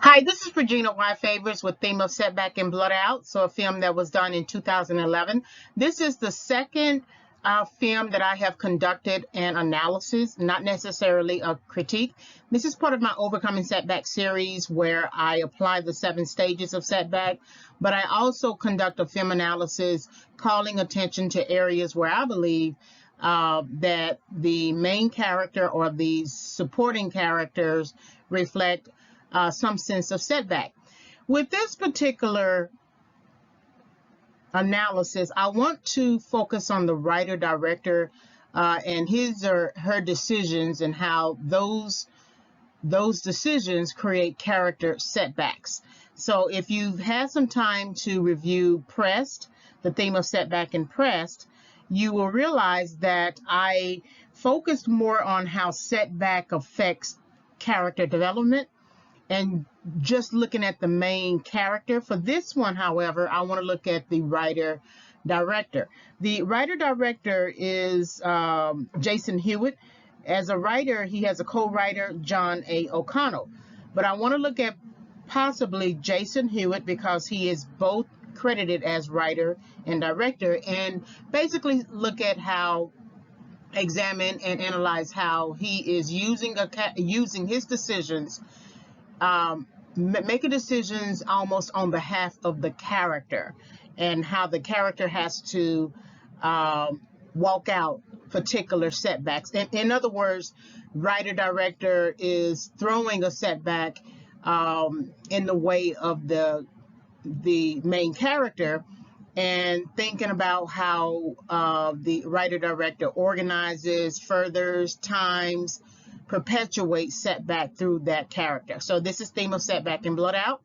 Hi, this is Regina Y. Favors with theme of Setback and Blood Out, so a film that was done in 2011. This is the second film that I have conducted an analysis, not necessarily a critique. This is part of my Overcoming Setback series where I apply the 7 stages of setback, but I also conduct a film analysis calling attention to areas where I believe that the main character or the supporting characters reflect some sense of setback. With this particular analysis, I want to focus on the writer-director and his or her decisions and how those decisions create character setbacks. So if you've had some time to review Pressed, the theme of setback and Pressed, you will realize that I focused more on how setback affects character development and just looking at the main character. For this one, however, I want to look at the writer-director. The writer-director is Jason Hewitt. As a writer, he has a co-writer, John A. O'Connell. But I want to look at possibly Jason Hewitt because he is both credited as writer and director, and basically look at examine and analyze how he is using his decisions, making decisions almost on behalf of the character, and how the character has to walk out particular setbacks. In other words, writer-director is throwing a setback in the way of the main character, and thinking about how the writer-director organizes, furthers, times, perpetuates setback through that character. So this is theme of Setback and Blood Out,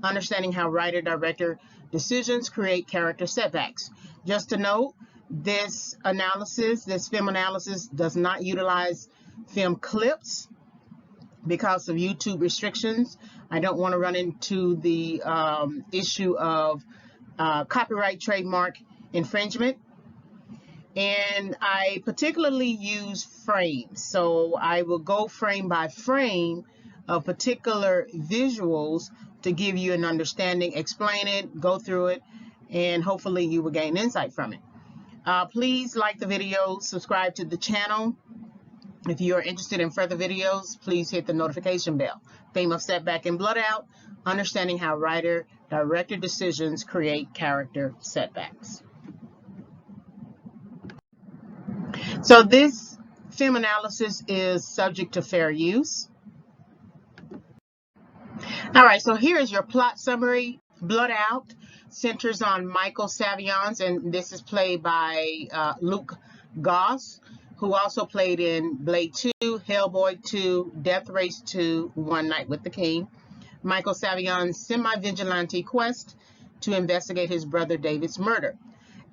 understanding how writer-director decisions create character setbacks. Just to note, this film analysis does not utilize film clips because of YouTube restrictions. I don't want to run into the issue of copyright trademark infringement. And I particularly use frames. So I will go frame by frame of particular visuals to give you an understanding, explain it, go through it, and hopefully you will gain insight from it. Please like the video, subscribe to the channel. If you are interested in further videos, please hit the notification bell. Theme of Setback and Blood Out, understanding how writer-director decisions create character setbacks. So this film analysis is subject to fair use. All right, so here is your plot summary. Blood Out centers on Michael Savion, and this is played by Luke Goss, who also played in Blade 2, Hellboy 2, Death Race 2, One Night with the King. Michael Savion's semi-vigilante quest to investigate his brother David's murder.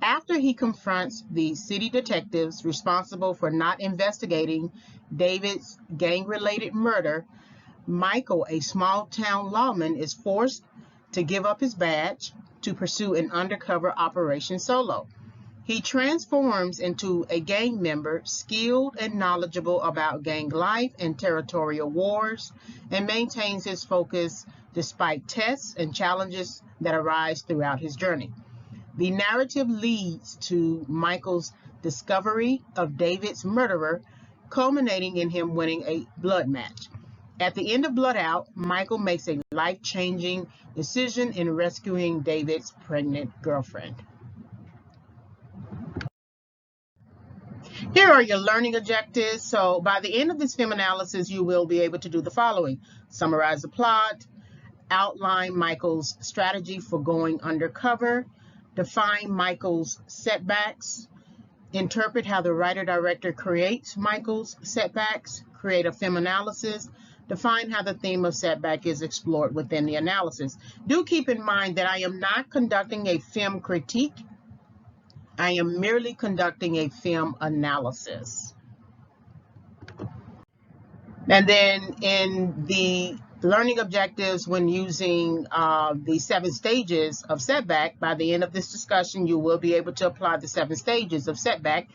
After he confronts the city detectives responsible for not investigating David's gang-related murder, Michael, a small-town lawman, is forced to give up his badge to pursue an undercover operation solo. He transforms into a gang member, skilled and knowledgeable about gang life and territorial wars, and maintains his focus despite tests and challenges that arise throughout his journey. The narrative leads to Michael's discovery of David's murderer, culminating in him winning a blood match. At the end of Blood Out, Michael makes a life-changing decision in rescuing David's pregnant girlfriend. Here are your learning objectives. So by the end of this film analysis, you will be able to do the following: summarize the plot, outline Michael's strategy for going undercover, define Michael's setbacks, interpret how the writer-director creates Michael's setbacks, create a film analysis, define how the theme of setback is explored within the analysis. Do keep in mind that I am not conducting a film critique. I am merely conducting a film analysis. And then in the learning objectives, when using the 7 stages of setback, by the end of this discussion, you will be able to apply the 7 stages of setback.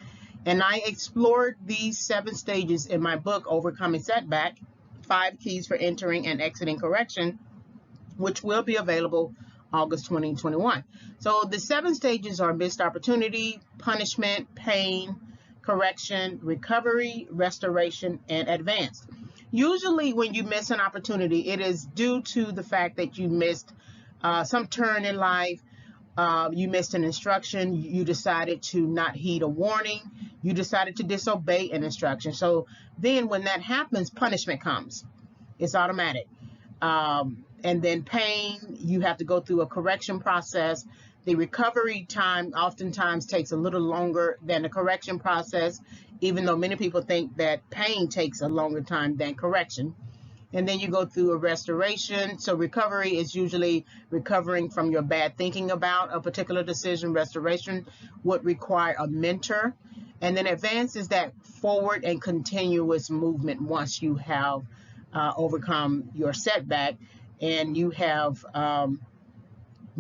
And I explored these 7 stages in my book, Overcoming Setback, 5 Keys for Entering and Exiting Correction. which will be available August 2021. So the 7 stages are missed opportunity, punishment, pain, correction, recovery, restoration, and advance. Usually when you miss an opportunity, it is due to the fact that you missed some turn in life, you missed an instruction, you decided to not heed a warning, you decided to disobey an instruction. So then when that happens, punishment comes. It's automatic. And then pain, you have to go through a correction process. The recovery time oftentimes takes a little longer than the correction process, even though many people think that pain takes a longer time than correction. And then you go through a restoration. So recovery is usually recovering from your bad thinking about a particular decision. Restoration would require a mentor. And then advance is that forward and continuous movement once you have overcome your setback and you have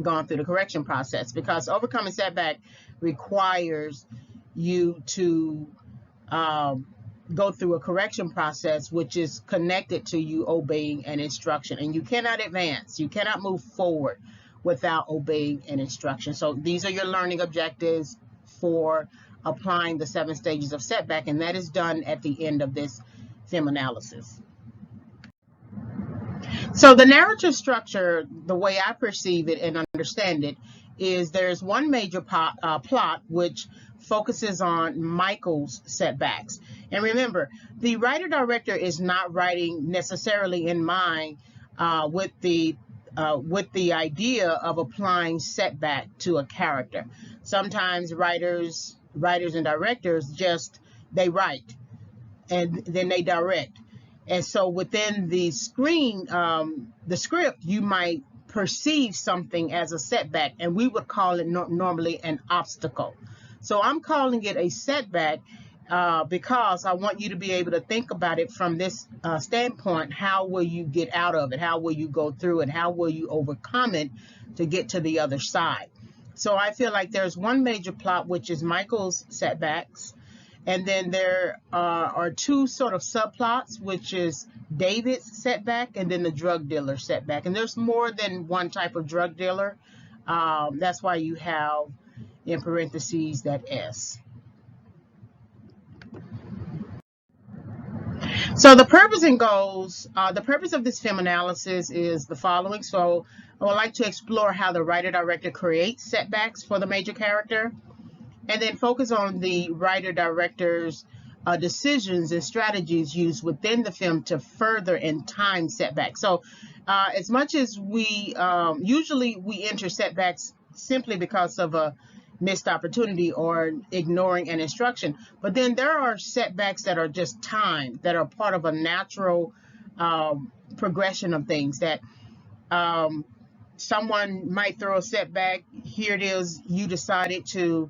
gone through the correction process, because overcoming setback requires you to go through a correction process, which is connected to you obeying an instruction. And you cannot advance, you cannot move forward without obeying an instruction. So these are your learning objectives for applying the 7 stages of setback, and that is done at the end of this film analysis. So the narrative structure, the way I perceive it and understand it, is there's one major plot which focuses on Michael's setbacks. And remember, the writer-director is not writing necessarily in mind with the idea of applying setback to a character. Sometimes writers and directors they write and then they direct. And so within the the script, you might perceive something as a setback, and we would call it normally an obstacle. So I'm calling it a setback because I want you to be able to think about it from this standpoint. How will you get out of it? How will you go through it? How will you overcome it to get to the other side? So I feel like there's one major plot, which is Michael's setbacks. And then there are 2 sort of subplots, which is David's setback and then the drug dealer setback. And there's more than one type of drug dealer. That's why you have in parentheses that S. So the purpose and goals, the purpose of this film analysis is the following. So I would like to explore how the writer-director creates setbacks for the major character, and then focus on the writer-director's decisions and strategies used within the film to further and time setbacks. So as much as we usually we enter setbacks simply because of a missed opportunity or ignoring an instruction, but then there are setbacks that are just timed, that are part of a natural progression of things, that someone might throw a setback. Here it is, you decided to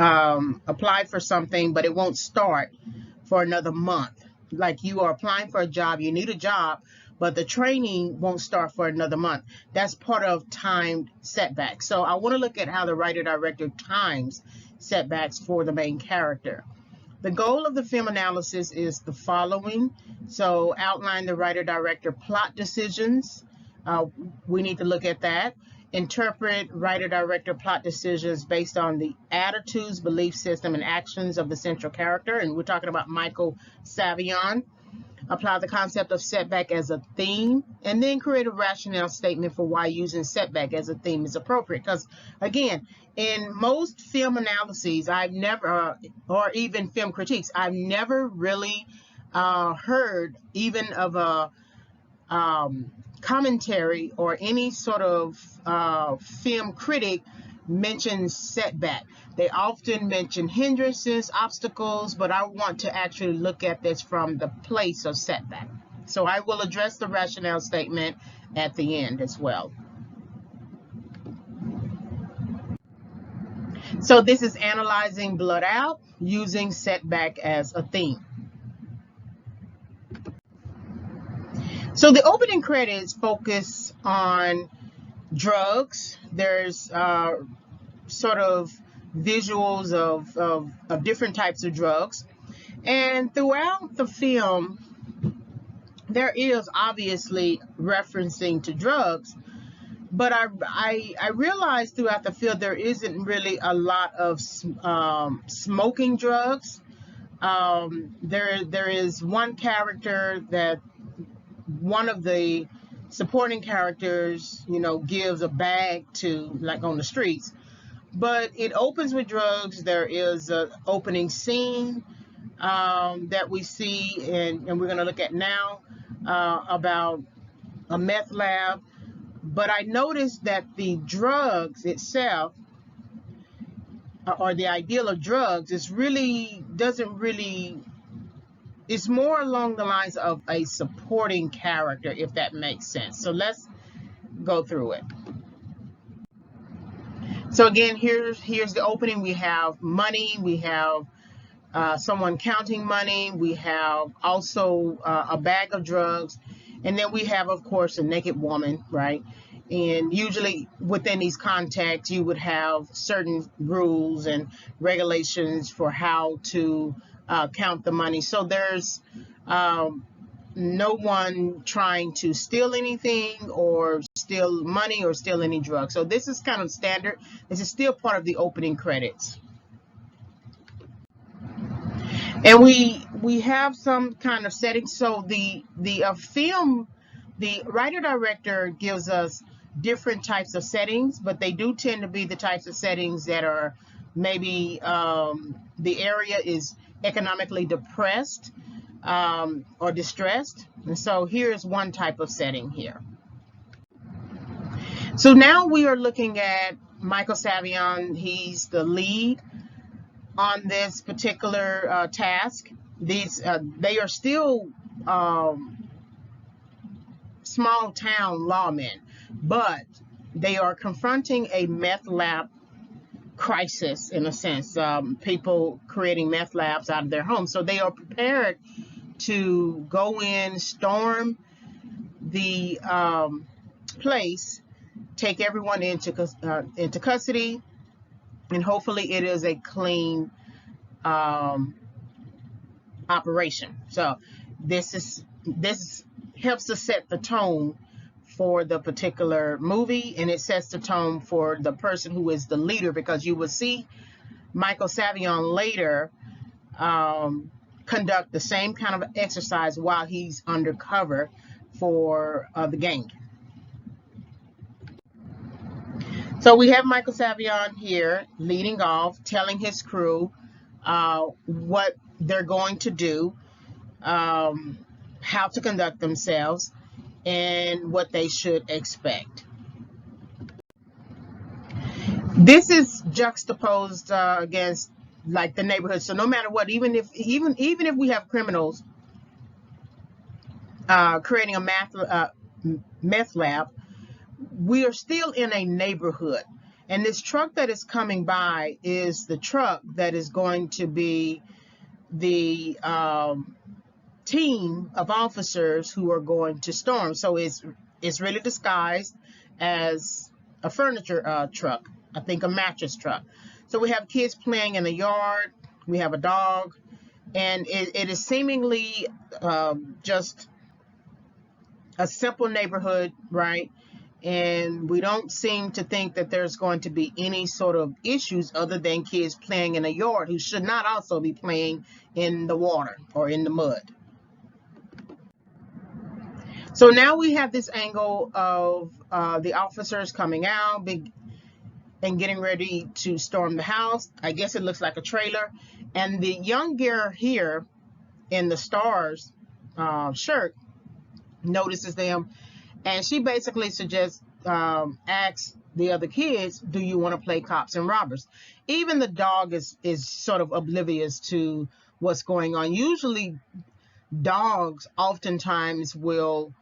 apply for something, but it won't start for another month. Like you are applying for a job, you need a job, but the training won't start for another month. That's part of timed setbacks. So I want to look at how the writer-director times setbacks for the main character. The goal of the film analysis is the following. So outline the writer-director plot decisions. We need to look at that. Interpret writer-director plot decisions based on the attitudes, belief system, and actions of the central character. And we're talking about Michael Savion. Apply the concept of setback as a theme, and then create a rationale statement for why using setback as a theme is appropriate. Because again, in most film analyses, I've never, or even film critiques, I've never really heard even of a commentary or any sort of film critic mention setback. They often mention hindrances, obstacles, but I want to actually look at this from the place of setback. So I will address the rationale statement at the end as well. So this is analyzing Blood Out using setback as a theme. So the opening credits focus on drugs. There's sort of visuals of different types of drugs. And throughout the film, there is obviously referencing to drugs, but I realized throughout the field there isn't really a lot of smoking drugs. There is one character that one of the supporting characters, gives a bag to, like, on the streets. But it opens with drugs. There is a opening scene that we see, and we're going to look at now, about a meth lab. But I noticed that the drugs itself, or the ideal of drugs, is really doesn't really. It's more along the lines of a supporting character, if that makes sense. So let's go through it. So again, here's the opening. We have money. We have someone counting money. We have also a bag of drugs, and then we have, of course, a naked woman, right? And usually within these contexts, you would have certain rules and regulations for how to count the money. So there's no one trying to steal anything or steal money or steal any drugs. So this is kind of standard. This is still part of the opening credits. And we have some kind of setting. So the film, the writer director gives us different types of settings, but they do tend to be the types of settings that are maybe the area is economically depressed or distressed. And so here's one type of setting here. So now we are looking at Michael Savion. He's the lead on this particular task. These they are still small town lawmen, but they are confronting a meth lab crisis, in a sense. People creating meth labs out of their homes, so they are prepared to go in, storm the place, take everyone into custody, and hopefully it is a clean operation. So this helps to set the tone for the particular movie, and it sets the tone for the person who is the leader, because you will see Michael Savion later conduct the same kind of exercise while he's undercover for the gang. So we have Michael Savion here leading off, telling his crew what they're going to do, how to conduct themselves, and what they should expect. This is juxtaposed against, like, the neighborhood. So no matter what, even if we have criminals creating a meth lab, we are still in a neighborhood. And this truck that is coming by is the truck that is going to be the team of officers who are going to storm. So it's really disguised as a furniture truck, I think a mattress truck. So we have kids playing in the yard, we have a dog, and it is seemingly just a simple neighborhood, right? And we don't seem to think that there's going to be any sort of issues other than kids playing in a yard who should not also be playing in the water or in the mud. So now we have this angle of the officers coming out and getting ready to storm the house. I guess it looks like a trailer. And the young girl here in the stars shirt notices them, and she basically suggests, asks the other kids, do you want to play cops and robbers? Even the dog is sort of oblivious to what's going on. Usually dogs oftentimes will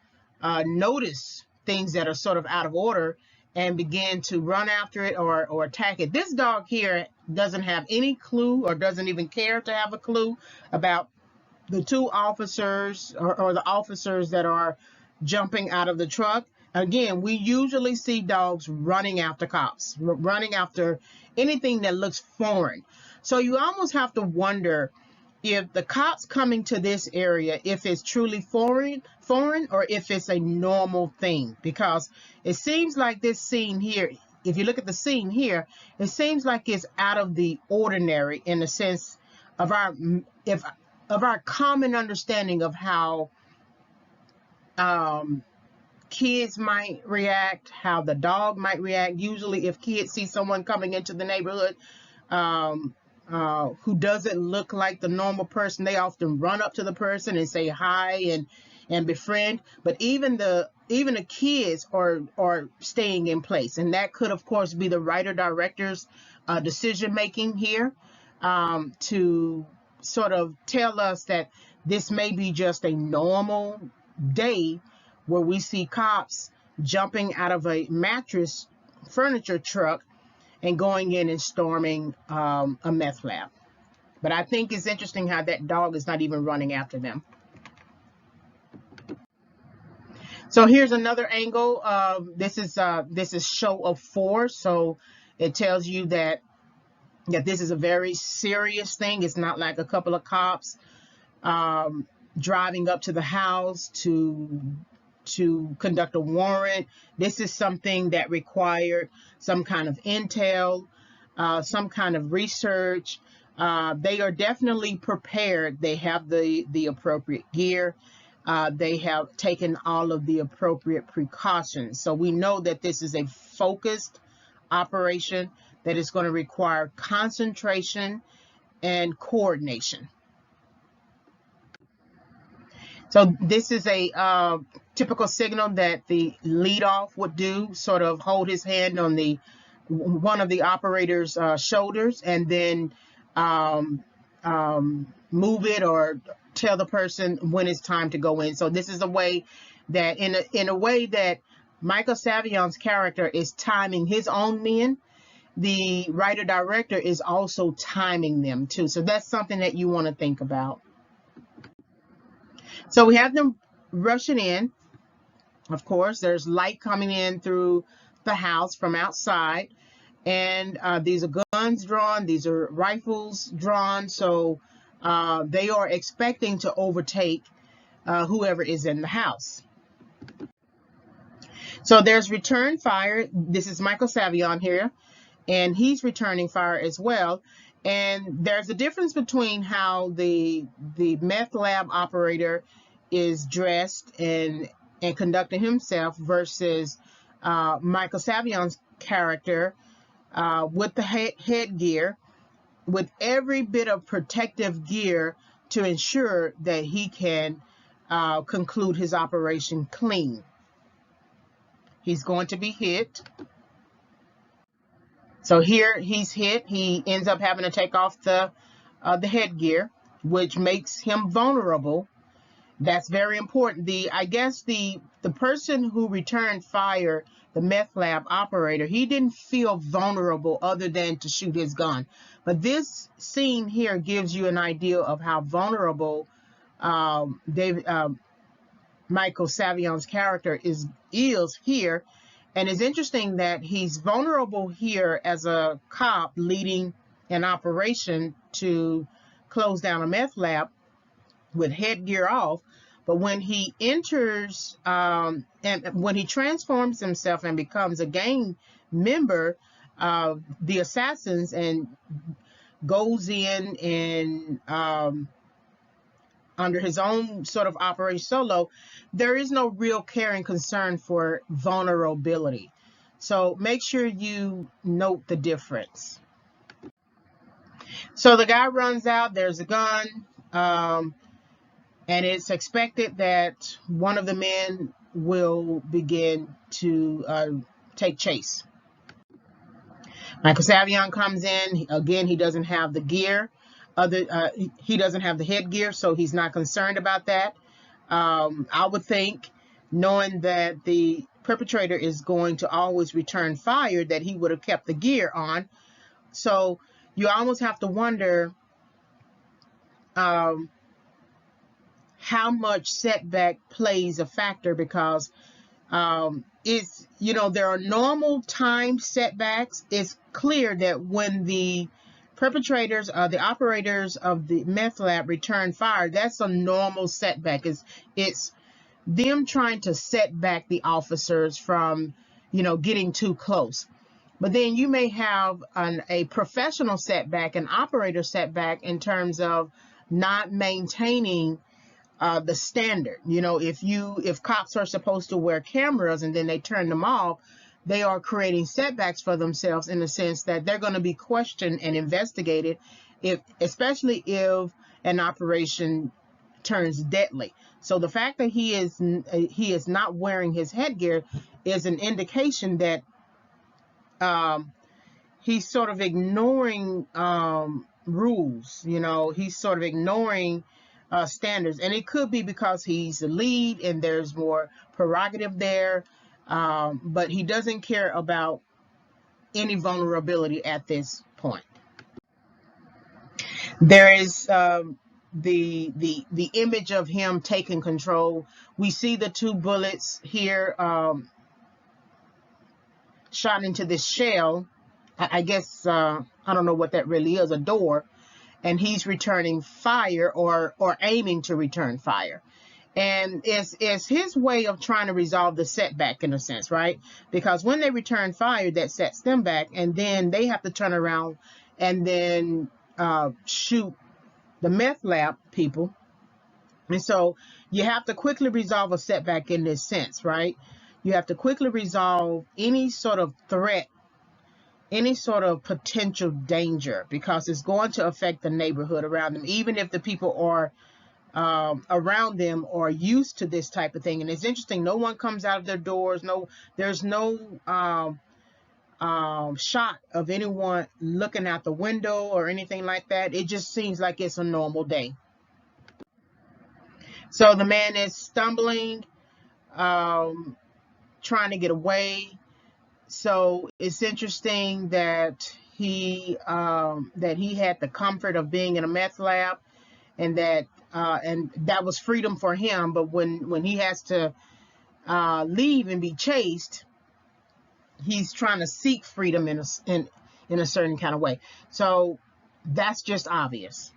notice things that are sort of out of order and begin to run after it or attack it. This dog here doesn't have any clue, or doesn't even care to have a clue about the two officers or the officers that are jumping out of the truck. Again, we usually see dogs running after cops, running after anything that looks foreign. So you almost have to wonder if the cops coming to this area, if it's truly foreign, or if it's a normal thing, because it seems like this scene here, if you look at the scene here, it seems like it's out of the ordinary in the sense of our common understanding of how kids might react, how the dog might react. Usually if kids see someone coming into the neighborhood who doesn't look like the normal person, they often run up to the person and say hi and befriend. But even the kids are staying in place, and that could of course be the writer director's decision making here, to sort of tell us that this may be just a normal day where we see cops jumping out of a mattress furniture truck and going in and storming a meth lab. But I think it's interesting how that dog is not even running after them. So here's another angle. This is show of 4, so it tells you that this is a very serious thing. It's not like a couple of cops driving up to the house to conduct a warrant. This is something that required some kind of intel, some kind of research. They are definitely prepared. They have the appropriate gear. They have taken all of the appropriate precautions. So we know that this is a focused operation that is going to require concentration and coordination. So this is a typical signal that the leadoff would do, sort of hold his hand on one of the operator's shoulders, and then move it or tell the person when it's time to go in. So this is a way that, in a way that Michael Savion's character is timing his own men, the writer director is also timing them too. So that's something that you want to think about. So we have them rushing in. Of course, there's light coming in through the house from outside, and these are guns drawn, these are rifles drawn, so they are expecting to overtake whoever is in the house. So there's return fire. This is Michael Savion here, and he's returning fire as well. And there's a difference between how the meth lab operator is dressed and conducting himself versus Michael Savion's character with the headgear, with every bit of protective gear to ensure that he can conclude his operation clean. He's going to be hit. So here he's hit. He ends up having to take off the headgear, which makes him vulnerable. That's very important. I guess the person who returned fire, the meth lab operator, he didn't feel vulnerable other than to shoot his gun. But this scene here gives you an idea of how vulnerable Michael Savion's character is here. And it's interesting that he's vulnerable here as a cop leading an operation to close down a meth lab with headgear off. But when he enters and when he transforms himself and becomes a gang member of the assassins and goes in and under his own sort of operation solo, there is no real care and concern for vulnerability. So make sure you note the difference. So the guy runs out, there's a gun, and it's expected that one of the men will begin to take chase. Michael Savion comes in. Again, he doesn't have the gear. He doesn't have the headgear, so he's not concerned about that. I would think, knowing that the perpetrator is going to always return fire, that he would have kept the gear on. So you almost have to wonder how much setback plays a factor, because there are normal time setbacks. It's clear that when the perpetrators, the operators of the meth lab return fire. That's a normal setback. It's them trying to set back the officers from, getting too close. But then you may have a professional setback, an operator setback in terms of not maintaining the standard. If cops are supposed to wear cameras and then they turn them off, they are creating setbacks for themselves in the sense that they're going to be questioned and investigated, especially if an operation turns deadly. So the fact that he is not wearing his headgear is an indication that he's sort of ignoring rules. He's sort of ignoring standards, and it could be because he's the lead and there's more prerogative there, but he doesn't care about any vulnerability at this point. There is the image of him taking control. We see the 2 bullets here shot into this shell. I guess I don't know what that really is, a door, and he's returning fire or aiming to return fire. And it's his way of trying to resolve the setback in a sense, right? Because when they return fire, that sets them back, and then they have to turn around and then shoot the meth lab people. And so you have to quickly resolve a setback in this sense, right? You have to quickly resolve any sort of threat, any sort of potential danger, because it's going to affect the neighborhood around them, even if the people are around them are used to this type of thing. And it's interesting, no one comes out of their doors. There's no shot of anyone looking out the window or anything like that. It just seems like it's a normal day. So the man is stumbling, trying to get away. So it's interesting that he had the comfort of being in a meth lab, and that was freedom for him. But when he has to leave and be chased, he's trying to seek freedom in a certain kind of way. So that's just obvious.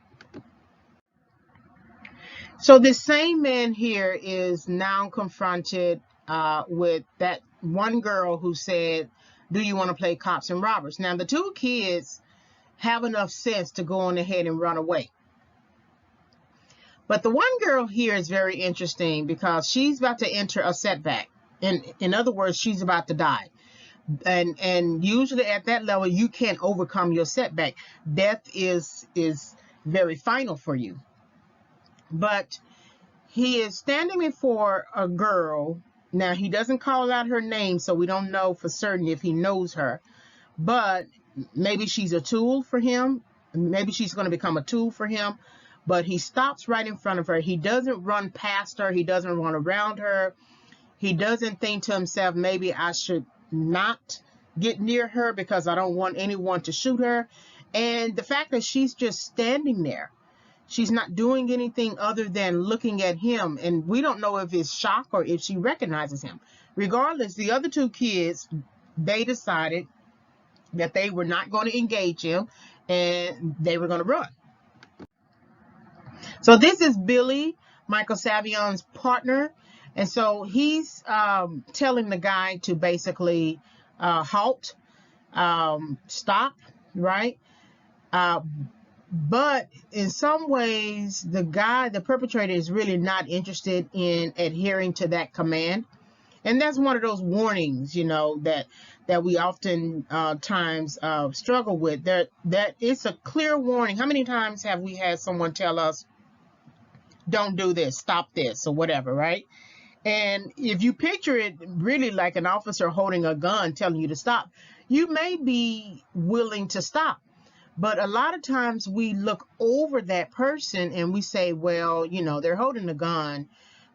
So this same man here is now confronted with that one girl who said, "Do you want to play cops and robbers?" Now the 2 kids have enough sense to go on ahead and run away. But the one girl here is very interesting because she's about to enter a setback. In other words, she's about to die. And usually at that level, you can't overcome your setback. Death is very final for you. But he is standing before a girl. Now, he doesn't call out her name, so we don't know for certain if he knows her. But maybe she's a tool for him. Maybe she's going to become a tool for him. But he stops right in front of her. He doesn't run past her. He doesn't run around her. He doesn't think to himself, maybe I should not get near her because I don't want anyone to shoot her. And the fact that she's just standing there, she's not doing anything other than looking at him. And we don't know if it's shock or if she recognizes him. Regardless, the other 2 kids, they decided that they were not going to engage him and they were going to run. So this is Billy, Michael Savion's partner. And so he's telling the guy to basically halt, stop, right? But in some ways, the perpetrator is really not interested in adhering to that command. And that's one of those warnings, that we often times struggle with. That it's a clear warning. How many times have we had someone tell us, don't do this, stop this, or whatever, right? And if you picture it really like an officer holding a gun telling you to stop, you may be willing to stop. But a lot of times we look over that person and we say, well, they're holding a gun.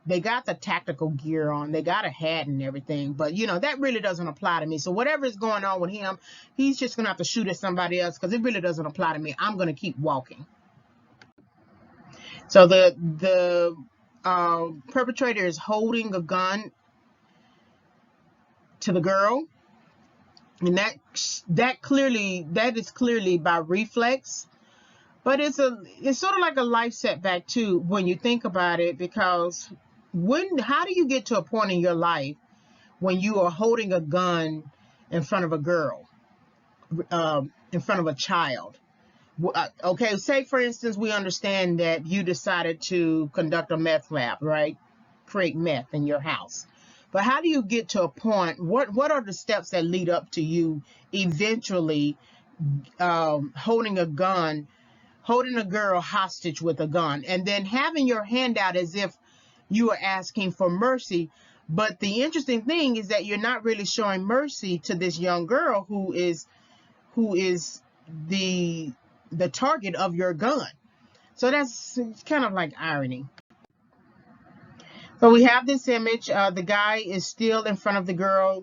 They got the tactical gear on. They got a hat and everything. But, that really doesn't apply to me. So whatever is going on with him, he's just going to have to shoot at somebody else because it really doesn't apply to me. I'm going to keep walking. So the perpetrator is holding a gun to the girl. and that is clearly by reflex. But it's sort of like a life setback too when you think about it, because how do you get to a point in your life when you are holding a gun in front of a girl, in front of a child? Okay, say for instance, we understand that you decided to conduct a meth lab, right? Create meth in your house. But how do you get to a point? What are the steps that lead up to you eventually holding a gun, holding a girl hostage with a gun, and then having your hand out as if you are asking for mercy? But the interesting thing is that you're not really showing mercy to this young girl who is the target of your gun. So that's kind of like irony. So we have this image. The guy is still in front of the girl.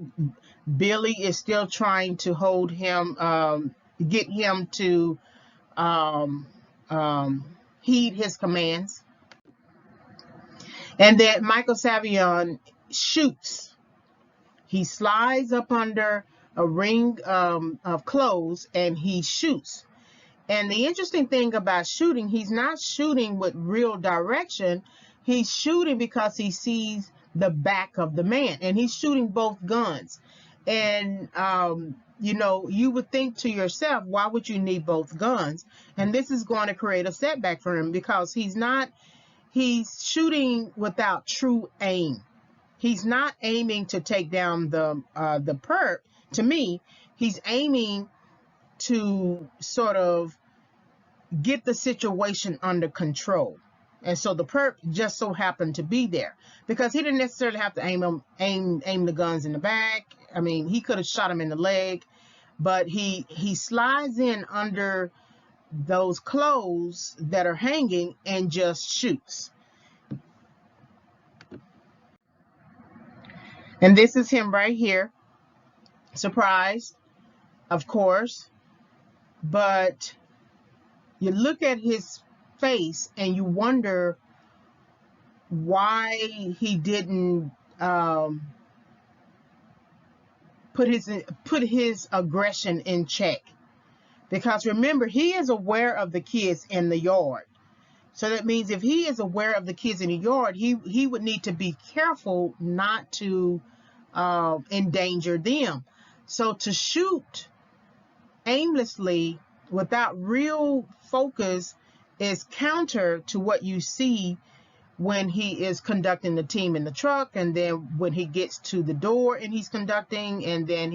Billy is still trying to hold him, get him to um, heed his commands. And then Michael Savion shoots. He slides up under a ring of clothes and he shoots. And the interesting thing about shooting, he's not shooting with real direction. He's shooting because he sees the back of the man, and he's shooting both guns. And, you would think to yourself, why would you need both guns? And this is going to create a setback for him because he's shooting without true aim. He's not aiming to take down the perp. To me, he's aiming to sort of get the situation under control. And so the perp just so happened to be there because he didn't necessarily have to aim the guns in the back. I mean, he could have shot him in the leg, but he slides in under those clothes that are hanging and just shoots. And this is him right here, surprised, of course, but you look at his face and you wonder why he didn't put his aggression in check. Because remember, he is aware of the kids in the yard. So that means if he is aware of the kids in the yard, he would need to be careful not to endanger them. So to shoot aimlessly without real focus is counter to what you see when he is conducting the team in the truck, and then when he gets to the door and he's conducting, and then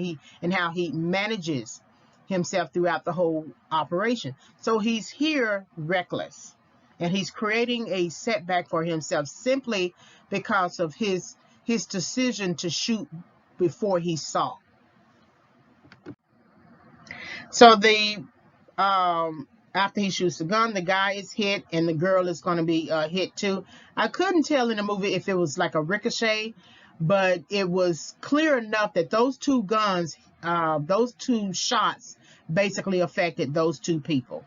how he manages himself throughout the whole operation. So he's here reckless, and he's creating a setback for himself simply because of his decision to shoot before he saw. So after he shoots the gun, the guy is hit and the girl is going to be hit too. I couldn't tell in the movie if it was like a ricochet, but it was clear enough that those two guns, those two shots basically affected those two people.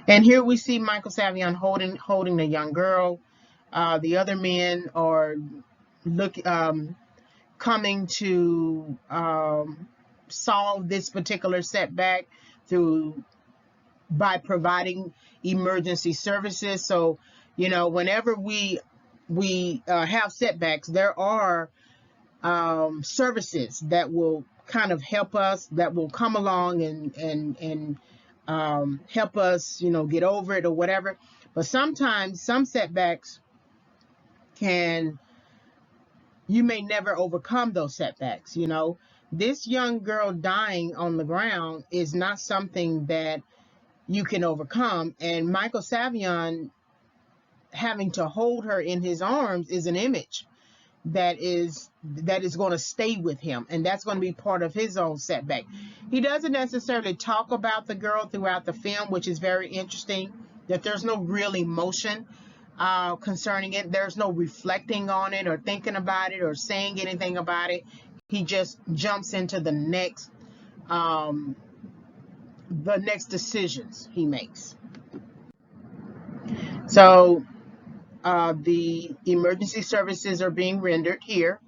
And here we see Michael Savion holding the young girl. The other men are coming to solve this particular setback by providing emergency services. So, whenever we have setbacks, there are services that will kind of help us, that will come along and help us, get over it or whatever. But sometimes some setbacks you may never overcome those setbacks. This young girl dying on the ground is not something that you can overcome. And Michael Savion having to hold her in his arms is an image that is going to stay with him, and that's going to be part of his own setback. He doesn't necessarily talk about the girl throughout the film, which is very interesting, that there's no real emotion concerning it. There's no reflecting on it or thinking about it or saying anything about it. He just jumps into the next decisions he makes. So the emergency services are being rendered here.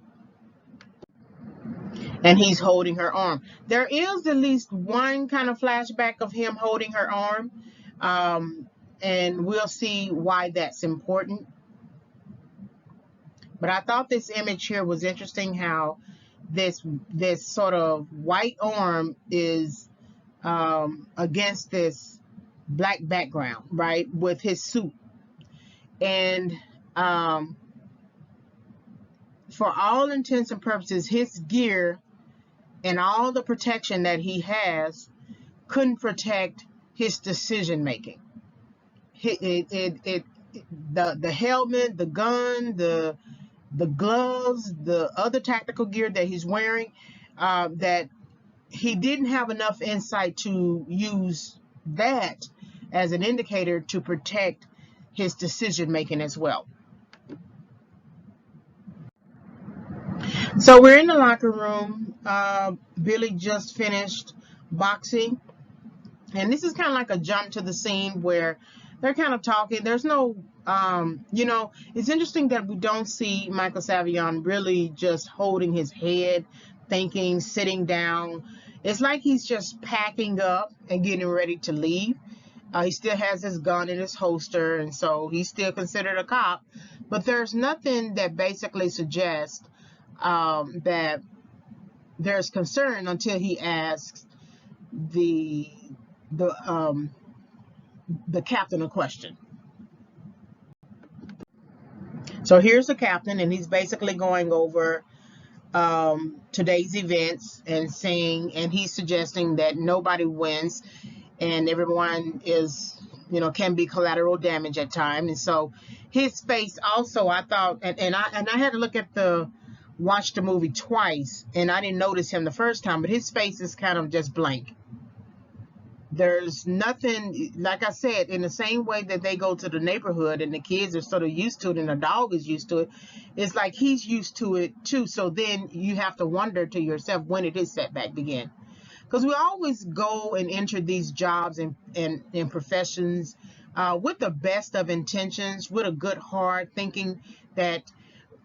and he's holding her arm. There is at least one kind of flashback of him holding her arm, and we'll see why that's important. But I thought this image here was interesting, how this sort of white arm is against this black background, right, with his suit. And for all intents and purposes, his gear and all the protection that he has couldn't protect his decision making. The helmet, the gun, the gloves, the other tactical gear that he's wearing, that he didn't have enough insight to use that as an indicator to protect his decision making as well. So we're in the locker room. Billy just finished boxing, and this is kind of like a jump to the scene where they're kind of talking. There's no, it's interesting that we don't see Michael Savion really just holding his head, thinking, sitting down. It's like he's just packing up and getting ready to leave. He still has his gun in his holster, and so he's still considered a cop. But there's nothing that basically suggests that there's concern until he asks the captain a question. So here's the captain, and he's basically going over today's events and he's suggesting that nobody wins and everyone is, can be collateral damage at times. And so his face also, I thought, and I had to watch the movie twice, and I didn't notice him the first time, but his face is kind of just blank. There's nothing, like I said, in the same way that they go to the neighborhood and the kids are sort of used to it and the dog is used to it, it's like he's used to it too. So then you have to wonder to yourself, when did his setback begin? Because we always go and enter these jobs and professions with the best of intentions, with a good heart, thinking that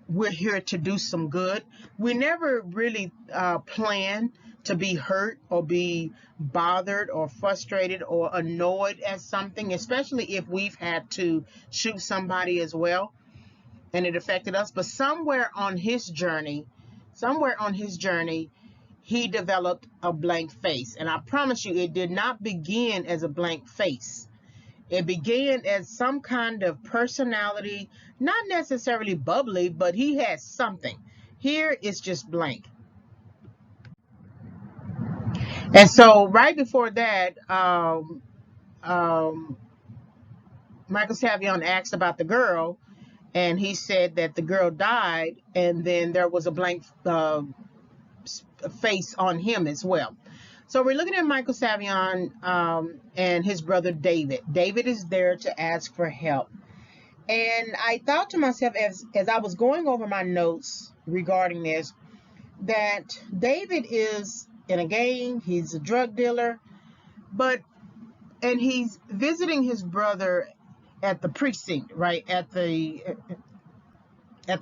we're here to do some good. We never really plan to be hurt or be bothered or frustrated or annoyed at something, especially if we've had to shoot somebody as well and it affected us. But somewhere on his journey, he developed a blank face. And I promise you, it did not begin as a blank face. It began as some kind of personality, not necessarily bubbly, but he has something. Here it's just blank. And so right before that, Michael Savion asked about the girl, and he said that the girl died, and then there was a blank face on him as well. So we're looking at Michael Savion and his brother David. David is there to ask for help. And I thought to myself, as I was going over my notes regarding this, that David is in a gang, he's a drug dealer, and he's visiting his brother at the precinct, right, at the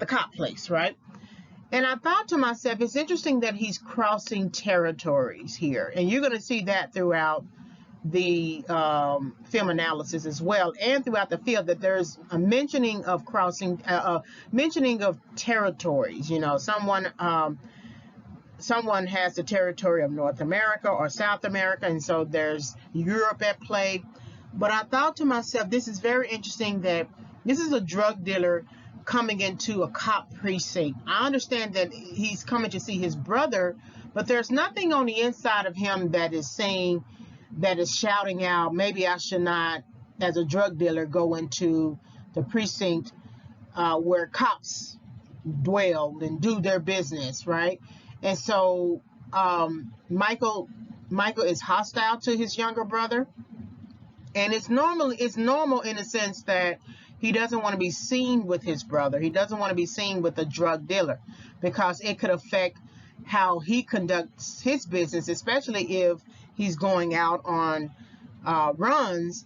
cop place, right? And I thought to myself, it's interesting that he's crossing territories here, and you're going to see that throughout the film analysis as well, and throughout the field, that there's a mentioning of crossing, mentioning of territories. Someone has the territory of North America or South America, and so there's Europe at play. But I thought to myself, this is very interesting that this is a drug dealer coming into a cop precinct. I understand that he's coming to see his brother, but there's nothing on the inside of him that is shouting out, maybe I should not, as a drug dealer, go into the precinct where cops dwell and do their business, right? And so Michael is hostile to his younger brother, and it's normal in a sense that he doesn't want to be seen with his brother. He doesn't want to be seen with a drug dealer because it could affect how he conducts his business, especially if he's going out on runs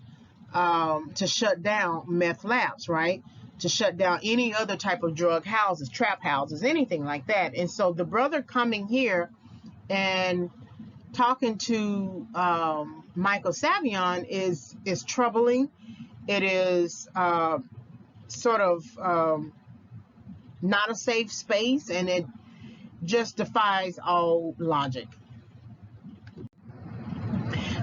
to shut down meth labs, right? To shut down any other type of drug houses, trap houses, anything like that. And so the brother coming here And talking to Michael Savion is troubling. It is sort of not a safe space, and it just defies all logic.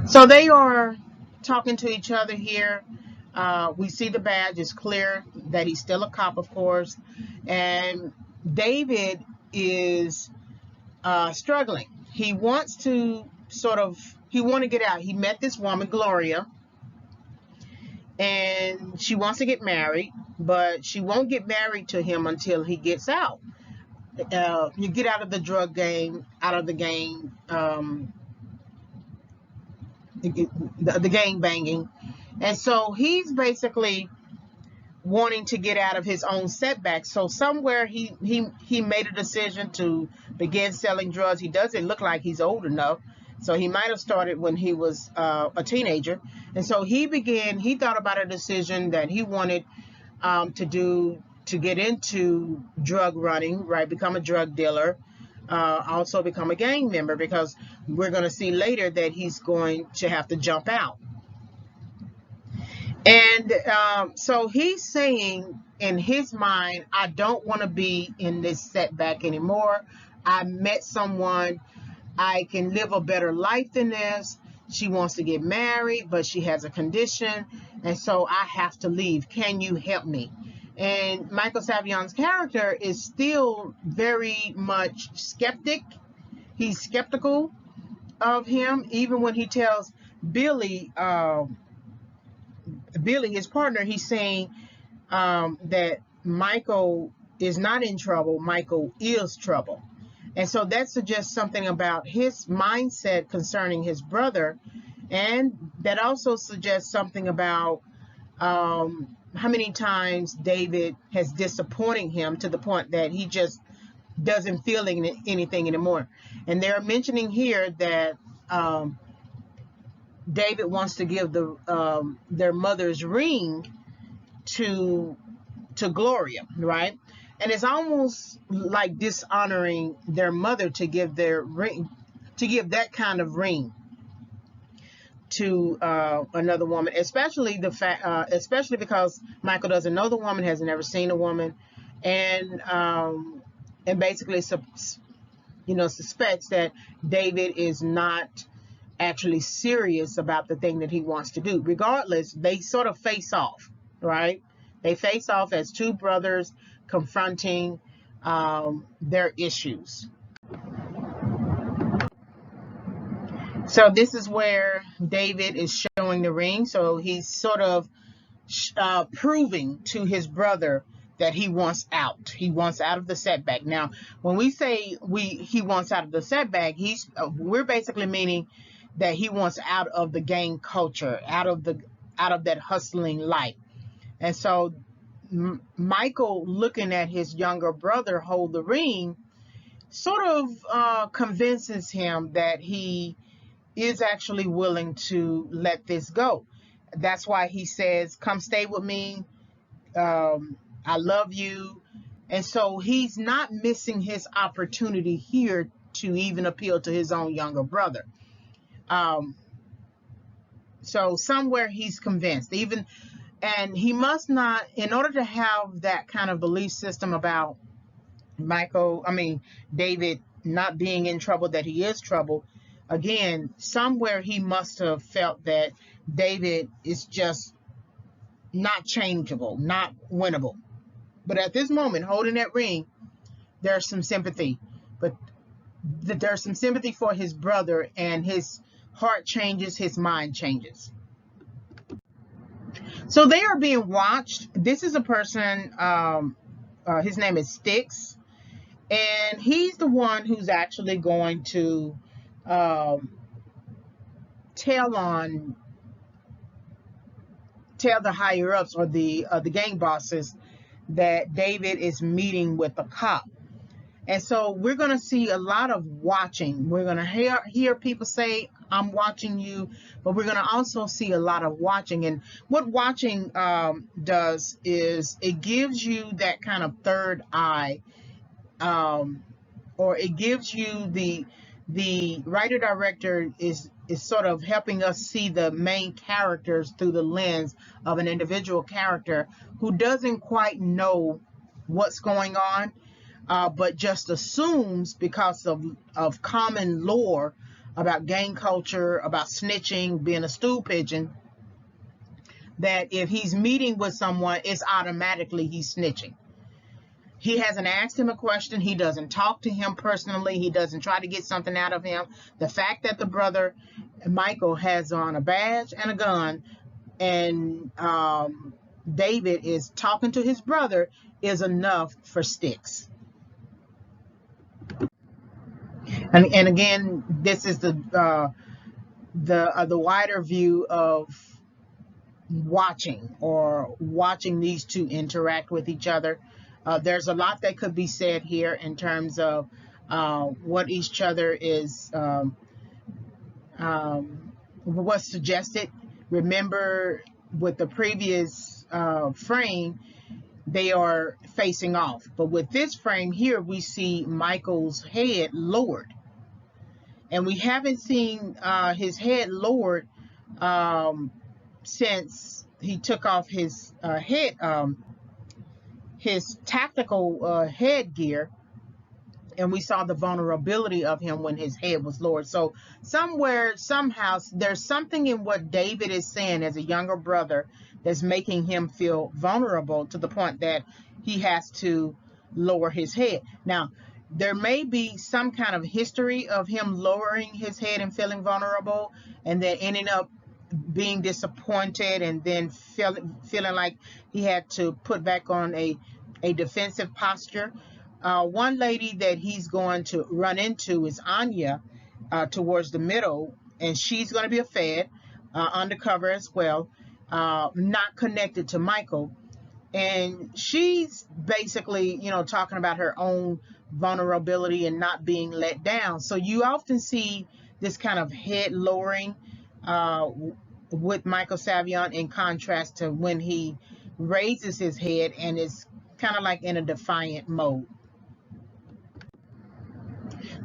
So they are talking to each other here. We see the badge. It's clear that he's still a cop, of course. And David is struggling. He wants to he want to get out. He met this woman, Gloria, and she wants to get married, but she won't get married to him until he gets out. You get out of the drug game, out of the gang, the gang banging. And so he's basically wanting to get out of his own setbacks. So somewhere he made a decision to begin selling drugs. He doesn't look like he's old enough, so he might have started when he was a teenager. And so he thought about a decision that he wanted to get into drug running, right? Become a drug dealer, also become a gang member, because we're going to see later that he's going to have to jump out. And so he's saying in his mind, I don't want to be in this setback anymore. I met someone. I can live a better life than this. She wants to get married, but she has a condition. And so I have to leave. Can you help me? And Michael Savion's character is still very much skeptic. He's skeptical of him, even when he tells Billy, his partner, he's saying that Michael is not in trouble. Michael is trouble. And so that suggests something about his mindset concerning his brother. And that also suggests something about how many times David has disappointed him to the point that he just doesn't feel anything anymore. And they're mentioning here that David wants to give their mother's ring to Gloria, right? And it's almost like dishonoring their mother to give their ring, to give that kind of ring to another woman, especially because Michael doesn't know the woman, has never seen a woman, and basically suspects that David is not actually serious about the thing that he wants to do. Regardless, they sort of face off, right? They face off as two brothers confronting their issues. So this is where David is showing the ring. So he's sort of proving to his brother that he wants out. He wants out of the setback. Now, when we say he wants out of the setback, we're basically meaning that he wants out of the gang culture, out of that hustling life. And so Michael, looking at his younger brother hold the ring, sort of convinces him that he is actually willing to let this go. That's why he says, come stay with me. I love you. And so he's not missing his opportunity here to even appeal to his own younger brother. So somewhere he's convinced, and he must not, in order to have that kind of belief system about David not being in trouble, that he is trouble. Again, somewhere he must have felt that David is just not changeable, not winnable. But at this moment, holding that ring, there's some sympathy. But there's some sympathy for his brother, and his heart changes, his mind changes. So they are being watched. This is a person, his name is Sticks, and he's the one who's actually going to tell the higher ups, or the gang bosses, that David is meeting with a cop. And so we're going to see a lot of watching. We're going to hear people say, I'm watching you, but we're going to also see a lot of watching. And what watching does is it gives you that kind of third eye, or it gives you the writer director is sort of helping us see the main characters through the lens of an individual character who doesn't quite know what's going on, but just assumes because of common lore about gang culture, about snitching, being a stool pigeon, that if he's meeting with someone, it's automatically he's snitching. He hasn't asked him a question. He doesn't talk to him personally. He doesn't try to get something out of him. The fact that the brother, Michael, has on a badge and a gun, and David is talking to his brother is enough for sticks. And again, this is the wider view of watching these two interact with each other. There's a lot that could be said here in terms of what each other is, what's suggested. Remember, with the previous frame, they are facing off. But with this frame here, we see Michael's head lowered. And we haven't seen his head lowered since he took off his his tactical headgear, and we saw the vulnerability of him when his head was lowered. So somewhere, somehow, there's something in what David is saying as a younger brother that's making him feel vulnerable to the point that he has to lower his head. Now, there may be some kind of history of him lowering his head and feeling vulnerable, and then ending up being disappointed, and then feeling like he had to put back on a defensive posture. One lady that he's going to run into is Anya towards the middle, and she's going to be a Fed, undercover as well, not connected to Michael. And she's basically, talking about her own vulnerability and not being let down. So you often see this kind of head lowering with Michael Savion, in contrast to when he raises his head and is kind of like in a defiant mode.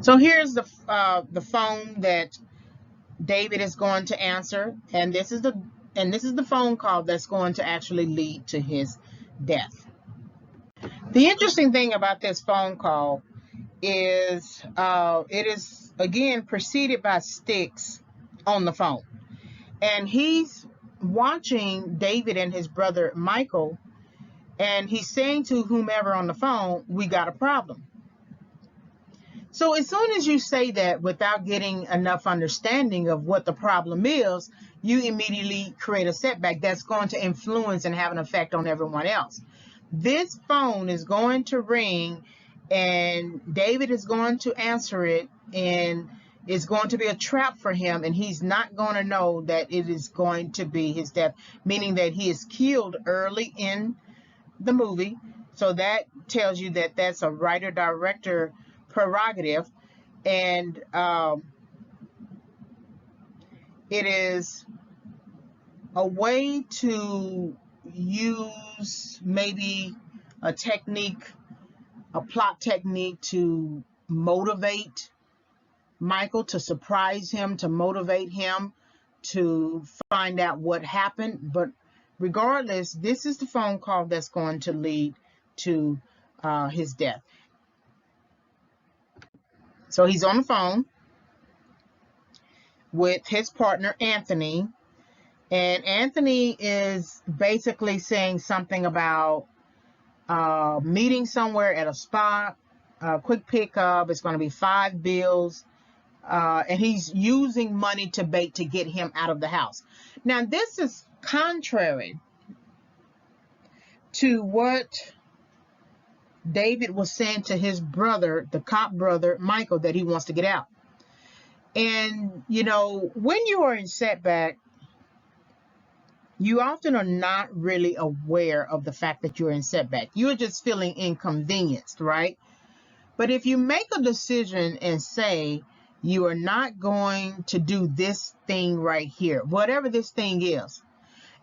So here's the phone that David is going to answer, and this is the phone call that's going to actually lead to his death. The interesting thing about this phone call is it is again preceded by sticks on the phone, and he's watching David and his brother Michael, and he's saying to whomever on the phone, "We got a problem." So as soon as you say that without getting enough understanding of what the problem is, you immediately create a setback that's going to influence and have an effect on everyone else. This phone is going to ring, and David is going to answer it, and it's going to be a trap for him, and he's not going to know that it is going to be his death, meaning that he is killed early in the movie. So that tells you that that's a writer-director prerogative, and it is a way to use maybe a technique, a plot technique, to motivate Michael, to surprise him, to motivate him to find out what happened. But regardless, this is the phone call that's going to lead to his death. So he's on the phone with his partner, Anthony, and Anthony is basically saying something about meeting somewhere at a spot, quick pickup. It's going to be $5 and he's using money to bait to get him out of the house. Now, this is contrary to what David was saying to his brother, the cop brother, Michael, that he wants to get out. And, when you are in setback, you often are not really aware of the fact that you're in setback. You're just feeling inconvenienced, right? But if you make a decision and say you are not going to do this thing right here, whatever this thing is,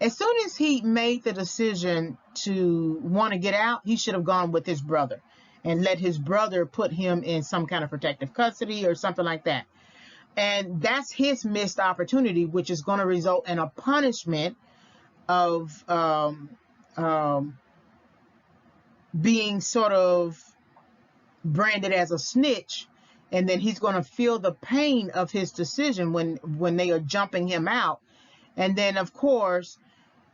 as soon as he made the decision to want to get out, he should have gone with his brother and let his brother put him in some kind of protective custody or something like that. And that's his missed opportunity, which is going to result in a punishment of being sort of branded as a snitch. And then he's going to feel the pain of his decision when they are jumping him out. And then, of course,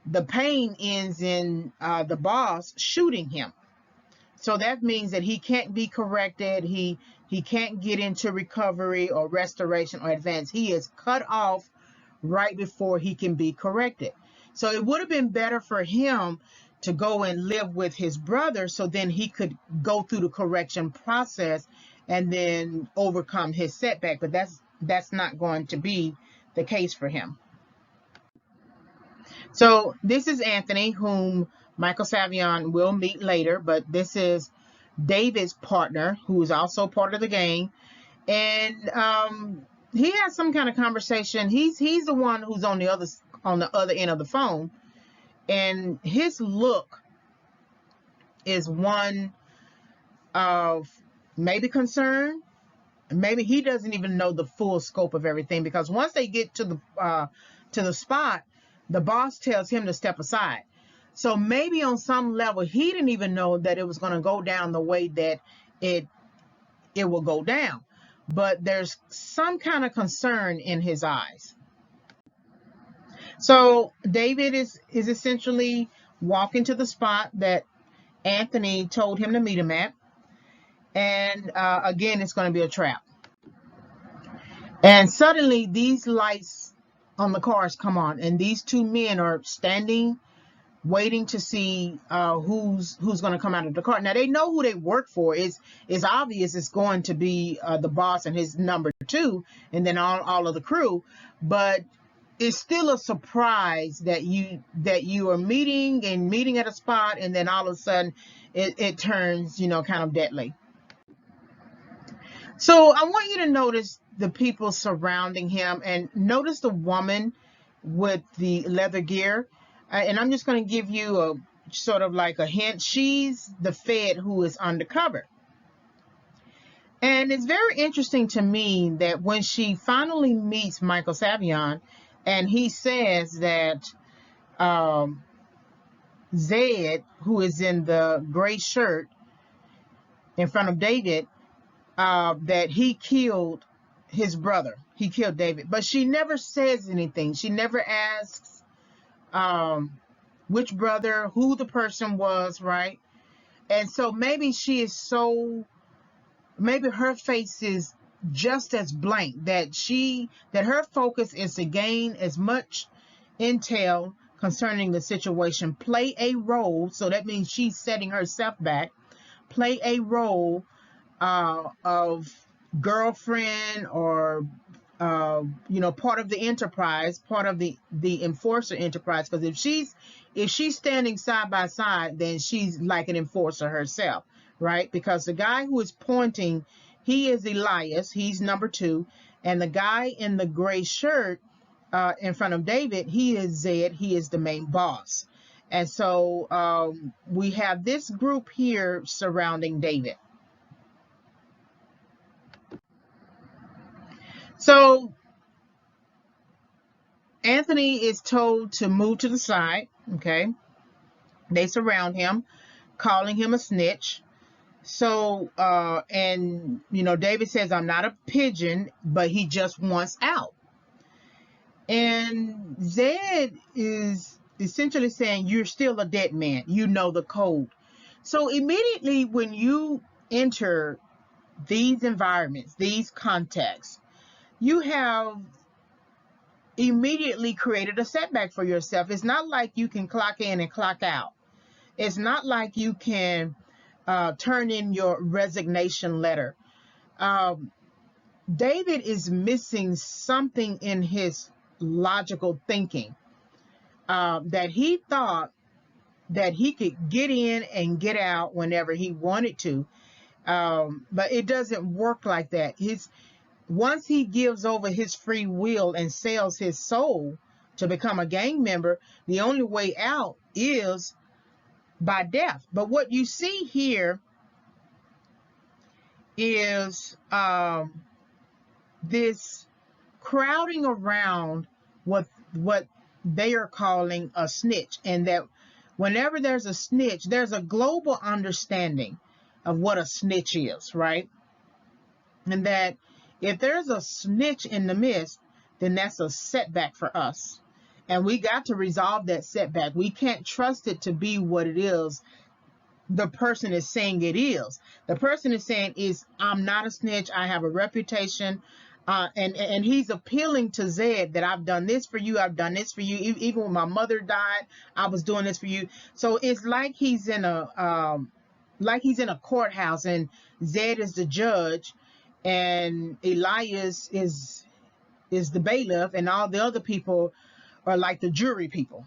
the pain ends in the boss shooting him. So that means that he can't be corrected. He can't get into recovery or restoration or advance. He is cut off right before he can be corrected. So it would have been better for him to go and live with his brother, so then he could go through the correction process and then overcome his setback. But that's not going to be the case for him. So this is Anthony, whom Michael Savion will meet later, but this is David's partner, who is also part of the gang. And he has some kind of conversation. He's the one who's on the other end of the phone, and his look is one of maybe concern. Maybe he doesn't even know the full scope of everything, because once they get to the spot, the boss tells him to step aside. So maybe on some level he didn't even know that it was going to go down the way that it will go down. But there's some kind of concern in his eyes. So David is essentially walking to the spot that Anthony told him to meet him at. And again, it's going to be a trap. And suddenly these lights on the cars come on, and these two men are standing, waiting to see who's going to come out of the car. Now they know who they work for. It's obvious it's going to be the boss and his number two, and then all of the crew. But it's still a surprise that you are meeting at a spot, and then all of a sudden it turns kind of deadly. So I want you to notice the people surrounding him, and notice the woman with the leather gear. And I'm just going to give you a sort of like a hint. She's the Fed who is undercover. And it's very interesting to me that when she finally meets Michael Savion, and he says that Zed, who is in the gray shirt in front of David, that he killed his brother. He killed David. But she never says anything. She never asks which brother, who the person was, right? And so maybe maybe her face is just as blank, that her focus is to gain as much intel concerning the situation, play a role. So that means she's setting herself back, play a role of girlfriend or part of the enterprise, part of the enforcer enterprise. Because if she's standing side by side, then she's like an enforcer herself, right? Because the guy who is pointing, he is Elias, he's number two, and the guy in the gray shirt in front of David, he is Zed, he is the main boss. And so we have this group here surrounding David. So Anthony is told to move to the side. Okay, they surround him, calling him a snitch. So and David says, I'm not a pigeon, but he just wants out. And Zed is essentially saying, you're still a dead man, you know the code. So immediately when you enter these environments, these contexts, you have immediately created a setback for yourself. It's not like you can clock in and clock out. It's not like you can turn in your resignation letter. David is missing something in his logical thinking, that he thought that he could get in and get out whenever he wanted to. But it doesn't work like that. Once he gives over his free will and sells his soul to become a gang member, the only way out is by death. But what you see here is this crowding around what they are calling a snitch, and that whenever there's a snitch, there's a global understanding of what a snitch is, right? And that if there's a snitch in the midst, then that's a setback for us. And we got to resolve that setback. We can't trust it to be what it is the person is saying it is. The person is saying is, I'm not a snitch. I have a reputation. And he's appealing to Zed that I've done this for you. I've done this for you. Even when my mother died, I was doing this for you. So it's like he's in a courthouse, and Zed is the judge, and Elias is the bailiff, and all the other people are like the jury people.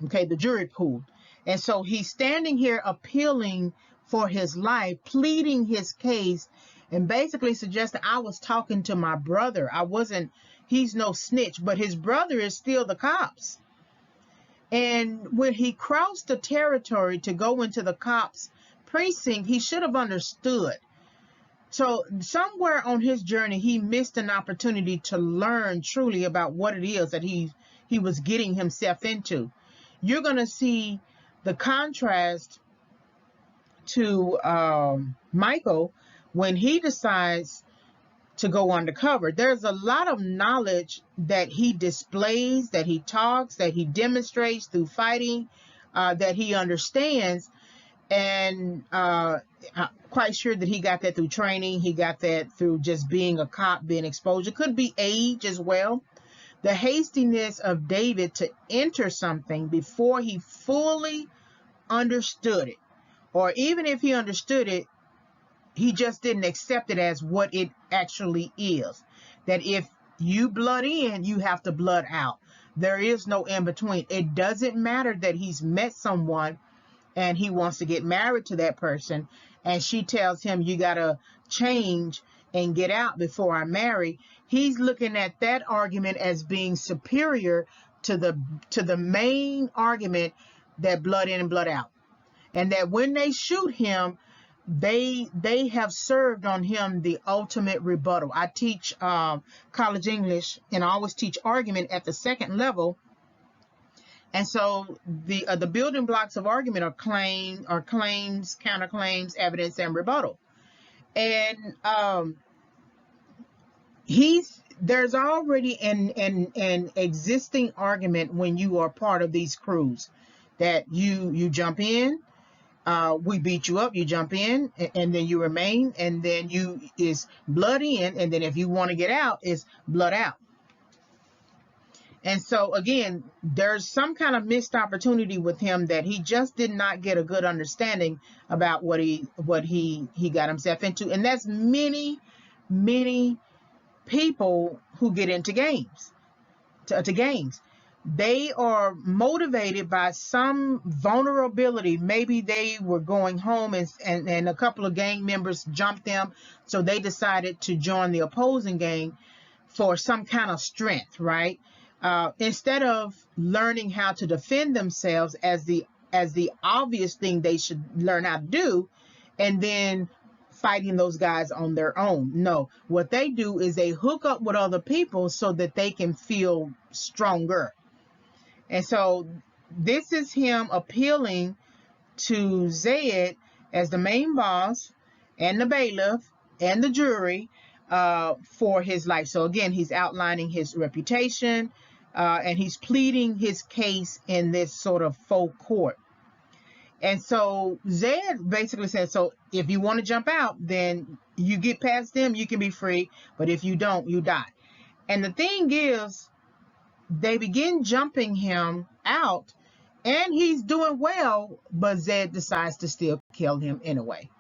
Okay, the jury pool. And so he's standing here appealing for his life, pleading his case, and basically suggesting, I was talking to my brother. He's no snitch, but his brother is still the cops. And when he crossed the territory to go into the cops' precinct, he should have understood. So somewhere on his journey, he missed an opportunity to learn truly about what it is that he was getting himself into. You're going to see the contrast to Michael when he decides to go undercover. There's a lot of knowledge that he displays, that he talks, that he demonstrates through fighting, that he understands. And I'm quite sure that he got that through training. He got that through just being a cop, being exposed. It could be age as well. The hastiness of David to enter something before he fully understood it, or even if he understood it, he just didn't accept it as what it actually is. That if you blood in, you have to blood out. There is no in between. It doesn't matter that he's met someone and he wants to get married to that person, and she tells him, you gotta change and get out before I marry. He's looking at that argument as being superior to the main argument that blood in and blood out. And that when they shoot him, they have served on him the ultimate rebuttal. I teach college English, and I always teach argument at the second level. And so the building blocks of argument are claims, counterclaims, evidence, and rebuttal. And there's already an existing argument when you are part of these crews, that you jump in, we beat you up, you jump in, and then you remain, and then you is blood in, and then if you want to get out, it's blood out. And so again, there's some kind of missed opportunity with him, that he just did not get a good understanding about what he got himself into. And that's many people who get into games, to games. They are motivated by some vulnerability. Maybe they were going home and a couple of gang members jumped them, so they decided to join the opposing gang for some kind of strength, right? Instead of learning how to defend themselves as the obvious thing they should learn how to do, and then fighting those guys on their own. No, what they do is they hook up with other people so that they can feel stronger. And so this is him appealing to Zed as the main boss and the bailiff and the jury for his life. So again, he's outlining his reputation, and he's pleading his case in this sort of faux court. And so Zed basically says, so if you want to jump out, then you get past them, you can be free. But if you don't, you die. And the thing is, they begin jumping him out, and he's doing well, but Zed decides to still kill him anyway.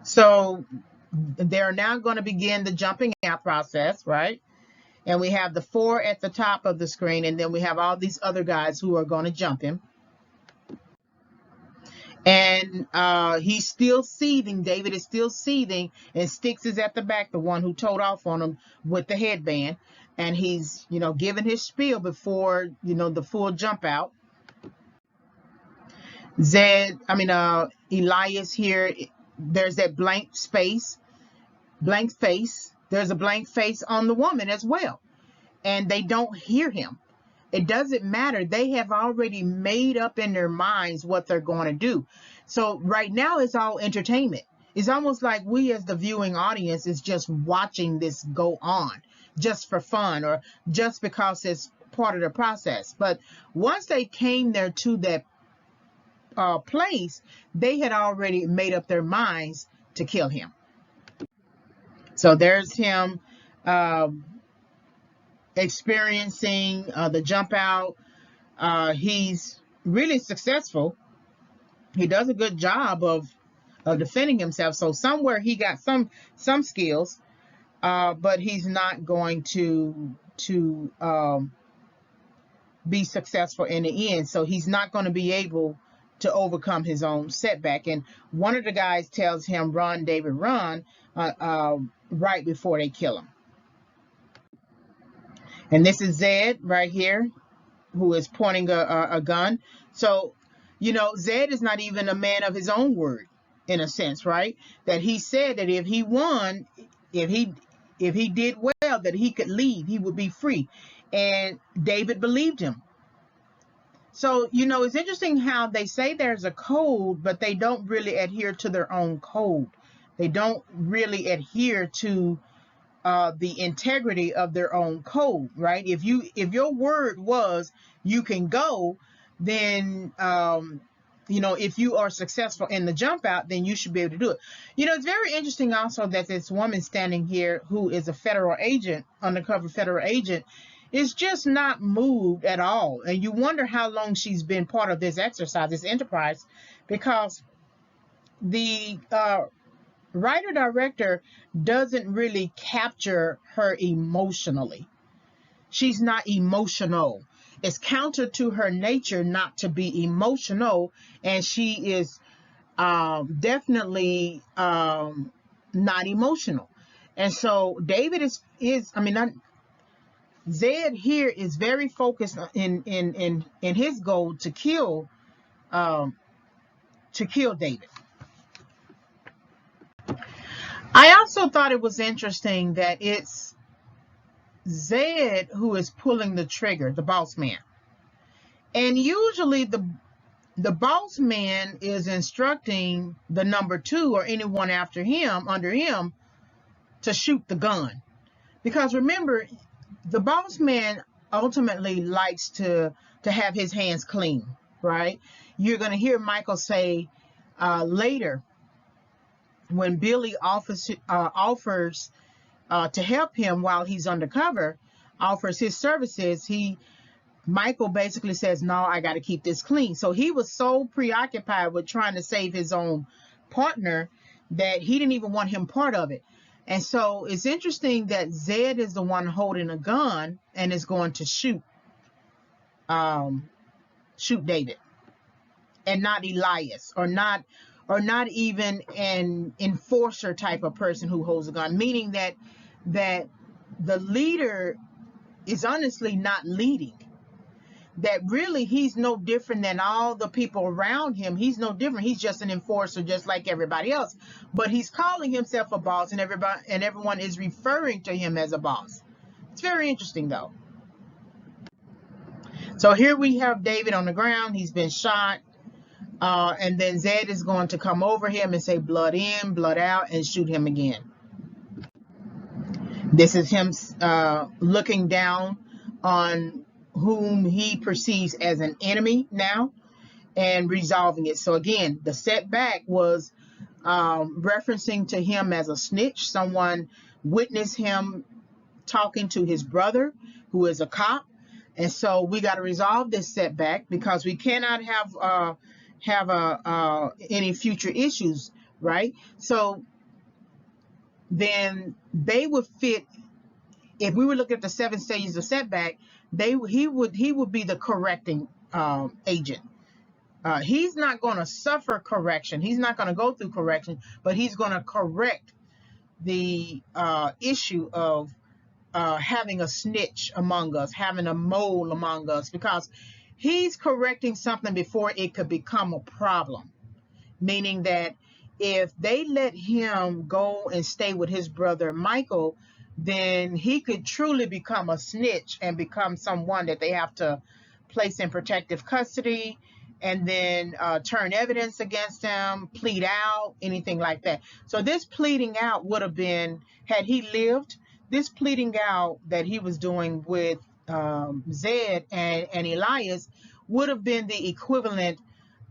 So they're now going to begin the jumping out process, right? And we have the 4 at the top of the screen, and then we have all these other guys who are going to jump him. And he's still seething. David is still seething, and Styx is at the back, the one who told off on him with the headband. And he's, giving his spiel before, the full jump out. Elias here, there's that blank face. There's a blank face on the woman as well. And they don't hear him. It doesn't matter. They have already made up in their minds what they're going to do. So right now it's all entertainment. It's almost like we as the viewing audience is just watching this go on just for fun or just because it's part of the process. But once they came there to that place, they had already made up their minds to kill him. So there's him experiencing the jump out. He's really successful. He does a good job of defending himself. So somewhere he got some skills, but he's not going to be successful in the end. So he's not going to be able to overcome his own setback. And one of the guys tells him, "Run, David, run," right before they kill him. And this is Zed right here, who is pointing a gun. So, Zed is not even a man of his own word, in a sense, right? That he said that if he won, if he did well, that he could leave, he would be free. And David believed him. So, it's interesting how they say there's a code, but they don't really adhere to their own code. They don't really adhere to the integrity of their own code, right? If your word was you can go, then if you are successful in the jump out, then you should be able to do it. It's very interesting also that this woman standing here, who is a federal agent, undercover federal agent, is just not moved at all. And you wonder how long she's been part of this exercise, this enterprise, because the writer-director doesn't really capture her emotionally. She's not emotional. It's counter to her nature not to be emotional, and she is definitely not emotional. And so David Zed here is very focused in his goal to kill David. I also thought it was interesting that it's Zed who is pulling the trigger, the boss man. And usually the boss man is instructing the number 2 or anyone under him to shoot the gun. Because remember, the boss man ultimately likes to have his hands clean, right? You're going to hear Michael say later, when Billy offers to help him while he's undercover, offers his services, Michael basically says, "No, I got to keep this clean." So he was so preoccupied with trying to save his own partner that he didn't even want him part of it. And so it's interesting that Zed is the one holding a gun and is going to shoot David, and not Elias, or not even an enforcer type of person who holds a gun, meaning that the leader is honestly not leading. That really he's no different than all the people around him. He's no different. He's just an enforcer, just like everybody else. But he's calling himself a boss, and everyone is referring to him as a boss. It's very interesting, though. So here we have David on the ground. He's been shot. And then Zed is going to come over him and say, "Blood in, blood out," and shoot him again. This is him looking down on whom he perceives as an enemy now and resolving it. So again, the setback was referencing to him as a snitch. Someone witnessed him talking to his brother, who is a cop. And so we got to resolve this setback, because we cannot have any future issues, right? So then they would fit, if we were looking at the 7 stages of setback, he would be the correcting agent. He's not going to suffer correction. He's not going to go through correction, but he's going to correct the issue of having a snitch among us, having a mole among us, because he's correcting something before it could become a problem, meaning that if they let him go and stay with his brother Michael, then he could truly become a snitch and become someone that they have to place in protective custody, and then turn evidence against him, plead out, anything like that. So this pleading out would have been, had he lived, this pleading out that he was doing with Zed and Elias would have been the equivalent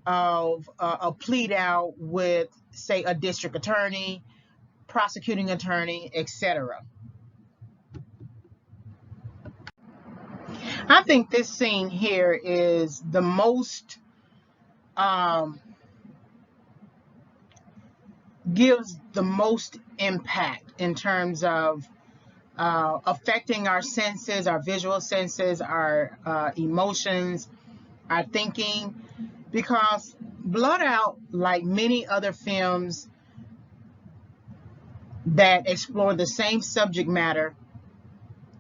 of a plead out with, say, a district attorney, prosecuting attorney, etc. I think this scene here is the most gives the most impact in terms of affecting our senses, our visual senses, our emotions, our thinking, because Blood Out, like many other films that explore the same subject matter,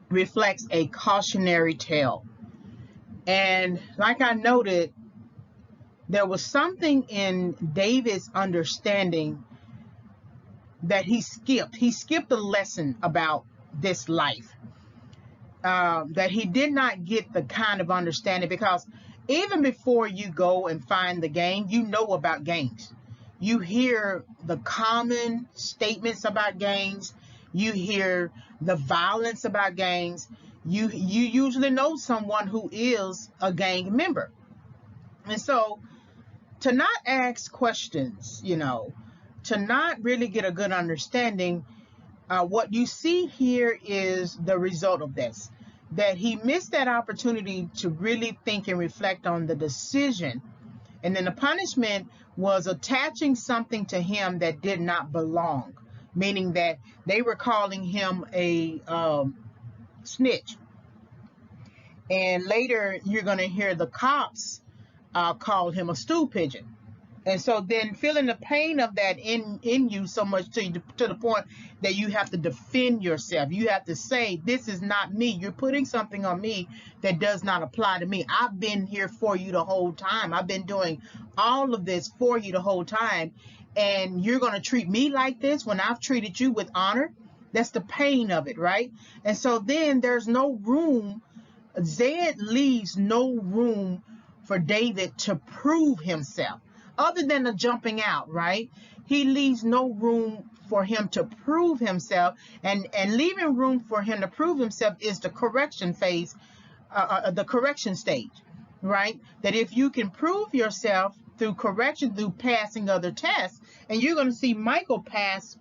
reflects a cautionary tale. And like I noted, there was something in David's understanding that he skipped. He skipped a lesson about this life, that he did not get the kind of understanding, because even before you go and find the gang, you know about gangs. You hear the common statements about gangs. You hear the violence about gangs. You usually know someone who is a gang member. And so to not ask questions, to not really get a good understanding, what you see here is the result of this, that he missed that opportunity to really think and reflect on the decision. And then the punishment was attaching something to him that did not belong, meaning that they were calling him a snitch. And later you're going to hear the cops call him a stool pigeon. And so then feeling the pain of that in you so much to the point that you have to defend yourself. You have to say, this is not me. You're putting something on me that does not apply to me. I've been here for you the whole time. I've been doing all of this for you the whole time. And you're going to treat me like this when I've treated you with honor? That's the pain of it, right? And so then there's no room. Zed leaves no room for David to prove himself, other than the jumping out, right? He leaves no room for him to prove himself, and leaving room for him to prove himself is the correction phase, the correction stage, right? That if you can prove yourself through correction, through passing other tests, and you're going to see Michael pass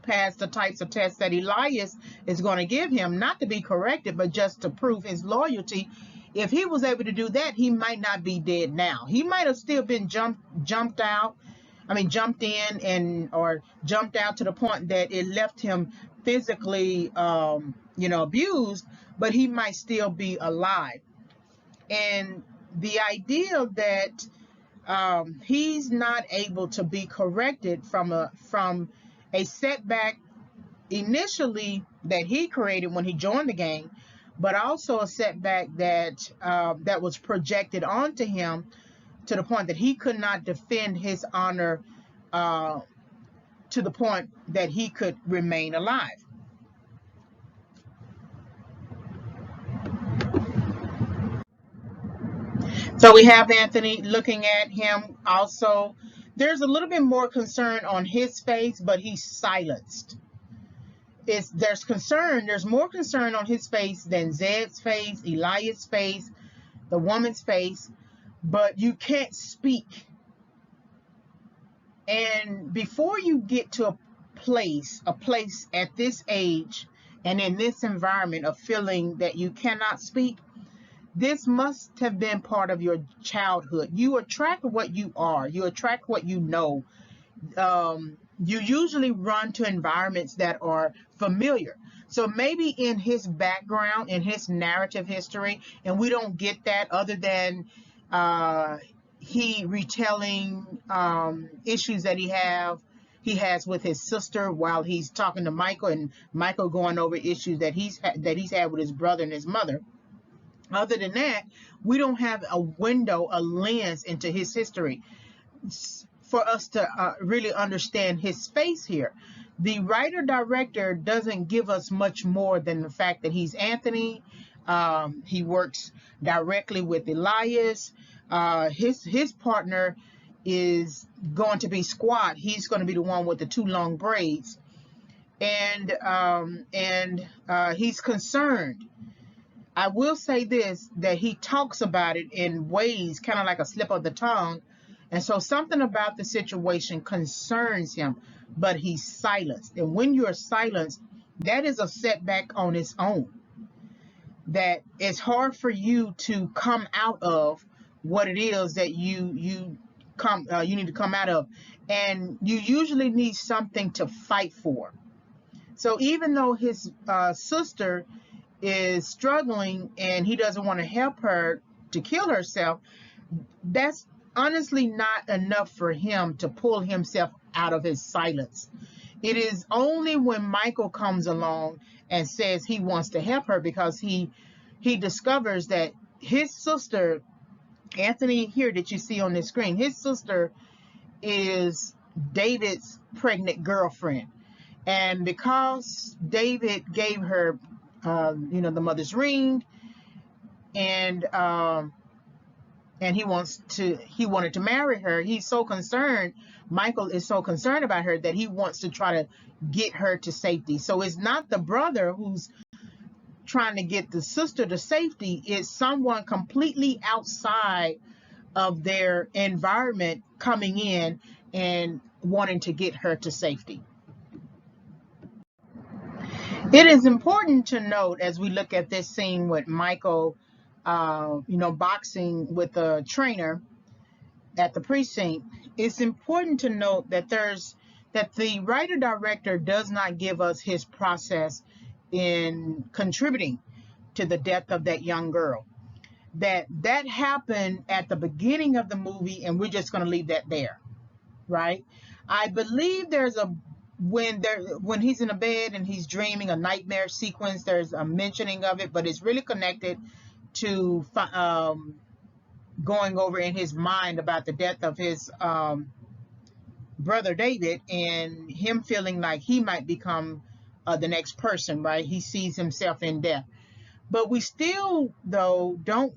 the types of tests that Elias is going to give him, not to be corrected, but just to prove his loyalty. If he was able to do that, he might not be dead now. He might have still been jumped in or jumped out to the point that it left him physically, abused, but he might still be alive. And the idea that he's not able to be corrected from a setback initially that he created when he joined the gang, but also a setback that was projected onto him to the point that he could not defend his honor to the point that he could remain alive. So we have Anthony looking at him also. There's a little bit more concern on his face, but he's silenced. There's more concern on his face than Zed's face, Elias' face, the woman's face, but you can't speak. And before you get to a place at this age and in this environment of feeling that you cannot speak, this must have been part of your childhood. You attract what you are. You attract what you know. You usually run to environments that are familiar. So maybe in his background, in his narrative history, and we don't get that other than he retelling issues that he has with his sister while he's talking to Michael, and Michael going over issues that he's had with his brother and his mother. Other than that, we don't have a window, a lens into his history for us to really understand his space here. The writer director doesn't give us much more than the fact that he's Anthony. He works directly with Elias. His partner is going to be Squat. He's going to be the one with the two long braids, and he's concerned. I will say this, that he talks about it in ways kind of like a slip of the tongue. And so something about the situation concerns him, but he's silenced. And when you're silenced, that is a setback on its own. That it's hard for you to come out of what it is that you need to come out of. And you usually need something to fight for. So even though his sister is struggling and he doesn't want to help her to kill herself, that's honestly not enough for him to pull himself out of his silence. It is only when Michael comes along and says he wants to help her, because he discovers that his sister, Anthony here that you see on the screen, his sister is David's pregnant girlfriend. And because David gave her the mother's ring, and he wanted to marry her. He's so concerned. Michael is so concerned about her that he wants to try to get her to safety. So it's not the brother who's trying to get the sister to safety. It's someone completely outside of their environment coming in and wanting to get her to safety. It is important to note, as we look at this scene with Michael, boxing with a trainer at the precinct, it's important to note that the writer director does not give us his process in contributing to the death of that young girl. That happened at the beginning of the movie, and we're just going to leave that there, right? I believe there's a when he's in a bed and he's dreaming a nightmare sequence, there's a mentioning of it, but it's really connected to going over in his mind about the death of his brother David, and him feeling like he might become the next person, right? He sees himself in death. But we still, though, don't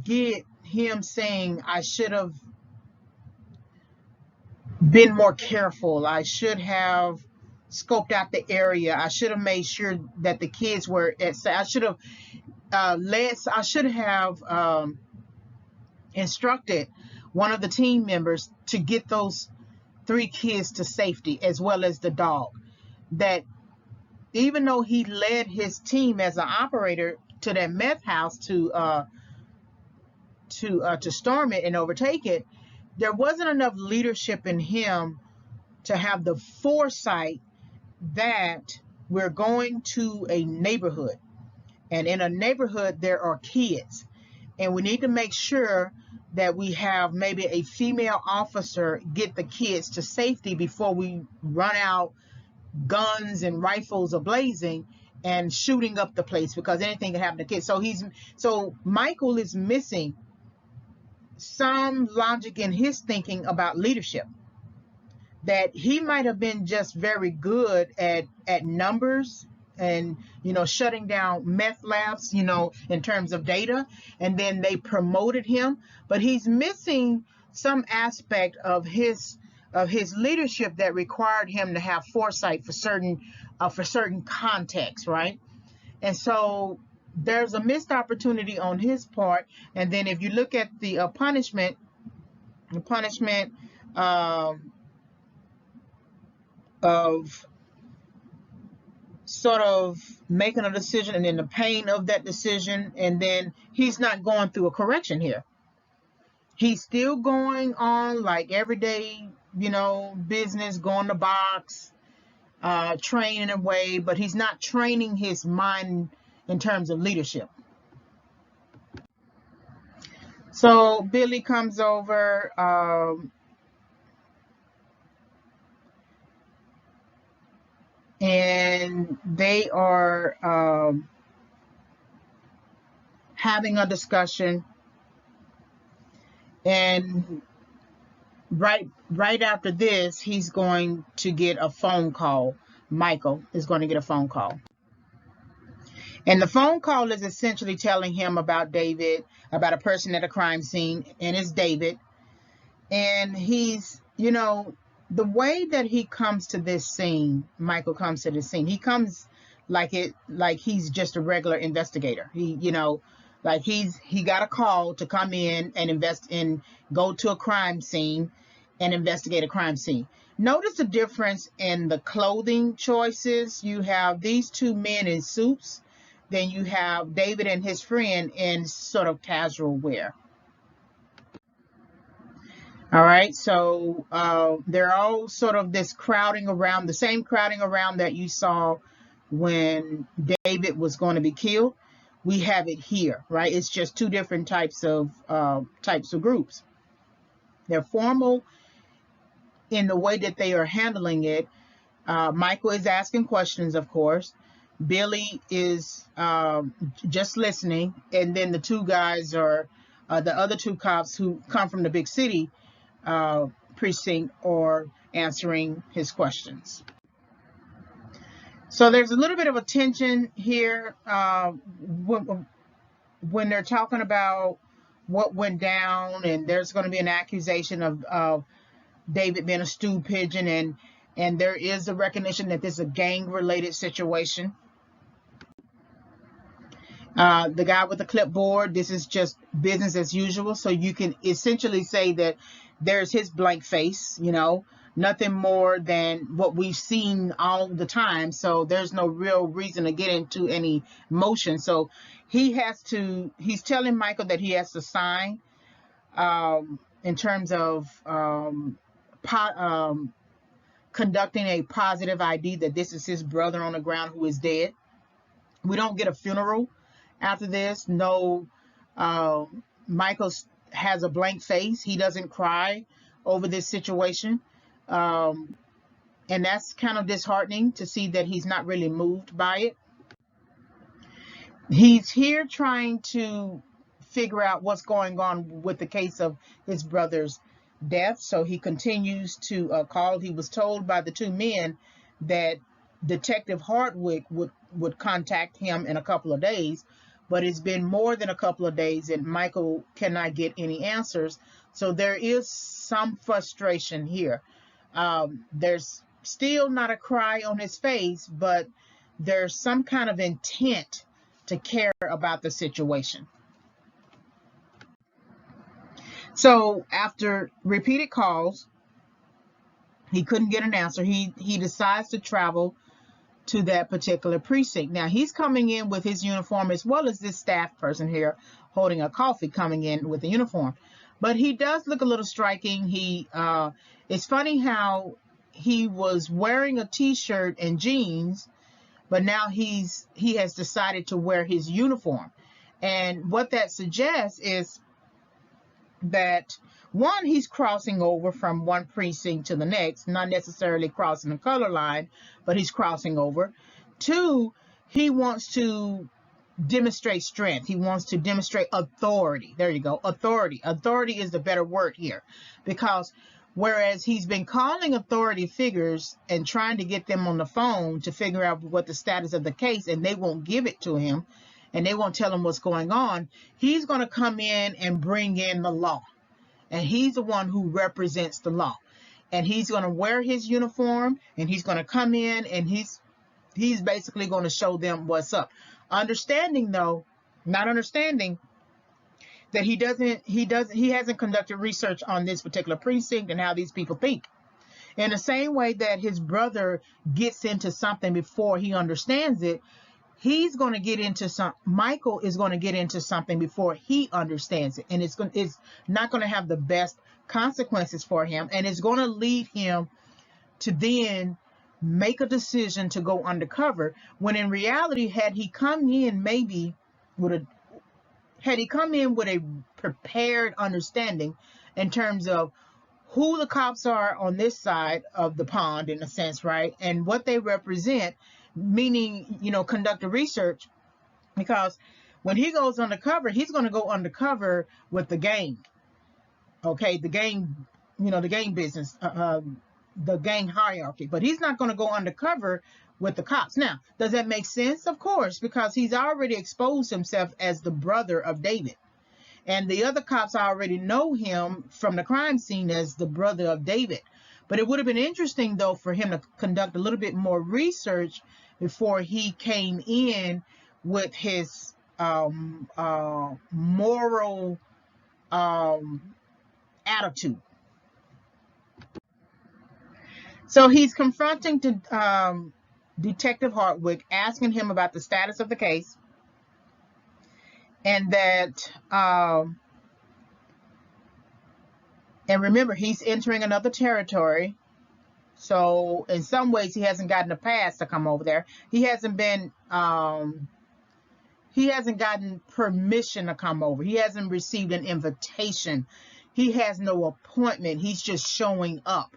get him saying, I should have been more careful. I should have scoped out the area. I should have made sure that the kids were I should have instructed one of the team members to get those 3 kids to safety, as well as the dog. That even though he led his team as an operator to that meth house to storm it and overtake it, there wasn't enough leadership in him to have the foresight that we're going to a neighborhood, and in a neighborhood there are kids, and we need to make sure that we have maybe a female officer get the kids to safety before we run out guns and rifles ablazing and shooting up the place, because anything can happen to kids. So Michael is missing some logic in his thinking about leadership. That he might have been just very good at numbers and shutting down meth labs, in terms of data, and then they promoted him, but he's missing some aspect of his leadership that required him to have foresight for certain contexts, right? And so there's a missed opportunity on his part. And then if you look at the punishment of sort of making a decision, and then the pain of that decision, and then he's not going through a correction here. He's still going on like everyday, business, going to box, training away, but he's not training his mind in terms of leadership. So Billy comes over, and they are having a discussion, and right after this, he's going to get a phone call. Michael is going to get a phone call. And the phone call is essentially telling him about David, about a person at a crime scene, and it's David. And he's, the way that he comes to this scene, Michael comes to this scene, he comes like he's just a regular investigator. He got a call to come in and go to a crime scene and investigate a crime scene. Notice the difference in the clothing choices. You have these two men in suits, then you have David and his friend in sort of casual wear. All right, so they're all sort of this crowding around, the same crowding around that you saw when David was going to be killed. We have it here, right? It's just two different types of groups. They're formal in the way that they are handling it. Michael is asking questions, of course. Billy is just listening, and then the two guys are the other two cops who come from the big city precinct or answering his questions. So there's a little bit of a tension here when they're talking about what went down, and there's going to be an accusation of David being a stool pigeon, and there is a recognition that this is a gang-related situation. The guy with the clipboard, this is just business as usual. So you can essentially say that there's his blank face, nothing more than what we've seen all the time. So there's no real reason to get into any motion. So he's telling Michael that he has to sign in terms of conducting a positive ID that this is his brother on the ground who is dead. We don't get a funeral after this. No, Michael has a blank face. He doesn't cry over this situation. And that's kind of disheartening to see that he's not really moved by it. He's here trying to figure out what's going on with the case of his brother's death. So he continues to call. He was told by the two men that Detective Hardwick would contact him in a couple of days, but it's been more than a couple of days and Michael cannot get any answers. So there is some frustration here. There's still not a cry on his face, but there's some kind of intent to care about the situation. So after repeated calls, he couldn't get an answer. He decides to travel to that particular precinct. Now he's coming in with his uniform, as well as this staff person here holding a coffee coming in with a uniform. But he does look a little striking. It's funny how he was wearing a t-shirt and jeans, but now he has decided to wear his uniform. And what that suggests is that, one, he's crossing over from one precinct to the next, not necessarily crossing the color line, but he's crossing over. Two, he wants to demonstrate strength. He wants to demonstrate authority. There you go. Authority. Authority is the better word here, because whereas he's been calling authority figures and trying to get them on the phone to figure out what the status of the case, and they won't give it to him, and they won't tell him what's going on, he's going to come in and bring in the law. And he's the one who represents the law. And he's going to wear his uniform, and he's going to come in, and he's basically going to show them what's up. Understanding, though, not understanding that he hasn't conducted research on this particular precinct and how these people think. In the same way that his brother gets into something before he understands it, Michael is going to get into something before he understands it, and it's not going to have the best consequences for him, and it's going to lead him to then make a decision to go undercover, when in reality, had he come in with a prepared understanding in terms of who the cops are on this side of the pond, in a sense, right, and what they represent, meaning, conduct the research, because When he goes undercover, he's going to go undercover with the gang. Okay, the gang, the gang business, the gang hierarchy. But he's not going to go undercover with the cops. Now, does that make sense? Of course, because he's already exposed himself as the brother of David. And the other cops already know him from the crime scene as the brother of David. But it would have been interesting, though, for him to conduct a little bit more research before he came in with his moral attitude. So he's confronting Detective Hardwick, asking him about the status of the case, and that, and remember, he's entering another territory. So in some ways, he hasn't gotten a pass to come over there. He hasn't gotten permission to come over. He hasn't received an invitation. He has no appointment. He's just showing up.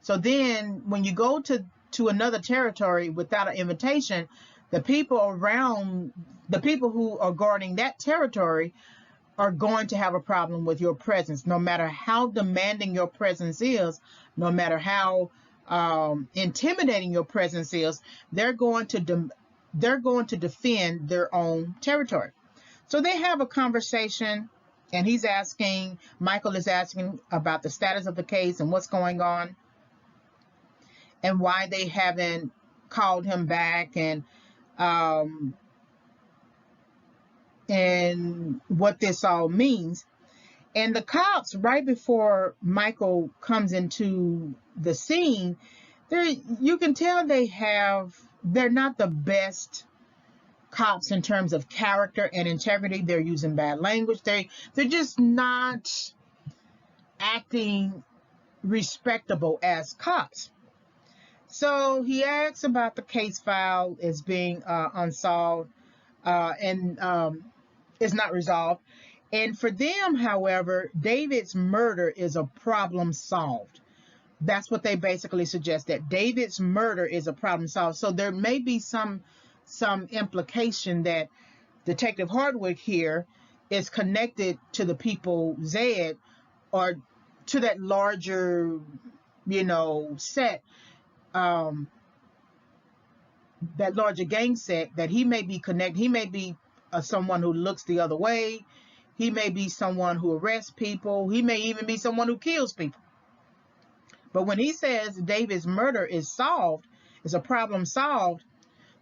So then when you go to another territory without an invitation, the people who are guarding that territory are going to have a problem with your presence. No matter how demanding your presence is, no matter how intimidating your presence is, they're going to defend their own territory. So they have a conversation, and Michael is asking about the status of the case and what's going on, and why they haven't called him back, and what this all means. And the cops, right before Michael comes into the scene, you can tell they're not the best cops in terms of character and integrity. They're using bad language. They're just not acting respectable as cops. So he asks about the case file as being unsolved and is not resolved. And for them, however, David's murder is a problem solved. That's what they basically suggest, that David's murder is a problem solved. So there may be some implication that Detective Hardwick here is connected to the people Zed, or to that larger, set, that larger gang set, that he may be connected. He may be someone who looks the other way. He may be someone who arrests people. He may even be someone who kills people. But when he says David's murder is solved, is a problem solved,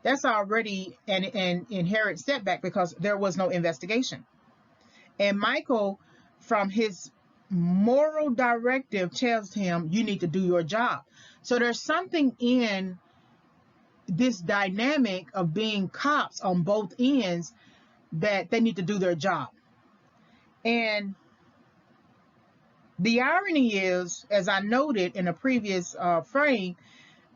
that's already an inherent setback, because there was no investigation. And Michael, from his moral directive, tells him, you need to do your job. So there's something in this dynamic of being cops on both ends, that they need to do their job. And the irony is, as I noted in a previous frame,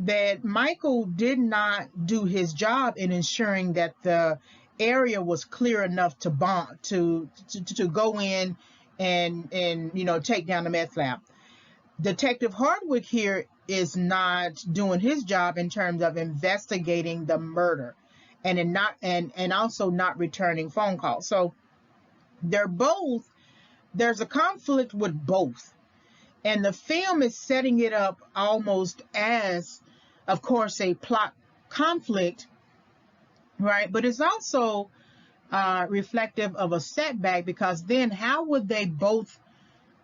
that Michael did not do his job in ensuring that the area was clear enough to go in and take down the meth lab. Detective Hardwick here is not doing his job in terms of investigating the murder, and also not returning phone calls. So there's a conflict with both. And the film is setting it up almost as, of course, a plot conflict, right? But it's also reflective of a setback, because then how would they both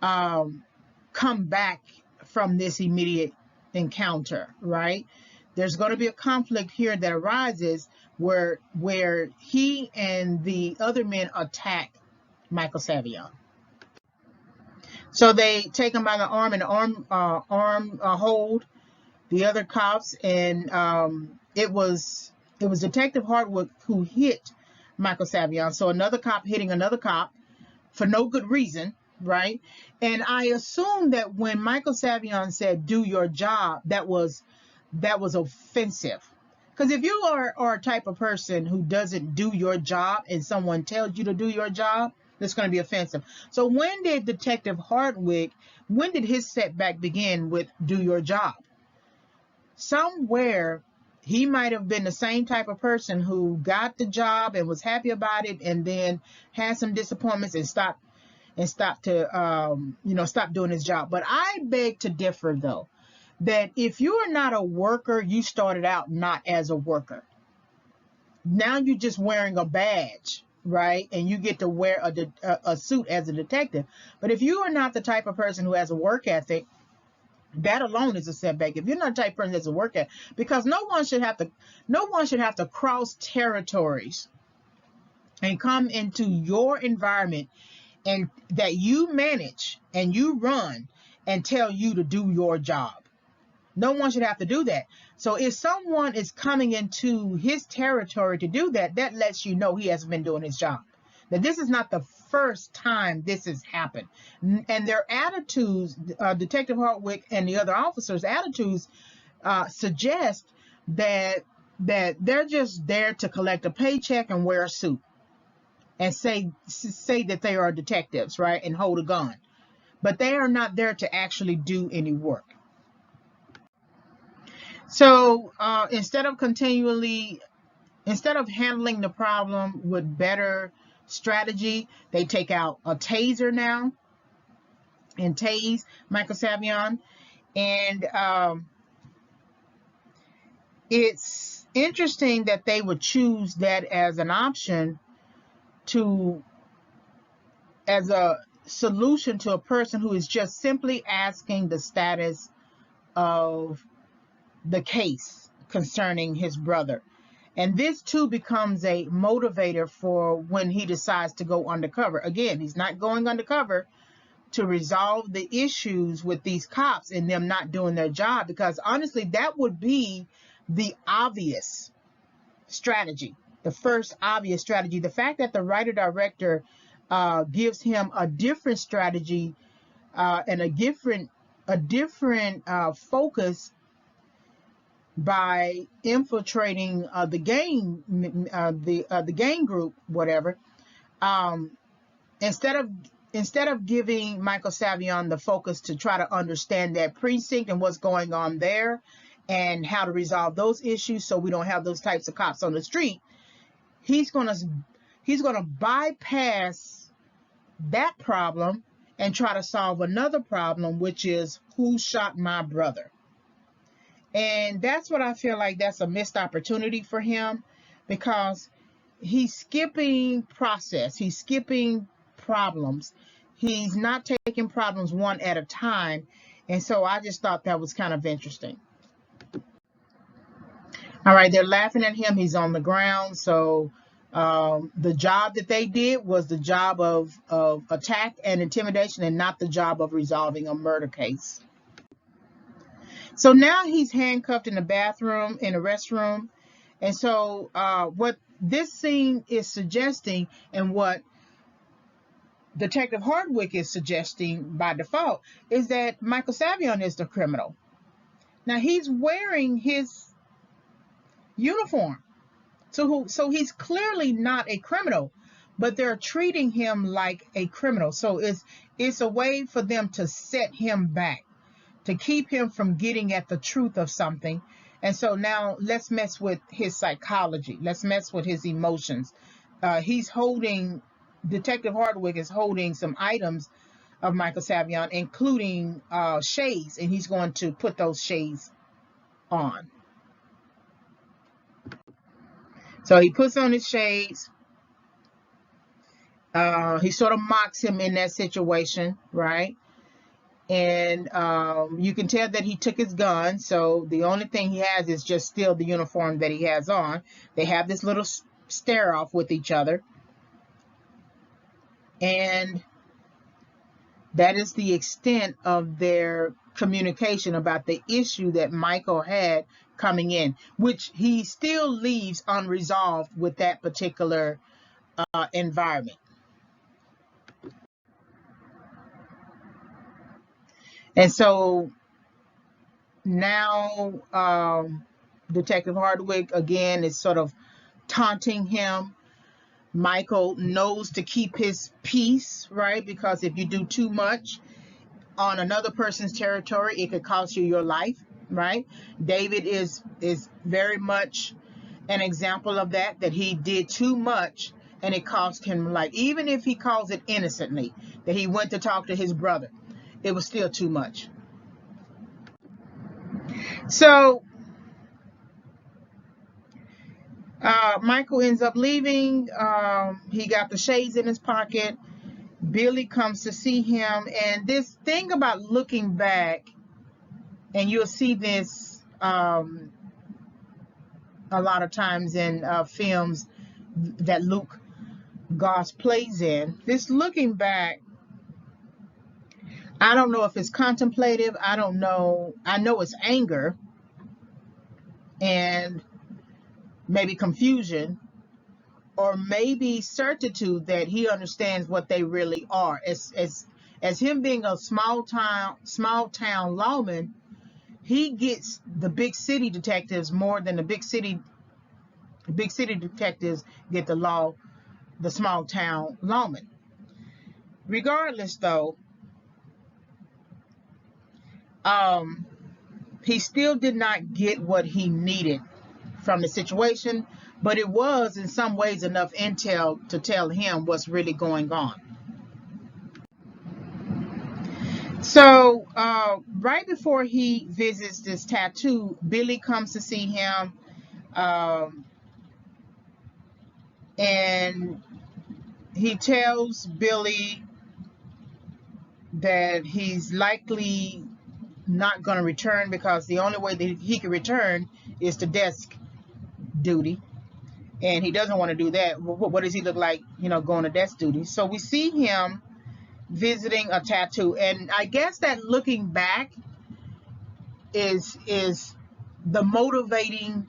come back from this immediate encounter, right? There's going to be a conflict here that arises where he and the other men attack Michael Savion. So they take him by the arm, and arm hold the other cops, and it was Detective Hardwick who hit Michael Savion. So another cop hitting another cop for no good reason, right? And I assume that when Michael Savion said "do your job," that was offensive. Because if you are a type of person who doesn't do your job and someone tells you to do your job, that's going to be offensive. So when did Detective Hardwick, his setback begin with "do your job"? Somewhere he might have been the same type of person who got the job and was happy about it, and then had some disappointments and stopped doing his job. But I beg to differ, though, that if you are not a worker, you started out not as a worker. Now you're just wearing a badge, right? And you get to wear a suit as a detective. But if you are not the type of person who has a work ethic, that alone is a setback. If you're not the type of person that's a work ethic, because no one should have to cross territories and come into your environment and that you manage and you run and tell you to do your job. No one should have to do that. So if someone is coming into his territory to do that, that lets you know he hasn't been doing his job. That this is not the first time this has happened. And their attitudes, Detective Hardwick and the other officers' attitudes suggest that they're just there to collect a paycheck and wear a suit and say that they are detectives, right, and hold a gun. But they are not there to actually do any work. So instead of handling the problem with better strategy, they take out a taser now and tase Michael Savion. And it's interesting that they would choose that as an option as a solution to a person who is just simply asking the status of the case concerning his brother. And this too becomes a motivator for when he decides to go undercover. Again, he's not going undercover to resolve the issues with these cops and them not doing their job, because honestly, that would be the obvious strategy, the first obvious strategy. The fact that the writer-director gives him a different strategy and a different focus by infiltrating the gang group, whatever. Instead of giving Michael Savion the focus to try to understand that precinct and what's going on there and how to resolve those issues so we don't have those types of cops on the street, he's gonna bypass that problem and try to solve another problem, which is who shot my brother. And that's what I feel like that's a missed opportunity for him, because he's skipping process. He's skipping problems. He's not taking problems one at a time. And so I just thought that was kind of interesting. All right, they're laughing at him. He's on the ground. So the job that they did was the job of attack and intimidation, and not the job of resolving a murder case. So now he's handcuffed in the bathroom, in a restroom. And so what this scene is suggesting, and what Detective Hardwick is suggesting by default, is that Michael Savion is the criminal. Now he's wearing his uniform. So he's clearly not a criminal, but they're treating him like a criminal. So it's a way for them to set him back, to keep him from getting at the truth of something. And so now let's mess with his psychology. Let's mess with his emotions. Detective Hardwick is holding some items of Michael Savion, including shades, and he's going to put those shades on. So he puts on his shades. He sort of mocks him in that situation, right? And you can tell that he took his gun. So the only thing he has is just still the uniform that he has on. They have this little stare off with each other. And that is the extent of their communication about the issue that Michael had coming in, which he still leaves unresolved with that particular environment. And so now Detective Hardwick again is sort of taunting him. Michael knows to keep his peace, right? Because if you do too much on another person's territory, it could cost you your life. right? David is very much an example of that, that he did too much and it cost him life. Even if he calls it innocently, that he went to talk to his brother, it was still too much. So Michael ends up leaving. He got the shades in his pocket. Billy comes to see him, and this thing about looking back, and you'll see this a lot of times in films that Luke Goss plays in. This looking back, I don't know if it's contemplative. I don't know. I know it's anger and maybe confusion, or maybe certitude that he understands what they really are. As him being a small town lawman, he gets the big city detectives more than the big city detectives get the small town lawman. Regardless, though, he still did not get what he needed from the situation, but it was in some ways enough intel to tell him what's really going on. So right before he visits this tattoo, Billy comes to see him, and he tells Billy that he's likely not going to return because the only way that he can return is to desk duty, and he doesn't want to do that. What does he look like, going to desk duty? So we see him visiting a tattoo, and I guess that looking back is the motivating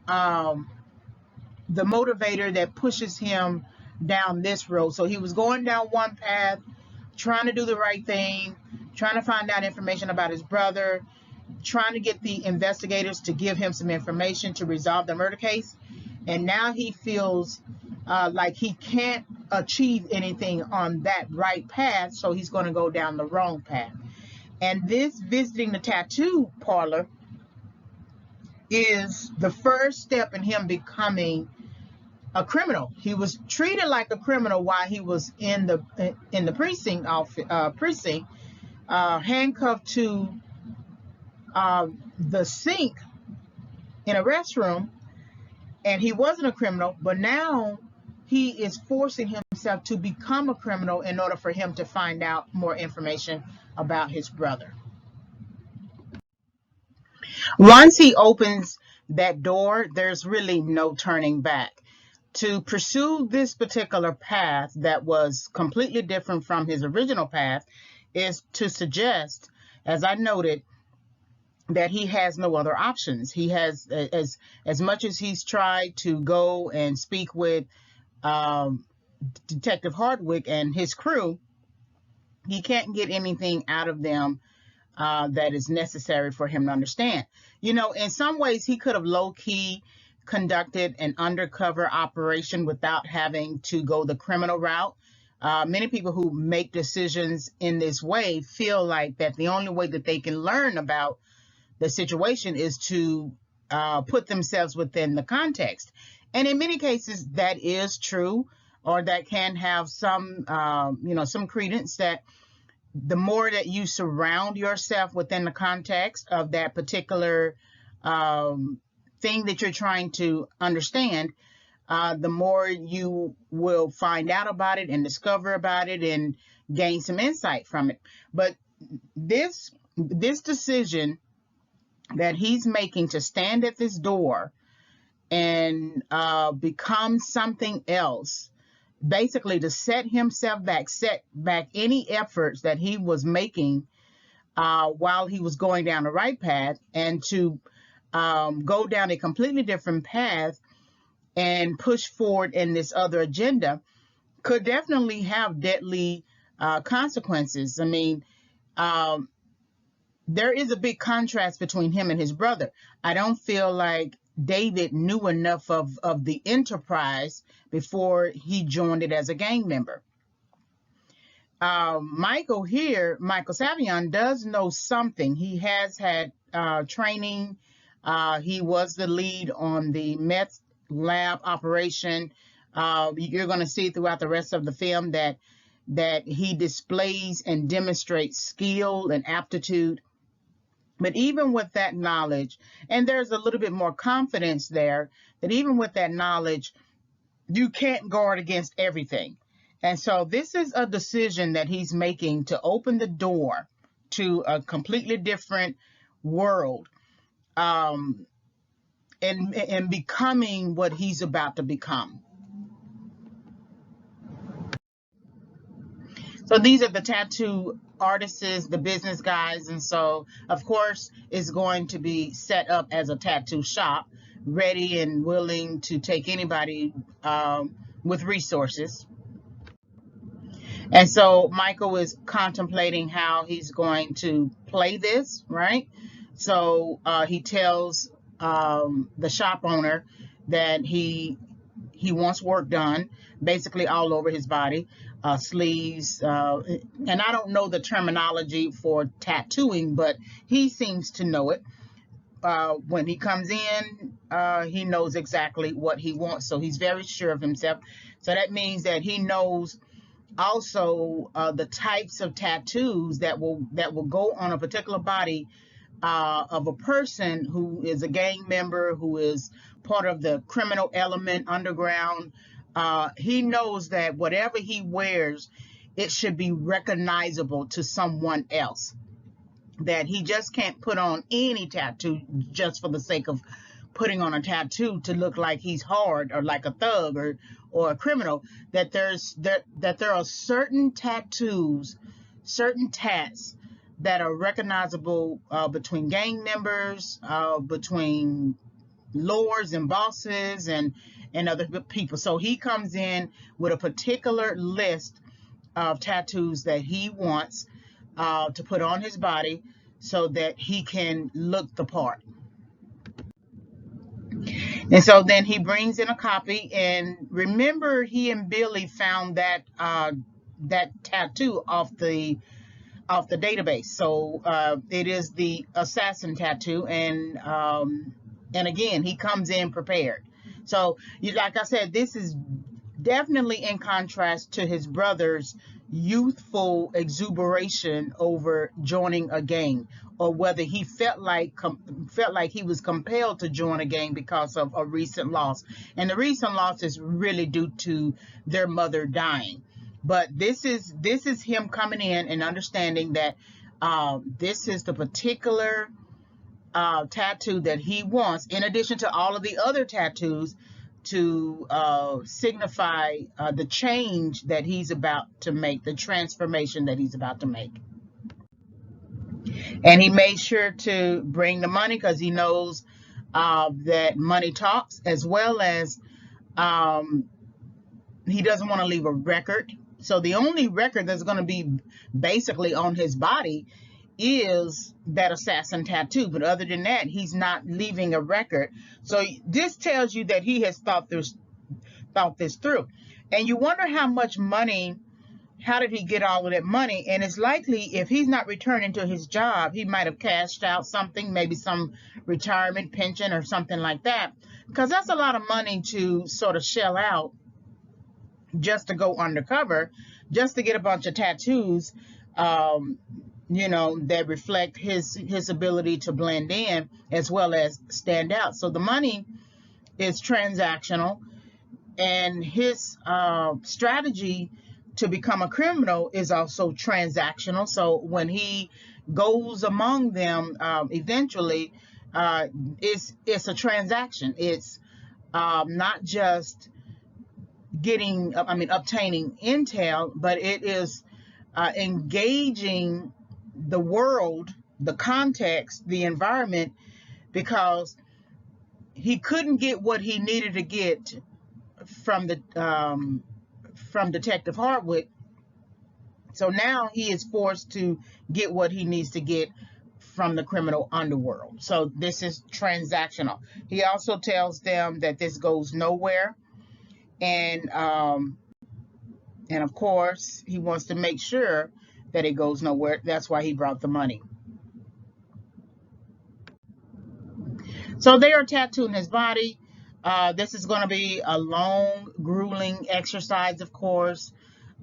the motivator that pushes him down this road. So he was going down one path, trying to do the right thing, trying to find out information about his brother, trying to get the investigators to give him some information to resolve the murder case. And now he feels like he can't achieve anything on that right path, so he's going to go down the wrong path. And this visiting the tattoo parlor is the first step in him becoming a criminal. He was treated like a criminal while he was in the precinct, handcuffed to the sink in a restroom, and he wasn't a criminal. But now he is forcing himself to become a criminal in order for him to find out more information about his brother. Once he opens that door, there's really no turning back. To pursue this particular path that was completely different from his original path is to suggest, as I noted, that he has no other options. He has, as much as he's tried to go and speak with Detective Hardwick and his crew, he can't get anything out of them that is necessary for him to understand. In some ways, he could have low-key conducted an undercover operation without having to go the criminal route. Many people who make decisions in this way feel like that the only way that they can learn about the situation is to put themselves within the context. And in many cases, that is true, or that can have some, some credence, that the more that you surround yourself within the context of that particular thing that you're trying to understand, the more you will find out about it and discover about it and gain some insight from it. But this decision that he's making to stand at this door and become something else, basically to set back any efforts that he was making while he was going down the right path, and to go down a completely different path and push forward in this other agenda, could definitely have deadly consequences. I mean, there is a big contrast between him and his brother. I don't feel like David knew enough of the enterprise before he joined it as a gang member. Michael Savion does know something. He has had training. He was the lead on the meth lab operation. You're going to see throughout the rest of the film that he displays and demonstrates skill and aptitude. But even with that knowledge, and there's a little bit more confidence there, that even with that knowledge, you can't guard against everything. And so this is a decision that he's making to open the door to a completely different world, and becoming what he's about to become. So these are the tattoo artists, the business guys, and so of course it's going to be set up as a tattoo shop, ready and willing to take anybody with resources. And so Michael is contemplating how he's going to play this, right? So he tells the shop owner that he wants work done basically all over his body, sleeves, and I don't know the terminology for tattooing, but he seems to know it. When he comes in, he knows exactly what he wants, so he's very sure of himself. So that means that he knows also the types of tattoos that will go on a particular body of a person who is a gang member, who is part of the criminal element underground. He knows that whatever he wears, it should be recognizable to someone else. That he just can't put on any tattoo just for the sake of putting on a tattoo to look like he's hard or like a thug or a criminal. That there are certain tattoos, certain tats that are recognizable between gang members, between lords and bosses and other people. So he comes in with a particular list of tattoos that he wants to put on his body so that he can look the part. And so then he brings in a copy, and remember, he and Billy found that tattoo off the database. So it is the assassin tattoo, and again, he comes in prepared. So like I said, this is definitely in contrast to his brother's youthful exuberation over joining a gang, or whether he felt like he was compelled to join a gang because of a recent loss. And the recent loss is really due to their mother dying. But this is him coming in and understanding that this is the particular tattoo that he wants, in addition to all of the other tattoos, to signify the change that he's about to make, the transformation that he's about to make. And he made sure to bring the money because he knows that money talks, as well as he doesn't want to leave a record. So the only record that's going to be basically on his body is that assassin tattoo. But other than that, he's not leaving a record. So this tells you that he has thought this through. And you wonder how much money, how did he get all of that money? And it's likely, if he's not returning to his job, he might have cashed out something, maybe some retirement pension or something like that, because that's a lot of money to sort of shell out just to go undercover, just to get a bunch of tattoos, that reflect his ability to blend in as well as stand out. So the money is transactional, and his strategy to become a criminal is also transactional. So when he goes among them, eventually, it's a transaction. It's not just obtaining intel, but it is engaging the world, the context, the environment, because he couldn't get what he needed to get from Detective Hardwick. So now he is forced to get what he needs to get from the criminal underworld. So this is transactional. He also tells them that this goes nowhere. And of course, he wants to make sure that it goes nowhere. That's why he brought the money. So they are tattooing his body. This is going to be a long, grueling exercise, of course,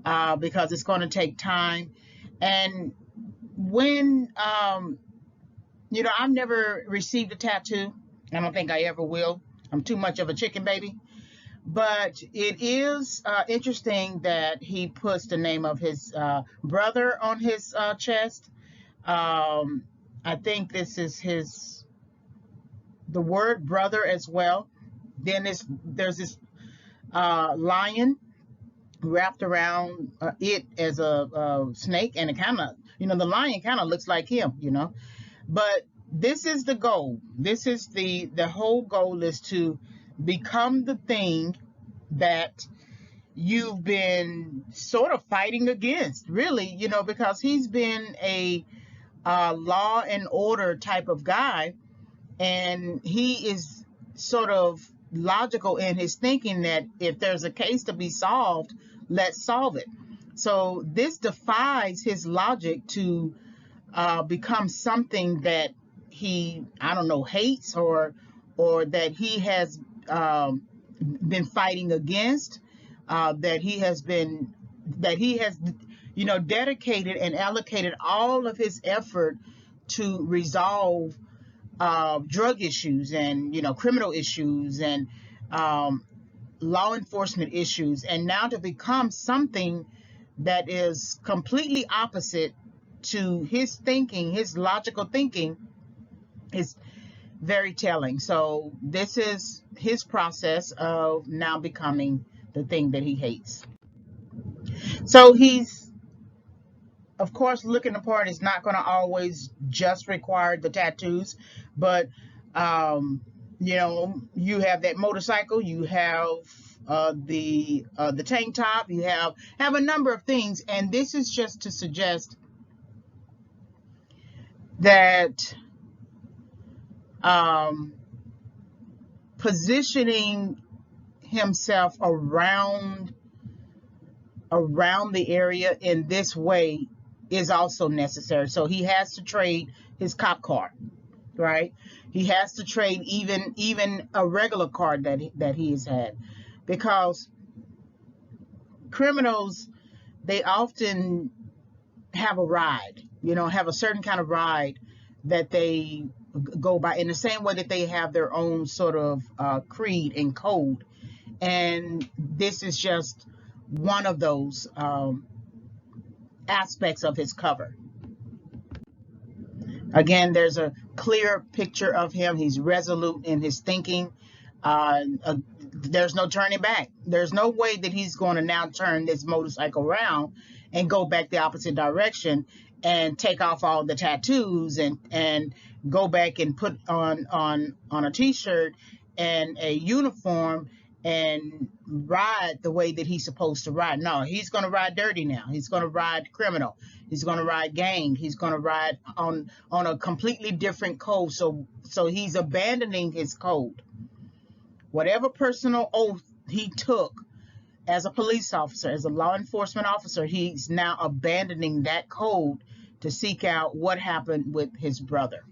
because it's going to take time. And when, I've never received a tattoo. I don't think I ever will. I'm too much of a chicken baby. But it is interesting that he puts the name of his brother on his chest. I think this is the word brother as well. Then there's this lion wrapped around it as a snake, and it kind of, the lion kind of looks like him, But this is the goal. This is the whole goal is to become the thing that you've been sort of fighting against, really, because he's been a law and order type of guy, and he is sort of logical in his thinking that if there's a case to be solved, let's solve it. So this defies his logic to become something that he, I don't know, hates or that he has been fighting against, that he has dedicated and allocated all of his effort to resolve drug issues and criminal issues and law enforcement issues, and now to become something that is completely opposite to his thinking, his logical thinking, is very telling. So this is his process of now becoming the thing that he hates. So he's, of course, looking the part is not going to always just require the tattoos, but you have that motorcycle, you have the tank top, you have a number of things, and this is just to suggest that positioning himself around the area in this way is also necessary. So he has to trade his cop car, right? He has to trade even a regular car that he has had, because criminals, they often have a ride, have a certain kind of ride that they go by, in the same way that they have their own sort of creed and code. And this is just one of those aspects of his cover. Again, there's a clear picture of him. He's resolute in his thinking. There's no turning back. There's no way that he's going to now turn this motorcycle around and go back the opposite direction and take off all the tattoos and go back and put on a t-shirt and a uniform and ride the way that he's supposed to ride. No, he's going to ride dirty now. He's going to ride criminal. He's going to ride gang. He's going to ride on a completely different code. So he's abandoning his code. Whatever personal oath he took as a police officer, as a law enforcement officer, he's now abandoning that code to seek out what happened with his brother.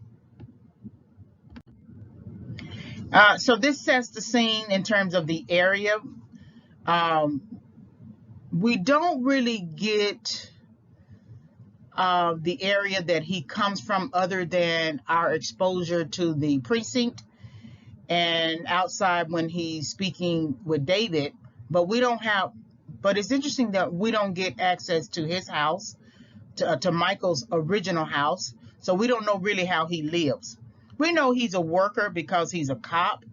So this sets the scene in terms of the area. We don't really get the area that he comes from other than our exposure to the precinct and outside when he's speaking with David. But it's interesting that we don't get access to his house, to Michael's original house. So we don't know really how he lives. We know he's a worker because he's a cop,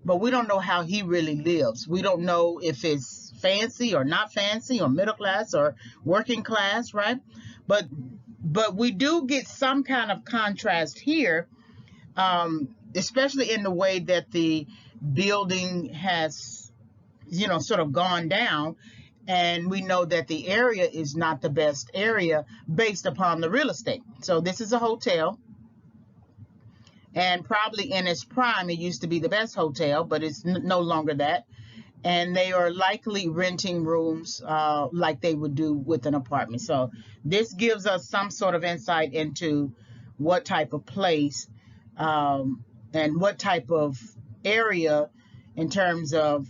but we don't know how he really lives. We don't know if it's fancy or not fancy, or middle class or working class, right? But we do get some kind of contrast here, especially in the way that the building has, sort of gone down. And we know that the area is not the best area based upon the real estate. So this is a hotel. And probably in its prime, it used to be the best hotel, but it's no longer that. And they are likely renting rooms like they would do with an apartment. So this gives us some sort of insight into what type of place and and what type of area in terms of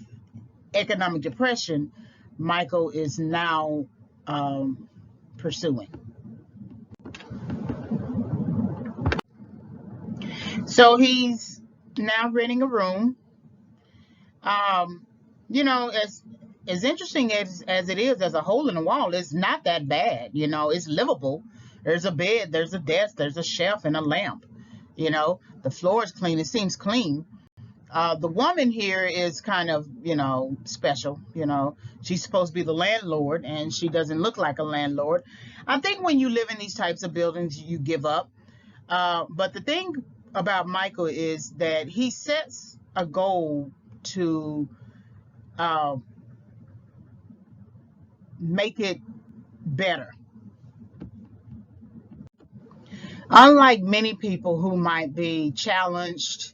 economic depression Michael is now pursuing. So he's now renting a room. Um, as interesting as it is, as a hole in the wall, it's not that bad. It's livable. There's a bed, there's a desk, there's a shelf, and a lamp. The floor is clean. It seems clean. The woman here is kind of, special. She's supposed to be the landlord, and she doesn't look like a landlord. I think when you live in these types of buildings, you give up. But the thing about Michael is that he sets a goal to make it better. Unlike many people who might be challenged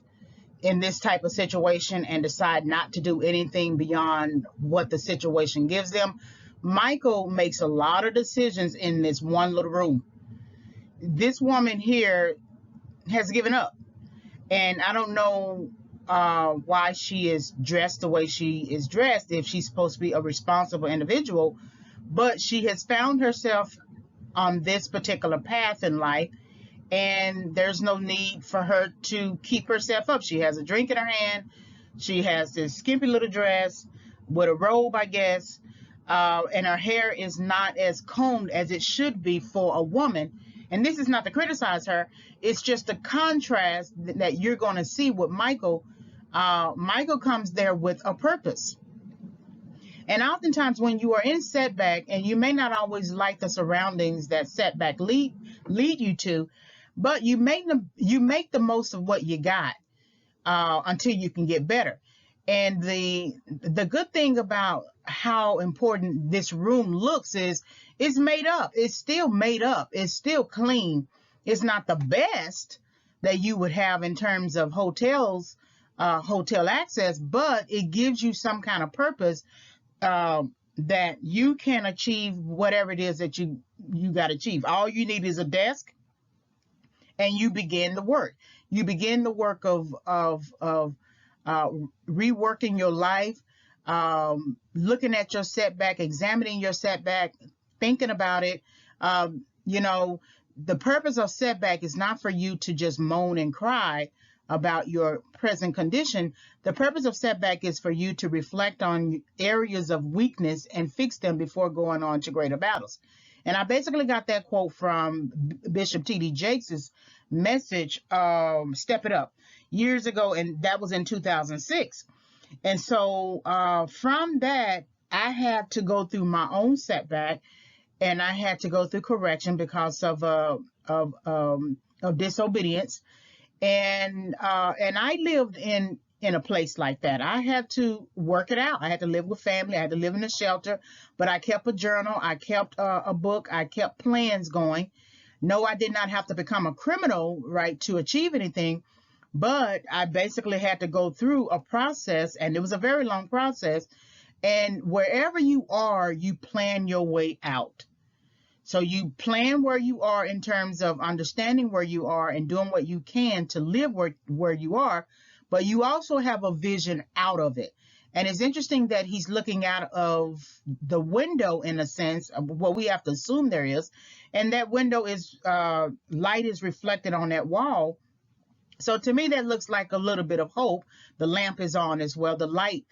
in this type of situation and decide not to do anything beyond what the situation gives them, Michael makes a lot of decisions in this one little room. This woman here has given up, and I don't know why she is dressed the way she is dressed if she's supposed to be a responsible individual, but she has found herself on this particular path in life, and there's no need for her to keep herself up. She has a drink in her hand. She has this skimpy little dress with a robe, I guess, and her hair is not as combed as it should be for a woman. And this is not to criticize her. It's just a contrast that you're going to see with Michael. Michael comes there with a purpose. And oftentimes when you are in setback, and you may not always like the surroundings that setback lead you to, but you make the most of what you got until you can get better. And the good thing about how important this room looks is it's made up. It's still made up. It's still clean. It's not the best that you would have in terms of hotel access, but it gives you some kind of purpose that you can achieve whatever it is that you got to achieve. All you need is a desk, and you begin the work. You begin the work of reworking your life, looking at your setback, examining your setback, thinking about it. The purpose of setback is not for you to just moan and cry about your present condition. The purpose of setback is for you to reflect on areas of weakness and fix them before going on to greater battles. And I basically got that quote from Bishop T.D. Jakes' message, Step It Up, years ago, and that was in 2006. And so from that, I had to go through my own setback, and I had to go through correction because of disobedience. And I lived in a place like that. I had to work it out. I had to live with family. I had to live in a shelter, but I kept a journal. I kept a book. I kept plans going. No, I did not have to become a criminal, right, to achieve anything, but I basically had to go through a process, and it was a very long process. And wherever you are, you plan your way out. So you plan where you are in terms of understanding where you are and doing what you can to live where you are, but you also have a vision out of it. And it's interesting that he's looking out of the window, in a sense, of what we have to assume there is, and that window is light is reflected on that wall. So to me, that looks like a little bit of hope. The lamp is on as well. The light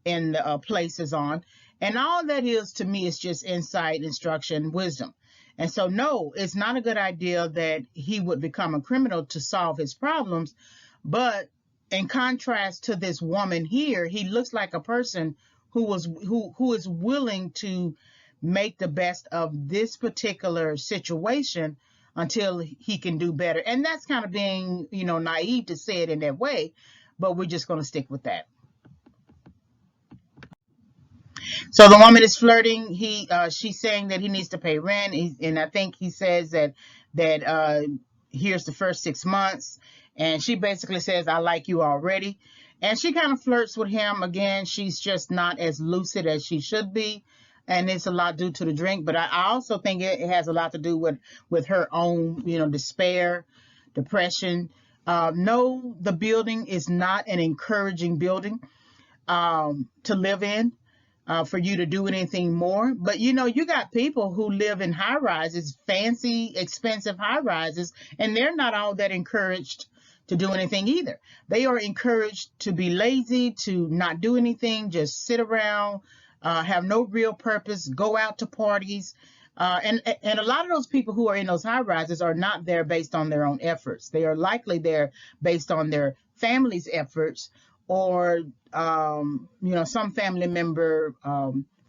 in the place is on. And all that is to me is just insight, instruction, wisdom. And so, no, it's not a good idea that he would become a criminal to solve his problems. But in contrast to this woman here, he looks like a person who is willing to make the best of this particular situation until he can do better. And that's kind of being, naive to say it in that way, but we're just going to stick with that. So the woman is flirting. She's saying that he needs to pay rent, and I think he says that here's the first 6 months, and she basically says, "I like you already," and she kind of flirts with him again. She's just not as lucid as she should be, and it's a lot due to the drink. But I also think it has a lot to do with her own, despair, depression, No, the building is not an encouraging building to live in, for you to do anything more. But you know, you got people who live in high rises, fancy, expensive high rises, and they're not all that encouraged to do anything either. They are encouraged to be lazy, to not do anything, just sit around, have no real purpose, go out to parties. And a lot of those people who are in those high rises are not there based on their own efforts. They are likely there based on their family's efforts, or some family member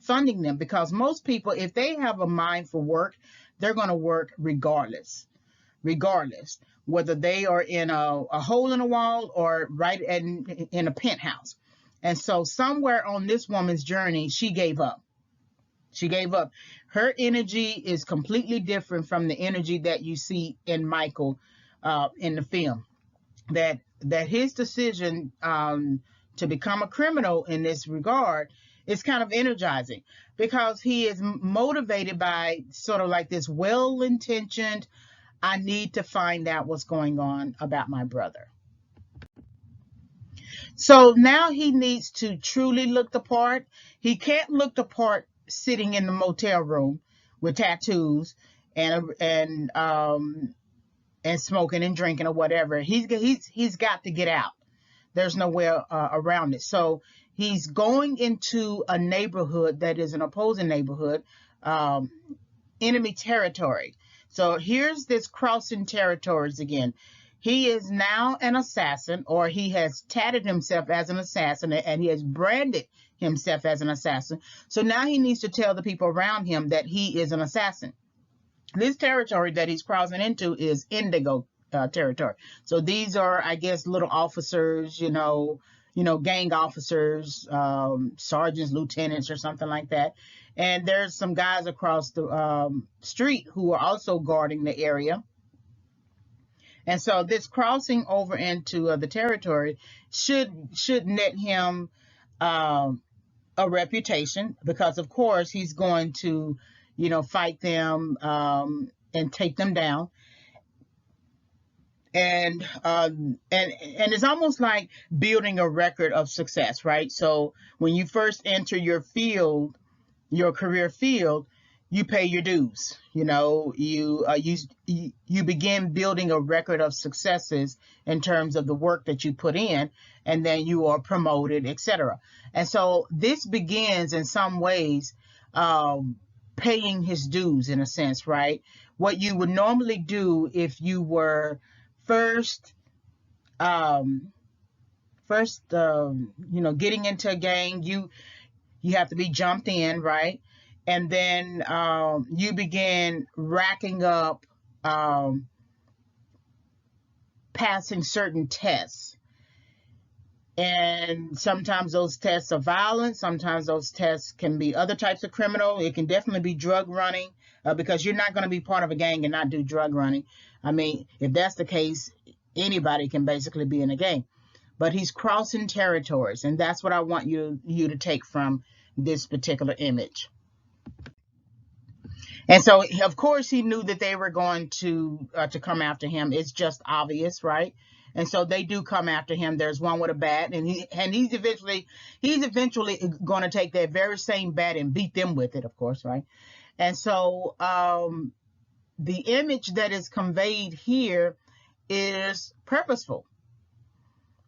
funding them. Because most people, if they have a mind for work, they're going to work regardless, whether they are in a hole in a wall or right in a penthouse. And so somewhere on this woman's journey, she gave up. Her energy is completely different from the energy that you see in Michael in the film. That his decision to become a criminal in this regard is kind of energizing, because he is motivated by sort of like this well-intentioned, I need to find out what's going on about my brother. So now he needs to truly look the part. He can't look the part sitting in the motel room with tattoos and smoking and drinking or whatever. He's got to get out. There's no way around it. So he's going into a neighborhood that is an opposing neighborhood, enemy territory. So here's this crossing territories again. He is now an assassin, or he has tatted himself as an assassin, and he has branded himself as an assassin. So now he needs to tell the people around him that he is an assassin. This territory that he's crossing into is indigo territory. So these are, I guess, little officers, gang officers, sergeants, lieutenants, or something like that. And there's some guys across the street who are also guarding the area. And so this crossing over into the territory should net him a reputation, because of course he's going to, fight them and take them down. And it's almost like building a record of success, right? So when you first enter your field, your career field, you pay your dues. You begin building a record of successes in terms of the work that you put in, and then you are promoted, etc. And so this begins in some ways paying his dues, in a sense, right? What you would normally do if you were first getting into a gang, you have to be jumped in, right? And then you begin racking up passing certain tests. And sometimes those tests are violent. Sometimes those tests can be other types of criminal. It can definitely be drug running, because you're not going to be part of a gang and not do drug running. I mean, if that's the case, anybody can basically be in a gang. But he's crossing territories, and that's what I want you to take from this particular image. And so, of course, he knew that they were going to come after him. It's just obvious, right? And so they do come after him. There's one with a bat, and he's eventually going to take that very same bat and beat them with it, of course, right? And so the image that is conveyed here is purposeful.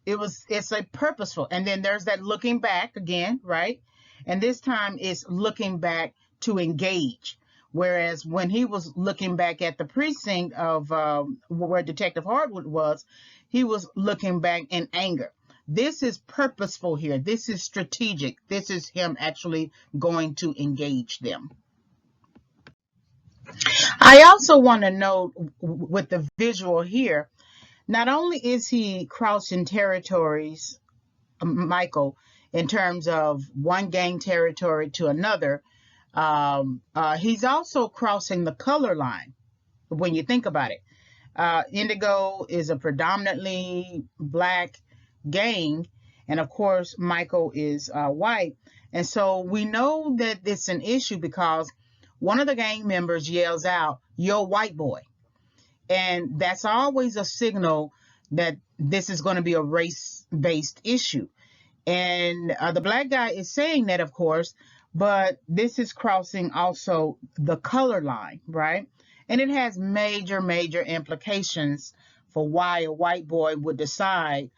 It's a purposeful. And then there's that looking back again, right? And this time it's looking back to engage. Whereas when he was looking back at the precinct of where Detective Hardwood was, he was looking back in anger. This is purposeful here. This is strategic. This is him actually going to engage them. I also want to note with the visual here, not only is he crossing territories, Michael, in terms of one gang territory to another, he's also crossing the color line when you think about it. Indigo is a predominantly black gang, and of course Michael is white, and so we know that it's an issue because one of the gang members yells out, "Yo, white boy," and that's always a signal that this is going to be a race-based issue. And the black guy is saying that, of course, but this is crossing also the color line, right? And it has major, major implications for why a white boy would decide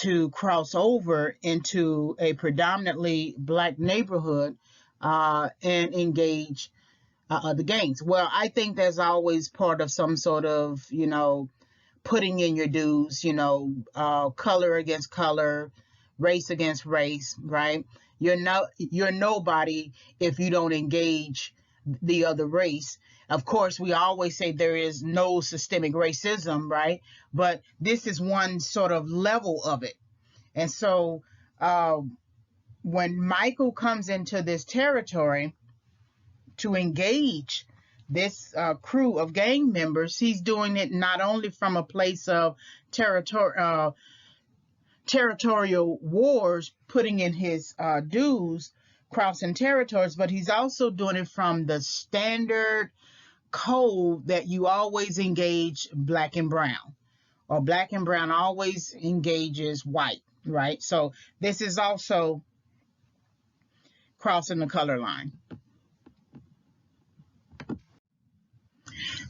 to cross over into a predominantly black neighborhood and engage the gangs. Well, I think there's always part of some sort of, putting in your dues, color against color, race against race, right? You're nobody if you don't engage the other race. Of course, we always say there is no systemic racism, right? But this is one sort of level of it. And so when Michael comes into this territory to engage this crew of gang members, he's doing it not only from a place of territorial wars, putting in his dues, crossing territories, but he's also doing it from the standard code that you always engage black and brown, or black and brown always engages white, right? So this is also crossing the color line.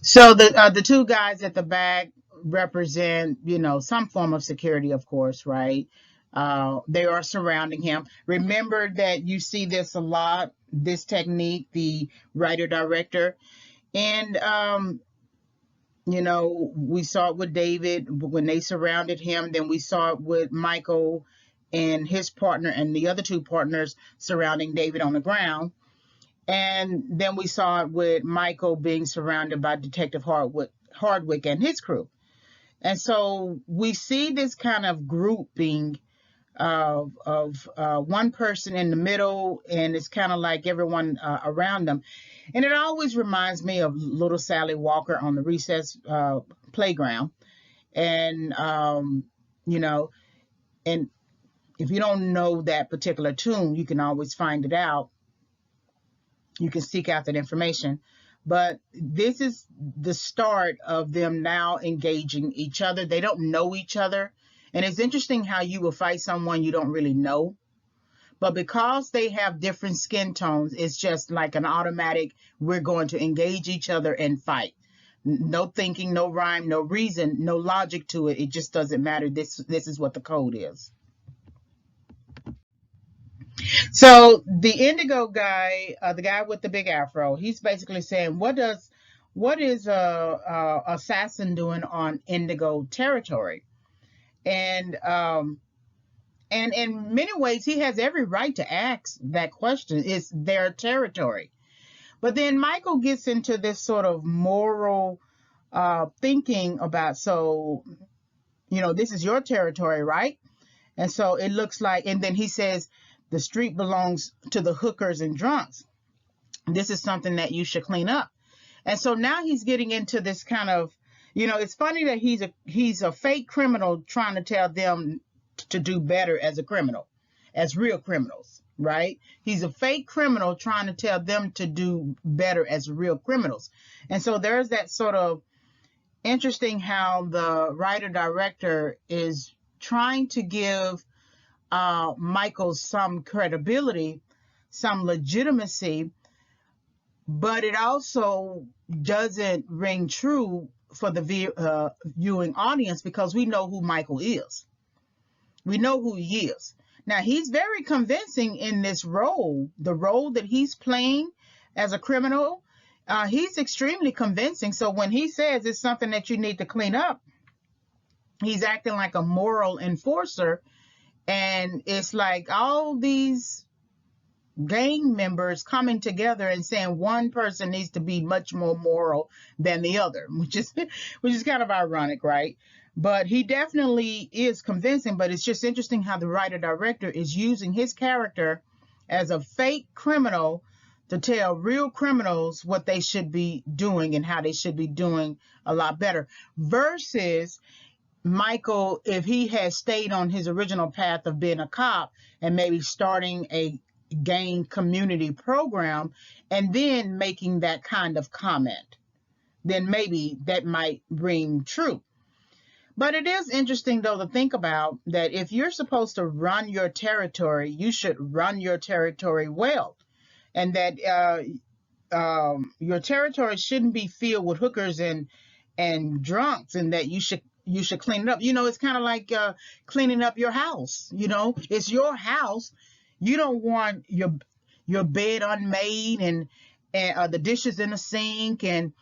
So the two guys at the back represent, some form of security, of course, right? They are surrounding him. Remember that you see this a lot, this technique, the writer-director. And, we saw it with David when they surrounded him. Then we saw it with Michael and his partner and the other two partners surrounding David on the ground. And then we saw it with Michael being surrounded by Detective Hardwick and his crew. And so we see this kind of grouping of one person in the middle, and it's kind of like everyone around them. And it always reminds me of little Sally Walker on the recess playground. And, and if you don't know that particular tune, you can always find it out. You can seek out that information. But this is the start of them now engaging each other. They don't know each other. And it's interesting how you will fight someone you don't really know. But because they have different skin tones, it's just like an automatic, we're going to engage each other and fight. No thinking, no rhyme, no reason, no logic to it. It just doesn't matter. This is what the code is. So the indigo guy, the guy with the big afro, he's basically saying, what is a assassin doing on indigo territory? And in many ways, he has every right to ask that question. It's their territory. But then Michael gets into this sort of moral thinking about, so, this is your territory, right? And so it looks like, and then he says, the street belongs to the hookers and drunks. This is something that you should clean up. And so now he's getting into this kind of, it's funny that he's a fake criminal trying to tell them to do better as a criminal, as real criminals, right? He's a fake criminal trying to tell them to do better as real criminals. And so there's that sort of interesting how the writer-director is trying to give Michael some credibility, some legitimacy, but it also doesn't ring true for the viewing audience because we know who Michael is. We know who he is. Now, he's very convincing in this role, the role that he's playing as a criminal. He's extremely convincing. So when he says it's something that you need to clean up, he's acting like a moral enforcer. And it's like all these gang members coming together and saying one person needs to be much more moral than the other, which is kind of ironic, right? But he definitely is convincing, but it's just interesting how the writer-director is using his character as a fake criminal to tell real criminals what they should be doing and how they should be doing a lot better, versus Michael, if he had stayed on his original path of being a cop and maybe starting a gang community program and then making that kind of comment, then maybe that might ring true. But it is interesting, though, to think about that if you're supposed to run your territory, you should run your territory well. And that your territory shouldn't be filled with hookers and drunks, and that you should clean it up. It's kind of like cleaning up your house. It's your house. You don't want your bed unmade, and the dishes in the sink, and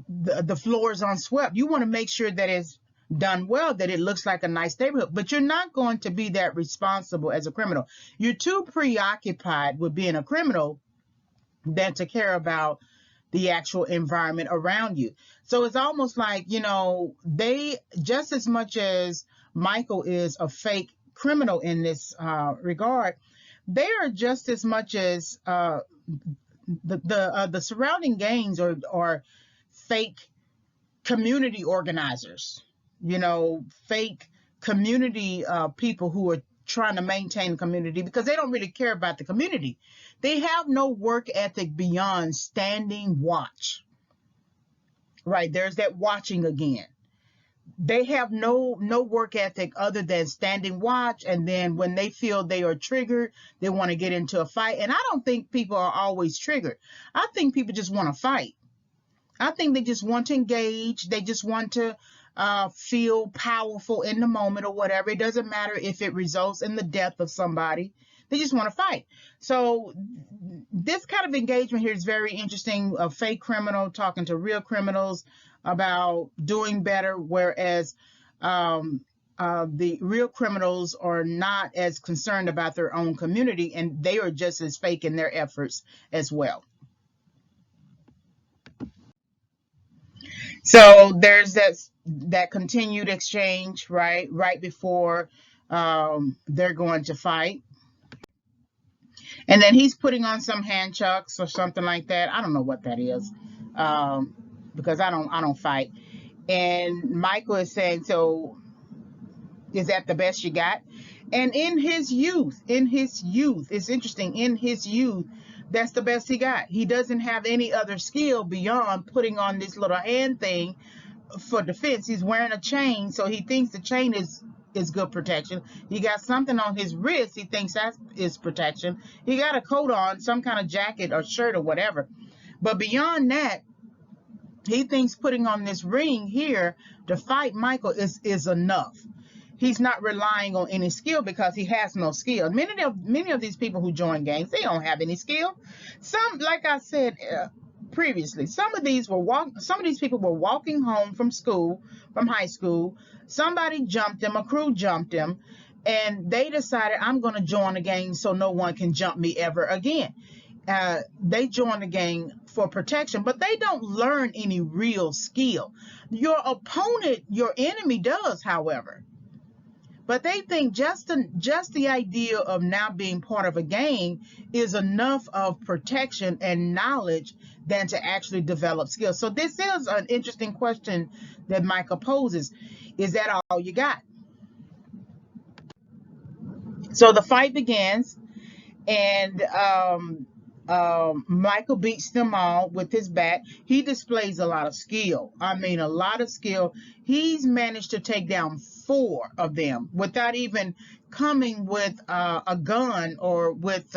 the floors unswept. You want to make sure that it's done well, that it looks like a nice neighborhood. But you're not going to be that responsible as a criminal. You're too preoccupied with being a criminal than to care about the actual environment around you. So it's almost like, they, just as much as Michael is a fake criminal in this regard, they are just as much as the surrounding gangs or fake community organizers, fake community people who are trying to maintain the community because they don't really care about the community. They have no work ethic beyond standing watch. Right, there's that watching again. They have no work ethic other than standing watch, and then when they feel they are triggered, they want to get into a fight. And I don't think people are always triggered. I think people just want to fight. I think they just want to engage. They just want to feel powerful in the moment or whatever. It doesn't matter if it results in the death of somebody. They just want to fight. So this kind of engagement here is very interesting. A fake criminal talking to real criminals about doing better, whereas the real criminals are not as concerned about their own community, and they are just as fake in their efforts as well. So there's that continued exchange, right before they're going to fight. And then he's putting on some hand chucks or something like that. I don't know what that is, because I don't fight. And Michael is saying, so is that the best you got? And in his youth, it's interesting, in his youth, that's the best he got. He doesn't have any other skill beyond putting on this little hand thing for defense. He's wearing a chain, so he thinks the chain is good protection. He got something on his wrist. He thinks that is protection. He got a coat on, some kind of jacket or shirt or whatever. But beyond that, he thinks putting on this ring here to fight Michael is enough. He's not relying on any skill because he has no skill. Many of these people who join gangs, they don't have any skill. Some, like I said previously, some of these people were walking home from high school. Somebody jumped them, a crew jumped them, and they decided, I'm going to join a gang so no one can jump me ever again. They join the gang for protection, but they don't learn any real skill. Your opponent, your enemy does, however. But they think just the idea of now being part of a gang is enough of protection and knowledge than to actually develop skills. So this is an interesting question that Michael poses. Is that all you got? So the fight begins, and Michael beats them all with his bat. He displays a lot of skill. I mean, a lot of skill. He's managed to take down 4 of them without even coming with a gun or with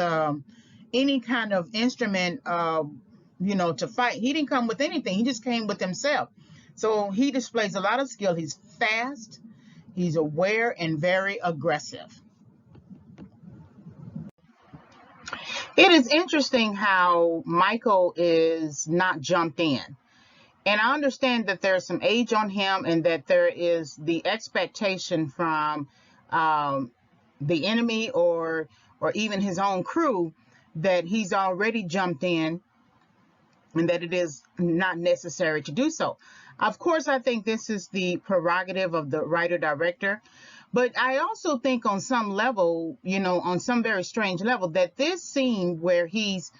any kind of instrument, to fight. He didn't come with anything. He just came with himself. So he displays a lot of skill. He's fast, he's aware, and very aggressive. It is interesting how Michael is not jumped in. And I understand that there's some age on him and that there is the expectation from the enemy or even his own crew that he's already jumped in and that it is not necessary to do so. Of course, I think this is the prerogative of the writer-director. But I also think on some level, on some very strange level, that this scene where he's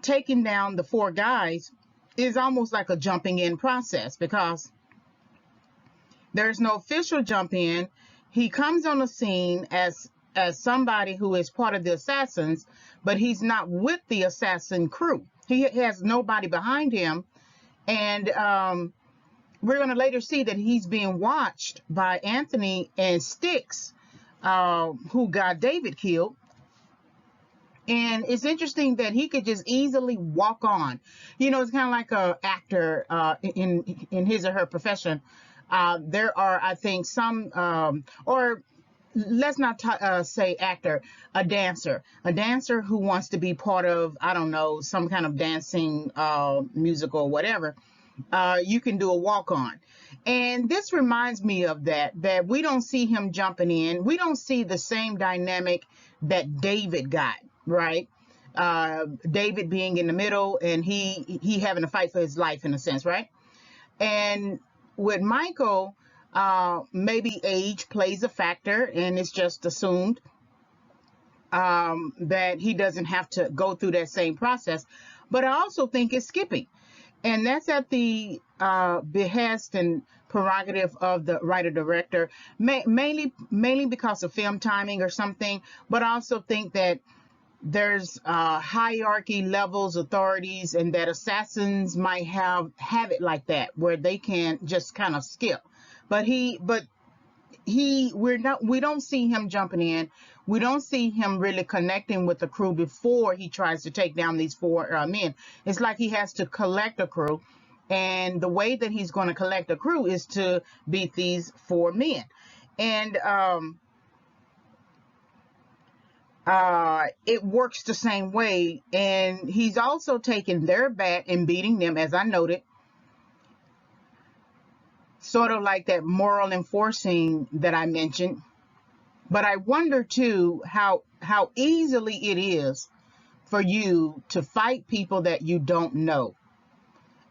taking down the 4 guys is almost like a jumping in process, because there's no official jump in. He comes on the scene as somebody who is part of the assassins, but he's not with the assassin crew. He has nobody behind him. And we're going to later see that he's being watched by Anthony and Styx, who got David killed. And it's interesting that he could just easily walk on. It's kind of like a actor in his or her profession. There are, I think, some, or let's not say actor, a dancer who wants to be part of, I don't know, some kind of dancing musical or whatever. You can do a walk on. And this reminds me of that we don't see him jumping in. We don't see the same dynamic that David got, right? David being in the middle and he having to fight for his life in a sense, right? And with Michael, maybe age plays a factor, and it's just assumed that he doesn't have to go through that same process. But I also think it's skipping. And that's at the behest and prerogative of the writer-director, mainly because of film timing or something. But I also think that there's hierarchy, levels, authorities, and that assassins might have it like that, where they can just kind of skip. But we don't see him jumping in. We don't see him really connecting with the crew before he tries to take down these four men. It's like he has to collect a crew, and the way that he's going to collect a crew is to beat these four men. And it works the same way. And he's also taking their bat and beating them, as I noted, sort of like that moral enforcing that I mentioned. But I wonder too how easily it is for you to fight people that you don't know,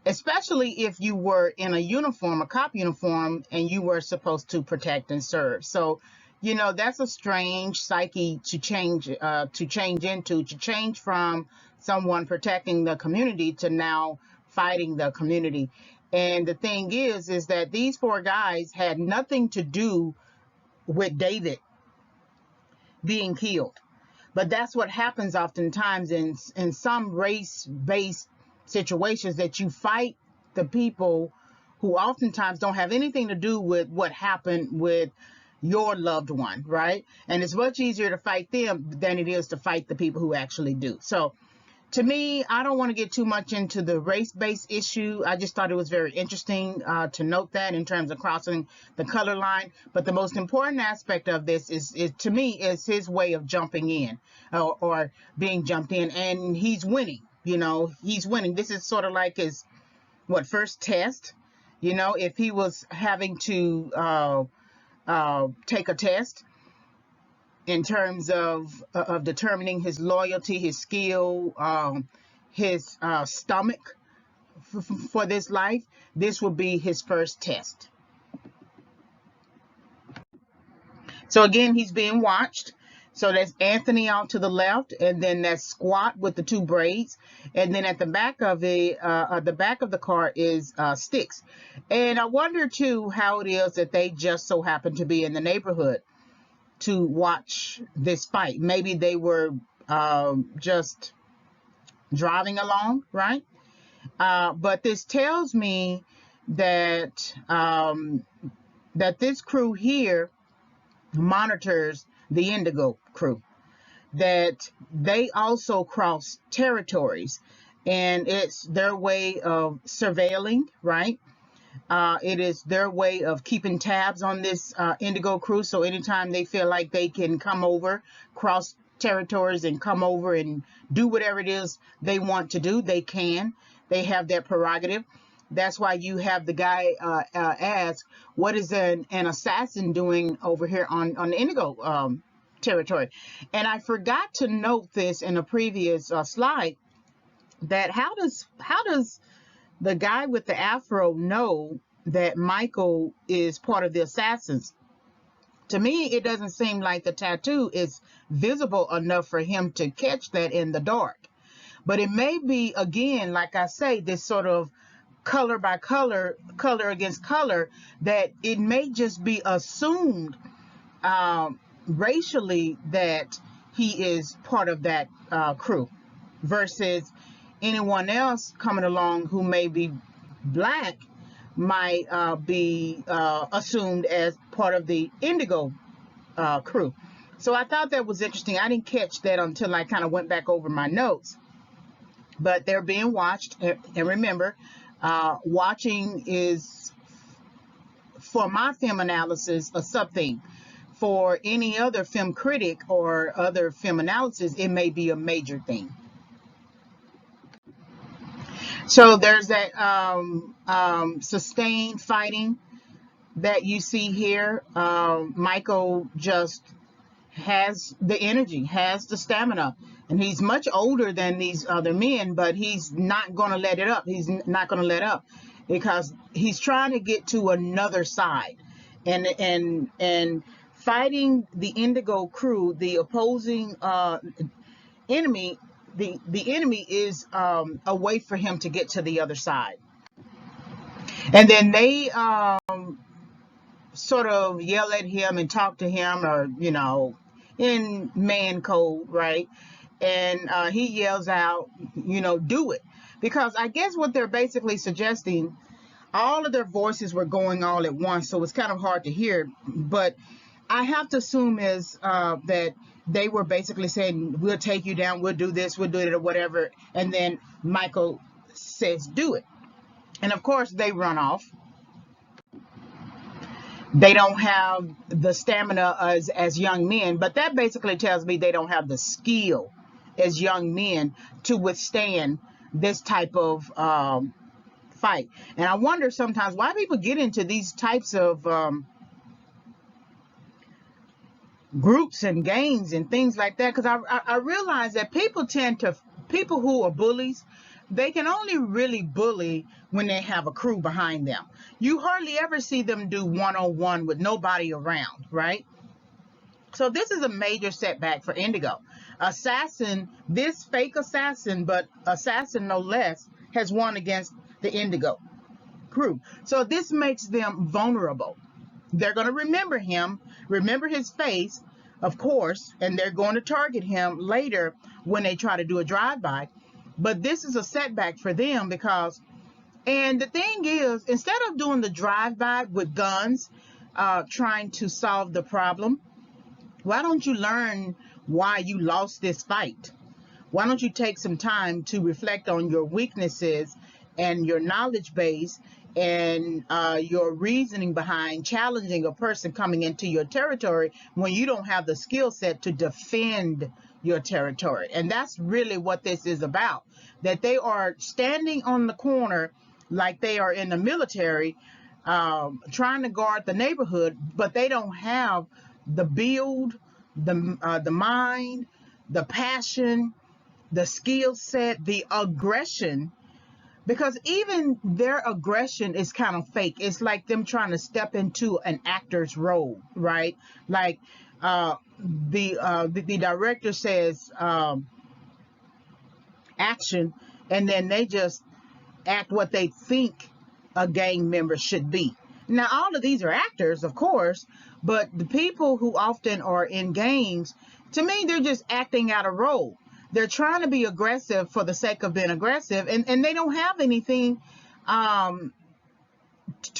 especially if you were in a uniform, a cop uniform, and you were supposed to protect and serve. So, that's a strange psyche to change from someone protecting the community to now fighting the community. And the thing is that these four guys had nothing to do with David being killed. But that's what happens oftentimes in some race-based situations, that you fight the people who oftentimes don't have anything to do with what happened with your loved one, right? And it's much easier to fight them than it is to fight the people who actually do. So to me, I don't want to get too much into the race-based issue. I just thought it was very interesting to note that in terms of crossing the color line. But the most important aspect of this is to me, is his way of jumping in or being jumped in. And he's winning, he's winning. This is sort of like his, first test. If he was having to take a test in terms of determining his loyalty, his skill, his stomach for this life, this will be his first test. So again, he's being watched. So that's Anthony out to the left, and then that squat with the two braids, and then at the back of the car is Styx. And I wonder too how it is that they just so happen to be in the neighborhood to watch this fight. Maybe they were just driving along, right? But this tells me that that this crew here monitors the Indigo crew, that they also cross territories, and it's their way of surveilling, right? It is their way of keeping tabs on this Indigo crew. So anytime they feel like they can come over, cross territories and come over and do whatever it is they want to do, they can. They have that prerogative. That's why you have the guy ask, what is an assassin doing over here on the Indigo territory? And I forgot to note this in a previous slide, that how does the guy with the afro know that Michael is part of the assassins? To me, it doesn't seem like the tattoo is visible enough for him to catch that in the dark. But it may be, again, like I say, this sort of color by color, color against color, that it may just be assumed racially that he is part of that crew, versus anyone else coming along who may be black might be assumed as part of the Indigo crew. So I thought that was interesting. I didn't catch that until I kind of went back over my notes. But they're being watched. And remember, watching is, for my film analysis, a sub-theme. For any other film critic or other film analysis, it may be a major theme. So there's that sustained fighting that you see here. Michael just has the energy, has the stamina, and he's much older than these other men, but he's not going to let it up. He's not going to let up because he's trying to get to another side, and fighting the Indigo crew, the opposing enemy. The enemy is a way for him to get to the other side, and then they sort of yell at him and talk to him, or in man code, right? And he yells out, do it, because I guess what they're basically suggesting, all of their voices were going all at once, so it's kind of hard to hear, but I have to assume is that they were basically saying, we'll take you down, we'll do this, we'll do it, or whatever, and then Michael says, do it. And of course they run off. They don't have the stamina as young men, but that basically tells me they don't have the skill as young men to withstand this type of fight. And I wonder sometimes why people get into these types of groups and gangs and things like that, because I realize that people who are bullies, they can only really bully when they have a crew behind them. You hardly ever see them do one-on-one with nobody around, right? So this is a major setback for Indigo. This fake assassin, but assassin no less, has won against the Indigo crew. So this makes them vulnerable. They're going to remember him, remember his face, of course, and they're going to target him later when they try to do a drive-by. But this is a setback for them because, and the thing is, instead of doing the drive-by with guns, trying to solve the problem, why don't you learn why you lost this fight? Why don't you take some time to reflect on your weaknesses and your knowledge base and your reasoning behind challenging a person coming into your territory when you don't have the skill set to defend your territory? And that's really what this is about, that they are standing on the corner like they are in the military, trying to guard the neighborhood, but they don't have the build, the mind, the passion, the skill set, the aggression, because even their aggression is kind of fake. It's like them trying to step into an actor's role, right? Like the director says action, and then they just act what they think a gang member should be. Now, all of these are actors, of course, but the people who often are in gangs, to me, they're just acting out a role. They're trying to be aggressive for the sake of being aggressive, and they don't have anything to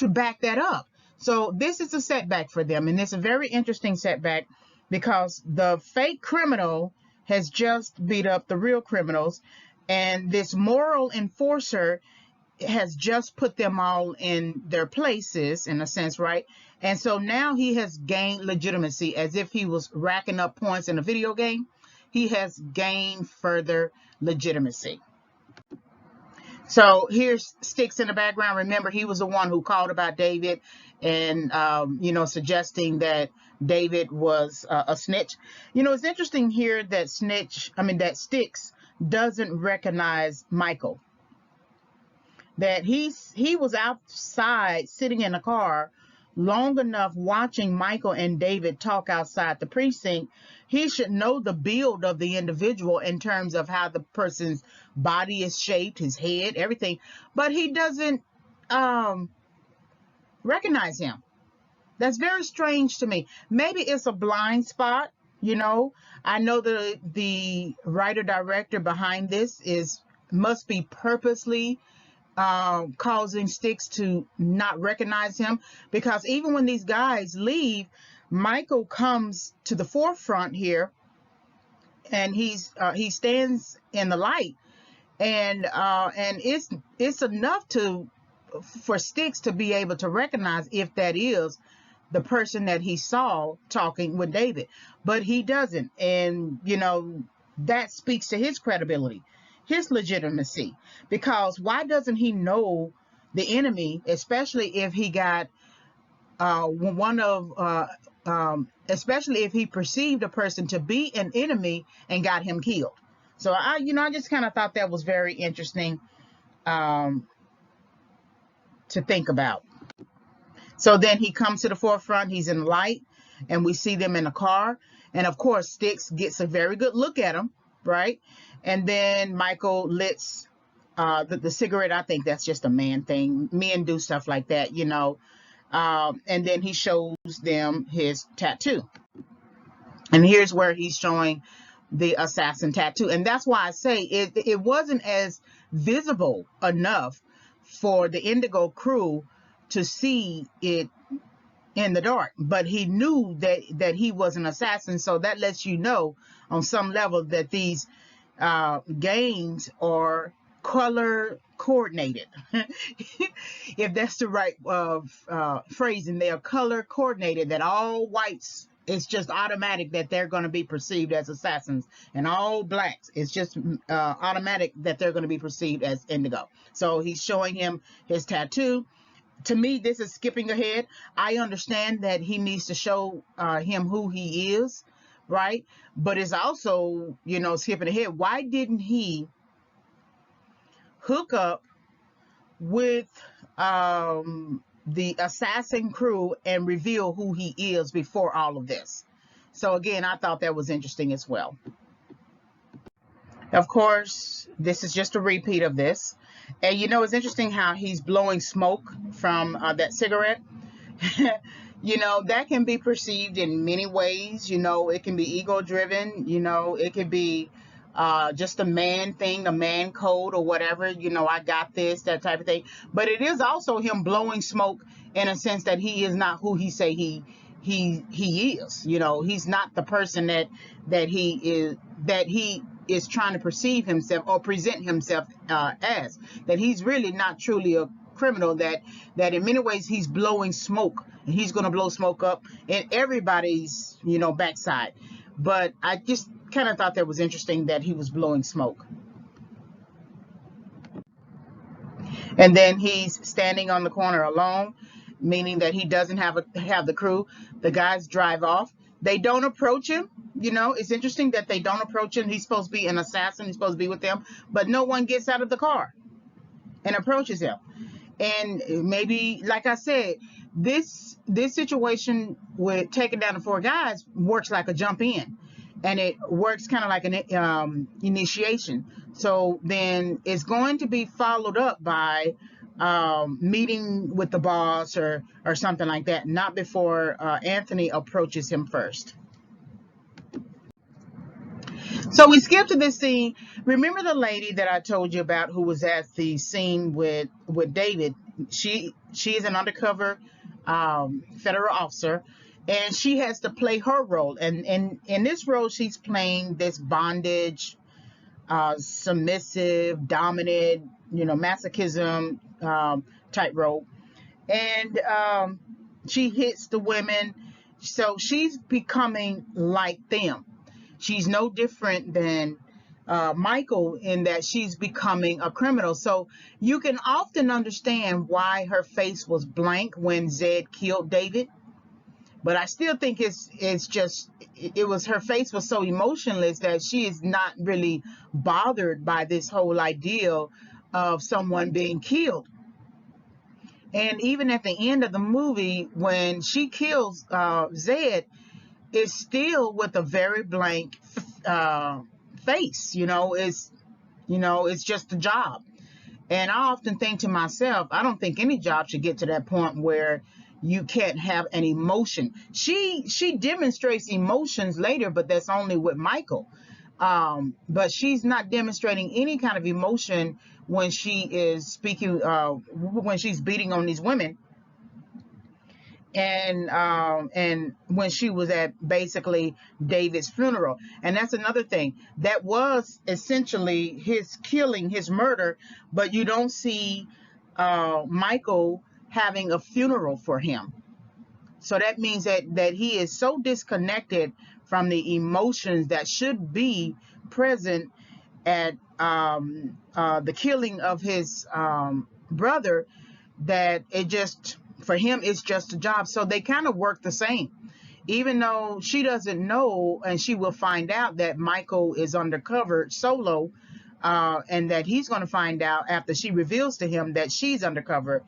back that up. So this is a setback for them, and it's a very interesting setback because the fake criminal has just beat up the real criminals, and this moral enforcer has just put them all in their places, in a sense, right? And so now he has gained legitimacy, as if he was racking up points in a video game. He has gained further legitimacy. So here's Sticks in the background. Remember, he was the one who called about David and, suggesting that David was a snitch. It's interesting here that Sticks doesn't recognize Michael. That he was outside sitting in a car long enough watching Michael and David talk outside the precinct. He should know the build of the individual in terms of how the person's body is shaped, his head, everything, but he doesn't recognize him. That's very strange to me. Maybe it's a blind spot. I know the writer director behind this must be purposely causing Sticks to not recognize him, because even when these guys leave, Michael comes to the forefront here, and he stands in the light, and it's enough for Sticks to be able to recognize if that is the person that he saw talking with David, but he doesn't. And that speaks to his credibility, his legitimacy, because why doesn't he know the enemy, especially if he got especially if he perceived a person to be an enemy and got him killed. So I just kind of thought that was very interesting to think about. So then he comes to the forefront, he's in the light, and we see them in a car. And of course, Sticks gets a very good look at him, right? And then Michael lits the cigarette. I think that's just a man thing. Men do stuff like that, and then he shows them his tattoo. And here's where he's showing the assassin tattoo. And that's why I say it wasn't as visible enough for the Indigo crew to see it in the dark, but he knew that he was an assassin. So that lets you know on some level that these gangs are color coordinated. If that's the right phrasing, they are color coordinated, that all whites, it's just automatic that they're going to be perceived as assassins, and all blacks, it's just automatic that they're going to be perceived as indigo. So he's showing him his tattoo. To me, this is skipping ahead. I understand that he needs to show him who he is, right? But it's also, skipping ahead. Why didn't he hook up with the assassin crew and reveal who he is before all of this? So again, I thought that was interesting as well. Of course, this is just a repeat of this. And it's interesting how he's blowing smoke from that cigarette. That can be perceived in many ways. It can be ego driven. It could be just a man thing, a man code or whatever. I got this, that type of thing. But it is also him blowing smoke in a sense that he is not who he say he is. He's not the person that he is trying to perceive himself or present himself as. That he's really not truly a criminal, that in many ways he's blowing smoke, and he's going to blow smoke up in everybody's backside. But I just kind of thought that was interesting that he was blowing smoke. And then he's standing on the corner alone, meaning that he doesn't have the crew. The guys drive off. They don't approach him. It's interesting that they don't approach him. He's supposed to be an assassin. He's supposed to be with them, but no one gets out of the car and approaches him. And maybe, like I said, this situation with taking down the 4 guys works like a jump in, and it works kind of like an initiation. So then it's going to be followed up by meeting with the boss or something like that, not before Anthony approaches him first. So we skip to this scene. Remember the lady that I told you about who was at the scene with David? She is an undercover federal officer, and she has to play her role. And in this role, she's playing this bondage, submissive, dominant, masochism type role. And she hits the women. So she's becoming like them. She's no different than Michael in that she's becoming a criminal. So you can often understand why her face was blank when Zed killed David. But I still think it was her face was so emotionless that she is not really bothered by this whole idea of someone being killed. And even at the end of the movie, when she kills Zed, it's still with a very blank face. It's just a job. And I often think to myself, I don't think any job should get to that point where you can't have an emotion. She demonstrates emotions later, but that's only with Michael. But she's not demonstrating any kind of emotion when she is speaking, when she's beating on these women, and when she was at basically David's funeral. And that's another thing, that was essentially his killing, his murder, but you don't see Michael having a funeral for him. So that means that he is so disconnected from the emotions that should be present at the killing of his brother, that it just, for him, it's just a job. So they kind of work the same, even though she doesn't know, and she will find out that Michael is undercover solo, and that he's going to find out after she reveals to him that she's undercover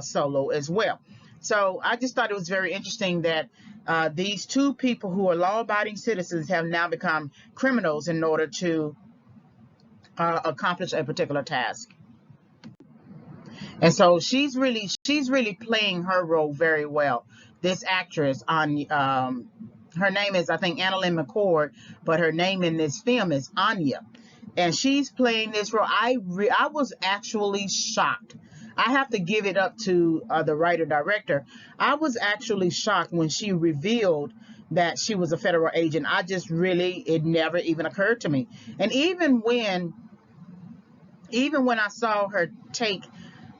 solo as well. So I just thought it was very interesting that these two people who are law-abiding citizens have now become criminals in order to accomplish a particular task. And so she's really playing her role very well. This actress, on her name is, I think, Annalyn McCord, but her name in this film is Anya, and she's playing this role. I was actually shocked. I have to give it up to the writer director. I was actually shocked when she revealed that she was a federal agent. It never even occurred to me. And even when I saw her take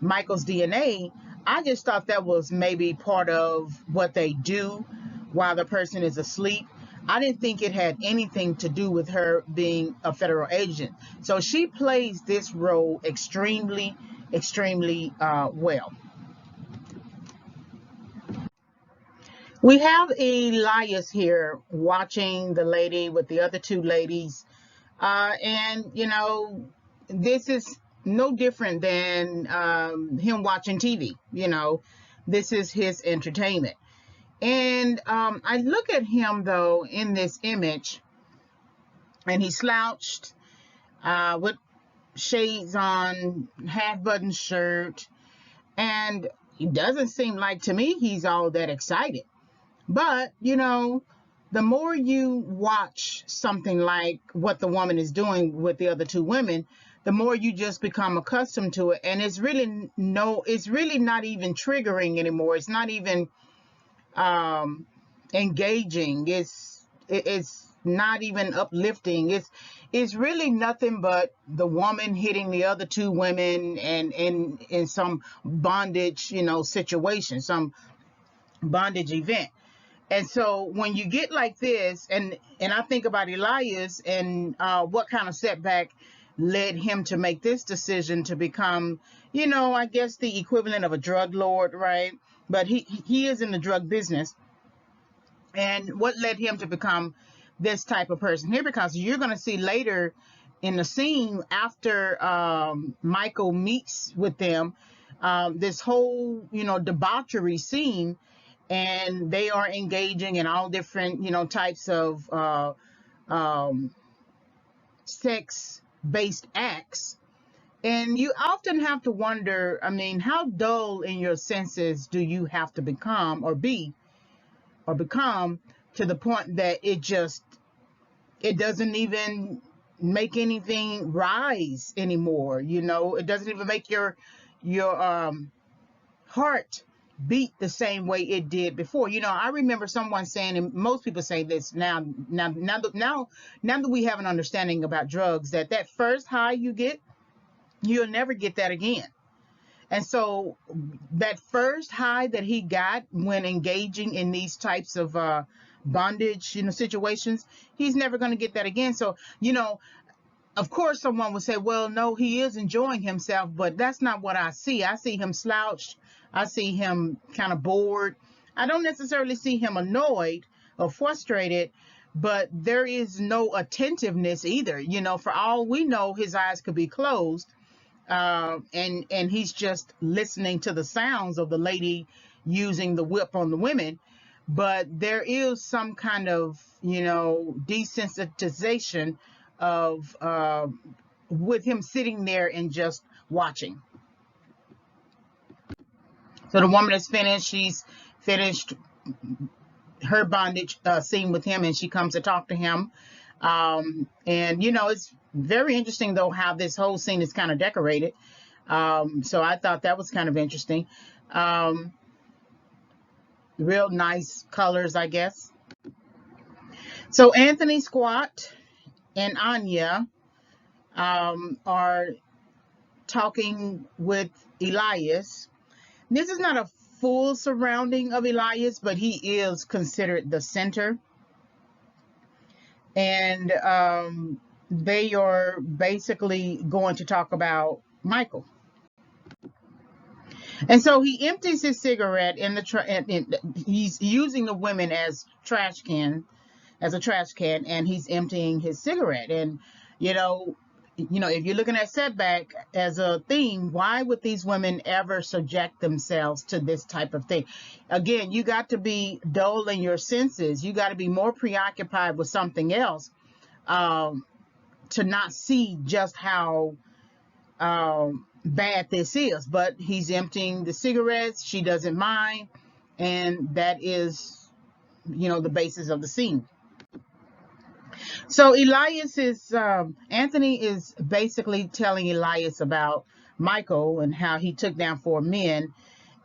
Michael's DNA, I just thought that was maybe part of what they do while the person is asleep. I didn't think it had anything to do with her being a federal agent. So she plays this role extremely well. We have Elias here watching the lady with the other two ladies, and this is no different than him watching TV. This is his entertainment. And I look at him, though, in this image, and he's slouched with shades on, half-button shirt, and he doesn't seem like, to me, he's all that excited. But, the more you watch something like what the woman is doing with the other two women, the more you just become accustomed to it. And it's really not even triggering anymore. It's not even engaging. It's not even uplifting. It's really nothing but the woman hitting the other two women, and in some bondage, situation, some bondage event. And so when you get like this, and I think about Elias and what kind of setback led him to make this decision to become, I guess the equivalent of a drug lord, right? But he is in the drug business. And what led him to become this type of person here? Because you're going to see later in the scene after Michael meets with them, this whole, debauchery scene, and they are engaging in all different, types of sex-based acts. And you often have to wonder, how dull in your senses do you have to become to the point that it doesn't even make anything rise anymore. It doesn't even make your heart beat the same way it did before. I remember someone saying, and most people say this now that we have an understanding about drugs, that first high you get, you'll never get that again. And so that first high that he got when engaging in these types of bondage, situations, he's never going to get that again. So, of course, someone would say, well, no, he is enjoying himself, but that's not what I see. I see him slouched. I see him kind of bored. I don't necessarily see him annoyed or frustrated, but there is no attentiveness either. For all we know, his eyes could be closed, and he's just listening to the sounds of the lady using the whip on the women. But there is some kind of, desensitization of with him sitting there and just watching. So the woman is finished. She's finished her bondage scene with him, and she comes to talk to him. And it's Very interesting, though, how this whole scene is kind of decorated. So I thought that was kind of interesting. Um, Real nice colors, I guess. So Anthony Squat and Anya are talking with Elias. This is not a full surrounding of Elias, but he is considered the center. And they are basically going to talk about Michael. And so he empties his cigarette in the he's using the women as a trash can, and he's emptying his cigarette. And you know, if you're looking at Setback as a theme, why would these women ever subject themselves to this type of thing? Again, you got to be dull in your senses. You got to be more preoccupied with something else to not see just how bad this is. But he's emptying the cigarettes. She doesn't mind. And that is, the basis of the scene. So Anthony is basically telling Elias about Michael and how he took down 4 men,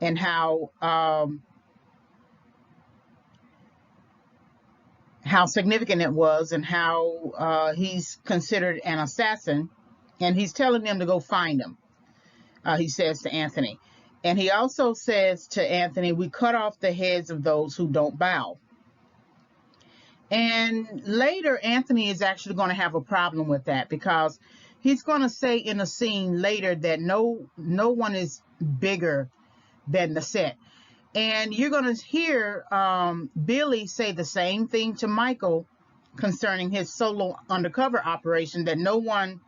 and how significant it was, and how he's considered an assassin, and he's telling them to go find him. He says to Anthony, and he also says to Anthony, "We cut off the heads of those who don't bow." And later, Anthony is actually going to have a problem with that, because he's going to say in a scene later that no one is bigger than the set. And you're going to hear Billy say the same thing to Michael concerning his solo undercover operation, that no one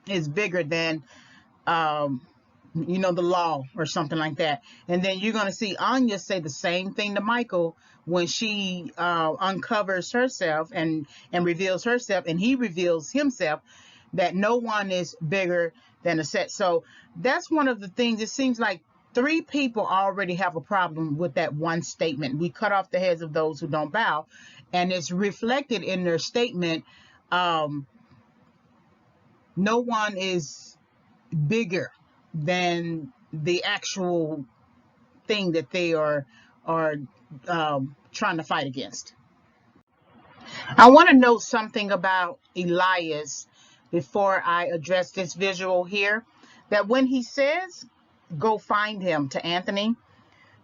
is bigger than the law, or something like that. And then you're going to see Anya say the same thing to Michael when she uncovers herself and reveals herself, and he reveals himself, that no one is bigger than a set. So that's one of the things. It seems like 3 people already have a problem with that one statement. We cut off the heads of those who don't bow. And it's reflected in their statement. No one is bigger than the actual thing that they are trying to fight against. I want to know something about Elias before I address this visual here. That when he says, "Go find him," to Anthony,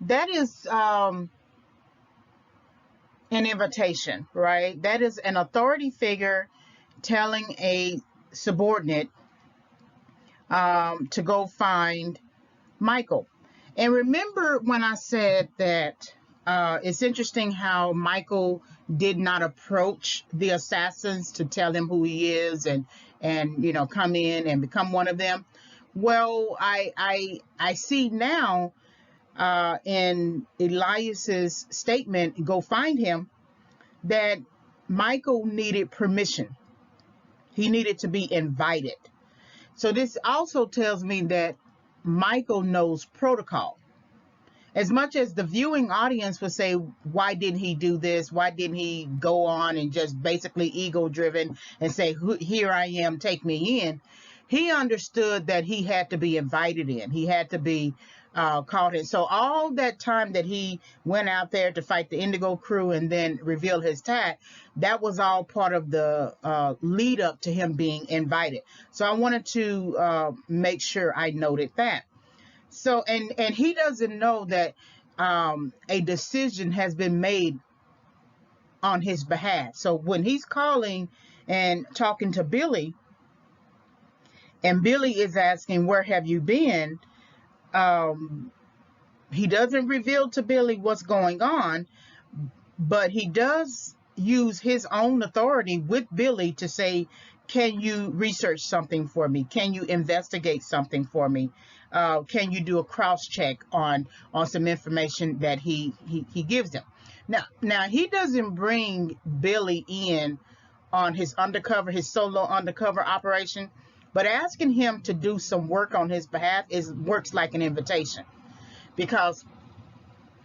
that is an invitation, right? That is an authority figure telling a subordinate to go find Michael. And remember when I said that it's interesting how Michael did not approach the assassins to tell them who he is and come in and become one of them. Well, I see now in Elias's statement, "Go find him," that Michael needed permission. He needed to be invited. So this also tells me that Michael knows protocol. As much as the viewing audience would say, "Why didn't he do this? Why didn't he go on and just basically ego driven and say, 'Here I am, take me in'?" He understood that he had to be invited in. He had to be called in. So all that time that he went out there to fight the Indigo crew and then reveal his tag, that was all part of the lead up to him being invited. So I wanted to make sure I noted that. So, and he doesn't know that a decision has been made on his behalf. So when he's calling and talking to Billy, and Billy is asking, "Where have you been?" He doesn't reveal to Billy what's going on, but he does use his own authority with Billy to say, "Can you research something for me? Can you investigate something for me? Can you do a cross check on some information that he gives them?" Now he doesn't bring Billy in on his solo undercover operation, but asking him to do some work on his behalf works like an invitation, because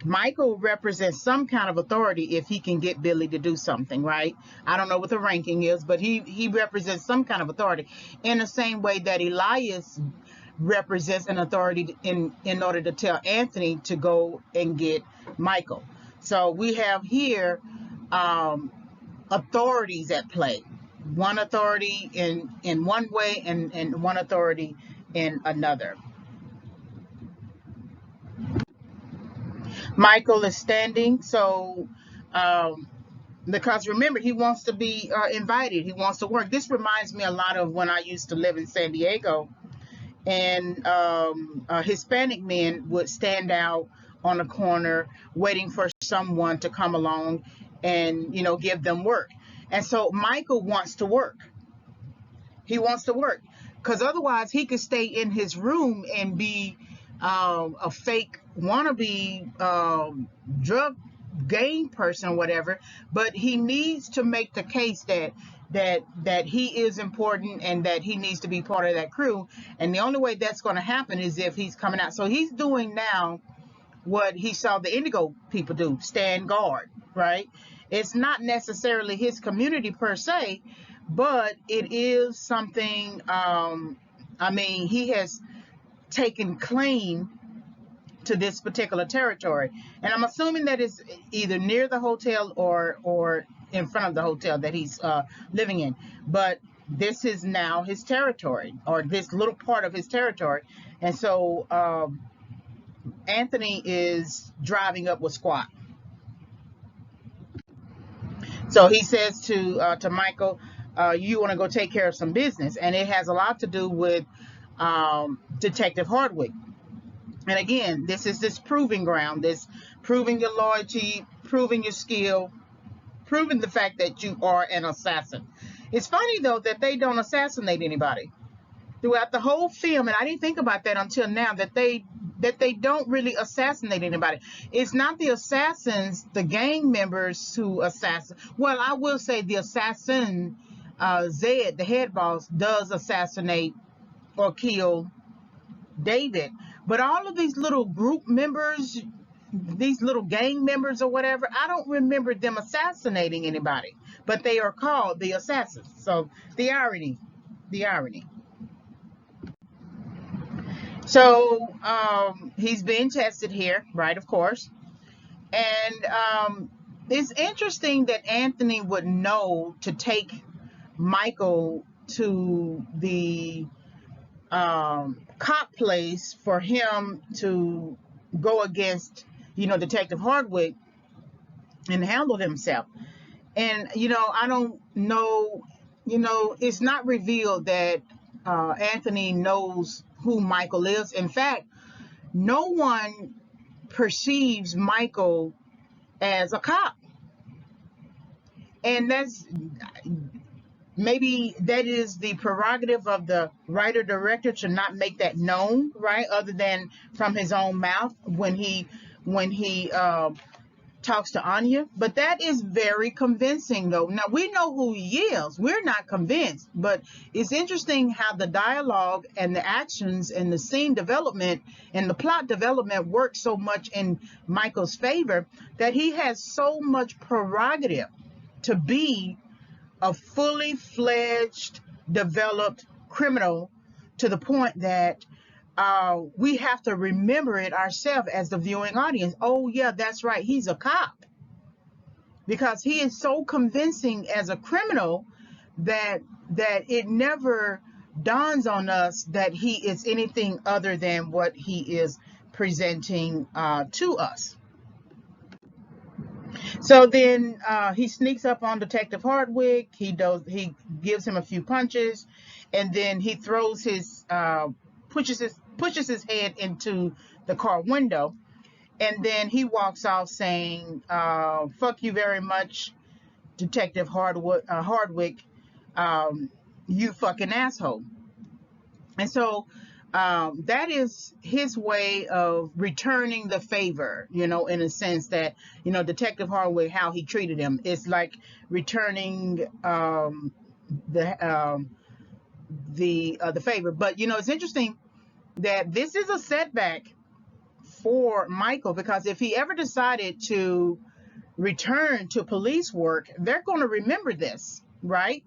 Michael represents some kind of authority if he can get Billy to do something, right? I don't know what the ranking is, but he represents some kind of authority in the same way that Elias represents an authority in order to tell Anthony to go and get Michael. So we have here authorities at play. One authority in one way and one authority in another. Michael is standing, so because remember, he wants to be invited. He wants to work. This reminds me a lot of when I used to live in San Diego, and Hispanic men would stand out on a corner waiting for someone to come along and give them work. And so Michael wants to work. He wants to work because otherwise he could stay in his room and be a fake wannabe drug gang person or whatever. But he needs to make the case that he is important and that he needs to be part of that crew. And the only way that's going to happen is if he's coming out. So he's doing now what he saw the Indigo people do, stand guard, right? It's not necessarily his community per se, but it is something, he has taken claim to this particular territory. And I'm assuming that it's either near the hotel or in front of the hotel that he's living in. But this is now his territory, or this little part of his territory. And so Anthony is driving up with Squat. So he says to Michael, you want to go take care of some business. And it has a lot to do with Detective Hardwick. And again, this is this proving ground, this proving your loyalty, proving your skill, proving the fact that you are an assassin. It's funny, though, that they don't assassinate anybody throughout the whole film. And I didn't think about that until now, that they don't really assassinate anybody. It's not the assassins, the gang members who assassinate. Well, I will say the assassin, Zed, the head boss, does assassinate or kill David. But all of these little group members, these little gang members or whatever, I don't remember them assassinating anybody. But they are called the assassins. So the irony. So he's being tested here, right? Of course. And it's interesting that Anthony would know to take Michael to the cop place for him to go against, Detective Hardwick and handle himself. And, I don't know, it's not revealed that Anthony knows who Michael is. In fact, no one perceives Michael as a cop. And maybe that is the prerogative of the writer director to not make that known, right? Other than from his own mouth when he talks to Anya. But that is very convincing, though. Now, we know who he is. We're not convinced, but it's interesting how the dialogue and the actions and the scene development and the plot development work so much in Michael's favor that he has so much prerogative to be a fully fledged, developed criminal, to the point that we have to remember it ourselves as the viewing audience. Oh yeah, that's right, he's a cop, because he is so convincing as a criminal that it never dawns on us that he is anything other than what he is presenting to us. So then he sneaks up on Detective Hardwick. He gives him a few punches, and then he throws pushes his head into the car window, and then he walks off saying, "Fuck you very much, Detective Hardwick, you fucking asshole." And so that is his way of returning the favor, in a sense that, Detective Hardwick, how he treated him, it's like returning the favor. But, it's interesting that this is a setback for Michael, because if he ever decided to return to police work, they're going to remember this, right?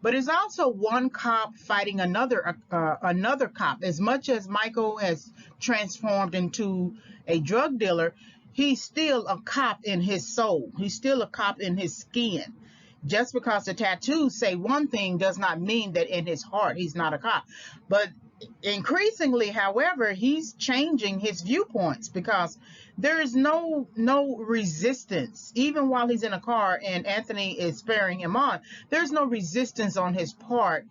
But it's also one cop fighting another cop. As much as Michael has transformed into a drug dealer, he's still a cop in his soul. He's still a cop in his skin. Just because the tattoos say one thing does not mean that in his heart he's not a cop. But increasingly, however, he's changing his viewpoints, because there is no resistance. Even while he's in a car and Anthony is spurring him on, there's no resistance on his part.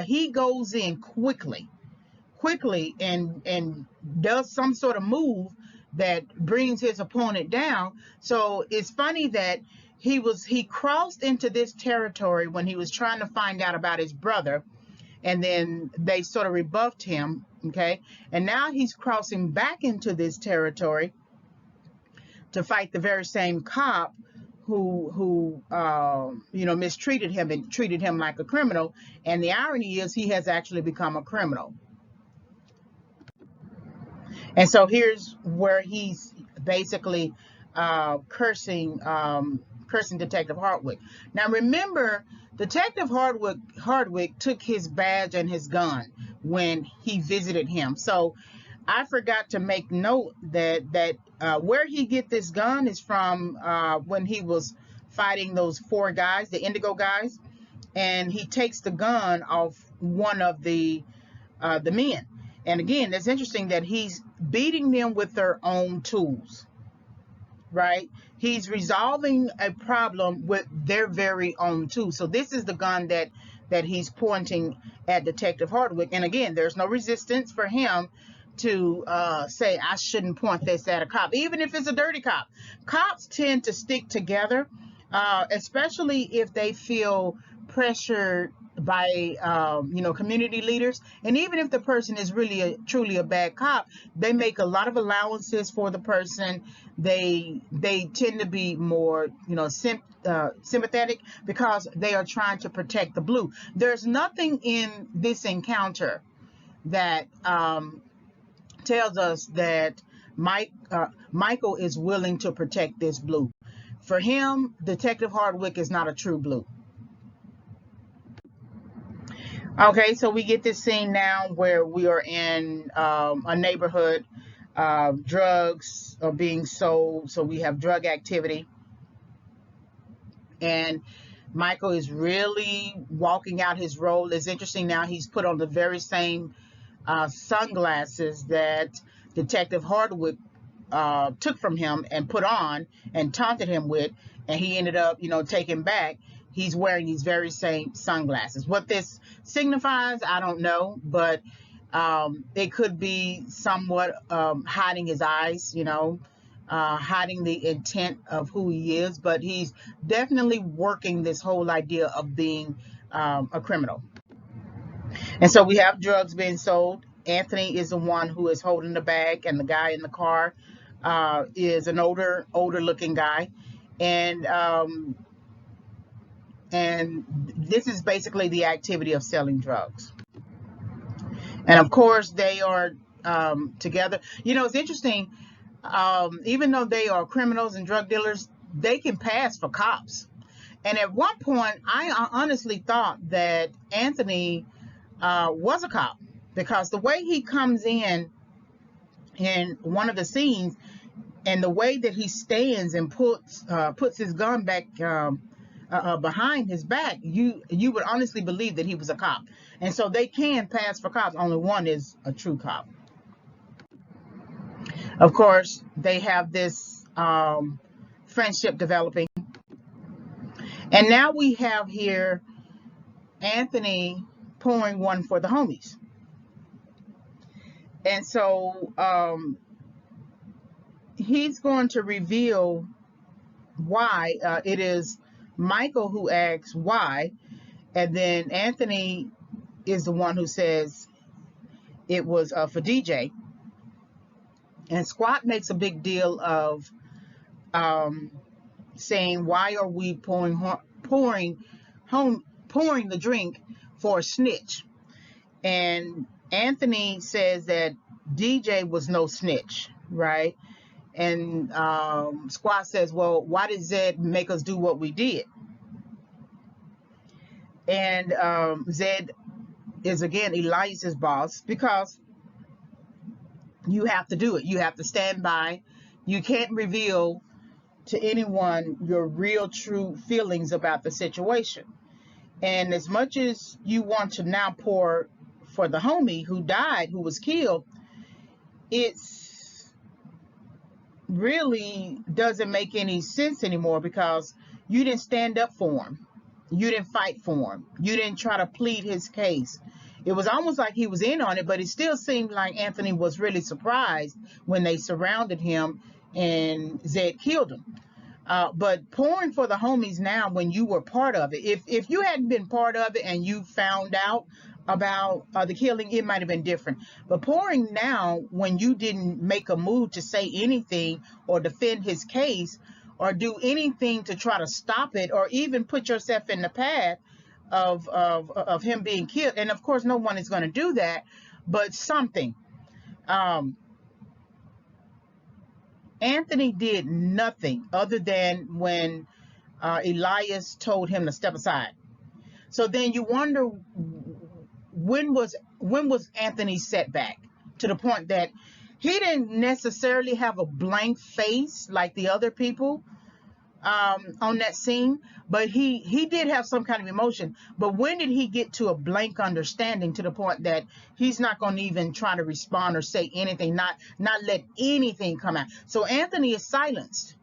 He goes in quickly and does some sort of move that brings his opponent down. So it's funny that he crossed into this territory when he was trying to find out about his brother, and then they sort of rebuffed him, okay? And now he's crossing back into this territory to fight the very same cop who mistreated him and treated him like a criminal. And the irony is he has actually become a criminal. And so here's where he's basically cursing Detective Hardwick. Now remember, Detective Hardwick took his badge and his gun when he visited him. So I forgot to make note that where he get this gun is from when he was fighting those 4 guys, the Indigo guys, and he takes the gun off one of the men. And again, it's interesting that he's beating them with their own tools, right? He's resolving a problem with their very own tools. So this is the gun that he's pointing at Detective Hardwick. And again, there's no resistance for him to say, I shouldn't point this at a cop, even if it's a dirty cop. Cops tend to stick together, especially if they feel pressured by community leaders. And even if the person is really truly a bad cop, they make a lot of allowances for the person. They tend to be more sympathetic, because they are trying to protect the blue. There's nothing in this encounter that tells us that Michael is willing to protect this blue. For him, Detective Hardwick is not a true blue. Okay, so we get this scene now where we are in a neighborhood. Drugs are being sold, so we have drug activity. And Michael is really walking out his role. It's interesting now he's put on the very same sunglasses that Detective Hardwick took from him and put on and taunted him with, and he ended up, taking back. He's wearing these very same sunglasses. What this signifies, I don't know, but it could be somewhat hiding his eyes, hiding the intent of who he is, but he's definitely working this whole idea of being a criminal. And so we have drugs being sold. Anthony is the one who is holding the bag, and the guy in the car is an older looking guy. And this is basically the activity of selling drugs. And of course, they are together. It's interesting. Even though they are criminals and drug dealers, they can pass for cops. And at one point, I honestly thought that Anthony was a cop, because the way he comes in one of the scenes, and the way that he stands and puts his gun back behind his back, you would honestly believe that he was a cop. And so they can pass for cops. Only one is a true cop. Of course, they have this friendship developing. And now we have here Anthony pouring one for the homies. And so he's going to reveal why. It is Michael who asks why, and then Anthony is the one who says it was for DJ. And Squat makes a big deal of saying, why are we pouring the drink for a snitch? And Anthony says that DJ was no snitch. right? And Squad says, well, why did Zed make us do what we did? And Zed is again Elias's boss because you have to do it. You have to stand by. You can't reveal to anyone your real true feelings about the situation. And as much as you want to now pour for the homie who died, who was killed, it's really doesn't make any sense anymore because you didn't stand up for him. You didn't fight for him. You didn't try to plead his case. It was almost like he was in on it, but it still seemed like Anthony was really surprised when they surrounded him and Zed killed him. But pouring for the homies now when you were part of it, if you hadn't been part of it and you found out about the killing, it might have been different. But pouring now when you didn't make a move to say anything or defend his case or do anything to try to stop it or even put yourself in the path of him being killed. And of course, no one is going to do that, but something. Um, Anthony did nothing other than when Elias told him to step aside. So then you wonder when was Anthony's setback to the point that he didn't necessarily have a blank face like the other people on that scene, but he did have some kind of emotion. But when did he get to a blank understanding to the point that he's not going to even try to respond or say anything, not let anything come out? So Anthony is silenced.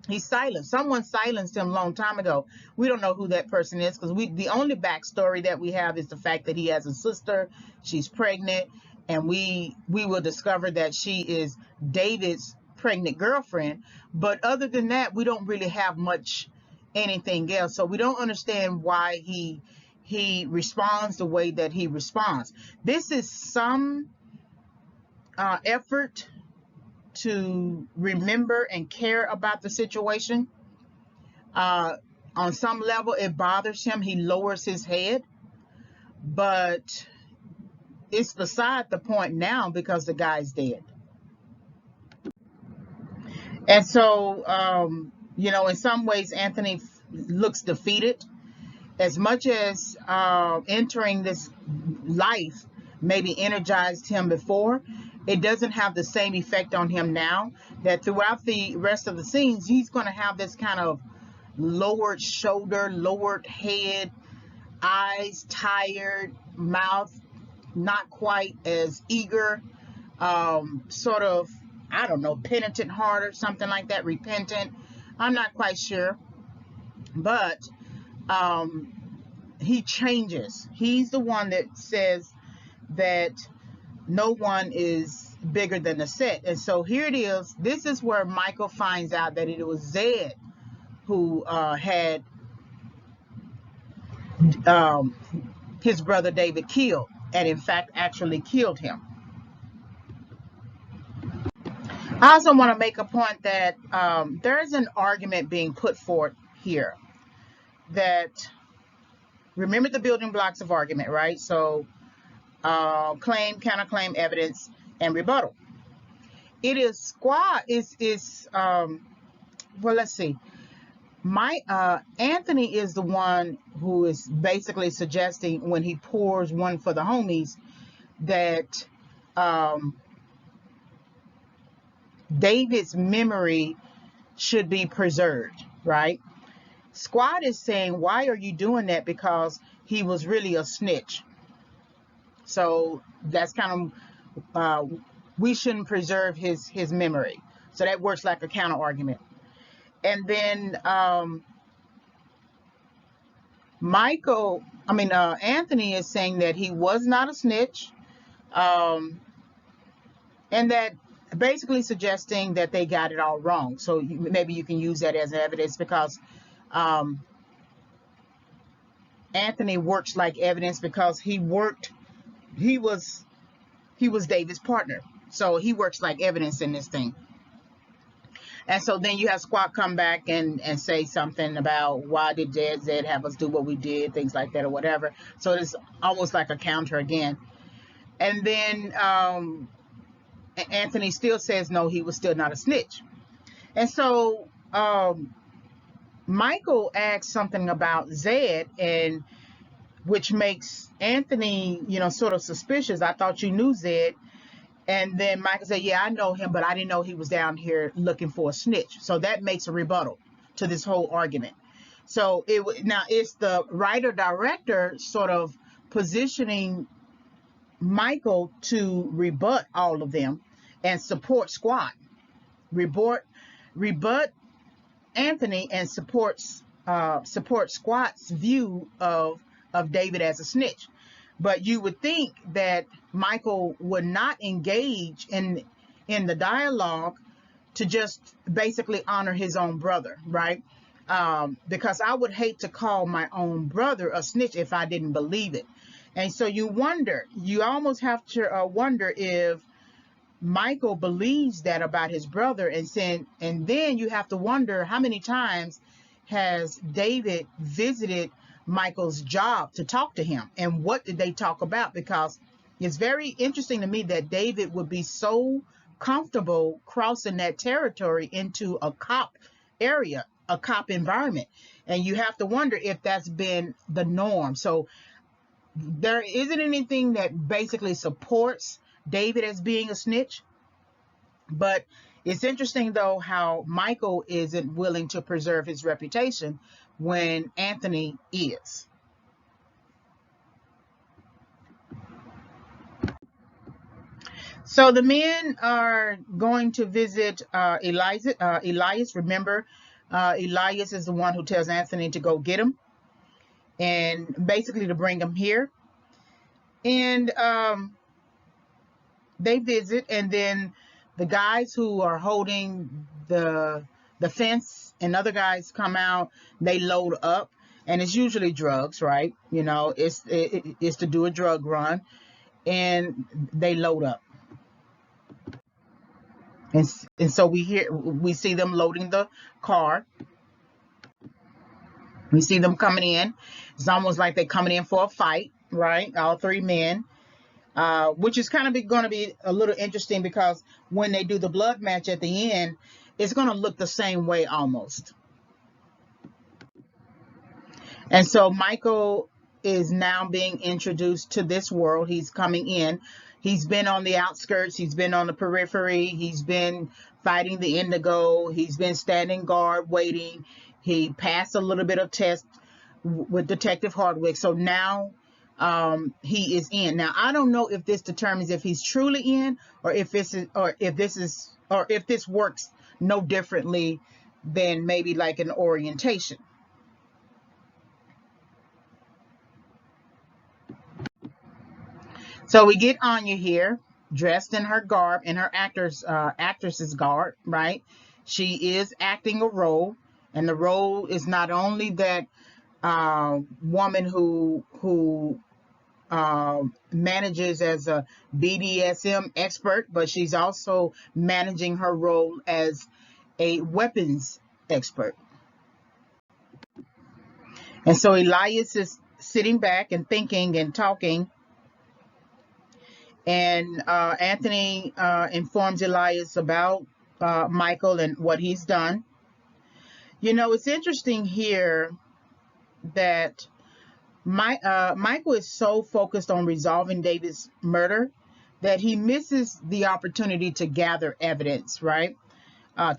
He's silent. Someone silenced him a long time ago. We don't know who that person is because the only backstory that we have is the fact that he has a sister. She's pregnant, and we will discover that she is David's pregnant girlfriend. But other than that, we don't really have much anything else. So we don't understand why he responds the way that he responds. This is some effort to remember and care about the situation. On some level, it bothers him. He lowers his head, but it's beside the point now because the guy's dead. And so, in some ways, Anthony looks defeated. As much as entering this life maybe energized him before, it doesn't have the same effect on him now. That throughout the rest of the scenes, he's going to have this kind of lowered shoulder, lowered head, eyes tired, mouth not quite as eager, sort of, I don't know, penitent heart or something like that, repentant. I'm not quite sure. But he changes. He's the one that says that no one is bigger than the set. And so here it is. This is where Michael finds out that it was Zed who had his brother David killed, and in fact actually killed him. I also want to make a point that there is an argument being put forth here that, remember the building blocks of argument, right? So claim, counterclaim, evidence, and rebuttal. It is squad is well, let's see. Anthony is the one who is basically suggesting when he pours one for the homies that David's memory should be preserved, right? Squad is saying, why are you doing that? Because he was really a snitch. So that's kind of, we shouldn't preserve his memory. So that works like a counter argument. And then Anthony is saying that he was not a snitch, and that basically suggesting that they got it all wrong. So maybe you can use that as evidence because Anthony works like evidence because he was David's partner. So he works like evidence in this thing. And so then you have Squawk come back and say something about why did Zed have us do what we did, things like that or whatever. So it's almost like a counter again. And then Anthony still says no, he was still not a snitch. And so Michael asks something about Zed, and which makes Anthony, sort of suspicious. I thought you knew Zed. And then Michael said, yeah, I know him, but I didn't know he was down here looking for a snitch. So that makes a rebuttal to this whole argument. So now it's the writer director sort of positioning Michael to rebut all of them and support Squad. Rebut Anthony and support Squad's view of David as a snitch. But you would think that Michael would not engage in the dialogue to just basically honor his own brother, right? Because I would hate to call my own brother a snitch if I didn't believe it. And so you almost have to wonder if Michael believes that about his brother, and then you have to wonder how many times has David visited Michael's job to talk to him, and what did they talk about? Because it's very interesting to me that David would be so comfortable crossing that territory into a cop area, a cop environment, and you have to wonder if that's been the norm. So there isn't anything that basically supports David as being a snitch, but it's interesting though how Michael isn't willing to preserve his reputation when Anthony is. So the men are going to visit Elias. Remember, Elias is the one who tells Anthony to go get him and basically to bring him here. And they visit, and then the guys who are holding the fence and other guys come out. They load up, and it's usually drugs, right? It's to do a drug run, and they load up. And so we see them loading the car. We see them coming in. It's almost like they're coming in for a fight, right? All three men. Which is kind of going to be a little interesting because when they do the blood match at the end, it's going to look the same way almost. And so Michael is now being introduced to this world. He's coming in. He's been on the outskirts. He's been on the periphery. He's been fighting the Indigo. He's been standing guard waiting. He passed a little bit of test with Detective Hardwick. So now he is in. Now I don't know if this determines if he's truly in, or if this works no differently than maybe like an orientation. So we get Anya here, dressed in her garb, in her actress's garb, right? She is acting a role, and the role is not only that woman who manages as a BDSM expert, but she's also managing her role as a weapons expert. And so Elias is sitting back and thinking and talking, and Anthony informs Elias about Michael and what he's done. It's interesting here that Michael is so focused on resolving David's murder that he misses the opportunity to gather evidence, right?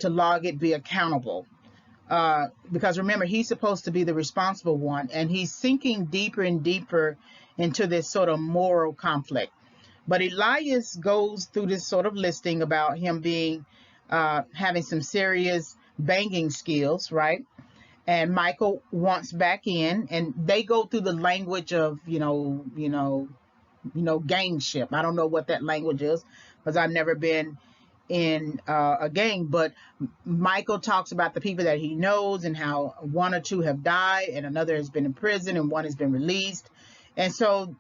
To log it, be accountable. Because remember, he's supposed to be the responsible one, and he's sinking deeper and deeper into this sort of moral conflict. But Elias goes through this sort of listing about him being having some serious banging skills, right? And Michael wants back in, and they go through the language of gangship. I don't know what that language is because I've never been in a gang, but Michael talks about the people that he knows and how one or two have died and another has been in prison and one has been released. And so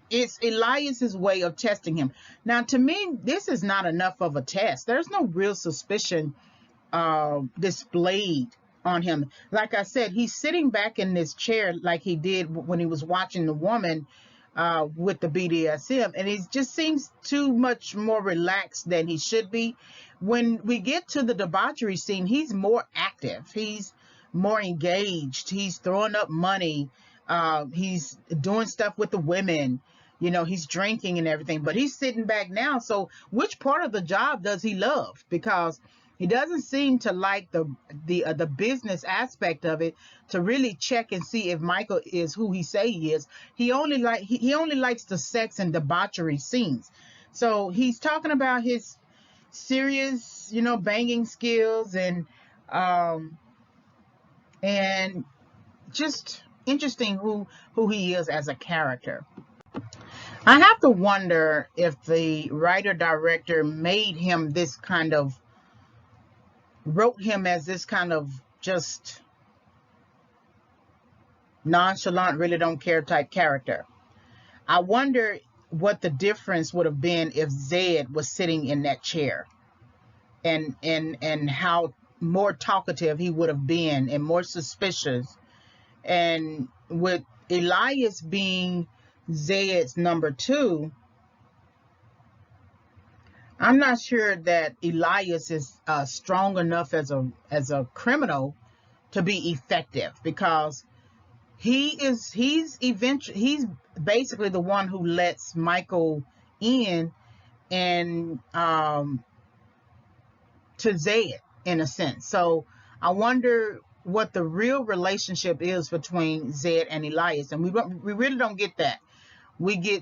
it's Elias's way of testing him. Now, to me, this is not enough of a test. There's no real suspicion displayed on him. Like I said, he's sitting back in this chair like he did when he was watching the woman with the BDSM, and he just seems too much more relaxed than he should be. When we get to the debauchery scene, he's more active. He's more engaged. He's throwing up money. He's doing stuff with the women. You know, he's drinking and everything, but he's sitting back now. So which part of the job does he love? Because he doesn't seem to like the business aspect of it, to really check and see if Michael is who he say he is. He only likes the sex and debauchery scenes. So he's talking about his serious, you know, banging skills, and just interesting who he is as a character. I have to wonder if the writer director wrote him as this kind of just nonchalant, really don't care type character. I wonder what the difference would have been if Zed was sitting in that chair, and how more talkative he would have been and more suspicious. And with Elias being Zed's number two, I'm not sure that Elias is strong enough as a criminal to be effective, because he's basically the one who lets Michael in, and to Zed in a sense. So I wonder what the real relationship is between Zed and Elias, and we really don't get that. We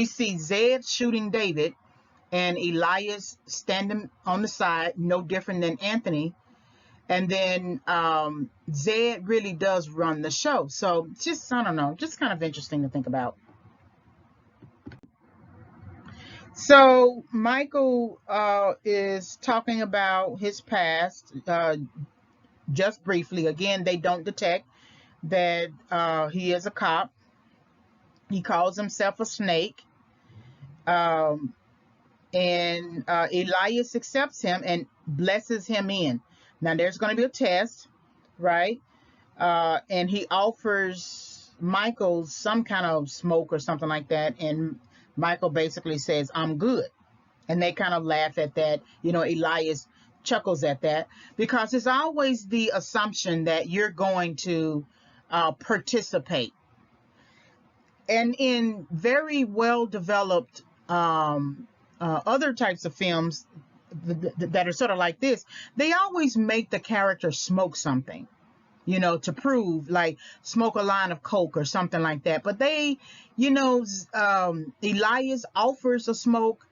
see Zed shooting David and Elias standing on the side, no different than Anthony. And then Zed really does run the show. So just, I don't know, just kind of interesting to think about. So Michael is talking about his past, just briefly. Again, they don't detect that he is a cop. He calls himself a snake. And Elias accepts him and blesses him in. Now there's going to be a test, right? And he offers Michael some kind of smoke or something like that, and Michael basically says, "I'm good." And they kind of laugh at that. You know, Elias chuckles at that, because it's always the assumption that you're going to participate. And in very well developed other types of films that are sort of like this, they always make the character smoke something, you know, to prove, like smoke a line of coke or something like that. But they, you know, Elias offers a smoke.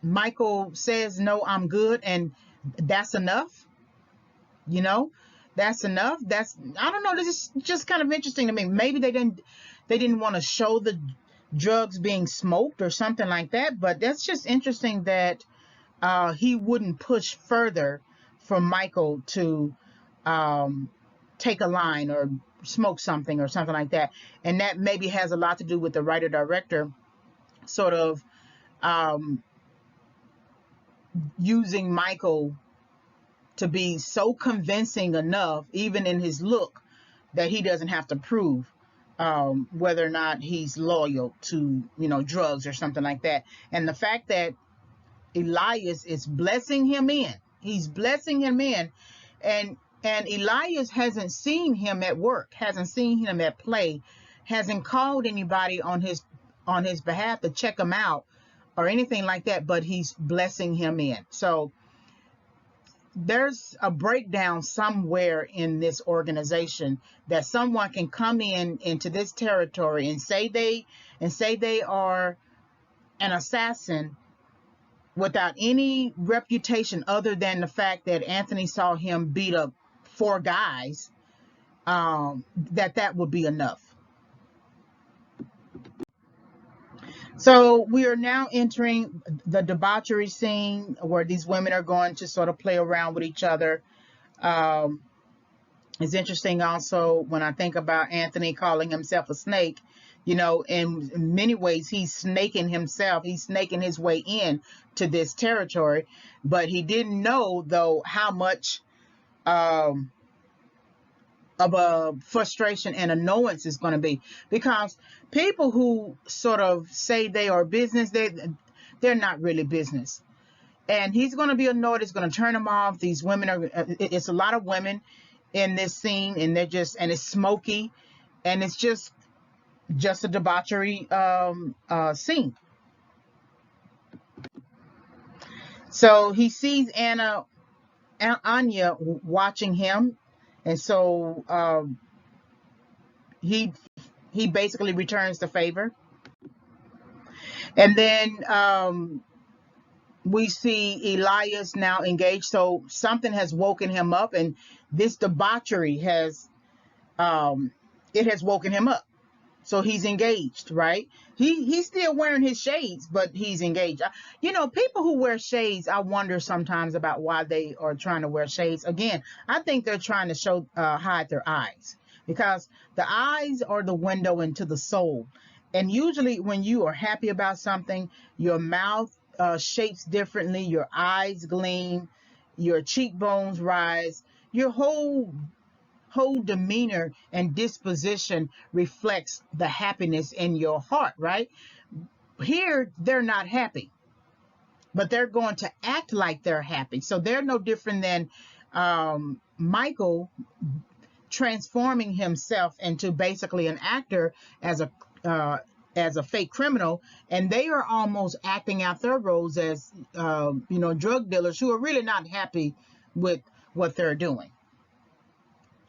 Michael says, "No, I'm good," and that's enough. You know, that's enough. I don't know. This is just kind of interesting to me. Maybe they didn't want to show the drugs being smoked or something like that, but that's just interesting that he wouldn't push further for Michael to take a line or smoke something or something like that. And that maybe has a lot to do with the writer director sort of using Michael to be so convincing enough, even in his look, that he doesn't have to prove whether or not he's loyal to, you know, drugs or something like that. And the fact that Elias is blessing him in, he's blessing him in, and Elias hasn't seen him at work, hasn't seen him at play, hasn't called anybody on his behalf to check him out or anything like that, but he's blessing him in. So there's a breakdown somewhere in this organization, that someone can come into this territory and say they are an assassin without any reputation other than the fact that Anthony saw him beat up 4 guys, that would be enough. So we are now entering the debauchery scene, where these women are going to sort of play around with each other. It's interesting also when I think about Anthony calling himself a snake. You know, in many ways, he's snaking himself. He's snaking his way in to this territory, but he didn't know, though, how much frustration and annoyance is going to be, because people who sort of say they are business, they're not really business. And he's going to be annoyed. It's going to turn him off. These women are, it's a lot of women in this scene, and and it's smoky, and it's just a debauchery scene. So he sees Anya watching him, and so he basically returns the favor. And then we see Elias now engaged. So something has woken him up, and this debauchery has woken him up. So he's engaged, right? He's still wearing his shades, but he's engaged. People who wear shades, I wonder sometimes about why they are trying to wear shades. Again, I think they're trying to hide their eyes, because the eyes are the window into the soul. And usually when you are happy about something, your mouth shapes differently, your eyes gleam, your cheekbones rise, your whole demeanor and disposition reflects the happiness in your heart, right? Here, they're not happy, but they're going to act like they're happy. So they're no different than Michael transforming himself into basically an actor as a fake criminal, and they are almost acting out their roles as drug dealers who are really not happy with what they're doing.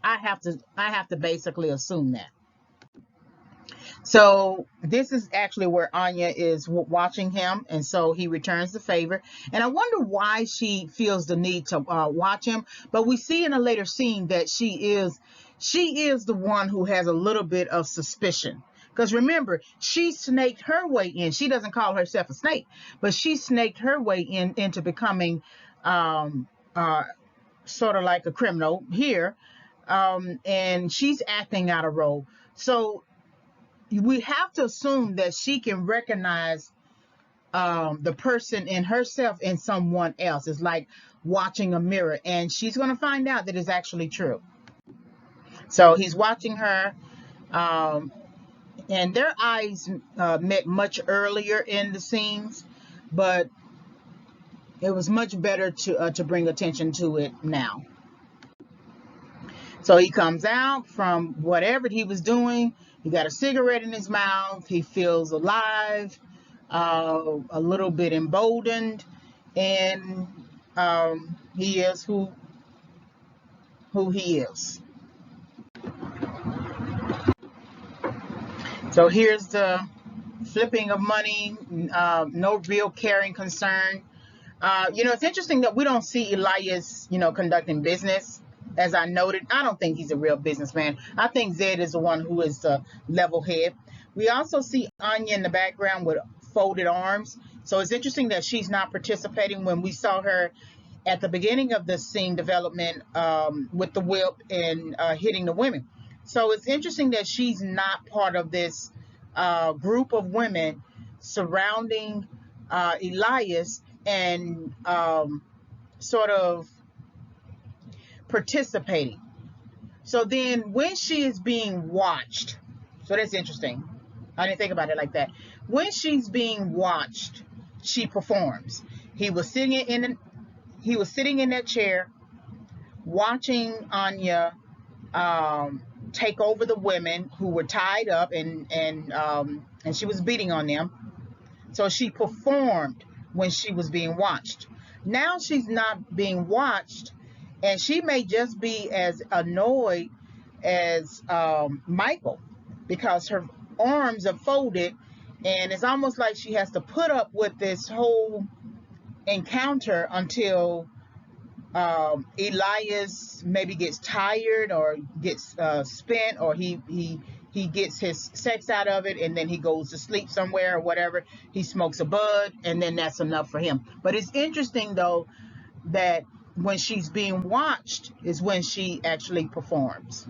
I have to basically assume that. So this is actually where Anya is watching him, and so he returns the favor. And I wonder why she feels the need to watch him. But we see in a later scene that she is the one who has a little bit of suspicion. Because remember, she snaked her way in. She doesn't call herself a snake, but she snaked her way into becoming sort of like a criminal here. And she's acting out a role. So we have to assume that she can recognize the person in herself in someone else. It's like watching a mirror, and she's going to find out that it's actually true. So he's watching her, and their eyes met much earlier in the scenes, but it was much better to bring attention to it now. So he comes out from whatever he was doing. He got a cigarette in his mouth. He feels alive, a little bit emboldened, and he is who he is. So here's the flipping of money, no real caring concern. It's interesting that we don't see Elias, conducting business. As I noted, I don't think he's a real businessman. I think Zed is the one who is the level head. We also see Anya in the background with folded arms. So it's interesting that she's not participating when we saw her at the beginning of the scene development with the whip and hitting the women. So it's interesting that she's not part of this group of women surrounding Elias and sort of participating. So then when she is being watched, so that's interesting. I didn't think about it like that. When she's being watched, she performs. He was sitting in that chair watching Anya take over the women who were tied up, and she was beating on them. So she performed when she was being watched. Now she's not being watched, and she may just be as annoyed as Michael, because her arms are folded, and it's almost like she has to put up with this whole encounter until Elias maybe gets tired or gets spent, or he gets his sex out of it, and then he goes to sleep somewhere or whatever. He smokes a bud, and then that's enough for him. But it's interesting, though, that when she's being watched is when she actually performs.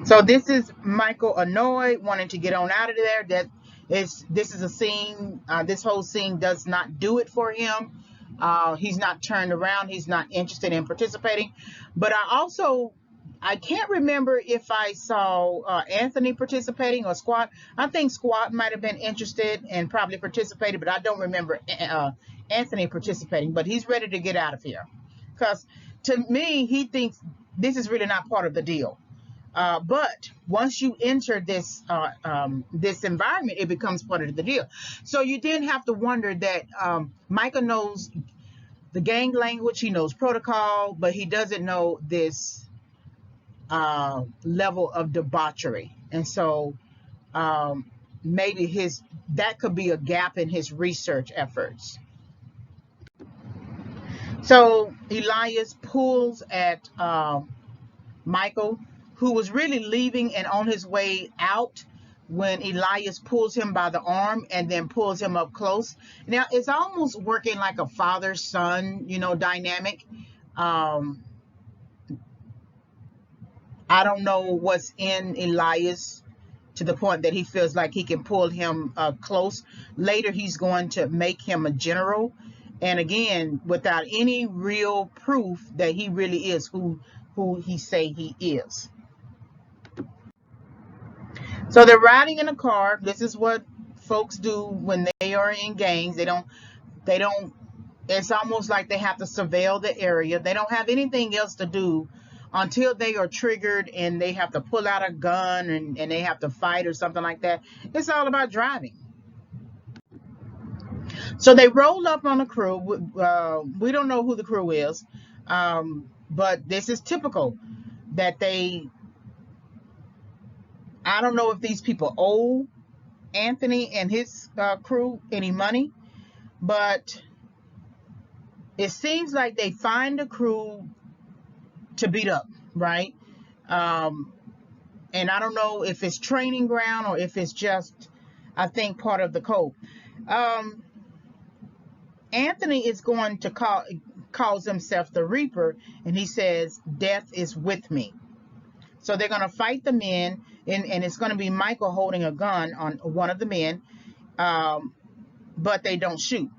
So this is Michael annoyed, wanting to get on out of there. This is a scene. This whole scene does not do it for him. He's not turned around. He's not interested in participating. But I also I can't remember if I saw Anthony participating or Squat. I think Squat might have been interested and probably participated, but I don't remember Anthony participating. But he's ready to get out of here because to me, he thinks this is really not part of the deal. But once you enter this environment, it becomes part of the deal. So you then have to wonder that Michael knows the gang language, he knows protocol, but he doesn't know this level of debauchery. And so maybe that could be a gap in his research efforts. So Elias pulls at Michael, who was really leaving and on his way out when Elias pulls him by the arm and then pulls him up close. Now it's almost working like a father-son, dynamic. I don't know what's in Elias to the point that he feels like he can pull him close. Later, he's going to make him a general. And again, without any real proof that he really is who he say he is. So they're riding in a car. This is what folks do when they are in gangs. They don't, it's almost like they have to surveil the area. They don't have anything else to do until they are triggered and they have to pull out a gun and they have to fight or something like that. It's all about driving. So they roll up on a crew. We don't know who the crew is, but this is typical that I don't know if these people owe Anthony and his crew any money, but it seems like they find a crew to beat up, right? And I don't know if it's training ground or if it's just, I think, part of the code. Anthony is going to calls himself the Reaper, and he says, "Death is with me." So they're going to fight the men, and it's going to be Michael holding a gun on one of the men, but they don't shoot.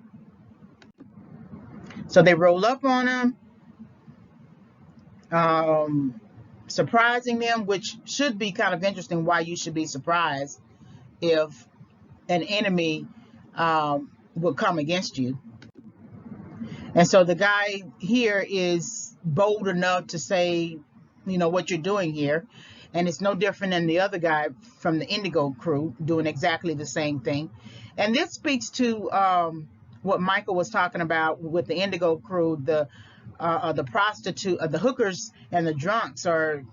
So they roll up on him, surprising them, which should be kind of interesting why you should be surprised if an enemy would come against you. And so the guy here is bold enough to say, what you're doing here. And it's no different than the other guy from the Indigo crew doing exactly the same thing. And this speaks to what Michael was talking about with the Indigo crew. The prostitute, the hookers and the drunks are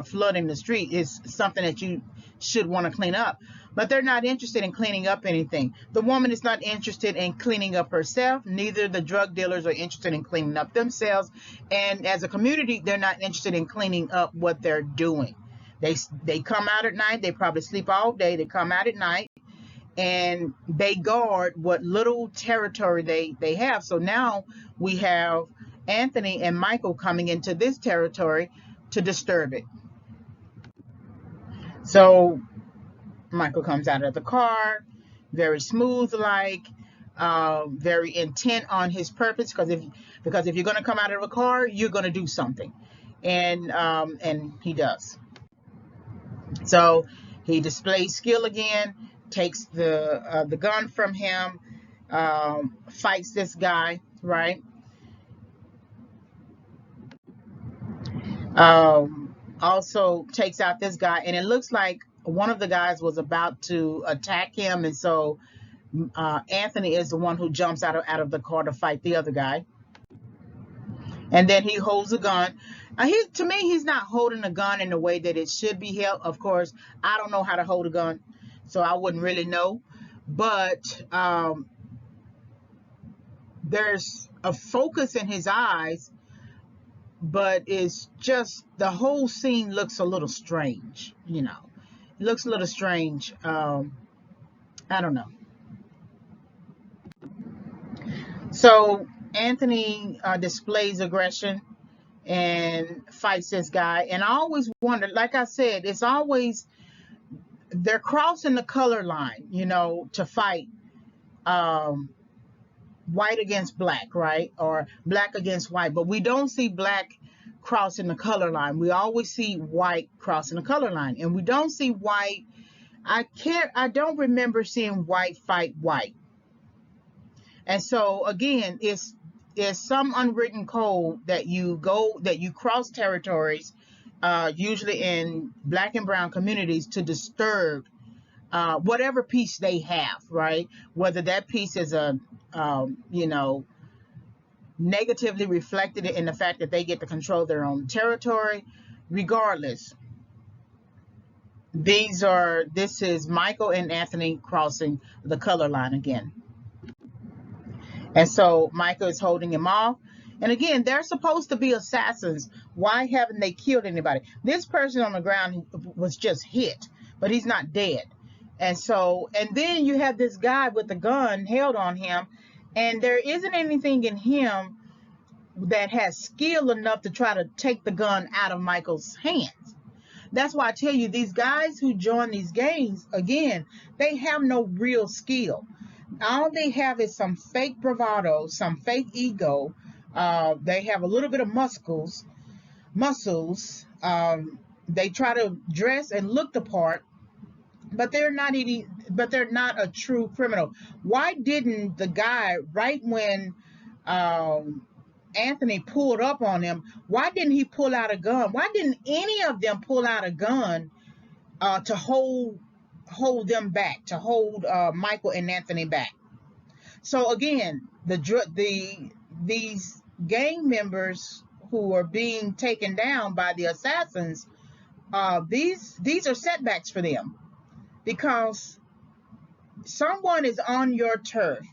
flooding the street is something that you should want to clean up. But they're not interested in cleaning up anything. The woman is not interested in cleaning up herself. Neither the drug dealers are interested in cleaning up themselves. And as a community, they're not interested in cleaning up what they're doing. They come out at night. They probably sleep all day. They come out at night and they guard what little territory they have. So now we have Anthony and Michael coming into this territory to disturb it. So Michael comes out of the car, very smooth, very intent on his purpose. Because if you're going to come out of a car, you're going to do something, and he does. So he displays skill again, takes the gun from him, fights this guy, right? Also takes out this guy, and it looks like one of the guys was about to attack him, and so Anthony is the one who jumps out of the car to fight the other guy. And then he holds a gun. To me, he's not holding a gun in the way that it should be held. Of course, I don't know how to hold a gun, so I wouldn't really know. But there's a focus in his eyes, but it's just the whole scene looks a little strange, It looks a little strange. I don't know. So Anthony displays aggression and fights this guy. And I always wonder, like I said, it's always they're crossing the color line, to fight white against black, right? Or black against white. But we don't see black crossing the color line. We always see white crossing the color line, and we don't see white. I don't remember seeing white fight white. And so again, it's some unwritten code that you cross territories, usually in black and brown communities, to disturb whatever piece they have, right? Whether that piece is negatively reflected in the fact that they get to control their own territory. Regardless, this is Michael and Anthony crossing the color line again. And so Michael is holding him off. And again, they're supposed to be assassins. Why haven't they killed anybody? This person on the ground was just hit, but he's not dead. And then you have this guy with the gun held on him, and there isn't anything in him that has skill enough to try to take the gun out of Michael's hands. That's why I tell you, these guys who join these gangs, again, they have no real skill. All they have is some fake bravado, some fake ego. They have a little bit of muscles. They try to dress and look the part, but they're not a true criminal. Why didn't the guy, right when Anthony pulled up on him, why didn't he pull out a gun? Why didn't any of them pull out a gun to hold them back, to hold Michael and Anthony back? So again, these gang members who are being taken down by the assassins, these are setbacks for them, because someone is on your turf.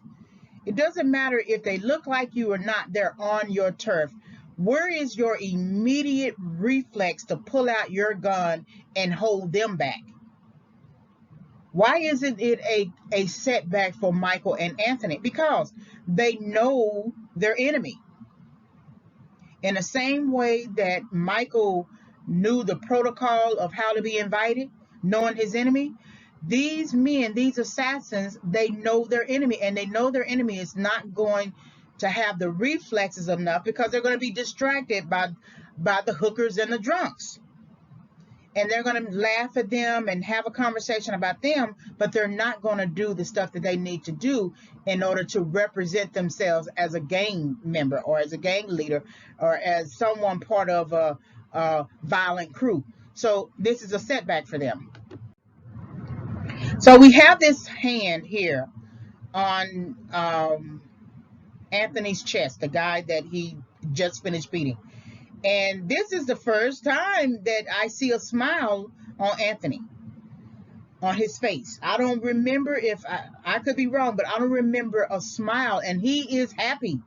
It doesn't matter if they look like you or not, they're on your turf. Where is your immediate reflex to pull out your gun and hold them back? Why isn't it a setback for Michael and Anthony? Because they know their enemy. In the same way that Michael knew the protocol of how to be invited, knowing his enemy, these men, these assassins, they know their enemy, and they know their enemy is not going to have the reflexes enough, because they're going to be distracted by the hookers and the drunks. And they're going to laugh at them and have a conversation about them, but they're not going to do the stuff that they need to do in order to represent themselves as a gang member, or as a gang leader, or as someone part of a violent crew. So this is a setback for them. So we have this hand here on Anthony's chest, the guy that he just finished beating. And this is the first time that I see a smile on Anthony, on his face. I don't remember, if I could be wrong, but I don't remember a smile, and he is happy.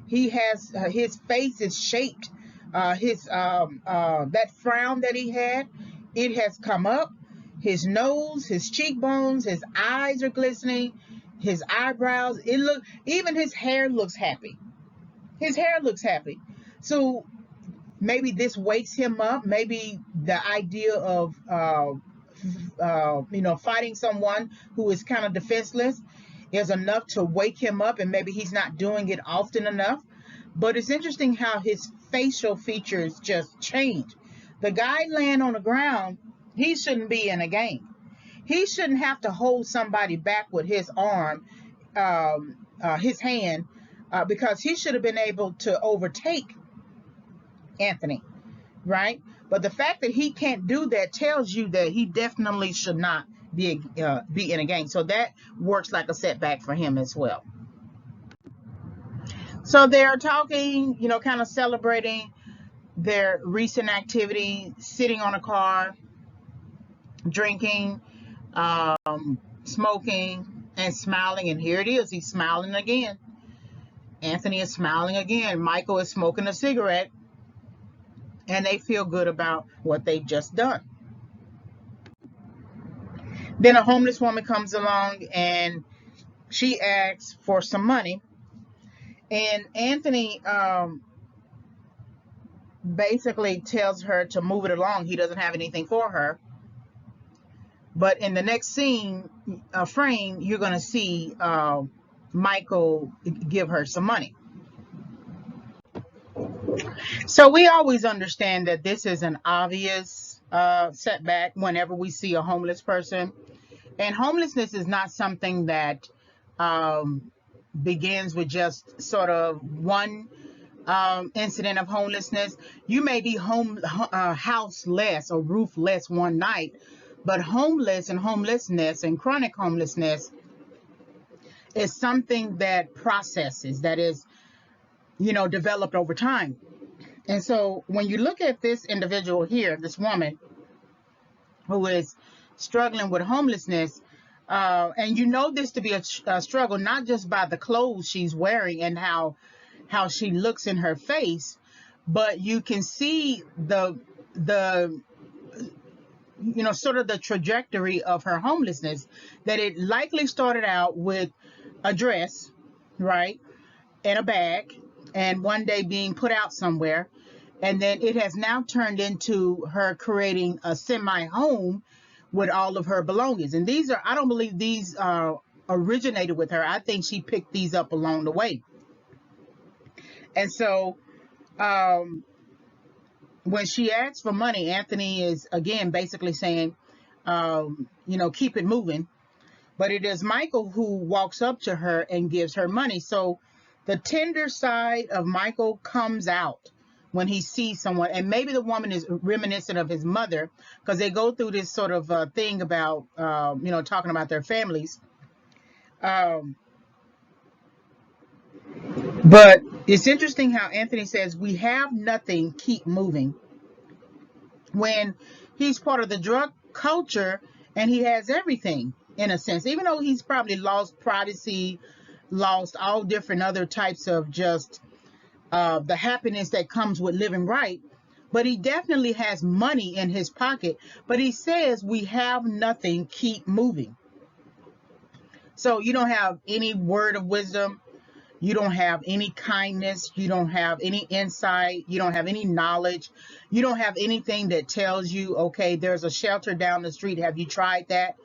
He has his face is shaped. That frown that he had, it has come up. His nose, his cheekbones, his eyes are glistening. His eyebrows, even his hair looks happy. His hair looks happy. So maybe this wakes him up. Maybe the idea of fighting someone who is kind of defenseless is enough to wake him up, and maybe he's not doing it often enough. But it's interesting how his facial features just change. The guy laying on the ground, he shouldn't be in a gang. He shouldn't have to hold somebody back with his arm, his hand, because he should have been able to overtake Anthony, right? But the fact that he can't do that tells you that he definitely should not be in a gang. So that works like a setback for him as well. So they're talking, kind of celebrating their recent activity, sitting on a car, drinking, smoking, and smiling. And here it is. He's smiling again. Anthony is smiling again. Michael is smoking a cigarette. And they feel good about what they've just done. Then a homeless woman comes along and she asks for some money. And Anthony basically tells her to move it along. He doesn't have anything for her. But in the next frame, you're going to see Michael give her some money. So we always understand that this is an obvious setback whenever we see a homeless person. And homelessness is not something that um, begins with just sort of one incident of homelessness. You may be houseless or roofless one night, but homeless and homelessness and chronic homelessness is something that processes, that is, developed over time. And so when you look at this individual here, this woman who is struggling with homelessness, and you know this to be a struggle, not just by the clothes she's wearing and how she looks in her face, but you can see the sort of the trajectory of her homelessness, that it likely started out with a dress, right, and a bag, and one day being put out somewhere, and then it has now turned into her creating a semi-home with all of her belongings. And these are, I don't believe these originated with her. I think she picked these up along the way. And so um, when she asks for money, Anthony is again basically saying, keep it moving. But it is Michael who walks up to her and gives her money. So the tender side of Michael comes out when he sees someone. And maybe the woman is reminiscent of his mother, because they go through this sort of thing about, talking about their families. Um, but it's interesting how Anthony says, we have nothing, keep moving, when he's part of the drug culture and he has everything in a sense, even though he's probably lost privacy, lost all different other types of just the happiness that comes with living right. But he definitely has money in his pocket. But he says, we have nothing, keep moving. So you don't have any word of wisdom. You don't have any kindness. You don't have any insight. You don't have any knowledge. You don't have anything that tells you, okay, there's a shelter down the street. Have you tried that?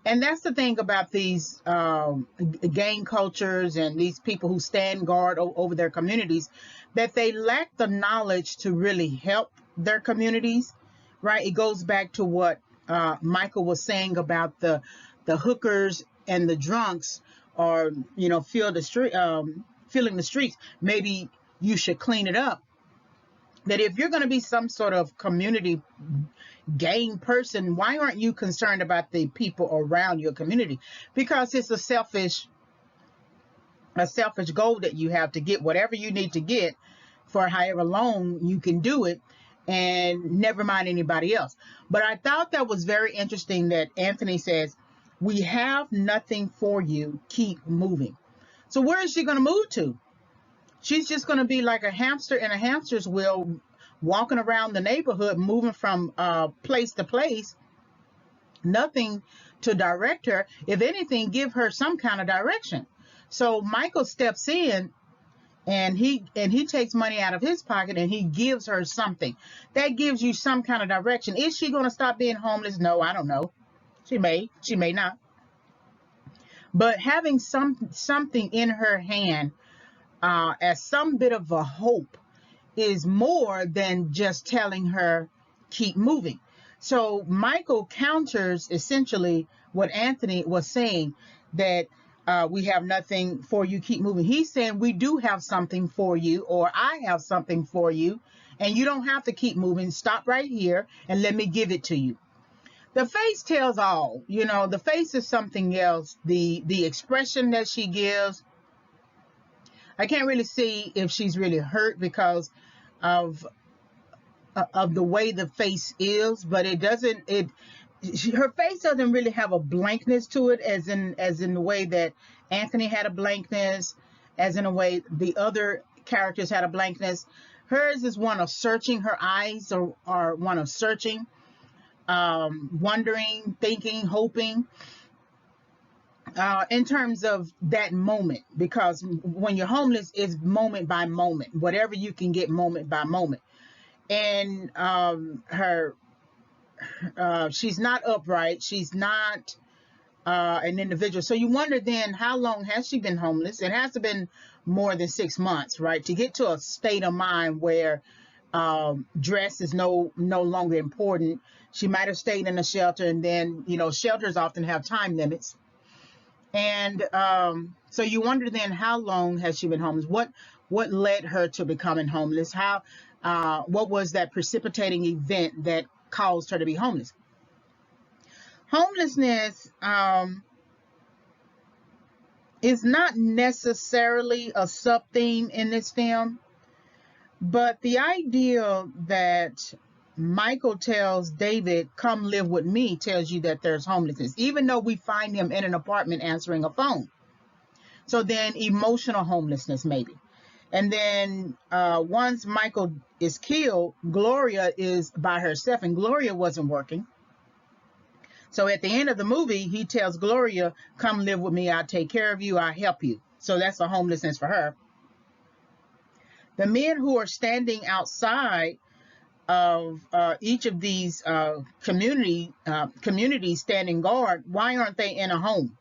And that's the thing about these gang cultures and these people who stand guard over their communities, that they lack the knowledge to really help their communities, right? It goes back to what Michael was saying about the hookers and the drunks, or filling the streets. Maybe you should clean it up. That if you're going to be some sort of community gang person, why aren't you concerned about the people around your community? Because it's a selfish goal that you have to get whatever you need to get for however long you can do it, and never mind anybody else. But I thought that was very interesting that Anthony says, we have nothing for you, keep moving. So where is she going to move to? She's just going to be like a hamster in a hamster's wheel, walking around the neighborhood, moving from place to place. Nothing to direct her. If anything, give her some kind of direction. So Michael steps in, and he takes money out of his pocket and he gives her something that gives you some kind of direction. Is she going to stop being homeless? No, I don't know. She may not. But having something in her hand as some bit of a hope is more than just telling her keep moving. So Michael counters essentially what Anthony was saying, that we have nothing for you, keep moving. He's saying we do have something for you, or I have something for you, and you don't have to keep moving. Stop right here and let me give it to you. The face tells all. The face is something else. The expression that she gives, I can't really see if she's really hurt because of the way the face is, but it doesn't. Her face doesn't really have a blankness to it, as in the way that Anthony had a blankness, as in a way the other characters had a blankness. Hers is one of searching. Her eyes are one of searching, wondering, thinking, hoping. In terms of that moment, because when you're homeless, it's moment by moment, whatever you can get moment by moment. And she's not upright, she's not an individual. So you wonder then, how long has she been homeless? It has to have been more than 6 months, right? To get to a state of mind where dress is no longer important. She might have stayed in a shelter, and then, you know, shelters often have time limits. And so you wonder then, how long has she been homeless? What led her to becoming homeless? How what was that precipitating event that caused her to be homeless? Homelessness is not necessarily a sub theme in this film, but the idea that Michael tells David, "Come live with me," tells you that there's homelessness, even though we find him in an apartment answering a phone. So then emotional homelessness, maybe. And then once Michael is killed, Gloria is by herself, and Gloria wasn't working. So at the end of the movie, he tells Gloria, "Come live with me. I'll take care of you. I'll help you." So that's a homelessness for her. The men who are standing outside of each of these communities standing guard, why aren't they in a home?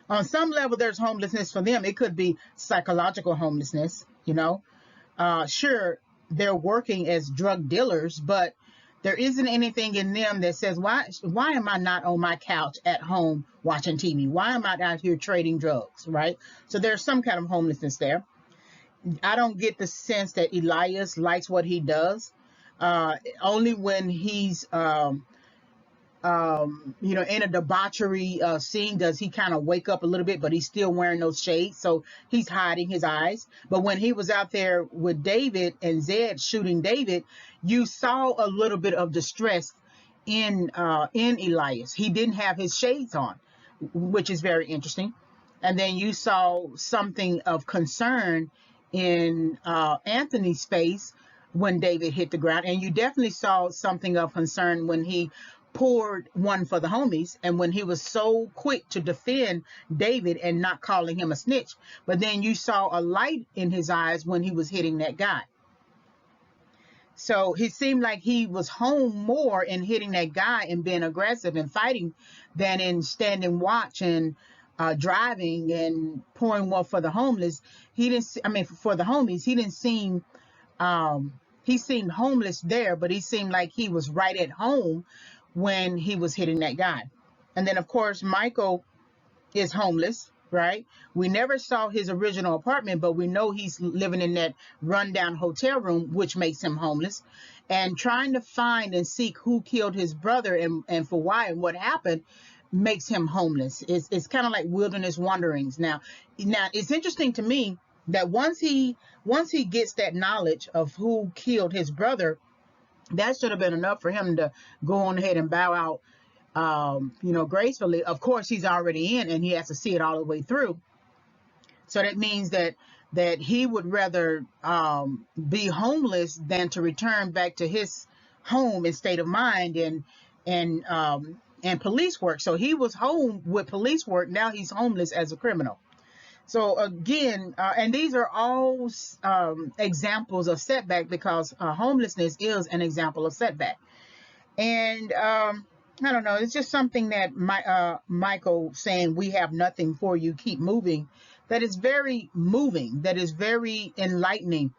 On some level, there's homelessness for them. It could be psychological homelessness, you know. Sure, they're working as drug dealers, but there isn't anything in them that says, why am I not on my couch at home watching TV? Why am I out here trading drugs, right? So there's some kind of homelessness there. I don't get the sense that Elias likes what he does. Only when he's you know, in a debauchery scene does he kind of wake up a little bit, but he's still wearing those shades, so he's hiding his eyes. But when he was out there with David and Zed shooting David, you saw a little bit of distress in Elias. He didn't have his shades on, which is very interesting. And then you saw something of concern in Anthony's face when David hit the ground, and you definitely saw something of concern when he poured one for the homies, and when he was so quick to defend David and not calling him a snitch. But then you saw a light in his eyes when he was hitting that guy. So he seemed like he was home more in hitting that guy and being aggressive and fighting than in standing watch and driving and pouring one for the homeless. He didn't, I mean, for the homies, he didn't seem, he seemed homeless there, but he seemed like he was right at home when he was hitting that guy. And then, of course, Michael is homeless, right? We never saw his original apartment, but we know he's living in that rundown hotel room, which makes him homeless. And trying to find and seek who killed his brother and for why and what happened makes him homeless. It's kind of like wilderness wanderings. Now, it's interesting to me that once he gets that knowledge of who killed his brother, that should have been enough for him to go on ahead and bow out, you know, gracefully. Of course, he's already in, and he has to see it all the way through. So that means that he would rather be homeless than to return back to his home and state of mind and police work. So he was home with police work. Now he's homeless as a criminal. So again, and these are all examples of setback, because homelessness is an example of setback. And I don't know, it's just something that Michael saying, "We have nothing for you, keep moving," that is very moving, that is very enlightening,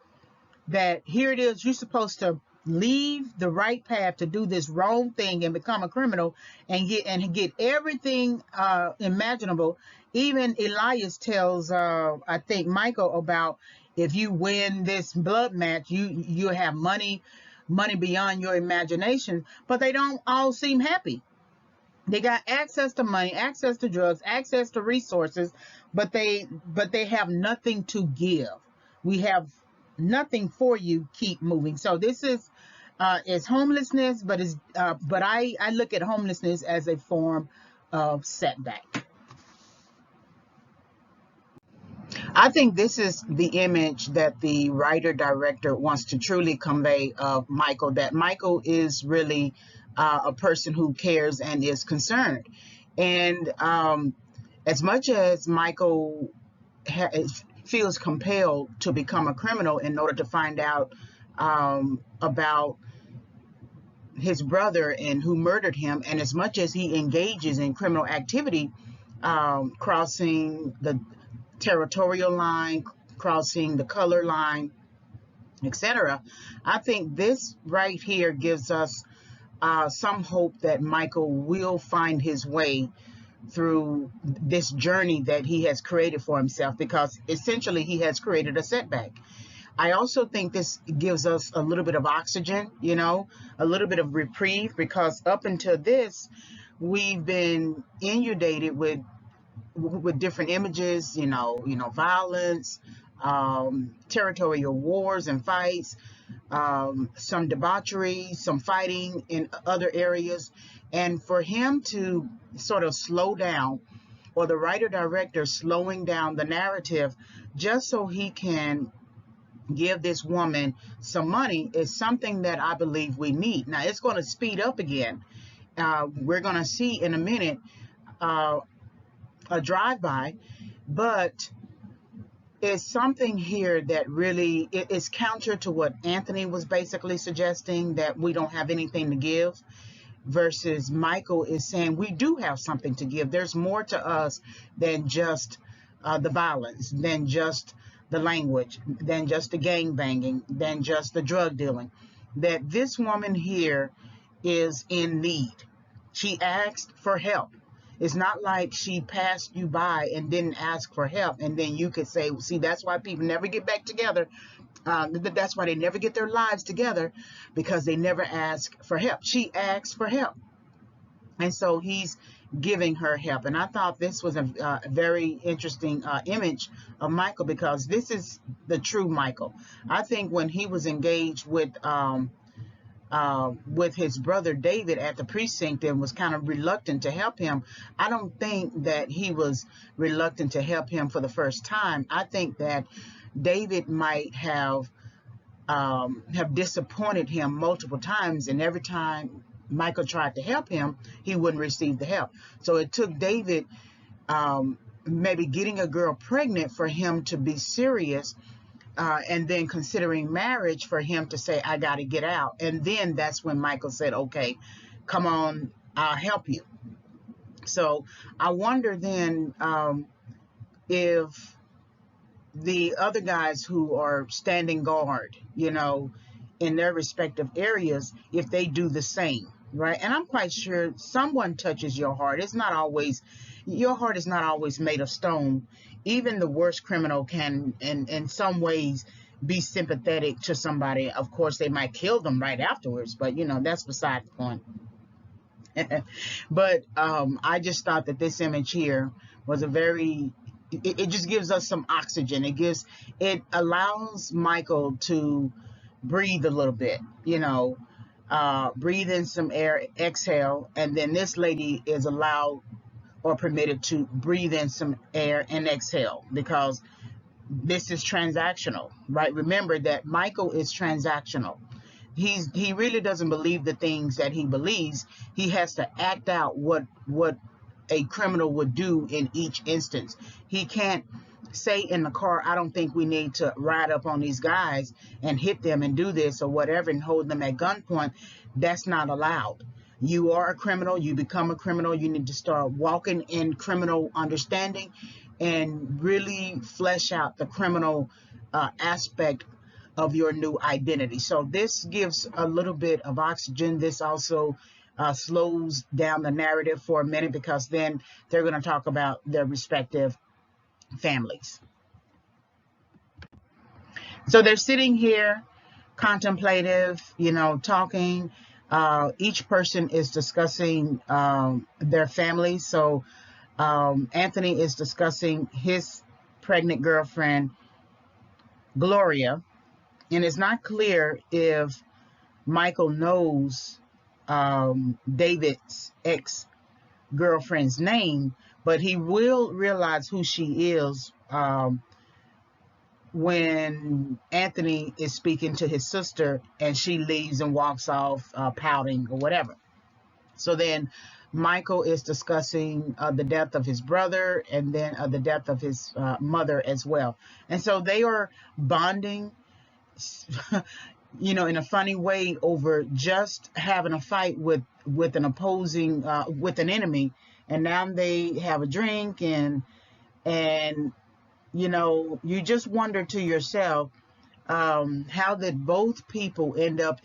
that here it is, you're supposed to leave the right path to do this wrong thing and become a criminal and get everything imaginable. Even Elias tells I think Michael about, if you win this blood match, you have money beyond your imagination. But they don't all seem happy. They got access to money, access to drugs, access to resources, but they have nothing to give. We have nothing for you, keep moving. So this is homelessness, but I look at homelessness as a form of setback. I think this is the image that the writer director wants to truly convey of Michael, that Michael is really a person who cares and is concerned. And as much as Michael feels compelled to become a criminal in order to find out about his brother and who murdered him. And as much as he engages in criminal activity, crossing the territorial line, crossing the color line, etc., I think this right here gives us some hope that Michael will find his way through this journey that he has created for himself, because essentially he has created a setback. I also think this gives us a little bit of oxygen, a little bit of reprieve, because up until this, we've been inundated with different images, violence, territorial wars and fights, some debauchery, some fighting in other areas. And for him to sort of slow down, or the writer director slowing down the narrative just so he can give this woman some money, is something that I believe we need. Now it's going to speed up again. We're going to see in a minute a drive-by, but it's something here that really is counter to what Anthony was basically suggesting, that we don't have anything to give, versus Michael is saying we do have something to give. There's more to us than just the violence, than just the language, than just the gang banging, than just the drug dealing. That this woman here is in need. She asked for help. It's not like she passed you by and didn't ask for help, and then you could say, see, that's why people never get back together. That's why they never get their lives together, because they never ask for help. She asked for help, and so he's giving her help. And I thought this was a very interesting image of Michael, because this is the true Michael. I think when he was engaged with his brother David at the precinct and was kind of reluctant to help him, I don't think that he was reluctant to help him for the first time. I think that David might have disappointed him multiple times, and every time Michael tried to help him, he wouldn't receive the help. So it took David maybe getting a girl pregnant for him to be serious, and then considering marriage for him to say, I got to get out. And then that's when Michael said, okay, come on, I'll help you. So I wonder then if the other guys who are standing guard, in their respective areas, if they do the same, right? And I'm quite sure someone touches your heart. Your heart is not always made of stone. Even the worst criminal can, in some ways, be sympathetic to somebody. Of course, they might kill them right afterwards, but that's beside the point. But I just thought that this image here was it just gives us some oxygen. It allows Michael to breathe a little bit, breathe in some air, exhale, and then this lady is allowed or permitted to breathe in some air and exhale, because this is transactional, right? Remember that Michael is transactional. He really doesn't believe the things that he believes. He has to act out what a criminal would do in each instance. He can't say in the car, I don't think we need to ride up on these guys and hit them and do this or whatever and hold them at gunpoint. That's not allowed. You are a criminal. You become a criminal. You need to start walking in criminal understanding and really flesh out the criminal aspect of your new identity. So this gives a little bit of oxygen. This also slows down the narrative for a minute, because then they're going to talk about their respective families. So they're sitting here contemplative, talking. Each person is discussing their family. So Anthony is discussing his pregnant girlfriend, Gloria, and it's not clear if Michael knows David's ex-girlfriend's name, but he will realize who she is when Anthony is speaking to his sister and she leaves and walks off pouting or whatever. So then Michael is discussing the death of his brother, and then the death of his mother as well. And so they are bonding in a funny way over just having a fight with an opposing with an enemy, and now they have a drink, and you just wonder to yourself, how did both people end up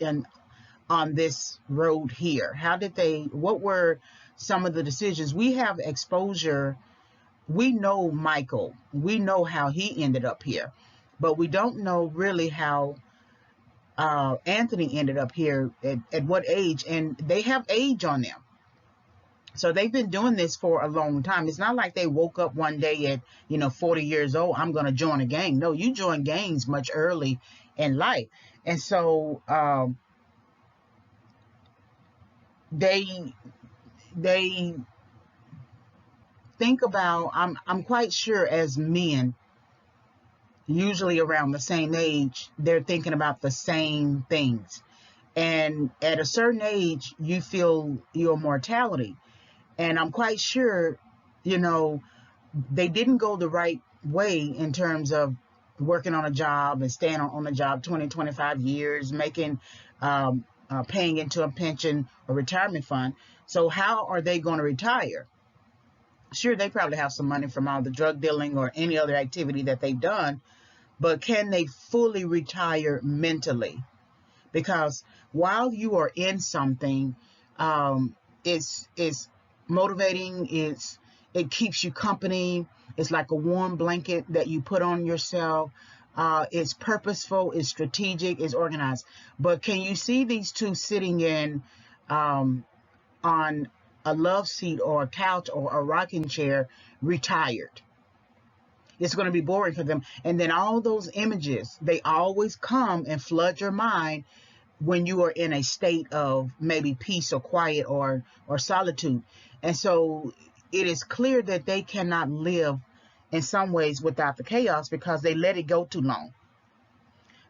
on this road here? What were some of the decisions? We have exposure. We know Michael. We know how he ended up here, but we don't know really how Anthony ended up here, at what age, and they have age on them. So they've been doing this for a long time. It's not like they woke up one day at 40 years old, I'm going to join a gang. No, you join gangs much early in life. And so they think about, I'm quite sure, as men, usually around the same age, they're thinking about the same things. And at a certain age, you feel your mortality. And I'm quite sure, they didn't go the right way in terms of working on a job and staying on a job 20, 25 years, making, paying into a pension or retirement fund. So how are they going to retire? Sure, they probably have some money from all the drug dealing or any other activity that they've done, but can they fully retire mentally? Because while you are in something, it's motivating. It keeps you company. It's like a warm blanket that you put on yourself. It's purposeful. It's strategic. It's organized. But can you see these two sitting in on a love seat or a couch or a rocking chair, retired? It's going to be boring for them. And then all those images, they always come and flood your mind when you are in a state of maybe peace or quiet or solitude. And so it is clear that they cannot live in some ways without the chaos because they let it go too long.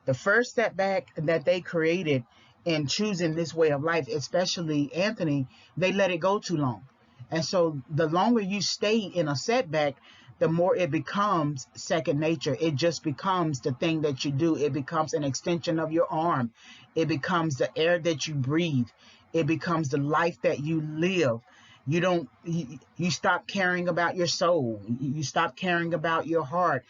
The first setback that they created in choosing this way of life, especially Anthony, they let it go too long. And so the longer you stay in a setback, the more it becomes second nature. It just becomes the thing that you do. It becomes an extension of your arm. It becomes the air that you breathe. It becomes the life that you live. You stop caring about your soul. You stop caring about your heart.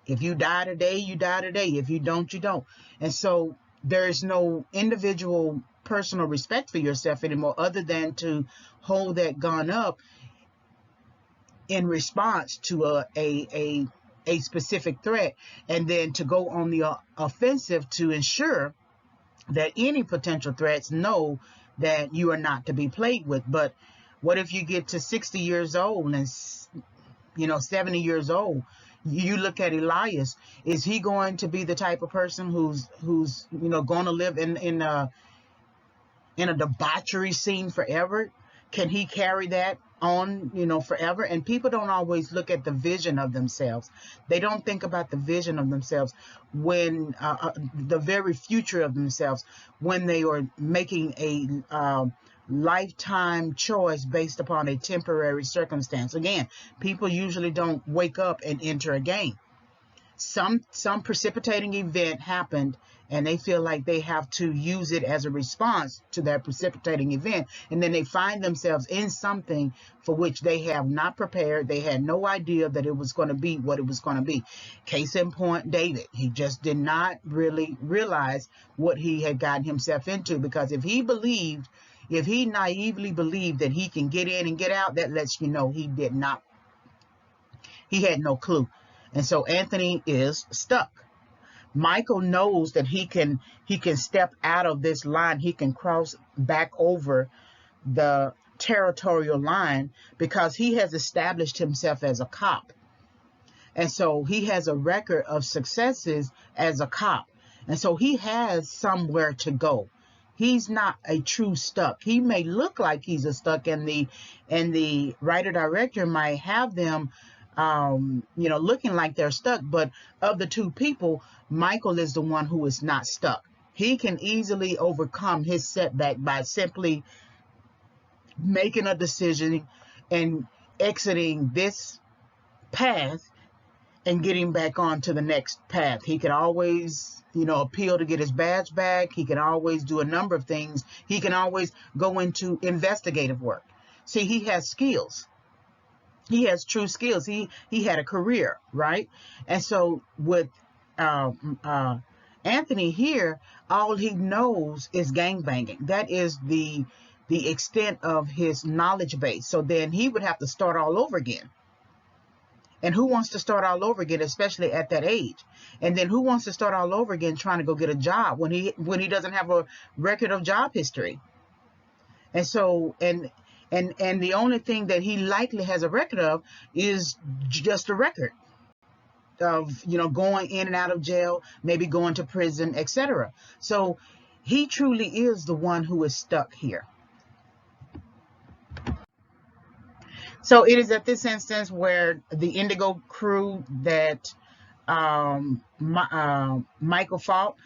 If you die today, you die today. If you don't, you don't. And so there is no individual personal respect for yourself anymore, other than to hold that gun up in response to a specific threat, and then to go on the offensive to ensure that any potential threats know that you are not to be played with. But what if you get to 60 years old and 70 years old? You look at Elias. Is he going to be the type of person who's going to live in a debauchery scene forever? Can he carry that on, forever? And people don't always look at the vision of themselves. They don't think about the vision of themselves when the very future of themselves, when they are making a lifetime choice based upon a temporary circumstance. Again, people usually don't wake up and enter a game. Some precipitating event happened, and they feel like they have to use it as a response to that precipitating event, and then they find themselves in something for which they have not prepared. They had no idea that it was going to be what it was going to be. Case in point, David. He just did not really realize what he had gotten himself into, because if he naively believed that he can get in and get out, that lets you know he did not. He had no clue. And so Anthony is stuck. Michael knows that he can step out of this line. He can cross back over the territorial line because he has established himself as a cop. And so he has a record of successes as a cop. And so he has somewhere to go. He's not a true stuck. He may look like he's a stuck, and the writer director might have them looking like they're stuck. But of the two people, Michael is the one who is not stuck. He can easily overcome his setback by simply making a decision and exiting this path and get him back on to the next path. He could always, appeal to get his badge back. He can always do a number of things. He can always go into investigative work. See, he has skills. He has true skills. He had a career, right? And so with Anthony here, all he knows is gangbanging. That is the extent of his knowledge base. So then he would have to start all over again. And who wants to start all over again, especially at that age? And then who wants to start all over again trying to go get a job when he doesn't have a record of job history? And so and the only thing that he likely has a record of is just a record of going in and out of jail, maybe going to prison, etc. So he truly is the one who is stuck here. So it is at this instance where the Indigo crew that Michael fought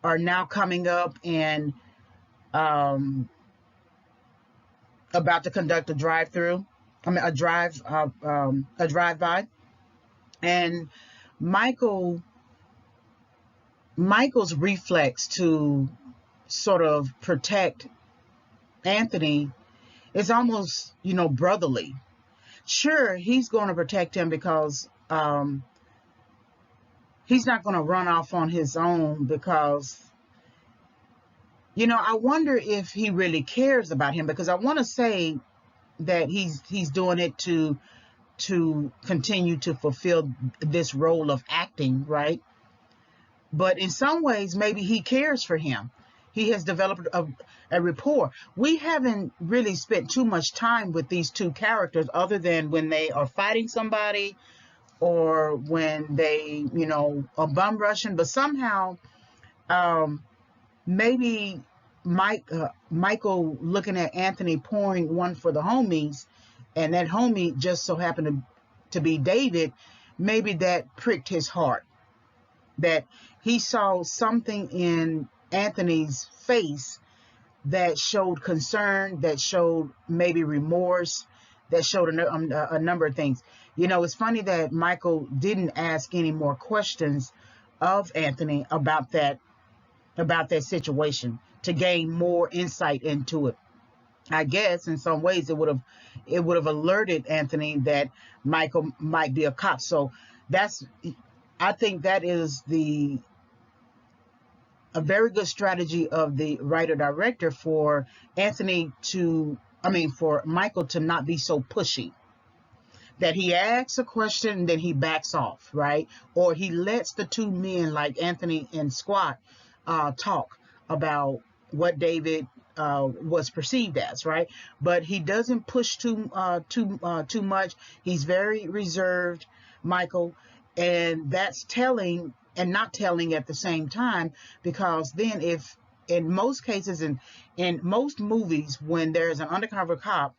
are now coming up and about to conduct a drive-by, and Michael's reflex to sort of protect Anthony is almost, brotherly. Sure, he's going to protect him because he's not going to run off on his own because, I wonder if he really cares about him, because I want to say that he's doing it to continue to fulfill this role of acting, right? But in some ways, maybe he cares for him. He has developed a rapport. We haven't really spent too much time with these two characters other than when they are fighting somebody or when they, are bum rushing. But somehow, maybe Michael looking at Anthony pouring one for the homies, and that homie just so happened to be David, maybe that pricked his heart. That he saw something in Anthony's face that showed concern, that showed maybe remorse, that showed a number of things. It's funny that Michael didn't ask any more questions of Anthony about that situation to gain more insight into it. I guess in some ways it would have alerted Anthony that Michael might be a cop. So I think that is a very good strategy of the writer-director for Michael to not be so pushy. That he asks a question and then he backs off, right? Or he lets the two men like Anthony and Squat talk about what David was perceived as, right? But he doesn't push too much. He's very reserved, Michael, and that's telling and not telling at the same time, because then if in most cases in most movies when there's an undercover cop,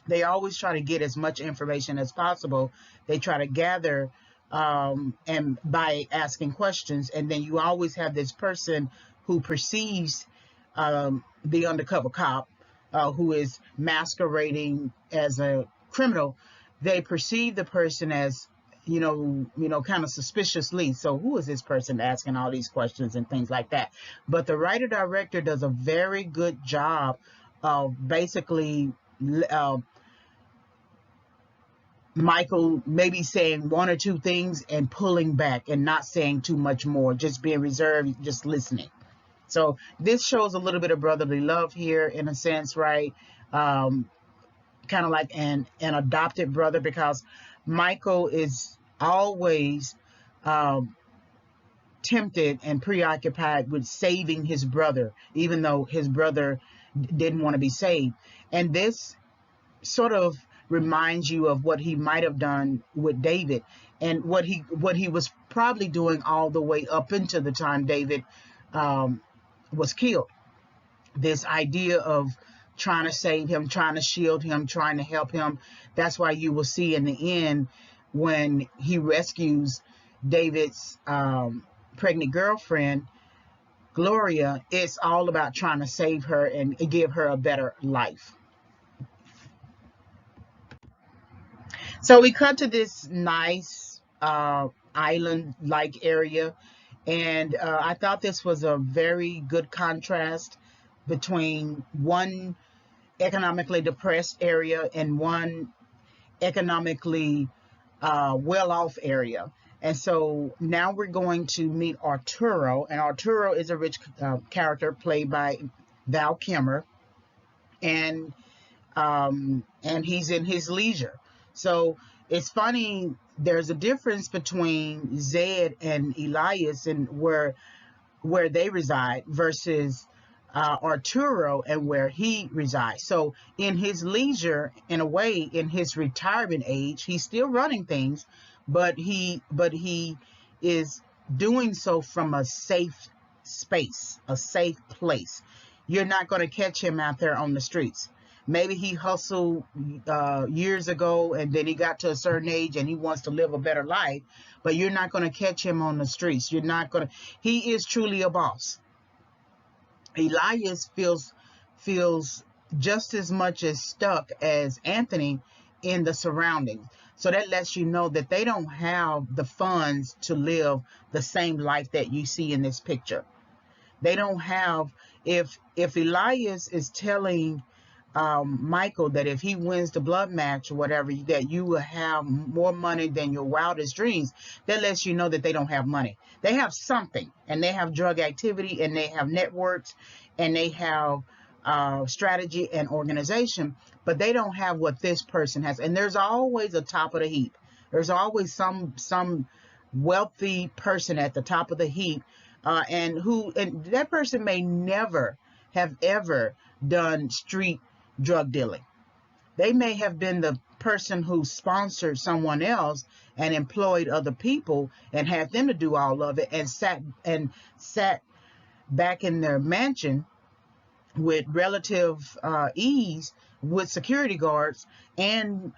they always try to get as much information as possible. They try to gather and by asking questions, and then you always have this person who perceives the undercover cop who is masquerading as a criminal. They perceive the person as kind of suspiciously. So who is this person asking all these questions and things like that? But the writer-director does a very good job of basically Michael maybe saying one or two things and pulling back and not saying too much more, just being reserved, just listening. So this shows a little bit of brotherly love here in a sense, right? Kind of like an adopted brother, because Michael is always tempted and preoccupied with saving his brother, even though his brother didn't want to be saved. And this sort of reminds you of what he might have done with David, and what he was probably doing all the way up into the time David was killed. This idea of trying to save him, trying to shield him, trying to help him. That's why you will see in the end when he rescues David's pregnant girlfriend, Gloria, it's all about trying to save her and give her a better life. So we cut to this nice island-like area. And I thought this was a very good contrast between one economically depressed area and one economically well-off area. And so now we're going to meet Arturo, and Arturo is a rich character played by Val Kilmer, and he's in his leisure. So it's funny. There's a difference between Zed and Elias and where they reside versus Arturo and where he resides. So in his leisure, in a way, in his retirement age, he's still running things, but he is doing so from a safe space, a safe place. You're not going to catch him out there on the streets. Maybe he hustled years ago and then he got to a certain age and he wants to live a better life, but you're not going to catch him on the streets. You're not going to. He is truly a boss. Elias feels just as much as stuck as Anthony in the surroundings. So that lets you know that they don't have the funds to live the same life that you see in this picture. They don't have, if Elias is telling Michael that if he wins the blood match or whatever, that you will have more money than your wildest dreams, that lets you know that they don't have money. They have something, and they have drug activity, and they have networks, and they have strategy and organization, but they don't have what this person has. And there's always a top of the heap. There's always some wealthy person at the top of the heap, and that person may never have ever done street drug dealing. They may have been the person who sponsored someone else and employed other people and had them to do all of it, and sat back in their mansion with relative ease, with security guards and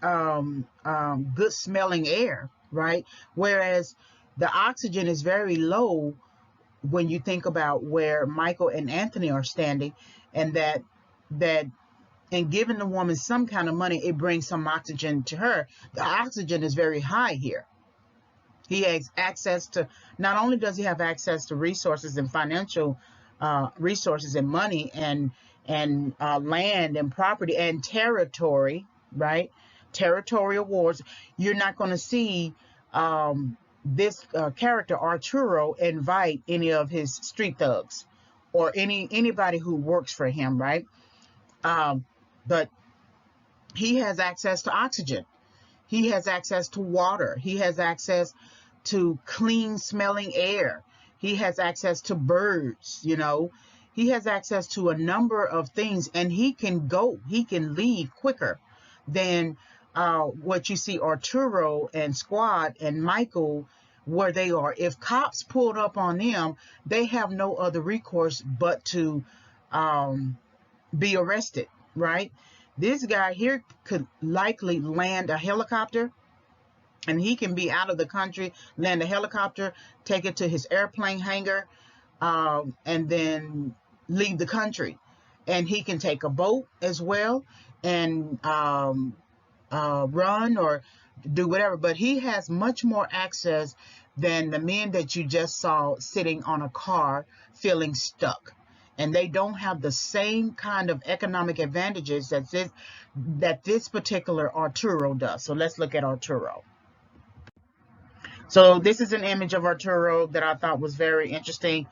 good smelling air, right? Whereas the oxygen is very low when you think about where Michael and Anthony are standing, and that and giving the woman some kind of money, it brings some oxygen to her. The oxygen is very high here. He has access to, not only does he have access to resources and financial resources and money and land and property and territory, right? Territorial wars. You're not going to see this character Arturo invite any of his street thugs or anybody who works for him, right? But he has access to oxygen. He has access to water. He has access to clean smelling air. He has access to birds, He has access to a number of things, and he can leave quicker than what you see Arturo and Squad and Michael where they are. If cops pulled up on them, they have no other recourse but to be arrested, right? This guy here could likely land a helicopter, and he can be out of the country, land a helicopter, take it to his airplane hangar, and then leave the country. And he can take a boat as well and run or do whatever. But he has much more access than the men that you just saw sitting on a car feeling stuck. And they don't have the same kind of economic advantages that this particular Arturo does. So let's look at Arturo. So this is an image of Arturo that I thought was very interesting.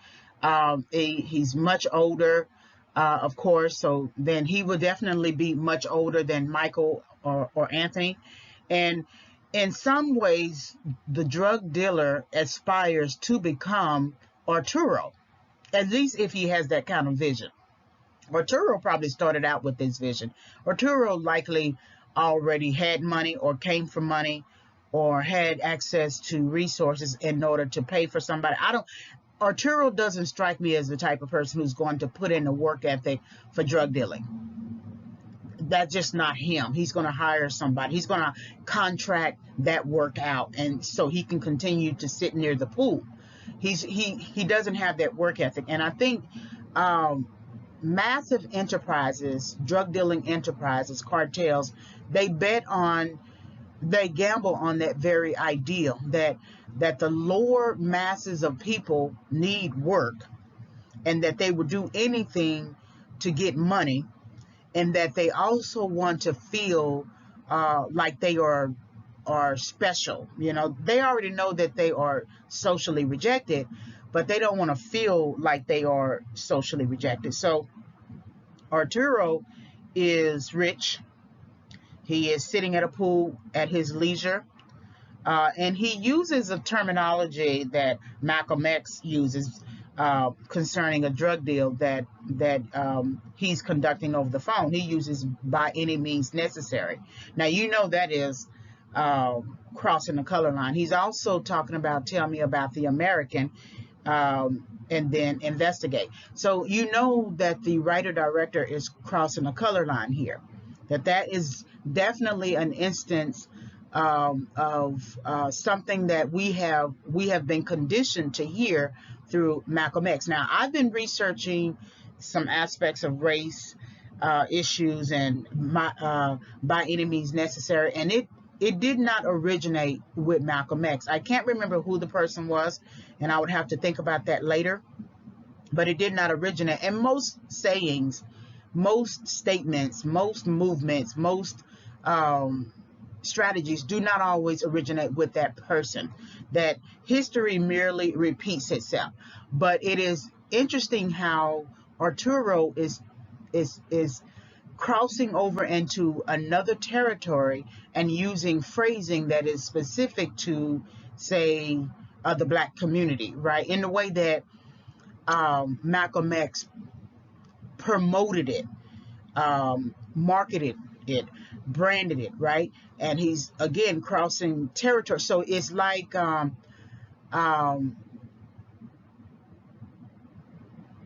He's much older, of course, so then he would definitely be much older than Michael or Anthony. And in some ways, the drug dealer aspires to become Arturo, at least if he has that kind of vision. Arturo probably started out with this vision. Arturo likely already had money or came from money or had access to resources in order to pay for somebody. Arturo doesn't strike me as the type of person who's going to put in a work ethic for drug dealing. That's just not him. He's going to hire somebody. He's going to contract that work out, and so he can continue to sit near the pool. He doesn't have that work ethic. And I think massive enterprises, drug dealing enterprises, cartels, they bet on they gamble on that very ideal that the lower masses of people need work, and that they would do anything to get money, and that they also want to feel like they are special. You know, they already know that they are socially rejected, but they don't want to feel like they are socially rejected. So Arturo is rich. He is sitting at a pool at his leisure. And he uses a terminology that Malcolm X uses concerning a drug deal that he's conducting over the phone. He uses by any means necessary. Now, you know that is crossing the color line. He's also talking about tell me about the American, and then investigate. So you know that the writer-director is crossing the color line here. That is definitely an instance of something that we have been conditioned to hear through Malcolm X. Now, I've been researching some aspects of race issues and by any means necessary, and it did not originate with Malcolm X. I can't remember who the person was, and I would have to think about that later, but it did not originate. And most sayings, most statements, most movements, most strategies do not always originate with that person. That history merely repeats itself. But it is interesting how Arturo is crossing over into another territory and using phrasing that is specific to, say, the black community, right? In the way that Malcolm X promoted it, marketed it, branded it, right? And he's again crossing territory. So it's like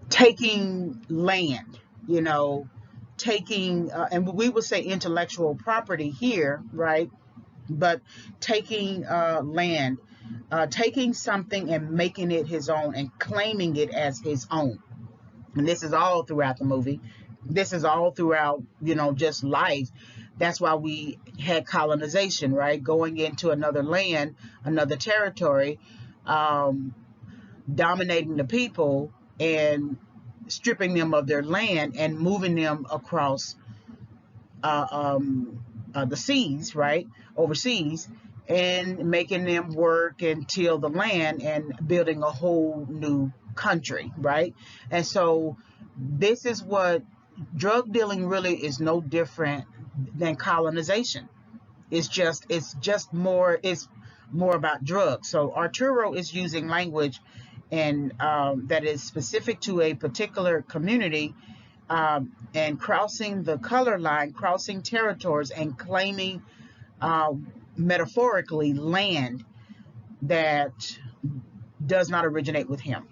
taking land, you know, taking, and we would say intellectual property here, right? But taking land, taking something and making it his own and claiming it as his own. And this is all throughout the movie. This is all throughout, you know, just life. That's why we had colonization, right? Going into another land, another territory, dominating the people and stripping them of their land and moving them across the seas, right? Overseas, and making them work and till the land and building a whole new country, right? And so this is what drug dealing really is no different than colonization. It's just more, it's more about drugs. So Arturo is using language and that is specific to a particular community, and crossing the color line, crossing territories, and claiming metaphorically land that does not originate with him.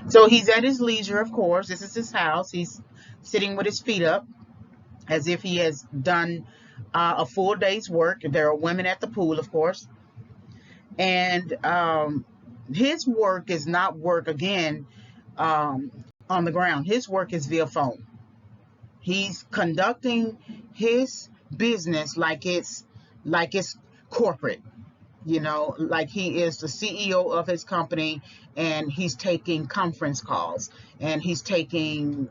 So he's at his leisure, of course. This is his house. He's sitting with his feet up as if he has done a full day's work. There are women at the pool, of course. And his work is not work, again, on the ground. His work is via phone. He's conducting his business like it's corporate, you know, like he is the CEO of his company, and he's taking conference calls, and he's taking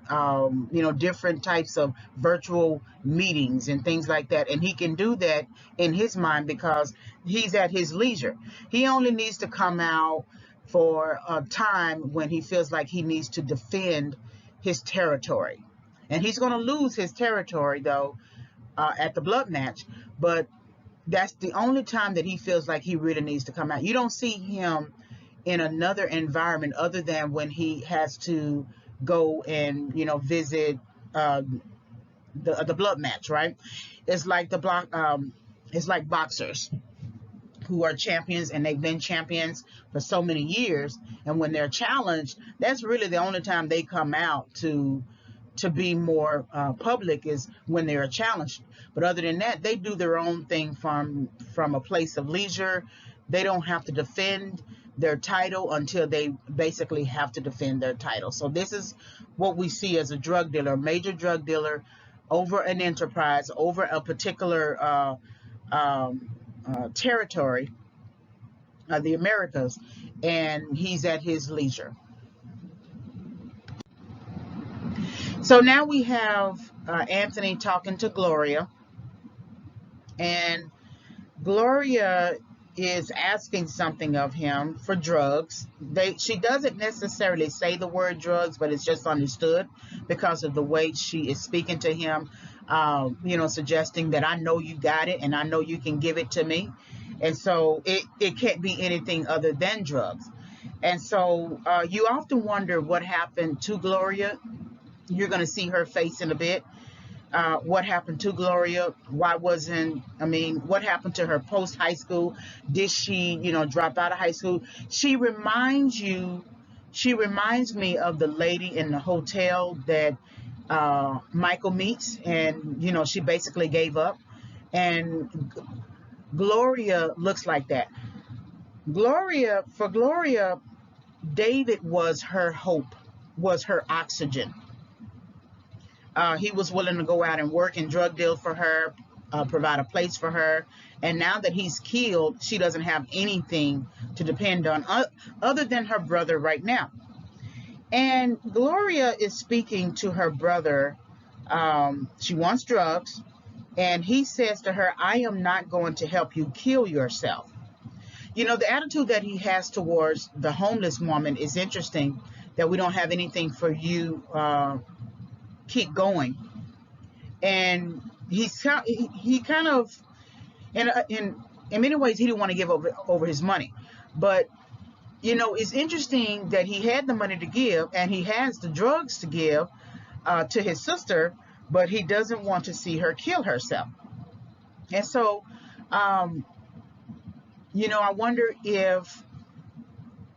you know, different types of virtual meetings and things like that. And he can do that in his mind because he's at his leisure. He only needs to come out for a time when he feels like he needs to defend his territory. And he's going to lose his territory, though, at the blood match. But that's the only time that he feels like he really needs to come out. You don't see him in another environment other than when he has to go and, you know, visit the blood match, right? It's like it's like boxers who are champions, and they've been champions for so many years, and when they're challenged, that's really the only time they come out to be more public, is when they're challenged. But other than that, they do their own thing from a place of leisure. They don't have to defend their title until they basically have to defend their title. So this is what we see as a drug dealer, a major drug dealer over an enterprise, over a particular territory, the Americas, and he's at his leisure. So now we have Anthony talking to Gloria, and Gloria is asking something of him for drugs. She doesn't necessarily say the word drugs, but it's just understood because of the way she is speaking to him, suggesting that I know you got it and I know you can give it to me. And so it can't be anything other than drugs. And so you often wonder what happened to Gloria. You're going to see her face in a bit. What happened to Gloria? What happened to her post high school? Did she, drop out of high school? She reminds me of the lady in the hotel that Michael meets, and, she basically gave up. And Gloria looks like that. For Gloria, David was her hope, was her oxygen. He was willing to go out and work and drug deal for her, provide a place for her. And now that he's killed, she doesn't have anything to depend on other than her brother right now. And Gloria is speaking to her brother. She wants drugs. And he says to her, I am not going to help you kill yourself. The attitude that he has towards the homeless woman is interesting, that we don't have anything for you, keep going. And he kind of, in many ways, he didn't want to give over his money. But, it's interesting that he had the money to give and he has the drugs to give to his sister, but he doesn't want to see her kill herself. And so, I wonder if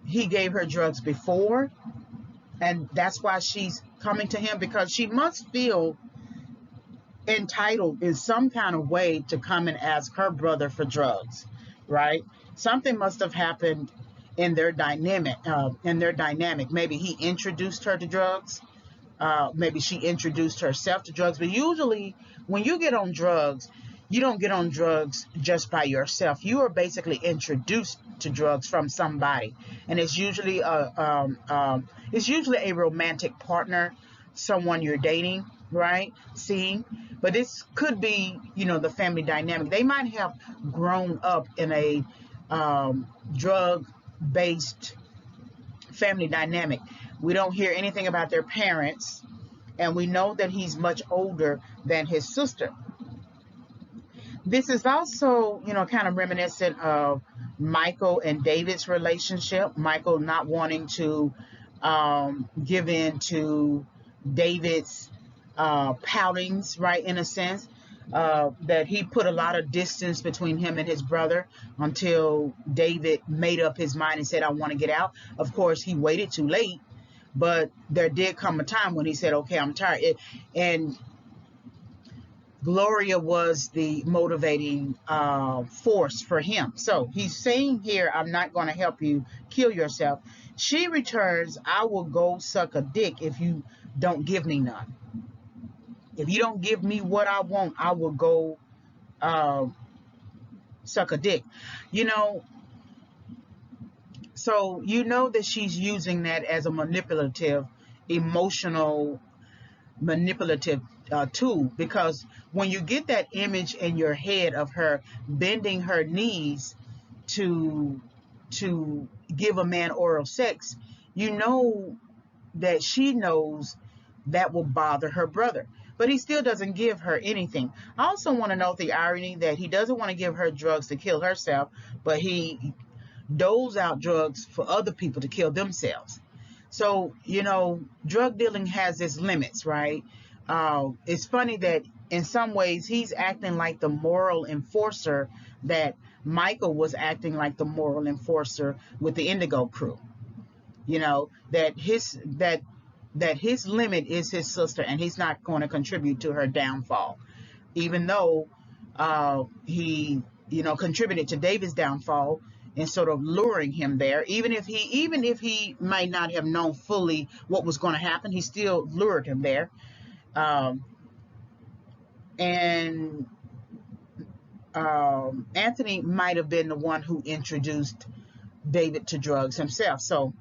he gave her drugs before, and that's why she's coming to him, because she must feel entitled in some kind of way to come and ask her brother for drugs, right? Something must have happened in their dynamic. Maybe he introduced her to drugs. Maybe she introduced herself to drugs. But usually, when you get on drugs, you don't get on drugs just by yourself. You are basically introduced to drugs from somebody, and it's usually a romantic partner, someone you're dating, right? Seeing, but this could be, the family dynamic. They might have grown up in a drug-based family dynamic. We don't hear anything about their parents, and we know that he's much older than his sister. This is also, kind of reminiscent of Michael and David's relationship. Michael not wanting to give in to David's poutings, right, in a sense, that he put a lot of distance between him and his brother until David made up his mind and said, I want to get out. Of course, he waited too late, but there did come a time when he said, okay, I'm tired. And Gloria was the motivating force for him. So he's saying here, I'm not going to help you kill yourself. She returns, I will go suck a dick if you don't give me none. If you don't give me what I want, I will go suck a dick. So that she's using that as a manipulative tool, because when you get that image in your head of her bending her knees to give a man oral sex, that she knows that will bother her brother. But he still doesn't give her anything. I also want to note the irony that he doesn't want to give her drugs to kill herself, but he doles out drugs for other people to kill themselves. So, drug dealing has its limits, right? It's funny that in some ways he's acting like the moral enforcer, that Michael was acting like the moral enforcer with the Indigo crew. That his limit is his sister, and he's not going to contribute to her downfall, even though he contributed to David's downfall and sort of luring him there. Even if he might not have known fully what was going to happen, he still lured him there. And Anthony might have been the one who introduced David to drugs himself. So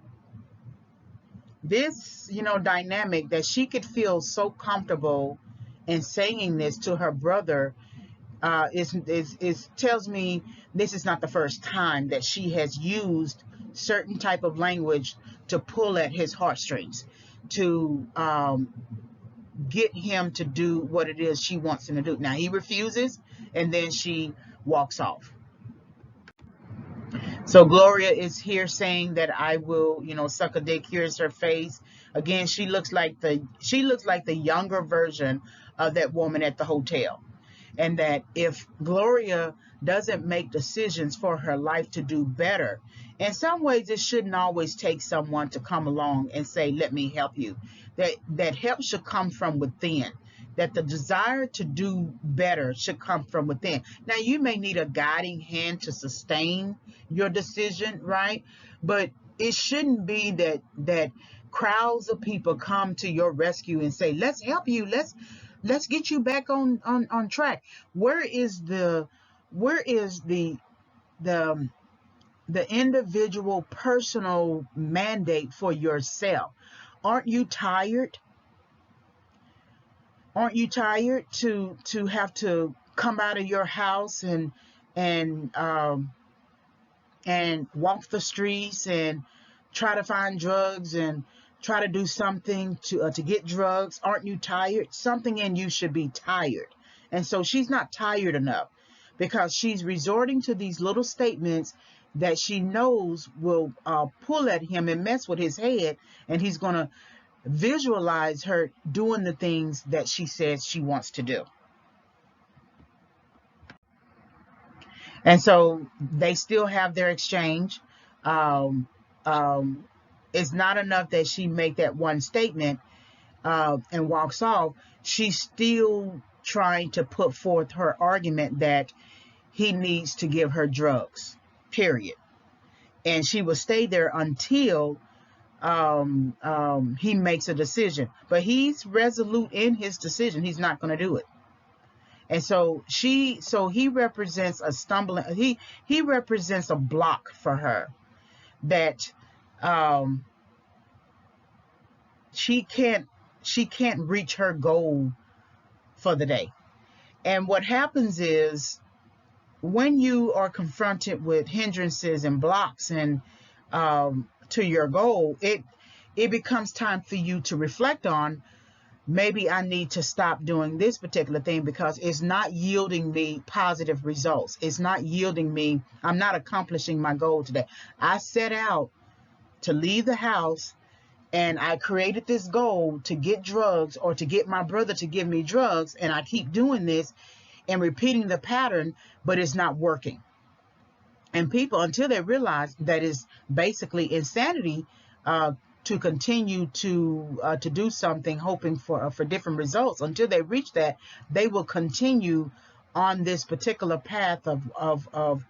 this, dynamic that she could feel so comfortable in saying this to her brother is tells me this is not the first time that she has used certain type of language to pull at his heartstrings, to get him to do what it is she wants him to do. Now he refuses, and then she walks off. So Gloria is here saying that I will, suck a dick. Here's her face. Again, she looks like the younger version of that woman at the hotel. And that if Gloria doesn't make decisions for her life to do better, in some ways it shouldn't always take someone to come along and say, let me help you. That help should come from within. That the desire to do better should come from within. Now, you may need a guiding hand to sustain your decision, right? But it shouldn't be that crowds of people come to your rescue and say, let's help you, let's get you back on track. Where is the individual personal mandate for yourself? Aren't you tired? Aren't you tired to have to come out of your house and walk the streets and try to find drugs and try to do something to get drugs? Aren't you tired? Something in you should be tired. And so she's not tired enough, because she's resorting to these little statements that she knows will pull at him and mess with his head, and he's going to visualize her doing the things that she says she wants to do. And so they still have their exchange. It's not enough that she make that one statement and walks off. She's still trying to put forth her argument that he needs to give her drugs, period. And she will stay there until he makes a decision. But he's resolute in his decision. He's not going to do it. And so he represents a stumbling. He represents a block for her, that she can't reach her goal for the day. And what happens is, when you are confronted with hindrances and blocks and to your goal, it becomes time for you to reflect on, maybe I need to stop doing this particular thing because it's not yielding me positive results. It's not yielding me, I'm not accomplishing my goal today. I set out to leave the house and I created this goal to get drugs, or to get my brother to give me drugs, and I keep doing this and repeating the pattern, but it's not working. And people, until they realize that is basically insanity, to continue to do something hoping for different results, until they reach that, they will continue on this particular path of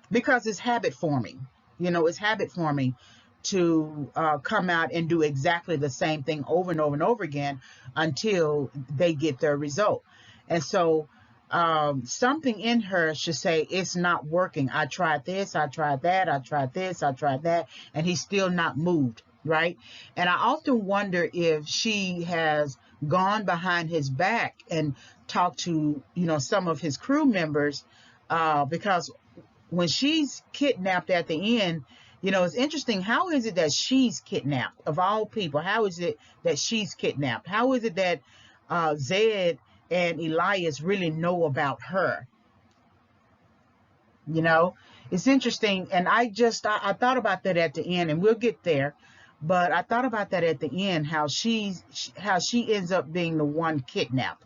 because it's habit forming. It's habit forming to come out and do exactly the same thing over and over and over again until they get their result. And so something in her should say, it's not working. I tried this, I tried that, I tried this, I tried that, and he's still not moved, right? And I often wonder if she has gone behind his back and talked to, some of his crew members, because when she's kidnapped at the end, it's interesting. How is it that she's kidnapped, of all people? How is it that she's kidnapped? How is it that Zed and Elias really know about her? It's interesting. And I thought about that at the end, and we'll get there. But I thought about that at the end, how she ends up being the one kidnapped.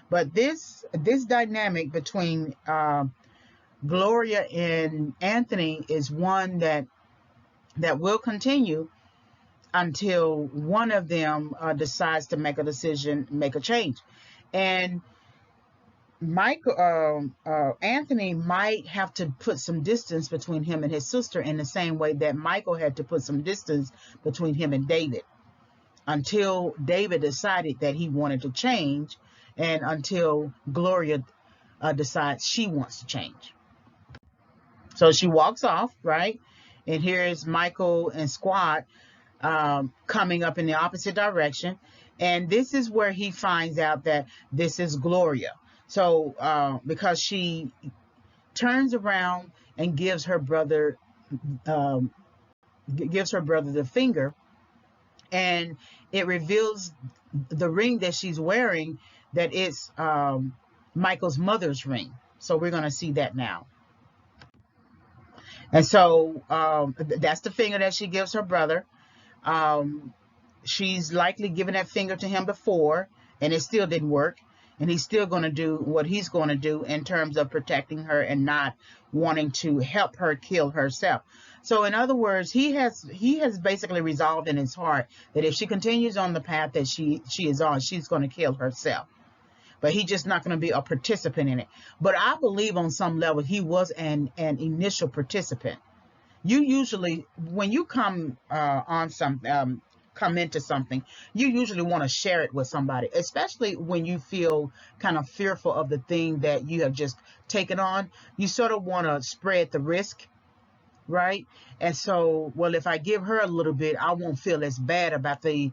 But this dynamic between Gloria and Anthony is one that will continue until one of them decides to make a decision, make a change. And Anthony might have to put some distance between him and his sister, in the same way that Michael had to put some distance between him and David, until David decided that he wanted to change, and until Gloria decides she wants to change. So she walks off, right? And here's Michael and Squad coming up in the opposite direction. And this is where he finds out that this is Gloria. So because she turns around and gives her brother the finger, and it reveals the ring that she's wearing, that it's Michael's mother's ring. So we're going to see that now. And so that's the finger that she gives her brother. She's likely given that finger to him before, and it still didn't work. And he's still going to do what he's going to do in terms of protecting her and not wanting to help her kill herself. So in other words, he has basically resolved in his heart that if she continues on the path that she is on, she's going to kill herself. But he's just not going to be a participant in it. But I believe on some level he was an initial participant. You usually, when you come come into something, you usually want to share it with somebody, especially when you feel kind of fearful of the thing that you have just taken on. You sort of want to spread the risk, right? And so, well, if I give her a little bit, I won't feel as bad about the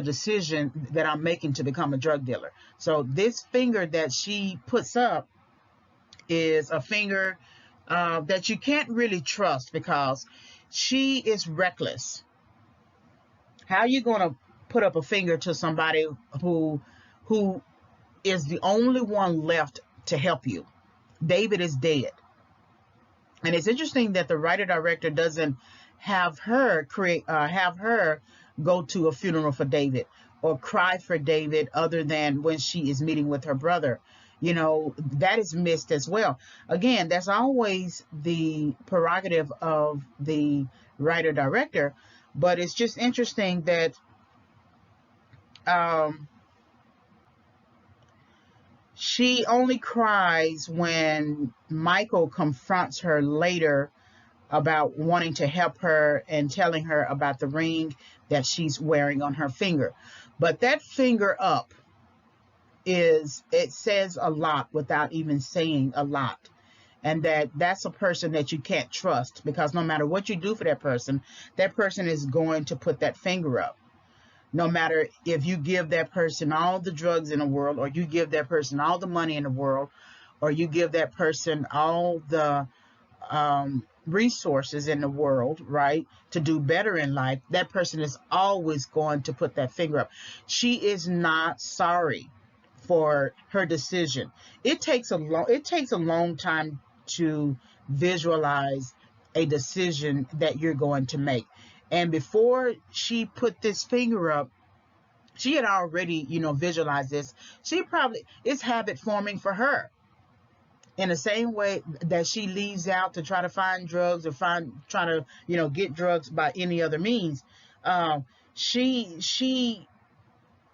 decision that I'm making to become a drug dealer. So this finger that she puts up is a finger that you can't really trust, because she is reckless. How are you going to put up a finger to somebody who is the only one left to help you? David is dead. And it's interesting that the writer director doesn't have her go to a funeral for David or cry for David, other than when she is meeting with her brother. You know, that is missed as well. Again, that's always the prerogative of the writer director, but it's just interesting that she only cries when Michael confronts her later about wanting to help her and telling her about the ring that she's wearing on her finger. But that finger up it says a lot without even saying a lot. And that's a person that you can't trust, because no matter what you do for that person is going to put that finger up. No matter if you give that person all the drugs in the world, or you give that person all the money in the world, or you give that person all the resources in the world, right, to do better in life, that person is always going to put that finger up. She is not sorry for her decision. It takes a long time to visualize a decision that you're going to make. And before she put this finger up, she had already, visualized this. It's habit forming for her. In the same way that she leaves out to try to find drugs or try to, get drugs by any other means,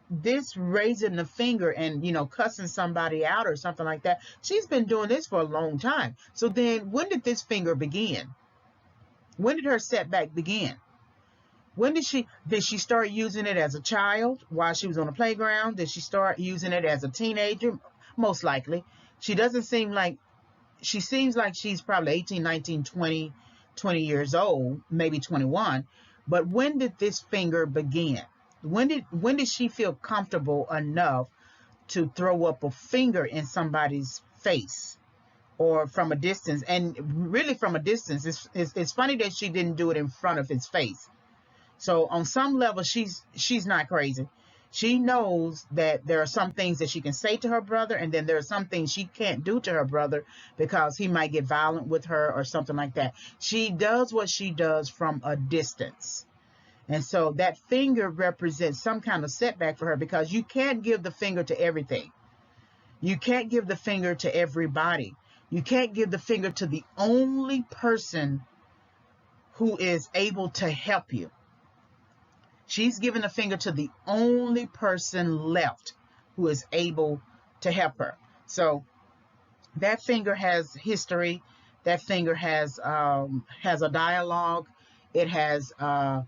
this raising the finger and, cussing somebody out or something like that, she's been doing this for a long time. So then when did this finger begin? When did her setback begin? When did she start using it as a child while she was on the playground? Did she start using it as a teenager? Most likely. She seems like she's probably 18, 19, 20 years old, maybe 21. But when did this finger begin? When did she feel comfortable enough to throw up a finger in somebody's face or from a distance? And really from a distance, it's funny that she didn't do it in front of his face. So on some level, she's not crazy. She knows that there are some things that she can say to her brother, and then there are some things she can't do to her brother because he might get violent with her or something like that. She does what she does from a distance. And so that finger represents some kind of setback for her, because you can't give the finger to everything. You can't give the finger to everybody. You can't give the finger to the only person who is able to help you. She's given the finger to the only person left who is able to help her. So that finger has history. That finger has a dialogue. It has a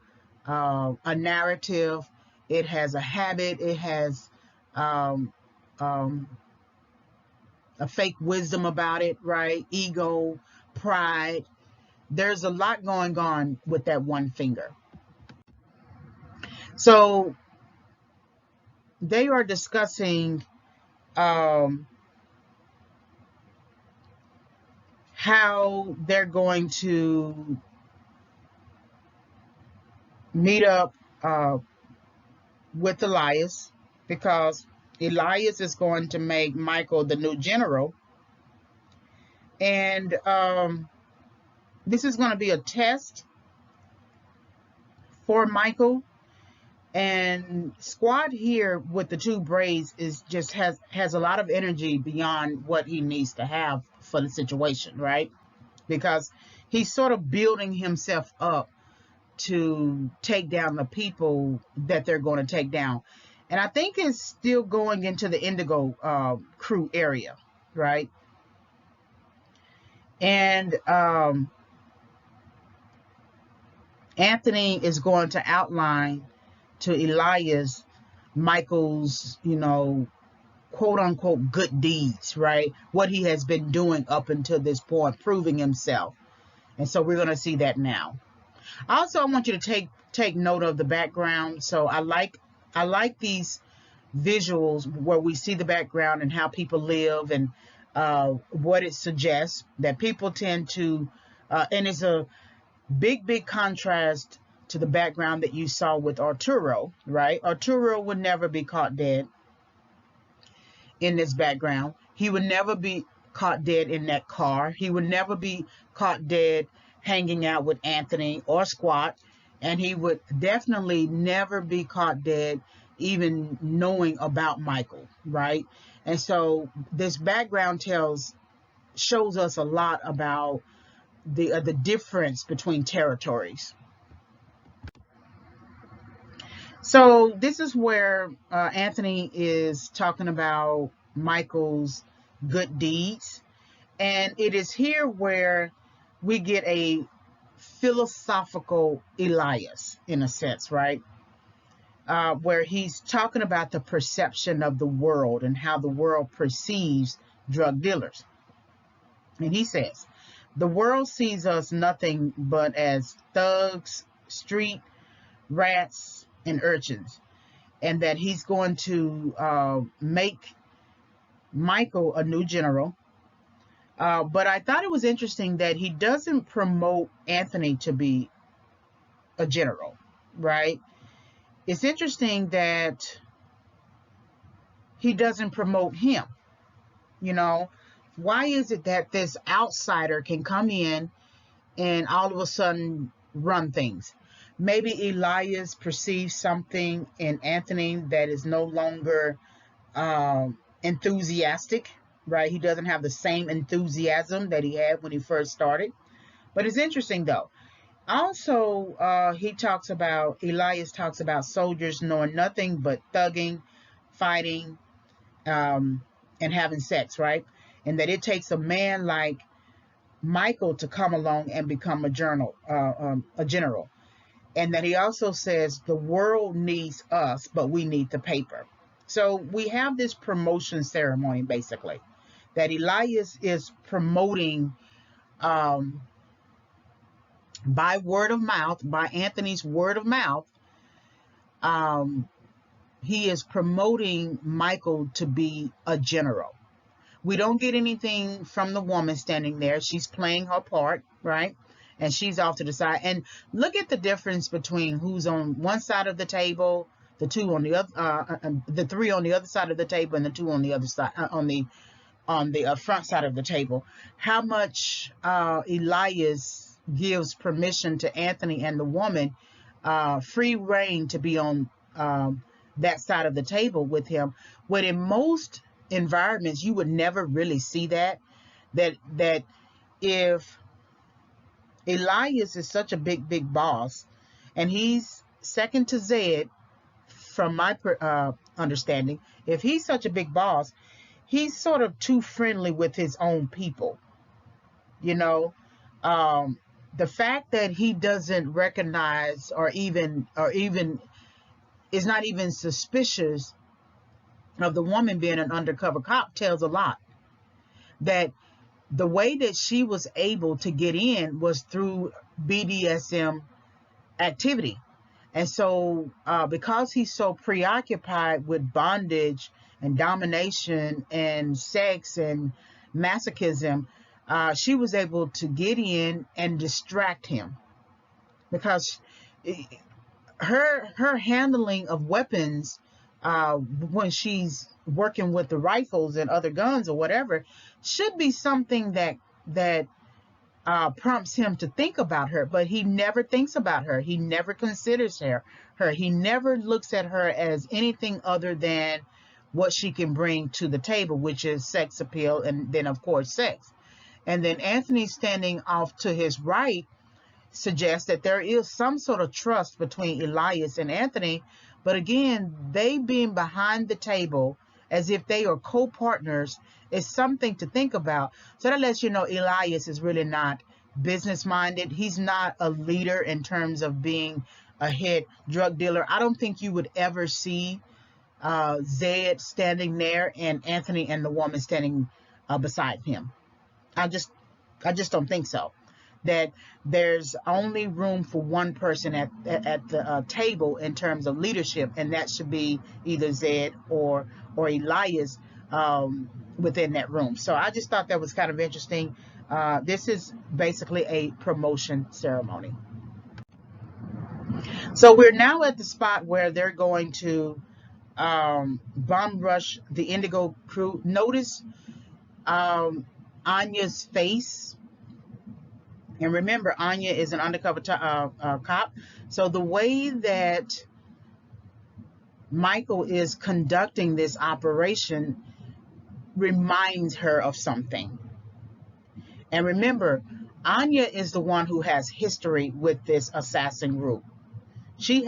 narrative. It has a habit. It has um, um, a fake wisdom about it, right? Ego, pride. There's a lot going on with that one finger. So they are discussing how they're going to meet up with Elias, because Elias is going to make Michael the new general. And this is going to be a test for Michael. And Squad here with the two braids is just has a lot of energy beyond what he needs to have for the situation, right? Because he's sort of building himself up to take down the people that they're going to take down. And I think it's still going into the Indigo crew area, right? And Anthony is going to outline to Elias Michael's, quote unquote good deeds, right? What he has been doing up until this point, proving himself. And so we're going to see that now. Also, I want you to take note of the background. So I like these visuals where we see the background and how people live, and what it suggests that people tend to, and it's a big contrast to the background that you saw with Arturo, right? Arturo would never be caught dead in this background. He would never be caught dead in that car. He would never be caught dead hanging out with Anthony or Squat. And he would definitely never be caught dead even knowing about Michael, right? And so this background shows us a lot about the difference between territories. So this is where Anthony is talking about Michael's good deeds. And it is here where we get a philosophical Elias, in a sense, right? Where he's talking about the perception of the world and how the world perceives drug dealers. And he says, the world sees us nothing but as thugs, street rats, and urchins, and that he's going to make Michael a new general. But I thought it was interesting that he doesn't promote Anthony to be a general, right? It's interesting that he doesn't promote him. Why is it that this outsider can come in and all of a sudden run things? Maybe Elias perceives something in Anthony that is no longer enthusiastic, right? He doesn't have the same enthusiasm that he had when he first started. But it's interesting, though. Also, Elias talks about soldiers knowing nothing but thugging, fighting, and having sex, right? And that it takes a man like Michael to come along and become a general. And that he also says the world needs us, but we need the paper. So we have this promotion ceremony, basically, that Elias is promoting by word of mouth, by Anthony's word of mouth. He is promoting Michael to be a general. We don't get anything from the woman standing there. She's playing her part, right? And she's off to the side. And look at the difference between who's on one side of the table, the two on the other, the three on the other side of the table, and the two on the other side, on the front side of the table. How much Elias gives permission to Anthony and the woman, free reign to be on that side of the table with him. When in most environments you would never really see that if Elias is such a big boss, and he's second to Zed, from my understanding, if he's such a big boss, he's sort of too friendly with his own people. The fact that he doesn't recognize or even is not even suspicious of the woman being an undercover cop tells a lot. That the way that she was able to get in was through BDSM activity. And so, because he's so preoccupied with bondage and domination and sex and masochism, she was able to get in and distract him, because her handling of weapons, when she's working with the rifles and other guns or whatever, should be something that prompts him to think about her, but he never thinks about her. He never considers her. He never looks at her as anything other than what she can bring to the table, which is sex appeal, and then of course sex. And then Anthony standing off to his right suggests that there is some sort of trust between Elias and Anthony, but again, they being behind the table as if they are co-partners is something to think about. So that lets you know Elias is really not business minded. He's not a leader in terms of being a head drug dealer. I don't think you would ever see Zed standing there and Anthony and the woman standing beside him. I just don't think so. That there's only room for one person at the table in terms of leadership, and that should be either Zed or Elias within that room. So I just thought that was kind of interesting. This is basically a promotion ceremony. So we're now at the spot where they're going to bomb rush the Indigo crew. Notice Anya's face. And remember, Anya is an undercover cop. So the way that Michael is conducting this operation reminds her of something. And remember, Anya is the one who has history with this assassin group. She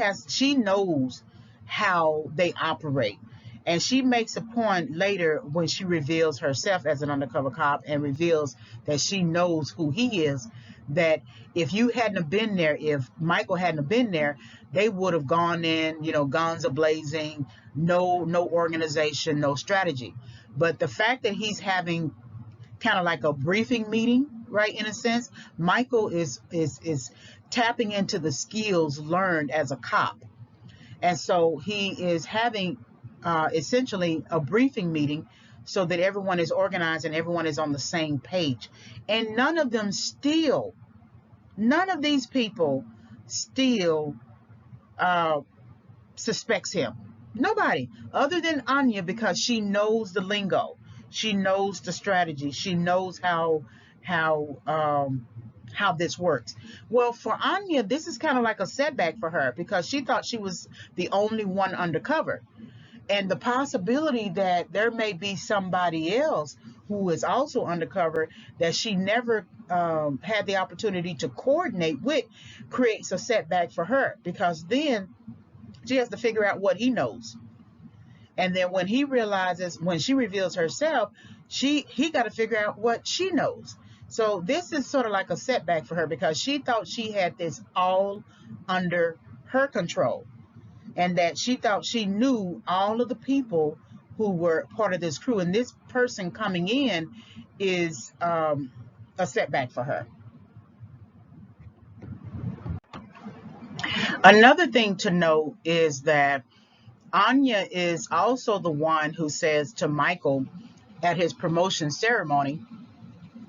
knows how they operate. And she makes a point later when she reveals herself as an undercover cop and reveals that she knows who he is, that if you hadn't have been there, if Michael hadn't have been there, they would have gone in, guns a-blazing, no organization, no strategy. But the fact that he's having kind of like a briefing meeting, right, in a sense, Michael is tapping into the skills learned as a cop. And so he is having essentially a briefing meeting so that everyone is organized and everyone is on the same page. And none of these people still suspects him. Nobody, other than Anya, because she knows the lingo. She knows the strategy. She knows how this works. Well, for Anya, this is kind of like a setback for her because she thought she was the only one undercover. And the possibility that there may be somebody else who is also undercover that she never had the opportunity to coordinate with creates a setback for her, because then she has to figure out what he knows. And then when he realizes, when she reveals herself, he got to figure out what she knows. So this is sort of like a setback for her because she thought she had this all under her control, and that she thought she knew all of the people who were part of this crew. And this person coming in is a setback for her. Another thing to note is that Anya is also the one who says to Michael at his promotion ceremony,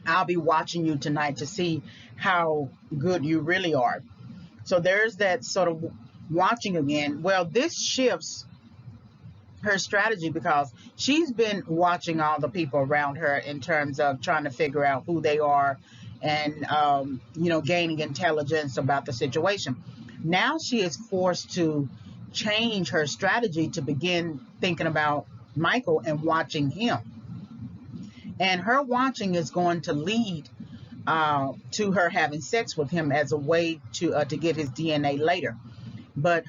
"I'll be watching you tonight to see how good you really are." So there's that sort of watching again. Well, this shifts her strategy because she's been watching all the people around her in terms of trying to figure out who they are and, gaining intelligence about the situation. Now she is forced to change her strategy to begin thinking about Michael and watching him. And her watching is going to lead to her having sex with him as a way to get his DNA later. But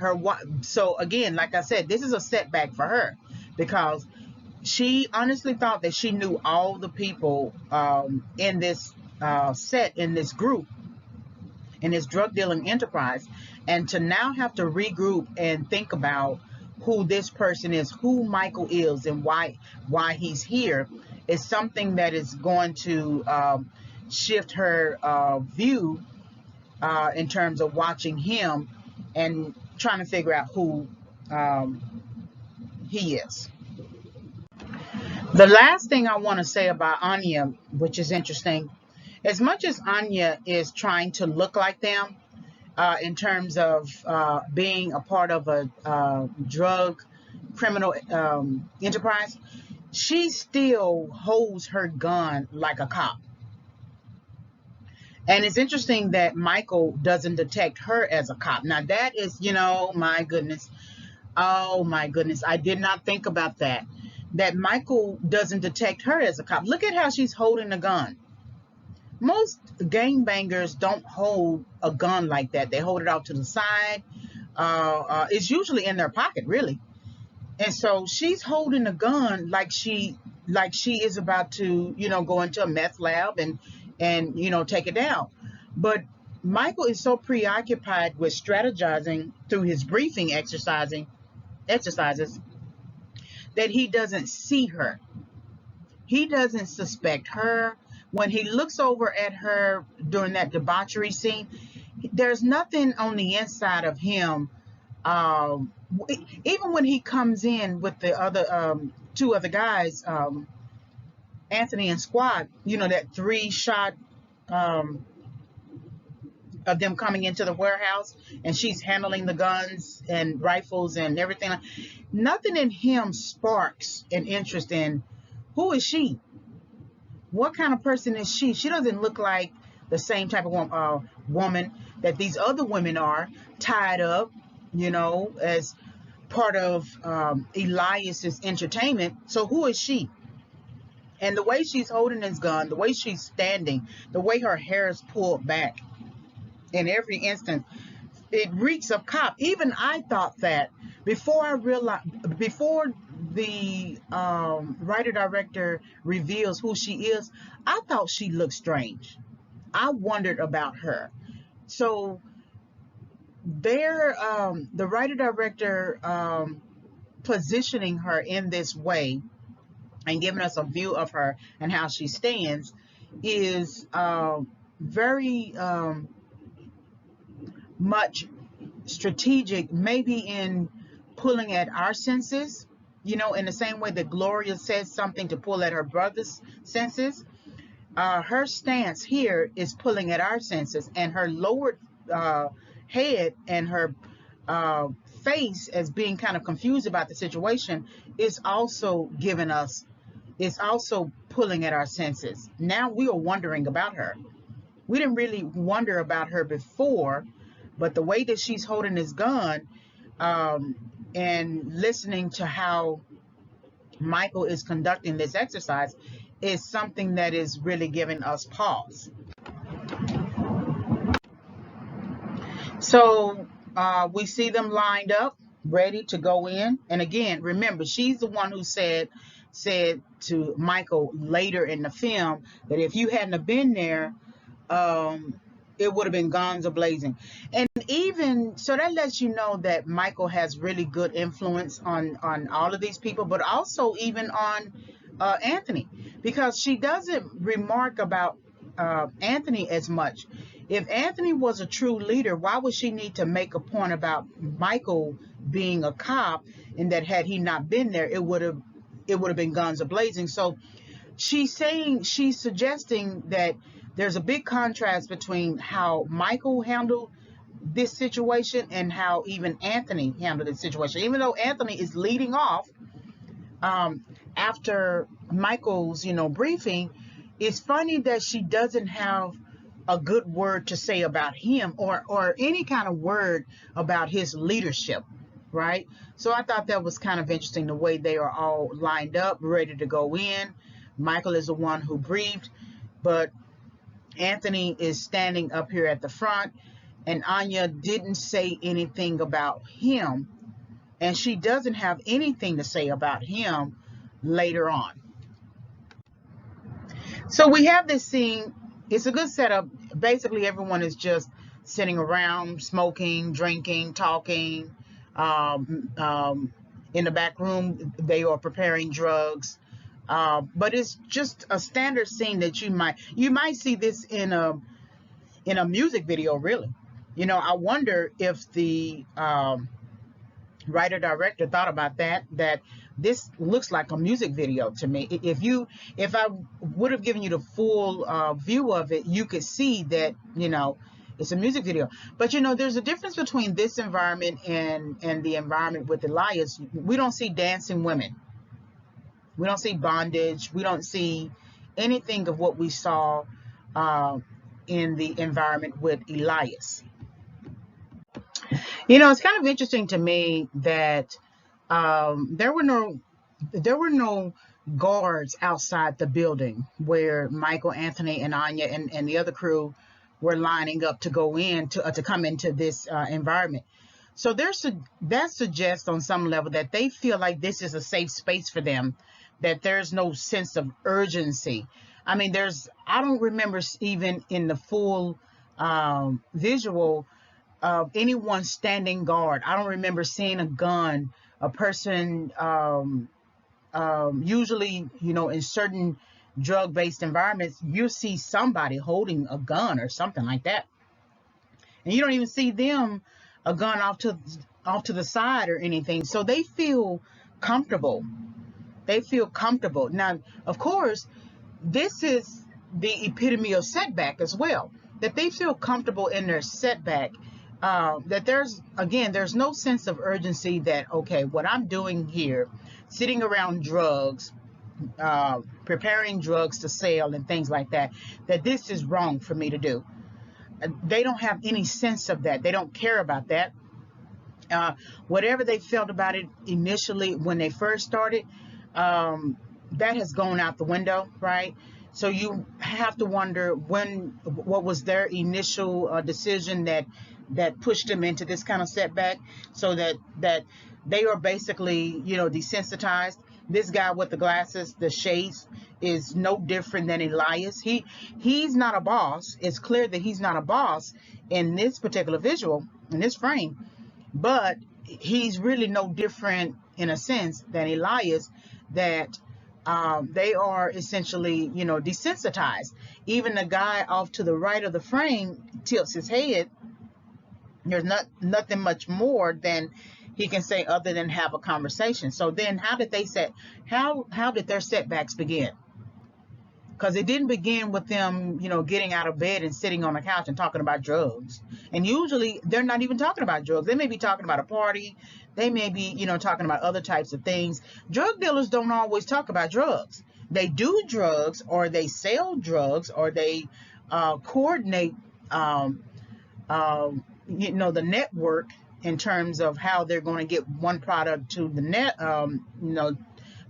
so again, like I said, this is a setback for her because she honestly thought that she knew all the people in this in this group, in this drug dealing enterprise, and to now have to regroup and think about who this person is, who Michael is, and why he's here, is something that is going to shift her view in terms of watching him and trying to figure out who he is. The last thing I want to say about Anya, which is interesting, as much as Anya is trying to look like them in terms of being a part of a drug criminal enterprise, she still holds her gun like a cop. And it's interesting that Michael doesn't detect her as a cop. Now that is, my goodness. Oh my goodness. I did not think about that. That Michael doesn't detect her as a cop. Look at how she's holding a gun. Most gangbangers don't hold a gun like that. They hold it out to the side. It's usually in their pocket, really. And so she's holding a gun like she is about to, go into a meth lab and take it down. But Michael is so preoccupied with strategizing through his briefing exercises that he doesn't see her. He doesn't suspect her. When he looks over at her during that debauchery scene, there's nothing on the inside of him. Even when he comes in with the other two other guys, Anthony and Squad, that 3-shot of them coming into the warehouse, and she's handling the guns and rifles and everything. Nothing in him sparks an interest in who is she? What kind of person is she? She doesn't look like the same type of woman that these other women are, tied up, as part of Elias's entertainment. So who is she? And the way she's holding his gun, the way she's standing, the way her hair is pulled back in every instance, it reeks of cop. Even I thought that before the writer-director reveals who she is, I thought she looked strange. I wondered about her. So the writer-director positioning her in this way and giving us a view of her and how she stands is very much strategic, maybe in pulling at our senses, in the same way that Gloria says something to pull at her brother's senses. Her stance here is pulling at our senses, and her lowered head and her face as being kind of confused about the situation is also pulling at our senses. Now we are wondering about her. We didn't really wonder about her before, but the way that she's holding his gun and listening to how Michael is conducting this exercise is something that is really giving us pause. So we see them lined up, ready to go in. And again, remember, she's the one who said to Michael later in the film that if you hadn't have been there, it would have been guns a-blazing. And even so, that lets you know that Michael has really good influence on all of these people, but also even on Anthony, because she doesn't remark about Anthony as much. If Anthony was a true leader, why would she need to make a point about Michael being a cop, and that had he not been there, it would have been guns a-blazing? So she's suggesting that there's a big contrast between how Michael handled this situation and how even Anthony handled this situation. Even though Anthony is leading off after Michael's, briefing, it's funny that she doesn't have a good word to say about him or any kind of word about his leadership, right? So I thought that was kind of interesting, the way they are all lined up, ready to go in. Michael is the one who briefed, but Anthony is standing up here at the front, and Anya didn't say anything about him, and she doesn't have anything to say about him later on. So we have this scene. It's a good setup. Basically, everyone is just sitting around, smoking, drinking, talking, in the back room, they are preparing drugs. But it's just a standard scene that you might see this in a music video, really. I wonder if the writer director thought about that this looks like a music video to me. If I would have given you the full view of it, you could see that it's a music video. But there's a difference between this environment and the environment with Elias. We don't see dancing women, we don't see bondage, we don't see anything of what we saw in the environment with Elias. It's kind of interesting to me that there were no guards outside the building where Michael, Anthony, and Anya and the other crew were lining up to go in to come into this environment. So that suggests on some level that they feel like this is a safe space for them, that there's no sense of urgency. I mean, I don't remember even in the full visual of anyone standing guard. I don't remember seeing a gun, a person, usually, in certain drug-based environments, you see somebody holding a gun or something like that. And you don't even see them, a gun off to the side or anything. So they feel comfortable. Now, of course, this is the epitome of setback as well, that they feel comfortable in their setback. That there's no sense of urgency that, okay, what I'm doing here, sitting around drugs, preparing drugs to sell and things like that this is wrong for me to do. They don't have any sense of that. They don't care about that. Whatever they felt about it initially when they first started, that has gone out the window, right? So you have to wonder what was their initial decision that pushed them into this kind of setback, so that they are basically, desensitized. This guy with the glasses, the shades, is no different than Elias. He's not a boss. It's clear that he's not a boss in this particular visual, in this frame, but he's really no different in a sense than Elias, that they are essentially, desensitized. Even the guy off to the right of the frame tilts his head. There's nothing much more than he can say other than have a conversation. So then how did their setbacks begin? Because it didn't begin with them, getting out of bed and sitting on the couch and talking about drugs. And usually they're not even talking about drugs. They may be talking about a party. They may be, talking about other types of things. Drug dealers don't always talk about drugs. They do drugs, or they sell drugs, or they coordinate the network in terms of how they're going to get one product to the net,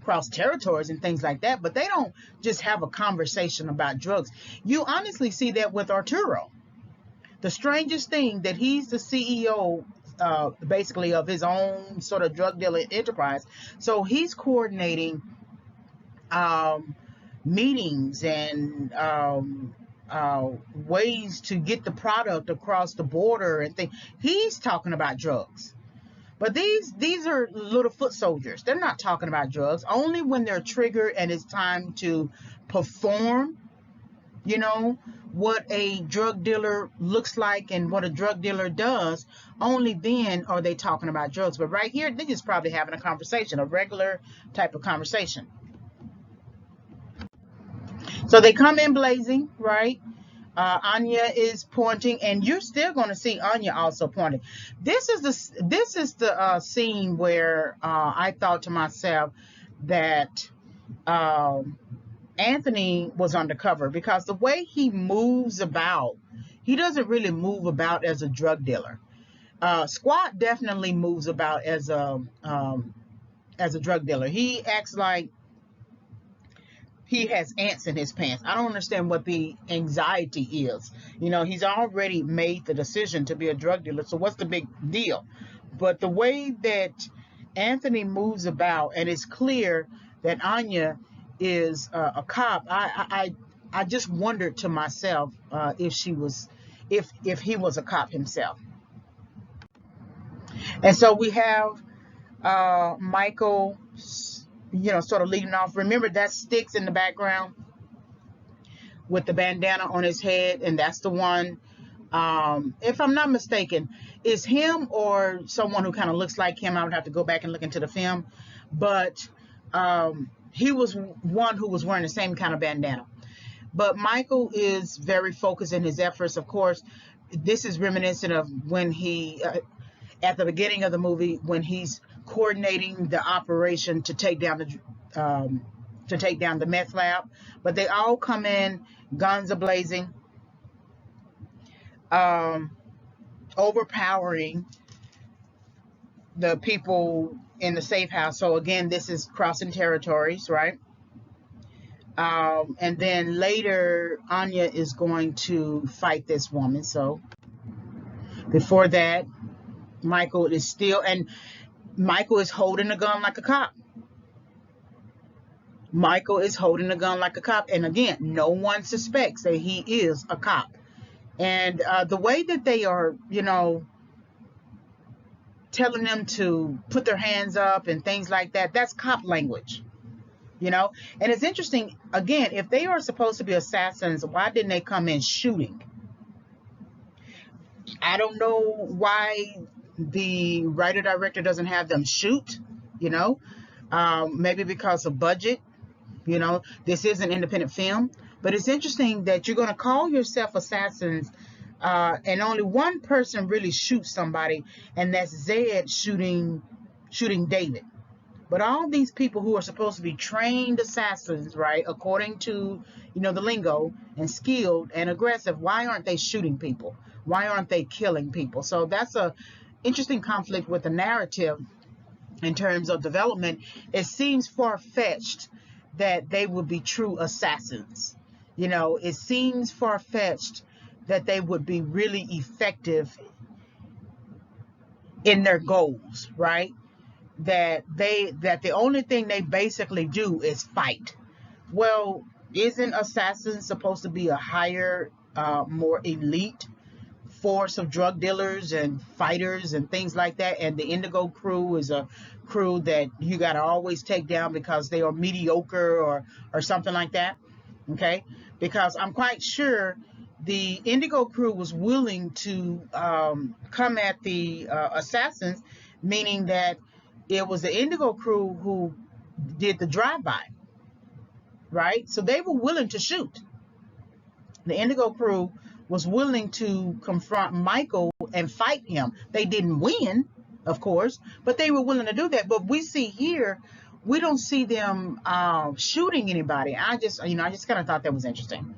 across territories and things like that. But they don't just have a conversation about drugs. You honestly see that with Arturo. The strangest thing, that he's the CEO, basically, of his own sort of drug dealing enterprise. So he's coordinating meetings and ways to get the product across the border and things. He's talking about drugs. But these are little foot soldiers. They're not talking about drugs. Only when they're triggered and it's time to perform, what a drug dealer looks like and what a drug dealer does, only then are they talking about drugs. But right here, they're just probably having a conversation, a regular type of conversation. So they come in blazing, right? Anya is pointing, and you're still going to see Anya also pointing. This is the scene where I thought to myself that Anthony was undercover, because the way he moves about, he doesn't really move about as a drug dealer. Squat definitely moves about as a drug dealer. He acts like he has ants in his pants. I don't understand what the anxiety is. He's already made the decision to be a drug dealer, so what's the big deal? But the way that Anthony moves about, and it's clear that Anya is a cop, I just wondered to myself if he was a cop himself. And so we have Michael, sort of leading off. Remember that sticks in the background with the bandana on his head, and that's the one, if I'm not mistaken, is him or someone who kind of looks like him. I would have to go back and look into the film, but he was one who was wearing the same kind of bandana. But Michael is very focused in his efforts. Of course, this is reminiscent of when he, at the beginning of the movie, when he's coordinating the operation to take down the meth lab. But they all come in, guns are blazing, overpowering the people in the safe house. So again, this is crossing territories, right? And then later, Anya is going to fight this woman. So before that, Michael is holding a gun like a cop. Michael is holding a gun like a cop. And again, no one suspects that he is a cop. And the way that they are, telling them to put their hands up and things like that, that's cop language. And it's interesting, again, if they are supposed to be assassins, why didn't they come in shooting? I don't know why the writer-director doesn't have them shoot, maybe because of budget. This is an independent film, but it's interesting that you're going to call yourself assassins, and only one person really shoots somebody, and that's Zed shooting David. But all these people who are supposed to be trained assassins, right, according to, the lingo, and skilled and aggressive, why aren't they shooting people? Why aren't they killing people? So that's a interesting conflict with the narrative in terms of development. It seems far-fetched that they would be true assassins. It seems far-fetched that they would be really effective in their goals, right? That the only thing they basically do is fight. Well, isn't assassins supposed to be a higher, more elite force of drug dealers and fighters and things like that? And the Indigo crew is a crew that you got to always take down because they are mediocre or something like that. Okay, because I'm quite sure the Indigo crew was willing to come at the assassins, meaning that it was the Indigo crew who did the drive-by, right? So they were willing to shoot. The Indigo crew was willing to confront Michael and fight him. They didn't win, of course, but they were willing to do that. But we see here, we don't see them shooting anybody. I just kind of thought that was interesting.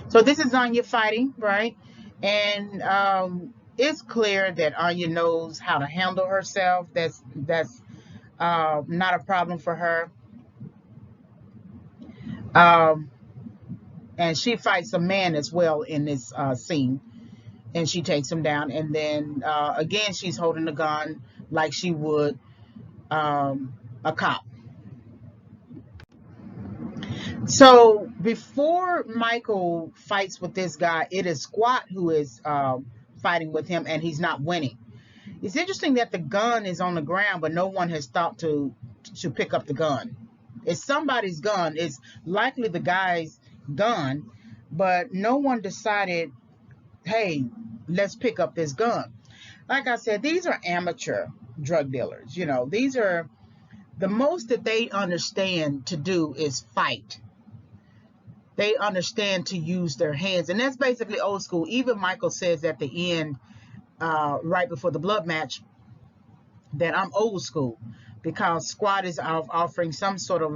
So this is Anya fighting, right? And it's clear that Anya knows how to handle herself. That's not a problem for her. And she fights a man as well in this scene, and she takes him down. And then again, she's holding a gun like she would a cop. So before Michael fights with this guy, it is Squat who is fighting with him, and he's not winning. It's interesting that the gun is on the ground, but no one has stopped to pick up the gun. It's somebody's gun. It's likely the guy's gun, but no one decided, hey, let's pick up this gun. Like I said, these are amateur drug dealers. These are the most that they understand to do is fight. They understand to use their hands, and that's basically old school. Even Michael says at the end, right before the blood match, that I'm old school because Squad is offering some sort of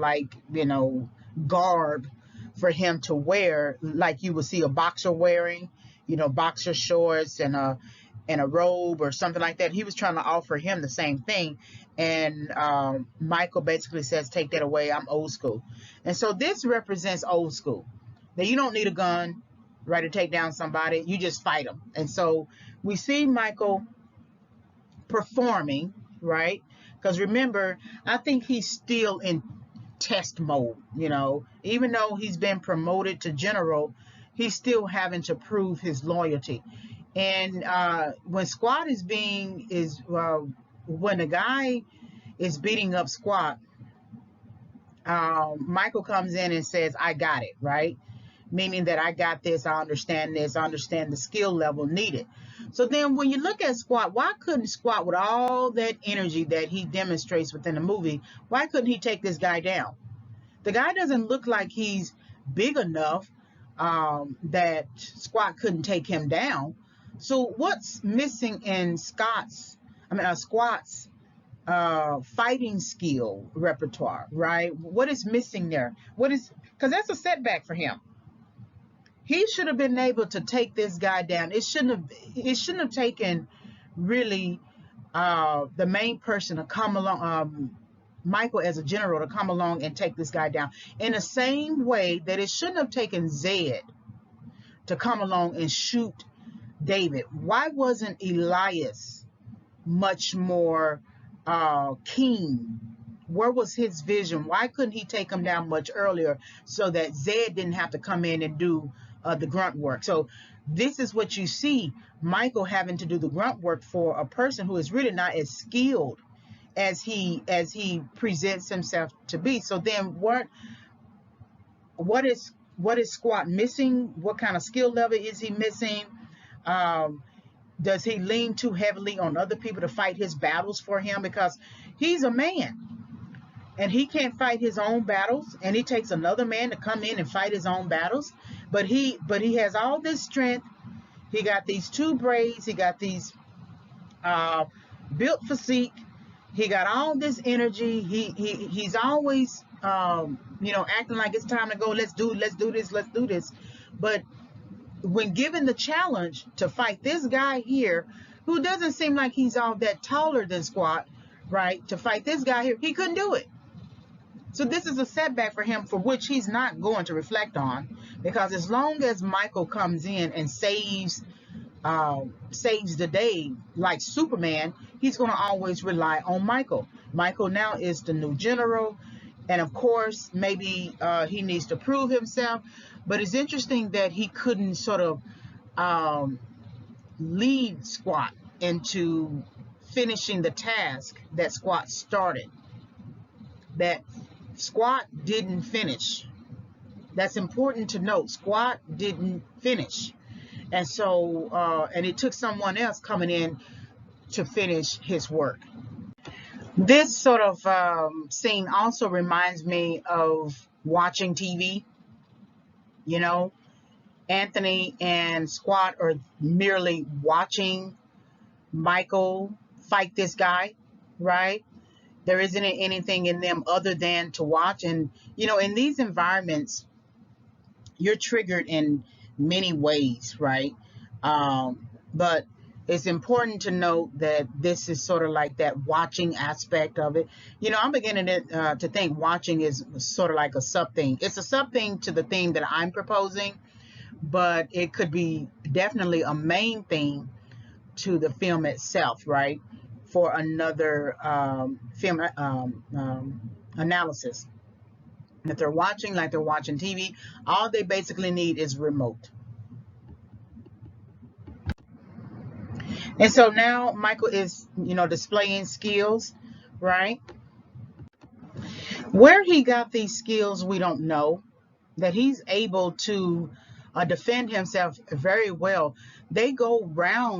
garb for him to wear, like you would see a boxer wearing, boxer shorts and a robe or something like that. He was trying to offer him the same thing, and Michael basically says, take that away, I'm old school. And so this represents old school, that you don't need a gun, right, to take down somebody. You just fight them. And so we see Michael performing, right, because remember, I think he's still in test mode. Even though he's been promoted to general, he's still having to prove his loyalty. And when Squad is when a guy is beating up Squat, Michael comes in and says, I got it, right? Meaning that I got this, I understand this, I understand the skill level needed. So then when you look at Squat, why couldn't Squat, with all that energy that he demonstrates within the movie, why couldn't he take this guy down? The guy doesn't look like he's big enough that Squat couldn't take him down. So what's missing in Squat's fighting skill repertoire, right? What is missing there? Because that's a setback for him. He should have been able to take this guy down. It shouldn't have taken really the main person to come along, Michael as a general, to come along and take this guy down. In the same way that it shouldn't have taken Zed to come along and shoot David. Why wasn't Elias much more keen? Where was his vision? Why couldn't he take him down much earlier so that Zed didn't have to come in and do the grunt work? So this is what you see, Michael having to do the grunt work for a person who is really not as skilled as he presents himself to be. So then what is Squat missing? What kind of skill level is he missing? Does he lean too heavily on other people to fight his battles for him? Because he's a man and he can't fight his own battles, and he takes another man to come in and fight his own battles. But he has all this strength. He got these two braids. He got these built physique. He got all this energy. He's always acting like it's time to go. Let's do this. But when given the challenge to fight this guy here, who doesn't seem like he's all that taller than Squat, right? To fight this guy here, he couldn't do it. So this is a setback for him, for which he's not going to reflect on, because as long as Michael comes in and saves the day like Superman, he's going to always rely on Michael. Michael now is the new general, and of course maybe he needs to prove himself. But it's interesting that he couldn't sort of lead Squat into finishing the task that Squat started, that Squat didn't finish. That's important to note. Squat didn't finish. And so, and it took someone else coming in to finish his work. This sort of scene also reminds me of watching TV. You know, Anthony and Squat are merely watching Michael fight this guy, right? There isn't anything in them other than to watch. And, in these environments, you're triggered in many ways, right? But it's important to note that this is sort of like that watching aspect of it. I'm beginning to think watching is sort of like a sub thing. It's a sub thing to the theme that I'm proposing, but it could be definitely a main theme to the film itself, right? For another film analysis. And if they're watching like they're watching TV, all they basically need is remote. And so now Michael is, displaying skills, right? Where he got these skills, we don't know. That he's able to defend himself very well. They go rounds,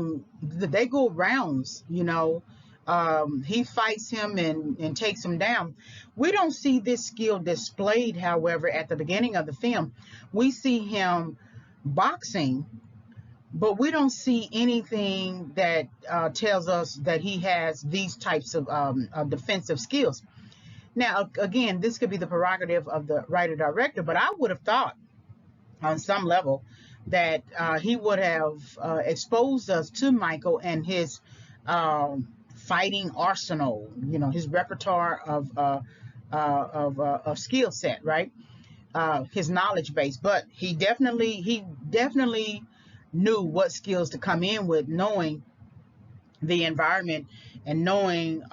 he fights him and takes him down. We don't see this skill displayed, however, at the beginning of the film. We see him boxing, but we don't see anything that tells us that he has these types of defensive skills. Now, again, this could be the prerogative of the writer-director, but I would have thought on some level that he would have exposed us to Michael and his fighting arsenal, his repertoire of skill set, right? His knowledge base. But he definitely knew what skills to come in with, knowing the environment and knowing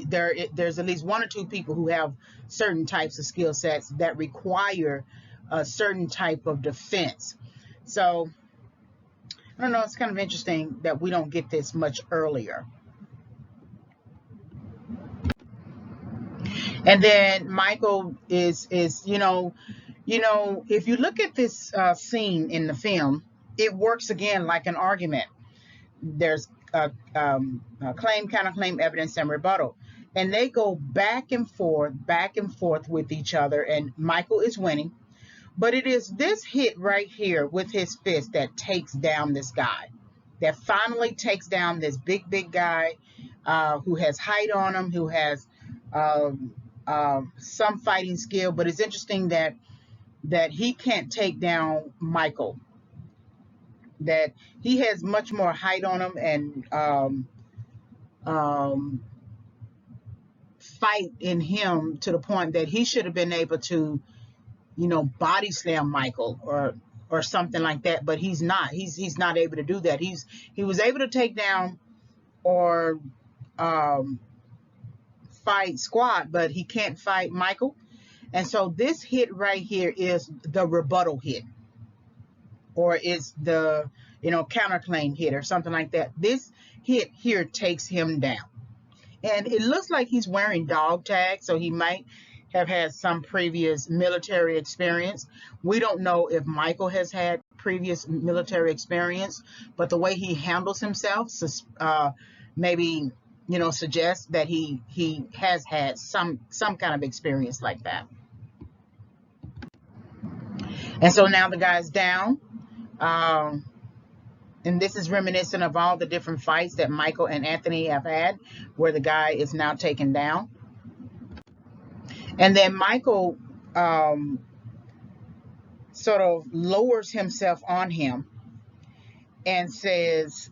there's at least one or two people who have certain types of skill sets that require a certain type of defense. So I don't know, it's kind of interesting that we don't get this much earlier. And then Michael is if you look at this scene in the film, it works again like an argument. There's claim, counterclaim, evidence, and rebuttal, and they go back and forth with each other, and Michael is winning. But it is this hit right here with his fist that takes down this guy, that finally takes down this big guy who has height on him, who has um, some fighting skill. But it's interesting that he can't take down Michael, that he has much more height on him and um, fight in him to the point that he should have been able to, body slam Michael or something like that. But he's not. He's not able to do that. He was able to take down or fight Squad, but he can't fight Michael. And so this hit right here is the rebuttal hit, or is the counterclaim hit or something like that. This hit here takes him down. And it looks like he's wearing dog tags, so he might have had some previous military experience. We don't know if Michael has had previous military experience, but the way he handles himself maybe suggests that he has had some kind of experience like that. And so now the guy's down. And this is reminiscent of all the different fights that Michael and Anthony have had, where the guy is now taken down. And then Michael sort of lowers himself on him and says,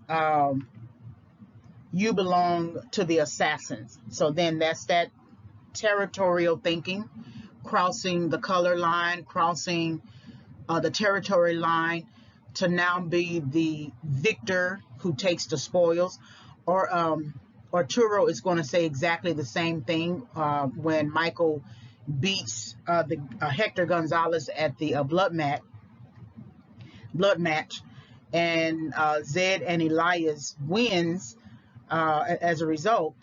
you belong to the assassins. So then that's that territorial thinking, crossing the color line, crossing the territory line, to now be the victor who takes the spoils. Or Arturo is going to say exactly the same thing when Michael beats Hector Gonzalez at the blood match, and Zed and Elias wins as a result,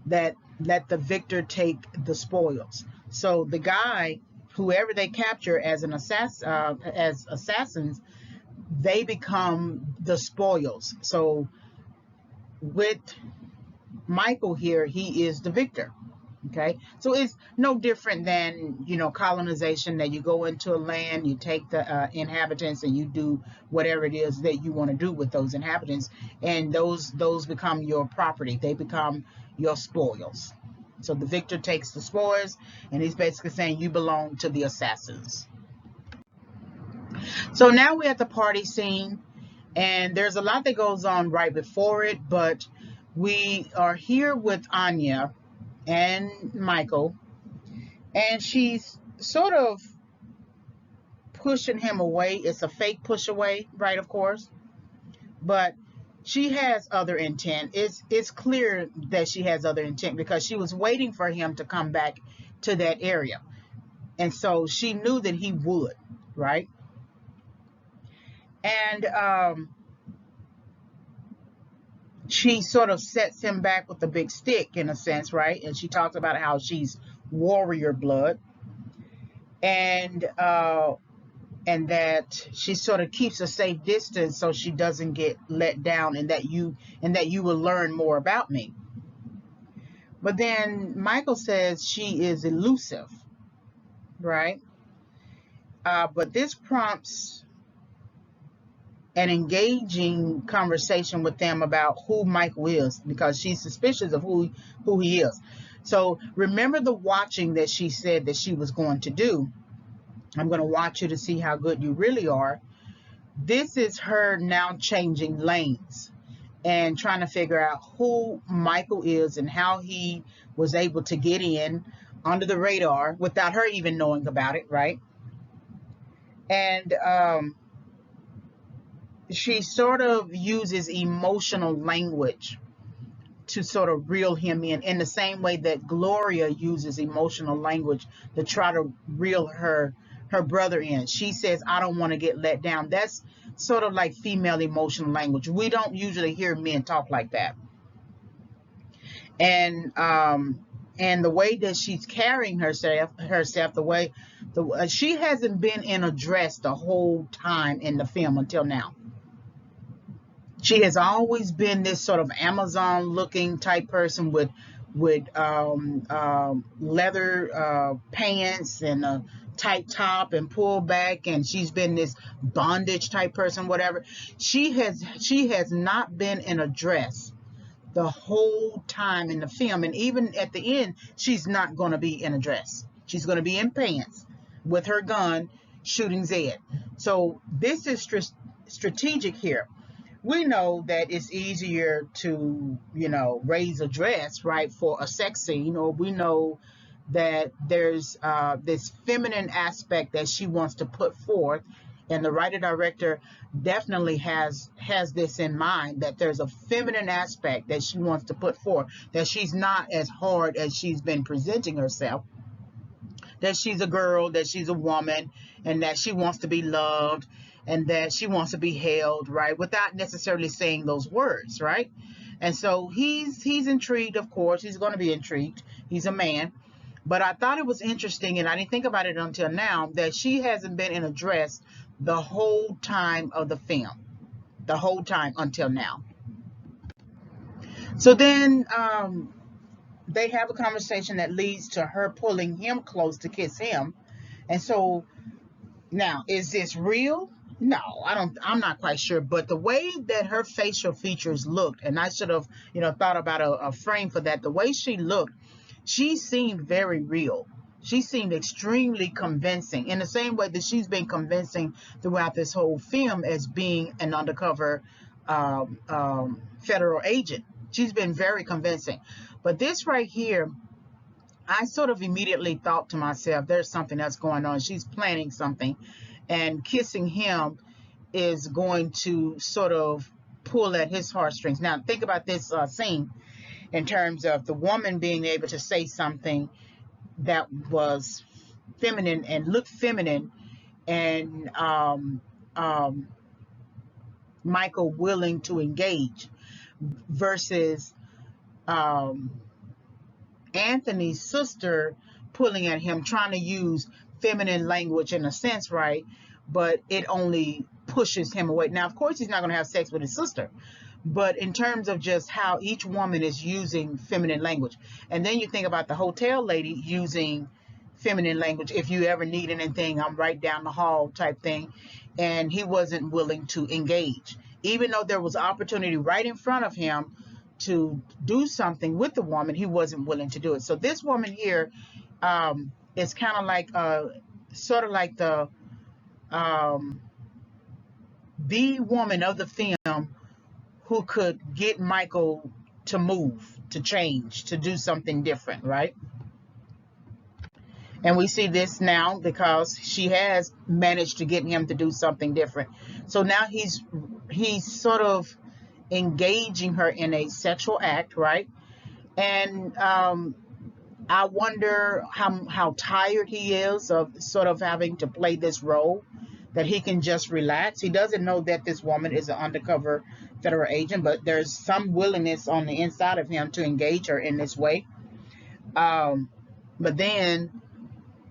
that let the victor take the spoils. So the guy, whoever they capture as an as assassins, they become the spoils. So with Michael here, he is the victor. Okay, so it's no different than colonization, that you go into a land, you take the inhabitants, and you do whatever it is that you want to do with those inhabitants, and those become your property. They become your spoils. So the victor takes the spoils, and he's basically saying you belong to the assassins. So now we're at the party scene, and there's a lot that goes on right before it, but we are here with Anya and Michael, and she's sort of pushing him away. It's a fake push away, right? Of course, but she has other intent. It's clear that she has other intent, because she was waiting for him to come back to that area, and so she knew that he would, right? And she sort of sets him back with a big stick, in a sense, right? And she talks about how she's warrior blood, and that she sort of keeps a safe distance so she doesn't get let down, and that you will learn more about me. But then Michael says she is elusive, right? But this prompts an engaging conversation with them about who Michael is, because she's suspicious of who he is. So remember the watching that she said that she was going to do. I'm going to watch you to see how good you really are. This is her now changing lanes and trying to figure out who Michael is and how he was able to get in under the radar without her even knowing about it, right? And she sort of uses emotional language to sort of reel him in the same way that Gloria uses emotional language to try to reel her her brother in. She says, I don't want to get let down. That's sort of like female emotional language. We don't usually hear men talk like that. And the way that she's carrying herself, the way she hasn't been in a dress the whole time in the film until now. She has always been this sort of Amazon looking type person with leather pants and a tight top and pull back, and she's been this bondage type person, whatever. She has not been in a dress the whole time in the film, and even at the end, she's not going to be in a dress. She's going to be in pants with her gun shooting Zed. So this is strategic here. We know that it's easier to, raise a dress, right, for a sex scene, or we know that there's this feminine aspect that she wants to put forth, and the writer director definitely has this in mind, that there's a feminine aspect that she wants to put forth, that she's not as hard as she's been presenting herself, that she's a girl, that she's a woman, and that she wants to be loved, and that she wants to be held, right, without necessarily saying those words, right? And so he's intrigued, of course. He's going to be intrigued. He's a man. But I thought it was interesting, and I didn't think about it until now, that she hasn't been in a dress the whole time of the film, the whole time until now. So then they have a conversation that leads to her pulling him close to kiss him. And so now, is this real? No, I'm not quite sure. But the way that her facial features looked, and I should have, thought about a frame for that. The way she looked, she seemed very real. She seemed extremely convincing, in the same way that she's been convincing throughout this whole film as being an undercover federal agent. She's been very convincing. But this right here, I sort of immediately thought to myself, there's something that's going on. She's planning something, and kissing him is going to sort of pull at his heartstrings. Now, think about this scene in terms of the woman being able to say something that was feminine and looked feminine, and Michael willing to engage, versus Anthony's sister pulling at him, trying to use feminine language in a sense, right? But it only pushes him away. Now, of course, he's not going to have sex with his sister, but in terms of just how each woman is using feminine language. And then you think about the hotel lady using feminine language. If you ever need anything, I'm right down the hall type thing. And he wasn't willing to engage, even though there was opportunity right in front of him to do something with the woman. He wasn't willing to do it. So this woman here is kind of like sort of like the woman of the film who could get Michael to move, to change, to do something different, right? And we see this now because she has managed to get him to do something different. So now he's sort of engaging her in a sexual act, right? And I wonder how tired he is of sort of having to play this role, that he can just relax. He doesn't know that this woman is an undercover federal agent, but there's some willingness on the inside of him to engage her in this way. But then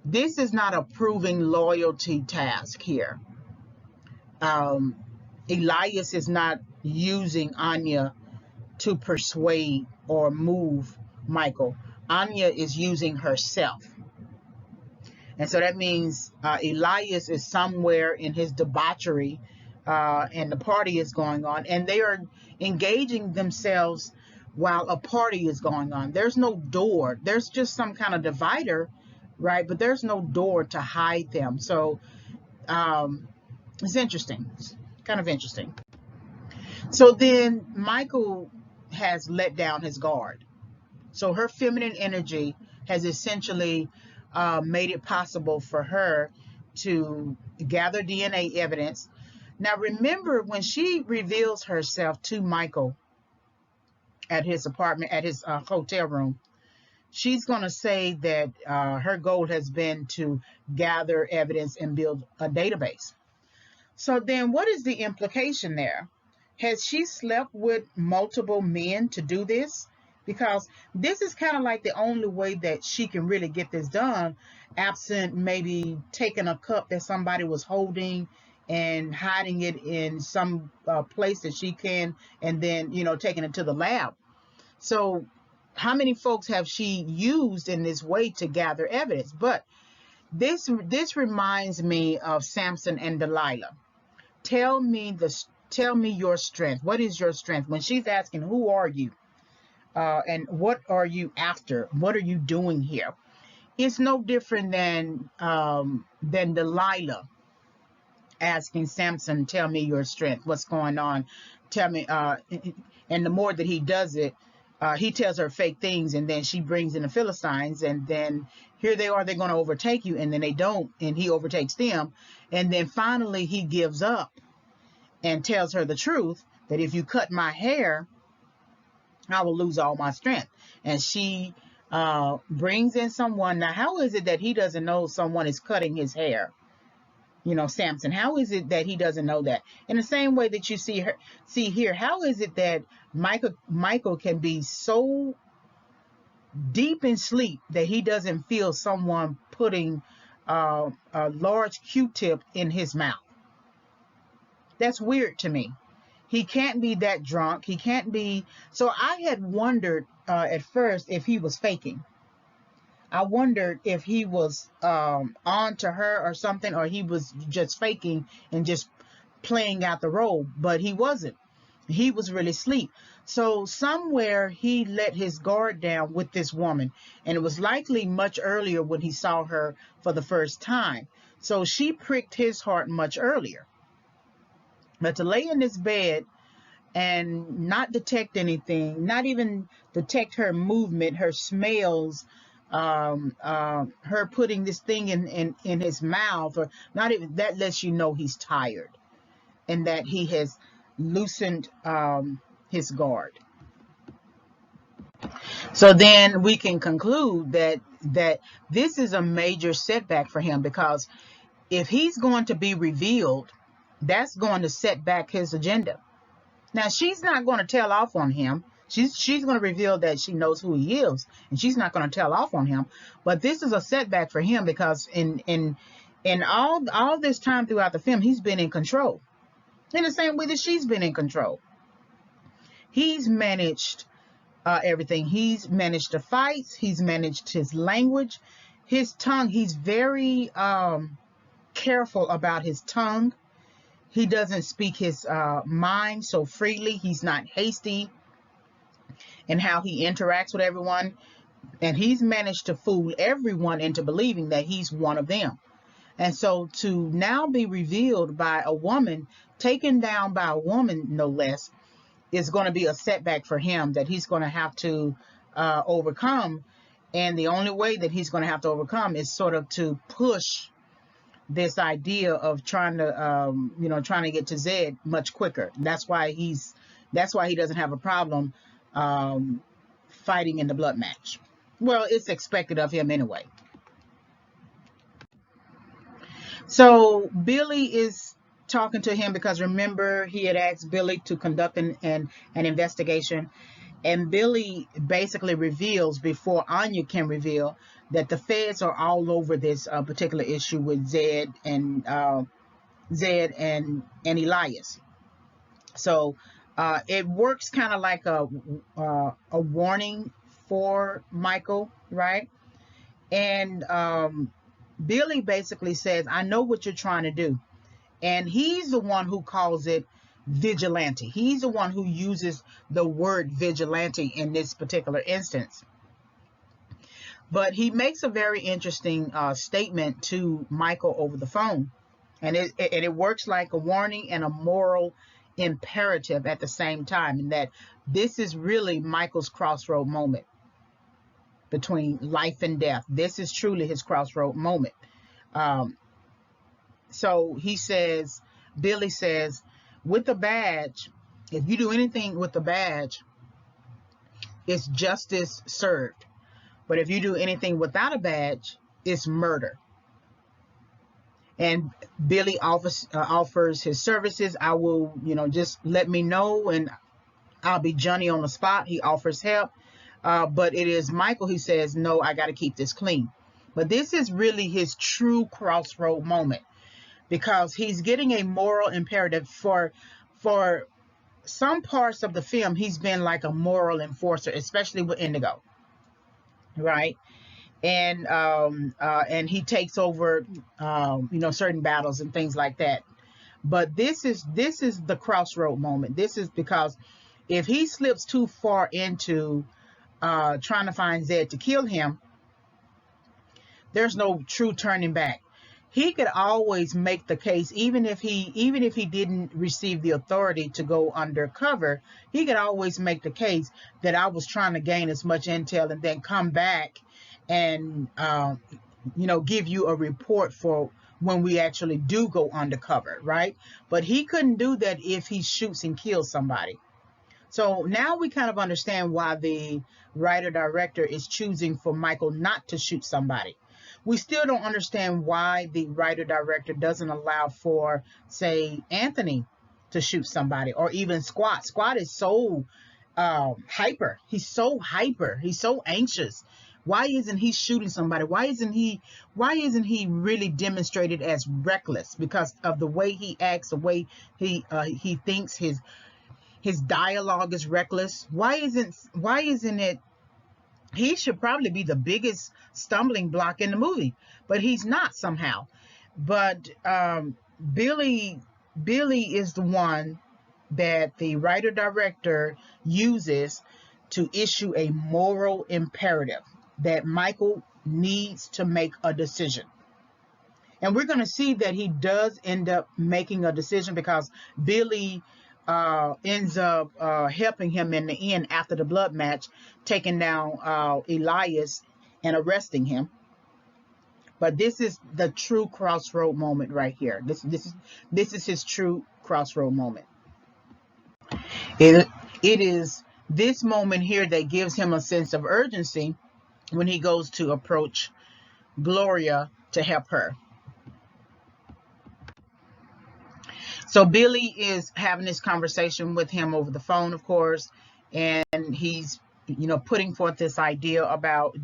this is not a proving loyalty task here. Elias is not using Anya to persuade or move Michael. Anya is using herself. And so that means Elias is somewhere in his debauchery, and the party is going on, and they are engaging themselves while a party is going on. There's no door. There's just some kind of divider, right? But there's no door to hide them. So it's interesting. It's kind of interesting. So then Michael has let down his guard. So her feminine energy has essentially made it possible for her to gather DNA evidence. Now, remember, when she reveals herself to Michael at his apartment, at his hotel room, she's going to say that her goal has been to gather evidence and build a database. So then what is the implication there? Has she slept with multiple men to do this? Because this is kind of like the only way that she can really get this done, absent maybe taking a cup that somebody was holding and hiding it in some place that she can, and then, taking it to the lab. So how many folks have she used in this way to gather evidence? But this reminds me of Samson and Delilah. Tell me your strength. What is your strength? When she's asking, who are you? And what are you after? What are you doing here? It's no different than Delilah asking Samson, tell me your strength. What's going on? Tell me. And the more that he does it, he tells her fake things, and then she brings in the Philistines, and then here they are, they're going to overtake you, and then they don't, and he overtakes them. And then finally he gives up and tells her the truth, that if you cut my hair, I will lose all my strength. And she brings in someone. Now, how is it that he doesn't know someone is cutting his hair? Samson, how is it that he doesn't know that? In the same way that you see here, how is it that Michael can be so deep in sleep that he doesn't feel someone putting a large Q-tip in his mouth? That's weird to me. He can't be that drunk. He can't be. So I had wondered at first if he was faking. I wondered if he was on to her or something, or he was just faking and just playing out the role, but he wasn't. He was really asleep. So somewhere he let his guard down with this woman, and it was likely much earlier when he saw her for the first time. So she pricked his heart much earlier. But to lay in this bed and not detect anything, not even detect her movement, her smells, her putting this thing in his mouth, or not even that, lets you know he's tired and that he has loosened his guard. So then we can conclude that this is a major setback for him, because if he's going to be revealed, that's going to set back his agenda. Now, she's not going to tell off on him. She's going to reveal that she knows who he is, and she's not going to tell off on him. But this is a setback for him, because in all this time throughout the film, he's been in control, in the same way that she's been in control. He's managed everything. He's managed the fights. He's managed his language, his tongue. He's very careful about his tongue. He doesn't speak his mind so freely. He's not hasty in how he interacts with everyone. And he's managed to fool everyone into believing that he's one of them. And so to now be revealed by a woman, taken down by a woman, no less, is going to be a setback for him that he's going to have to overcome. And the only way that he's going to have to overcome is sort of to push this idea of trying to get to Zed much quicker. That's why he doesn't have a problem fighting in the blood match. Well, it's expected of him anyway. So Billy is talking to him because, remember, he had asked Billy to conduct an investigation, and Billy basically reveals, before Anya can reveal, that the feds are all over this particular issue with Zed and Elias. So it works kind of like a warning for Michael, right? And Billy basically says, I know what you're trying to do. And he's the one who calls it vigilante. He's the one who uses the word vigilante in this particular instance. But he makes a very interesting statement to Michael over the phone. And it works like a warning and a moral imperative at the same time, in that this is really Michael's crossroad moment between life and death. This is truly his crossroad moment. So he says, Billy says, with the badge, if you do anything with the badge, it's justice served. But if you do anything without a badge, it's murder. And Billy offers his services. I will, just let me know, and I'll be Johnny on the spot. He offers help. But it is Michael who says, no, I got to keep this clean. But this is really his true crossroad moment, because he's getting a moral imperative. For some parts of the film, he's been like a moral enforcer, especially with Indigo, right? And he takes over, certain battles and things like that. But this is the crossroad moment. This is because if he slips too far into trying to find Zed to kill him, there's no true turning back. He could always make the case, even if he didn't receive the authority to go undercover, he could always make the case that I was trying to gain as much intel and then come back and give you a report for when we actually do go undercover, right? But he couldn't do that if he shoots and kills somebody. So now we kind of understand why the writer-director is choosing for Michael not to shoot somebody. We still don't understand why the writer-director doesn't allow for, say, Anthony to shoot somebody, or even Squat. Squat is so hyper. He's so hyper. He's so anxious. Why isn't he shooting somebody? Why isn't he really demonstrated as reckless? Because of the way he acts, the way he thinks, his dialogue is reckless. Why isn't it? He should probably be the biggest stumbling block in the movie, but he's not somehow. But Billy is the one that the writer-director uses to issue a moral imperative that Michael needs to make a decision. And we're going to see that he does end up making a decision, because Billy ends up helping him in the end after the blood match, taking down Elias and arresting him. But this is the true crossroad moment right here. This is his true crossroad moment. It is this moment here that gives him a sense of urgency when he goes to approach Gloria to help her. So Billy is having this conversation with him over the phone, of course, and he's, putting forth this idea about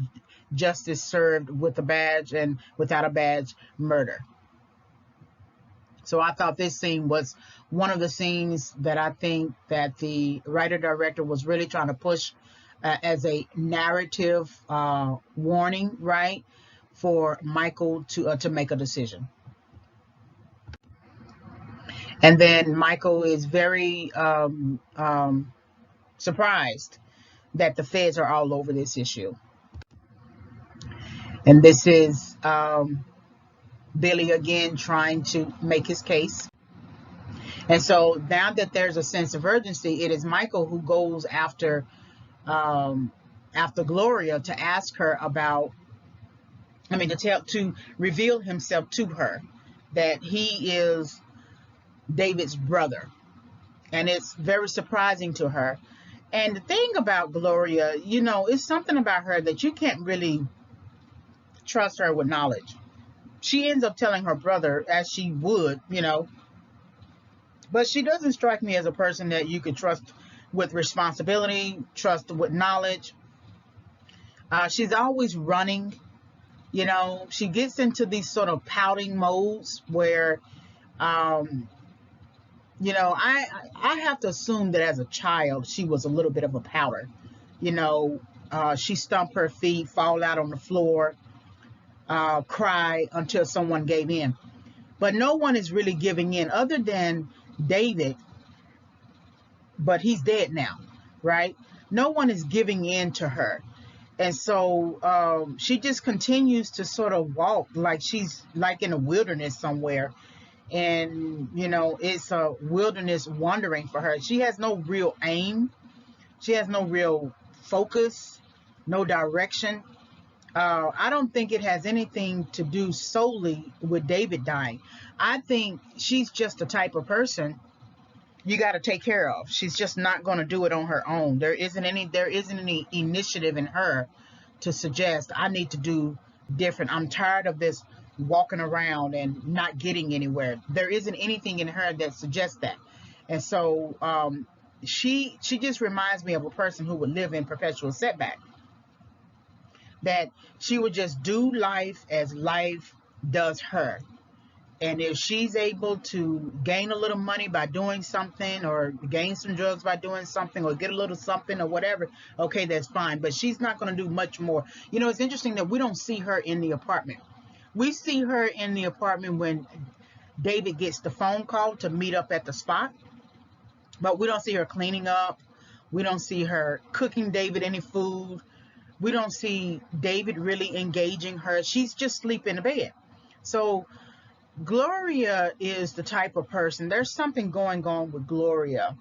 justice served with a badge and without a badge, murder. So I thought this scene was one of the scenes that I think that the writer-director was really trying to push as a narrative warning, right, for Michael to make a decision. And then Michael is very surprised that the feds are all over this issue. And this is Billy again trying to make his case. And so now that there's a sense of urgency, it is Michael who goes after Gloria to ask her about, to reveal himself to her, that he is David's brother. And it's very surprising to her. And the thing about Gloria, it's something about her that you can't really trust her with knowledge. She ends up telling her brother, as she would, but she doesn't strike me as a person that you could trust with responsibility, trust with knowledge. She's always running. She gets into these sort of pouting modes where I have to assume that as a child, she was a little bit of a pouter. She stomp her feet, fall out on the floor, cry until someone gave in. But no one is really giving in other than David, but he's dead now, right? No one is giving in to her. And so she just continues to sort of walk like she's like in a wilderness somewhere. And, it's a wilderness wandering for her. She has no real aim. She has no real focus, no direction. I don't think it has anything to do solely with David dying. I think she's just the type of person you got to take care of. She's just not going to do it on her own. There isn't any initiative in her to suggest I need to do different. I'm tired of this walking around and not getting anywhere. There isn't anything in her that suggests that. And so she just reminds me of a person who would live in perpetual setback, that she would just do life as life does her. And if she's able to gain a little money by doing something, or gain some drugs by doing something, or get a little something or whatever, okay, that's fine. But she's not going to do much more. You know, it's interesting that we don't see her in the apartment. We see her in the apartment when David gets the phone call to meet up at the spot. But we don't see her cleaning up. We don't see her cooking David any food. We don't see David really engaging her. She's just asleep in the bed. So Gloria is the type of person, there's something going on with Gloria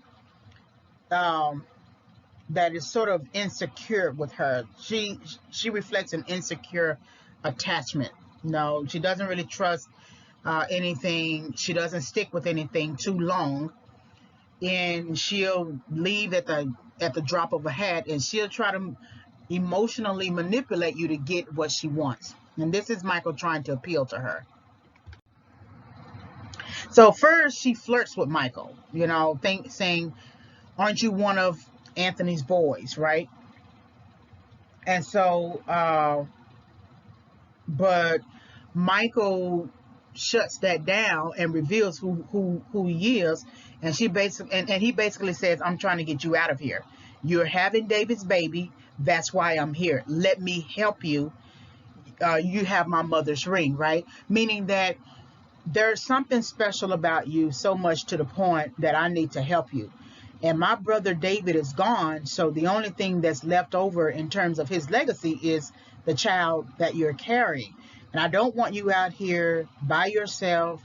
that is sort of insecure with her. She reflects an insecure attachment. No, she doesn't really trust anything. She doesn't stick with anything too long, and she'll leave at the drop of a hat, and she'll try to emotionally manipulate you to get what she wants. And this is Michael trying to appeal to her. So first she flirts with Michael, you know, saying, aren't you one of Anthony's boys, right? And so, but Michael shuts that down and reveals who he is. And she basically, and he basically says, I'm trying to get you out of here. You're having David's baby. That's why I'm here. Let me help you. You have my mother's ring, right? Meaning that there's something special about you, so much to the point that I need to help you. And my brother David is gone, so the only thing that's left over in terms of his legacy is the child that you're carrying. And I don't want you out here by yourself,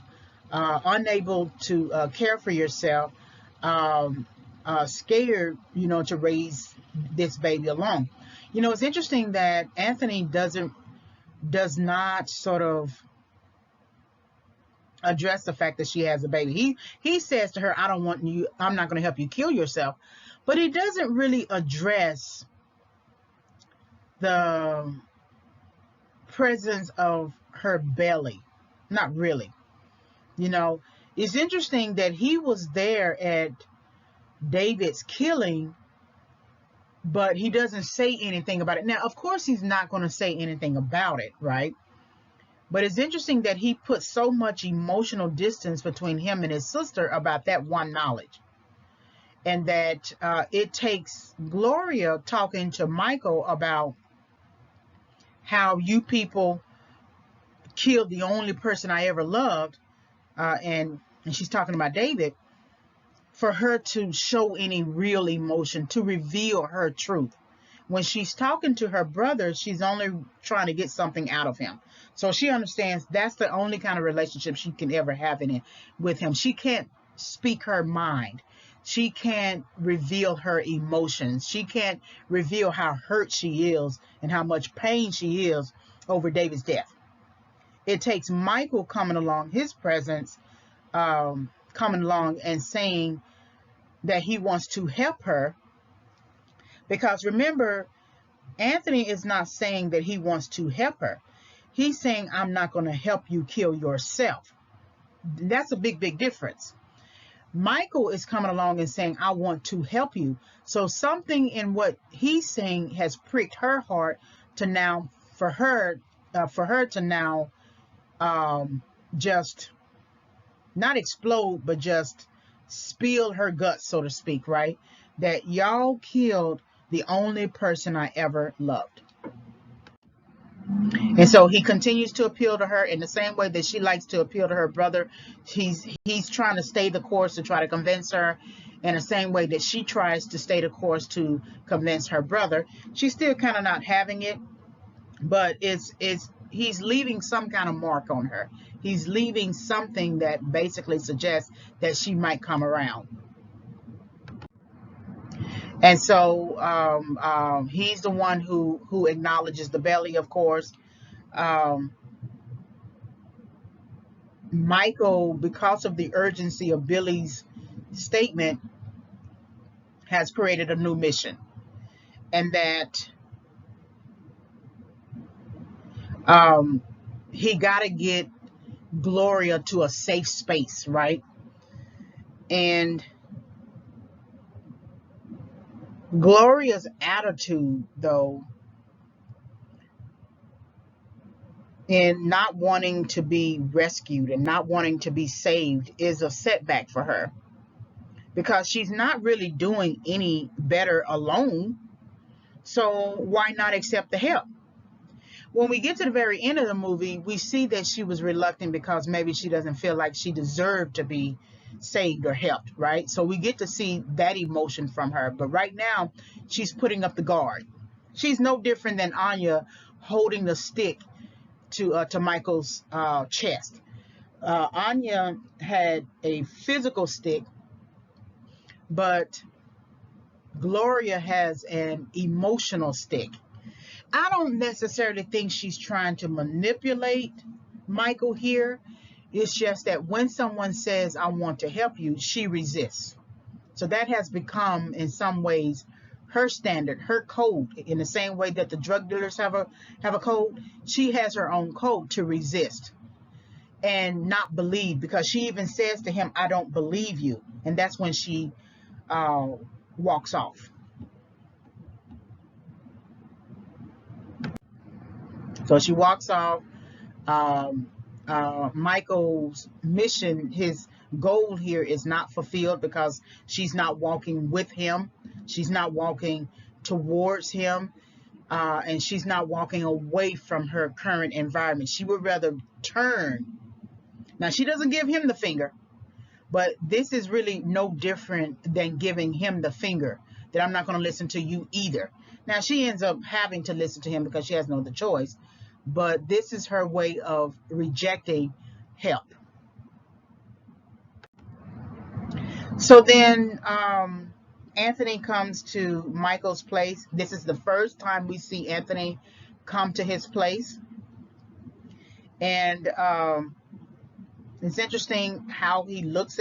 unable to care for yourself, scared, you know, to raise this baby alone. You know, it's interesting that Anthony does not sort of address the fact that she has a baby. He says to her, I'm not going to help you kill yourself. But he doesn't really address the presence of her belly. Not really. You know, it's interesting that he was there at David's killing, but he doesn't say anything about it. Now, of course, he's not going to say anything about it, right? But it's interesting that he put so much emotional distance between him and his sister about that one knowledge. And that it takes Gloria talking to Michael about how you people killed the only person I ever loved. And she's talking about David, for her to show any real emotion, to reveal her truth. When she's talking to her brother, she's only trying to get something out of him. So she understands that's the only kind of relationship she can ever have with him. She can't speak her mind. She can't reveal her emotions. She can't reveal how hurt she is and how much pain she is over David's death. It takes Michael coming along, his presence, coming along and saying that he wants to help her. Because remember, Anthony is not saying that he wants to help her. He's saying, I'm not going to help you kill yourself. That's a big, big difference. Michael is coming along and saying, I want to help you. So something in what he's saying has pricked her heart to now, for her to now just not explode, but just spill her guts, so to speak, right? That y'all killed the only person I ever loved. And so he continues to appeal to her in the same way that she likes to appeal to her brother. He's trying to stay the course to try to convince her, in the same way that she tries to stay the course to convince her brother. She's still kind of not having it, but he's leaving some kind of mark on her. He's leaving something that basically suggests that she might come around. And so he's the one who acknowledges the belly, of course. Michael, because of the urgency of Billy's statement, has created a new mission. And that Um, he got to get Gloria to a safe space, right? And Gloria's attitude, though, in not wanting to be rescued and not wanting to be saved is a setback for her because she's not really doing any better alone. So why not accept the help? When we get to the very end of the movie, we see that she was reluctant because maybe she doesn't feel like she deserved to be saved or helped, right? So we get to see that emotion from her. But right now, she's putting up the guard. She's no different than Anya holding the stick to Michael's chest. Anya had a physical stick, but Gloria has an emotional stick. I don't necessarily think she's trying to manipulate Michael here. It's just that when someone says, I want to help you, she resists. So that has become, in some ways, her standard, her code. In the same way that the drug dealers have a code, she has her own code to resist and not believe, because she even says to him, I don't believe you. And that's when she uh, walks off. So she walks off. um, Michael's mission, his goal here is not fulfilled because she's not walking with him. She's not walking towards him. And she's not walking away from her current environment. She would rather turn. Now, she doesn't give him the finger, but this is really no different than giving him the finger that I'm not going to listen to you either. Now, she ends up having to listen to him because she has no other choice. But this is her way of rejecting help. So then Anthony comes to Michael's place. This is the first time we see Anthony come to his place. And it's interesting how he looks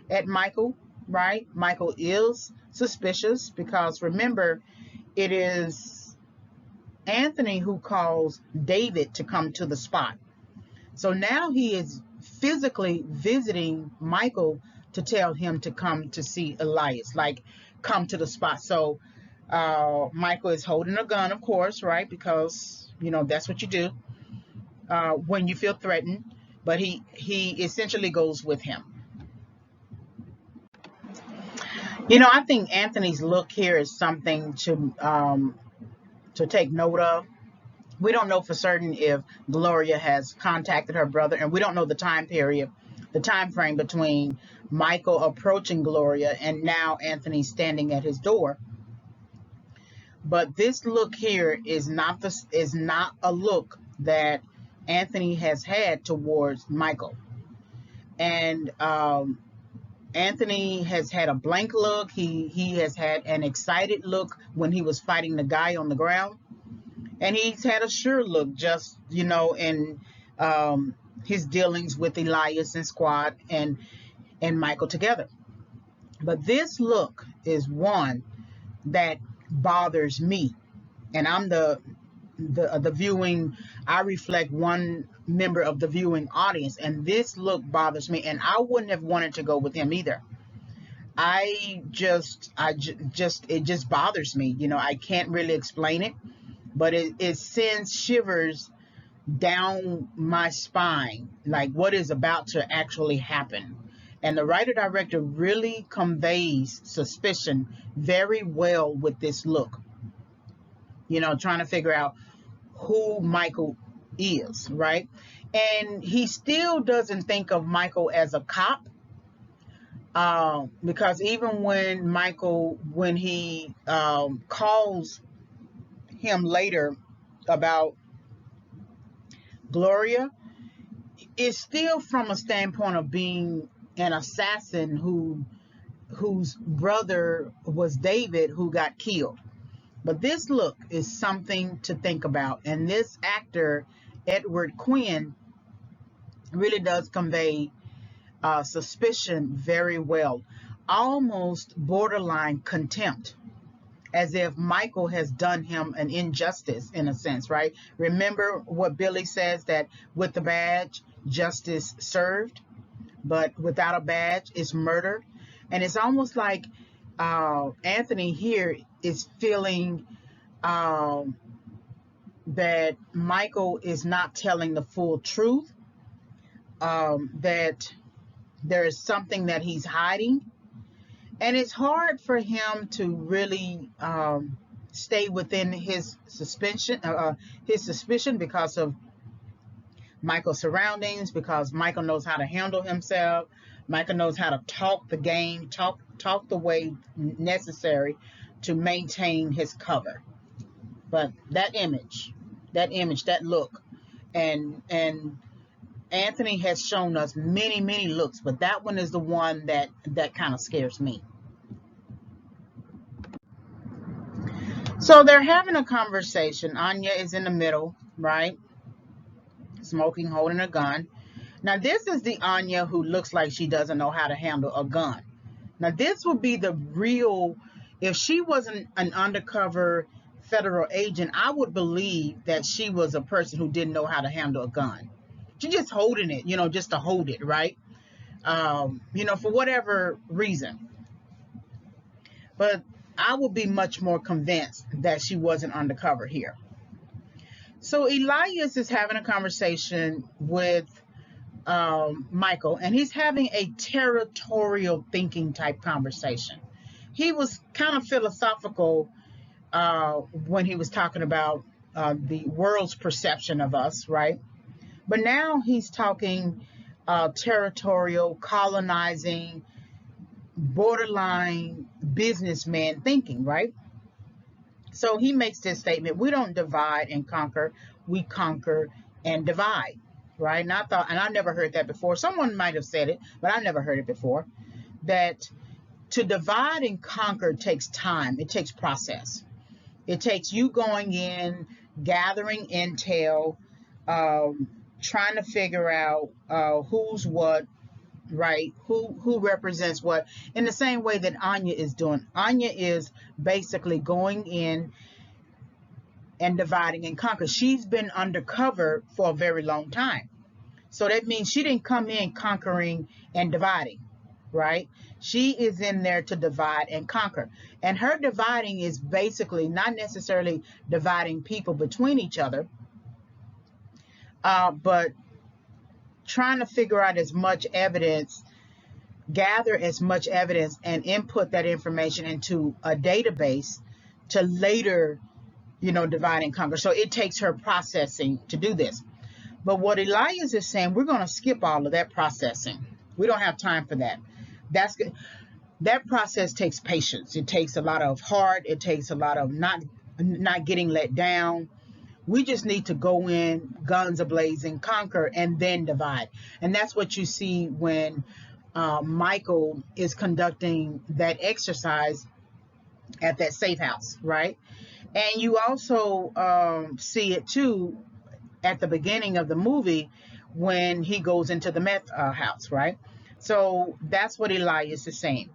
at Michael, right? Michael is suspicious because remember, it is Anthony who calls David to come to the spot. So now he is physically visiting Michael to tell him to come to see Elias, like come to the spot. So Michael is holding a gun, of course, right? Because, that's what you do when you feel threatened. But he essentially goes with him. I think Anthony's look here is something to take note of. We don't know for certain if Gloria has contacted her brother, and we don't know the time period, the time frame between Michael approaching Gloria and now Anthony standing at his door. But this look here is not a look that Anthony has had towards Michael. And Anthony has had a blank look. He has had an excited look when he was fighting the guy on the ground. And he's had a sure look just, in his dealings with Elias and Squad and Michael together. But this look is one that bothers me. And I'm the viewing, I reflect one member of the viewing audience. And this look bothers me. And I wouldn't have wanted to go with him either. It just bothers me. I can't really explain it. But it sends shivers down my spine, like what is about to actually happen. And the writer-director really conveys suspicion very well with this look. Trying to figure out who Michael is, right? And he still doesn't think of Michael as a cop. Because even when he calls him later about Gloria, is still from a standpoint of being an assassin whose brother was David, who got killed. But this look is something to think about, and this actor Edward Quinn really does convey suspicion very well, almost borderline contempt. as if Michael has done him an injustice in a sense, right? Remember what Billy says, that with the badge, justice served, but without a badge, it's murder. And it's almost like Anthony here is feeling um, that Michael is not telling the full truth, that there is something that he's hiding. And it's hard for him to really stay within his suspicion because of Michael's surroundings, because Michael knows how to handle himself. Michael knows how to talk the game, talk the way necessary to maintain his cover. But that image, that look, and Anthony has shown us many looks, but that one is the one that kind of scares me. So they're having a conversation. Anya is in the middle, right? Smoking, holding a gun. Now, this is the Anya who looks like she doesn't know how to handle a gun. Now, this would be the real, if she wasn't an undercover federal agent, I would believe that she was a person who didn't know how to handle a gun. She's just holding it, just to hold it, right? For whatever reason. But I would be much more convinced that she wasn't undercover here. So Elias is having a conversation with Michael, and he's having a territorial thinking type conversation. He was kind of philosophical when he was talking about the world's perception of us, right? But now he's talking territorial, colonizing, borderline businessman thinking, right? So he makes this statement: we don't divide and conquer, we conquer and divide, right? And I never heard that before. Someone might have said it, but I never heard it before. That to divide and conquer takes time. It takes process. It takes you going in, gathering intel, trying to figure out who's what, right? Who represents what, in the same way that Anya is doing. Anya is basically going in and dividing and conquer. She's been undercover for a very long time. So that means she didn't come in conquering and dividing, right? She is in there to divide and conquer. And her dividing is basically not necessarily dividing people between each other, but trying to figure out as much evidence, gather as much evidence, and input that information into a database to later, divide and conquer. So it takes her processing to do this. But what Elias is saying, we're going to skip all of that processing. We don't have time for that. That's good. That process takes patience. It takes a lot of heart. It takes a lot of not getting let down. We just need to go in, guns a-blazing, conquer, and then divide. And that's what you see when Michael is conducting that exercise at that safe house, right? And you also see it too at the beginning of the movie when he goes into the meth house, right? So that's what Elias is saying.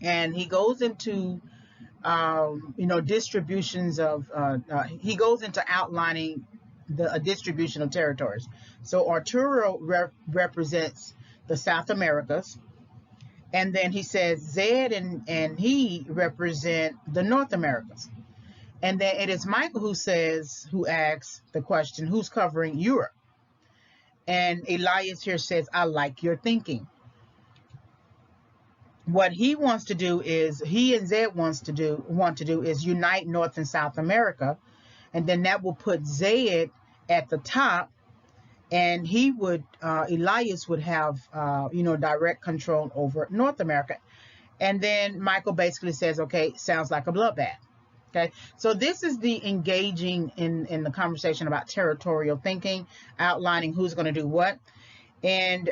And he goes into distributions of, he goes into outlining the distribution of territories. So Arturo represents the South Americas. And then he says Zed and he represent the North Americas. And then it is Michael who asks the question, who's covering Europe? And Elias here says, I like your thinking. What he wants to do is, he and Zed want to do is unite North and South America. And then that will put Zed at the top, and he would, Elias would have, direct control over North America. And then Michael basically says, okay, sounds like a bloodbath. Okay, so this is the engaging in the conversation about territorial thinking, outlining who's going to do what. And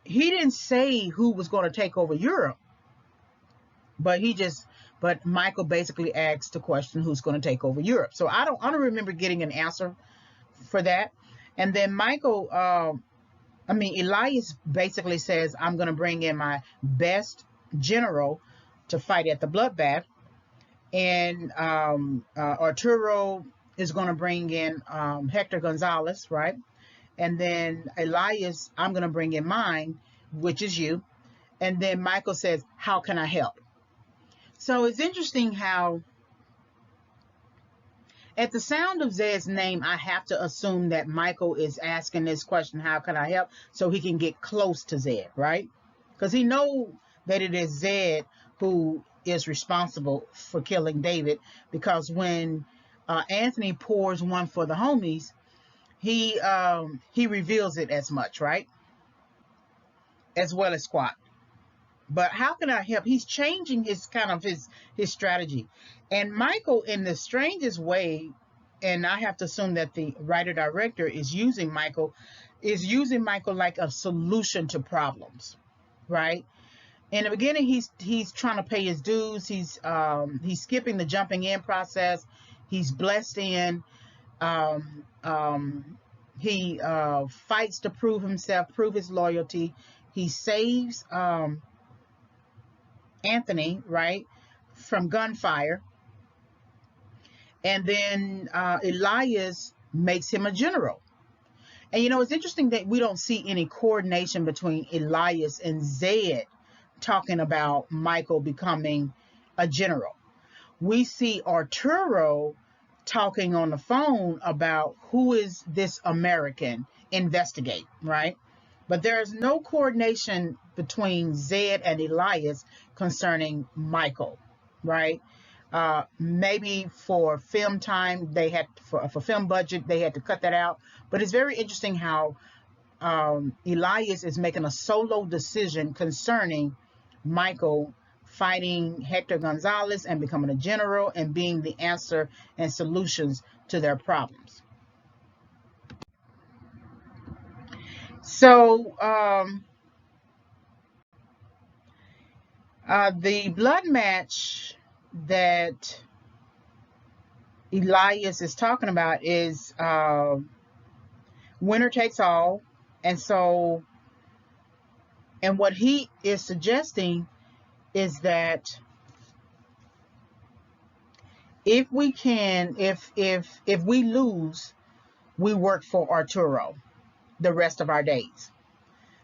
he didn't say who was going to take over Europe, but Michael basically asked the question, who's going to take over Europe? So I don't remember getting an answer for that. And then Elias basically says, I'm going to bring in my best general to fight at the bloodbath. And Arturo is going to bring in Hector Gonzalez, right? And then Elias, I'm going to bring in mine, which is you. And then Michael says, how can I help? So it's interesting how at the sound of Zed's name, I have to assume that Michael is asking this question, how can I help? So he can get close to Zed, right? Because he knows that it is Zed who is responsible for killing David. Because when Anthony pours one for the homies, he reveals it as much, right? As well as Squat. But how can I help? He's changing his strategy. And Michael, in the strangest way, and I have to assume that the writer-director is using Michael like a solution to problems, right? In the beginning, he's trying to pay his dues. He's skipping the jumping in process. He's blessed in. He fights to prove himself, prove his loyalty. He saves Anthony, right, from gunfire. And then Elias makes him a general. And it's interesting that we don't see any coordination between Elias and Zed talking about Michael becoming a general. We see Arturo talking on the phone about who is this American, investigate, right? But there's no coordination between Zed and Elias concerning Michael, right? Maybe for film time, they had for film budget, they had to cut that out. But it's very interesting how Elias is making a solo decision concerning Michael fighting Hector Gonzalez and becoming a general and being the answer and solutions to their problems. So the blood match that Elias is talking about is winner takes all. And so, and what he is suggesting is that if we lose, we work for Arturo the rest of our days.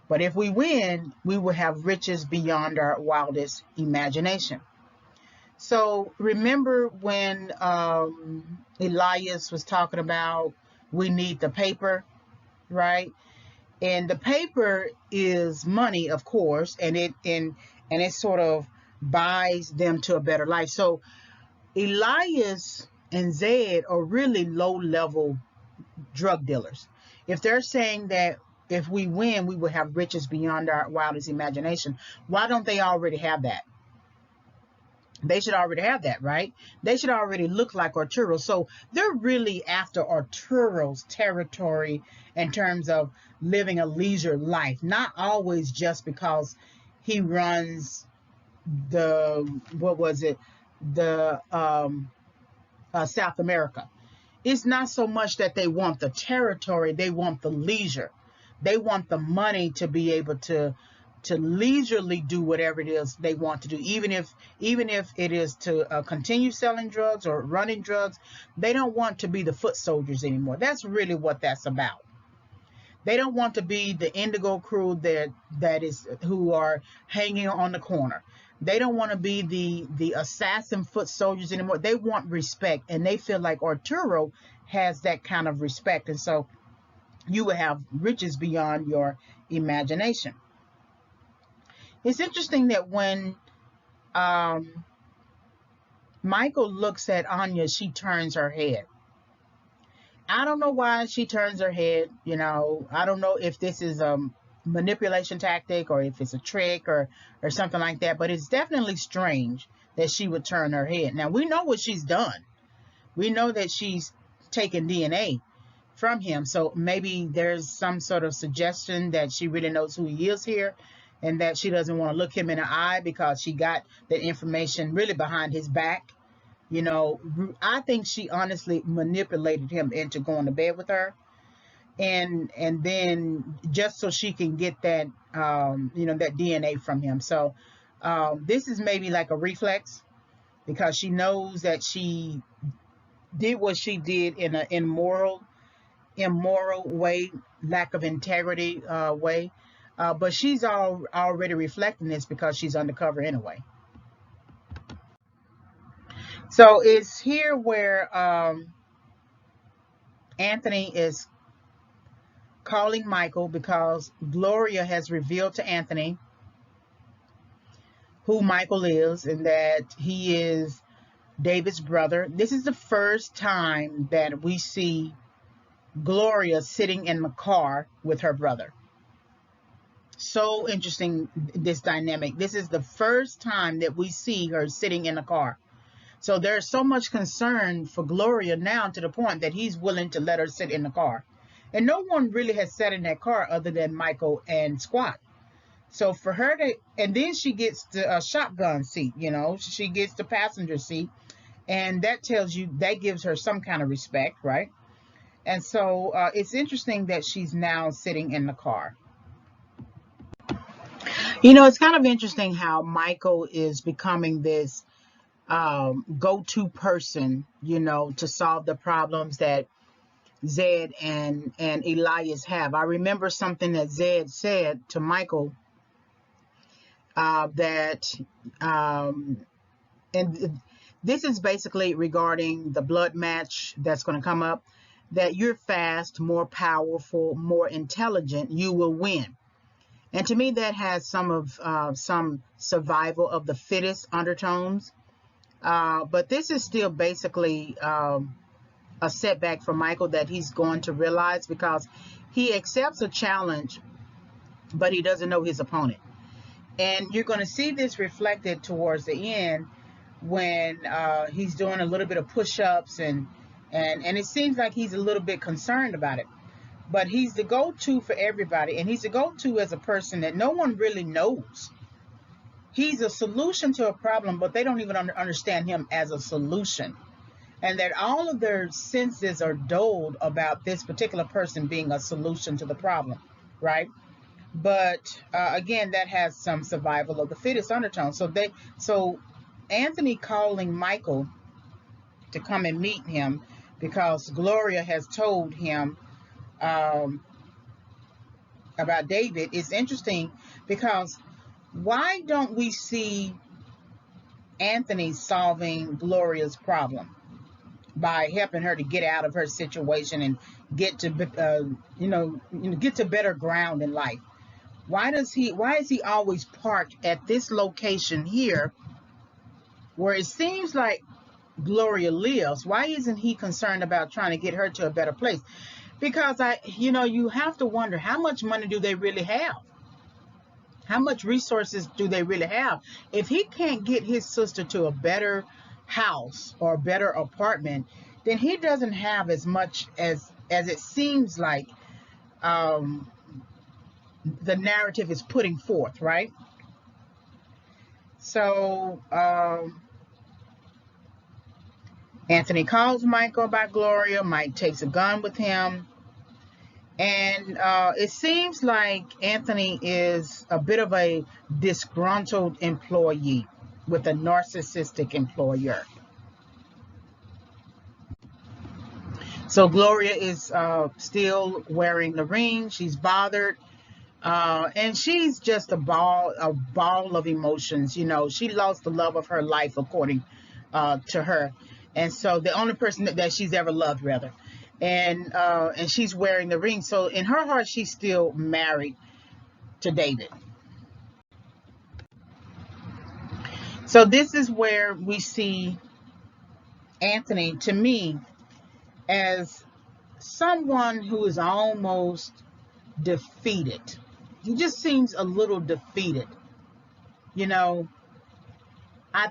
But if we win, we will have riches beyond our wildest imagination. So remember when Elias was talking about we need the paper, right? And the paper is money, of course, and it sort of buys them to a better life. So Elias and Zed are really low-level drug dealers. If they're saying that if we win, we will have riches beyond our wildest imagination, why don't they already have that? They should already have that, right? They should already look like Arturo. So they're really after Arturo's territory in terms of living a leisure life, not always just because he runs the, South America. It's not so much that they want the territory, they want the leisure. They want the money to be able to leisurely do whatever it is they want to do, even if it is to continue selling drugs or running drugs. They don't want to be the foot soldiers anymore. That's really what that's about. They don't want to be the Indigo crew who are hanging on the corner. They don't want to be the assassin foot soldiers anymore. They want respect, and they feel like Arturo has that kind of respect, and so you will have riches beyond your imagination. It's interesting that when Michael looks at Anya, she turns her head. I don't know why she turns her head. I don't know if this is a manipulation tactic or if it's a trick or something like that, but it's definitely strange that she would turn her head. Now, we know what she's done. We know that she's taken DNA from him, so maybe there's some sort of suggestion that she really knows who he is here, and that she doesn't want to look him in the eye because she got the information really behind his back. I think she honestly manipulated him into going to bed with her, and then just so she can get that that DNA from him. So This is maybe like a reflex because she knows that she did what she did in an immoral way, lack of integrity way. But she's already reflecting this because she's undercover anyway. So it's here where Anthony is calling Michael because Gloria has revealed to Anthony who Michael is and that he is David's brother. This is the first time that we see Gloria sitting in the car with her brother. So interesting, this dynamic. This is the first time that we see her sitting in a car. So there's so much concern for Gloria now to the point that he's willing to let her sit in the car. And no one really has sat in that car other than Michael and Squat. So for her to, and then she gets the shotgun seat, she gets the passenger seat. And that tells you, that gives her some kind of respect, right? And so it's interesting that she's now sitting in the car. It's kind of interesting how Michael is becoming this go-to person, to solve the problems that Zed and Elias have. I remember something that Zed said to Michael that, and this is basically regarding the blood match that's going to come up, that you're fast, more powerful, more intelligent, you will win. And to me, that has some survival of the fittest undertones. But this is still basically a setback for Michael that he's going to realize because he accepts a challenge, but he doesn't know his opponent. And you're going to see this reflected towards the end when he's doing a little bit of push-ups and it seems like he's a little bit concerned about it. But he's the go-to for everybody, and he's the go-to as a person that no one really knows. He's a solution to a problem, but they don't even understand him as a solution. And that all of their senses are dulled about this particular person being a solution to the problem, right? But again, that has some survival of the fittest undertone. So Anthony calling Michael to come and meet him because Gloria has told him about David is interesting because why don't we see Anthony solving Gloria's problem by helping her to get out of her situation and get to get to better ground in life? Why is he always parked at this location here where it seems like Gloria lives? Why isn't he concerned about trying to get her to a better place? Because you have to wonder, how much money do they really have? How much resources do they really have? If he can't get his sister to a better house or a better apartment, then he doesn't have as much as it seems like the narrative is putting forth, right? So Anthony calls Michael about Gloria. Mike takes a gun with him. And it seems like Anthony is a bit of a disgruntled employee with a narcissistic employer. So Gloria is still wearing the ring. She's bothered. And she's just a ball of emotions. She lost the love of her life, according to her. And so the only person that she's ever loved, rather. And she's wearing the ring. So in her heart, she's still married to David. So this is where we see Anthony, to me, as someone who is almost defeated. He just seems a little defeated. I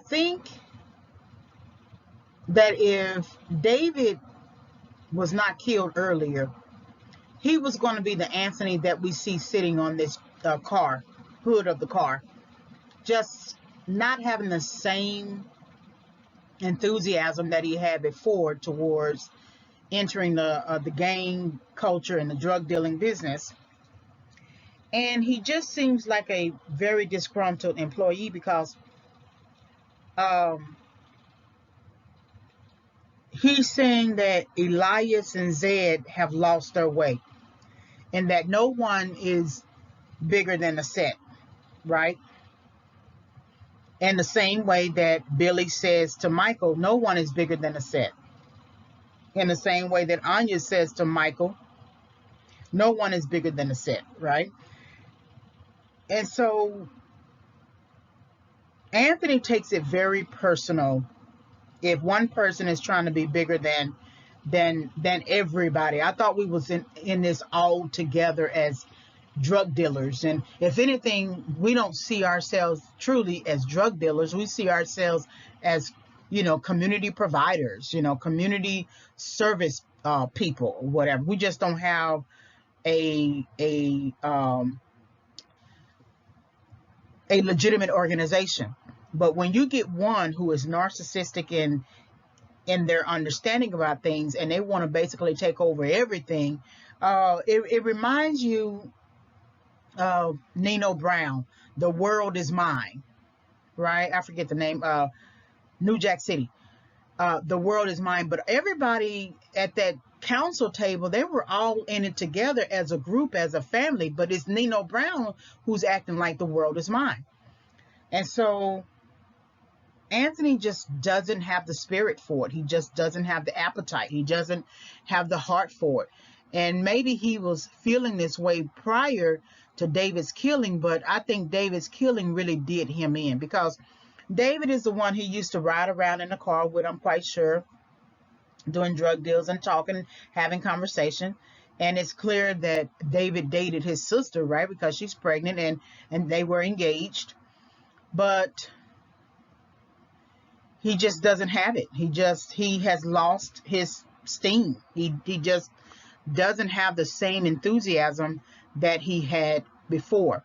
think that if David was not killed earlier, he was going to be the Anthony that we see sitting on this hood of the car, just not having the same enthusiasm that he had before towards entering the gang culture and the drug dealing business. And he just seems like a very disgruntled employee because um, he's saying that Elias and Zed have lost their way and that no one is bigger than a set, right? In the same way that Billy says to Michael, no one is bigger than a set. In the same way that Anya says to Michael, no one is bigger than a set, right? And so Anthony takes it very personal if one person is trying to be bigger than everybody. I thought we was in this all together as drug dealers, and if anything, we don't see ourselves truly as drug dealers. We see ourselves as, community providers, community service people, whatever. We just don't have a legitimate organization. But when you get one who is narcissistic in their understanding about things, and they want to basically take over everything, it reminds you of Nino Brown, The World Is Mine, right? I forget the name, New Jack City. The world is mine. But everybody at that council table, they were all in it together as a group, as a family. But it's Nino Brown who's acting like the world is mine. And so Anthony just doesn't have the spirit for it. He just doesn't have the appetite. He doesn't have the heart for it. And maybe he was feeling this way prior to David's killing, but I think David's killing really did him in, because David is the one he used to ride around in the car with, I'm quite sure, doing drug deals and talking, having conversation. And it's clear that David dated his sister, right? Because she's pregnant and they were engaged. But he just doesn't have it. He has lost his steam. He just doesn't have the same enthusiasm that he had before.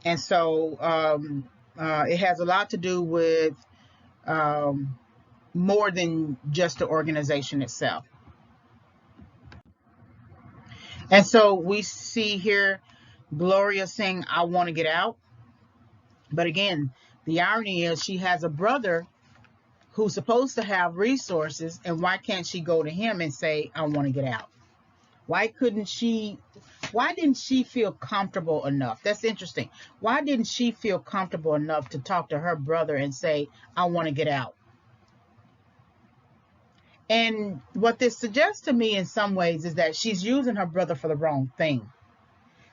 And so it has a lot to do with more than just the organization itself. And so we see here Gloria saying, I want to get out. But again, the irony is she has a brother who's supposed to have resources, and why can't she go to him and say, I want to get out? Why didn't she feel comfortable enough? That's interesting. Why didn't she feel comfortable enough to talk to her brother and say, I want to get out? And what this suggests to me in some ways is that she's using her brother for the wrong thing.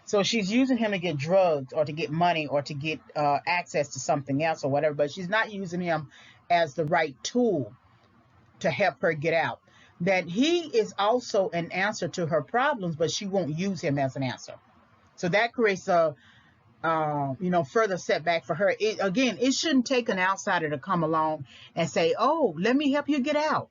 So she's using him to get drugs or to get money or to get access to something else or whatever, but she's not using him as the right tool to help her get out. That he is also an answer to her problems, but she won't use him as an answer. So that creates a further setback for her. It shouldn't take an outsider to come along and say, oh, let me help you get out,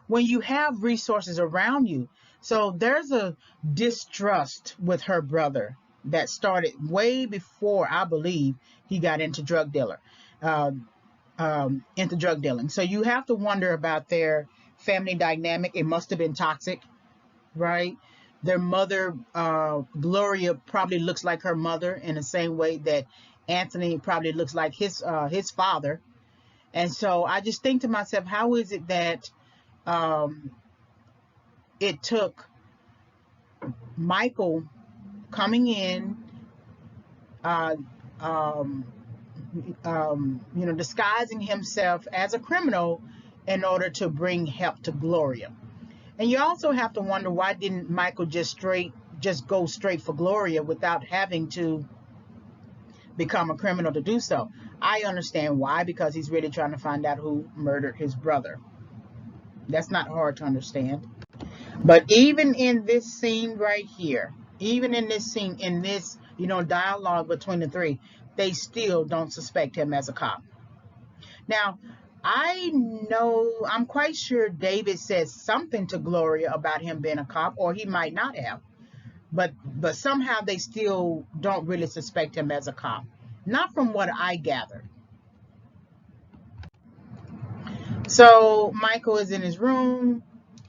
when you have resources around you. So there's a distrust with her brother that started way before, I believe, he got into drug dealing. So you have to wonder about their family dynamic. It must have been toxic, right? Their mother, Gloria, probably looks like her mother in the same way that Anthony probably looks like his father. And so I just think to myself, how is it that it took Michael coming in, disguising himself as a criminal in order to bring help to Gloria? And you also have to wonder, why didn't Michael just go straight for Gloria without having to become a criminal to do so? I understand why, because he's really trying to find out who murdered his brother. That's not hard to understand. But even in this scene right here, even in this scene, in this, dialogue between the three, they still don't suspect him as a cop. Now, I'm quite sure David says something to Gloria about him being a cop, or he might not have. But somehow they still don't really suspect him as a cop. Not from what I gathered. So Michael is in his room.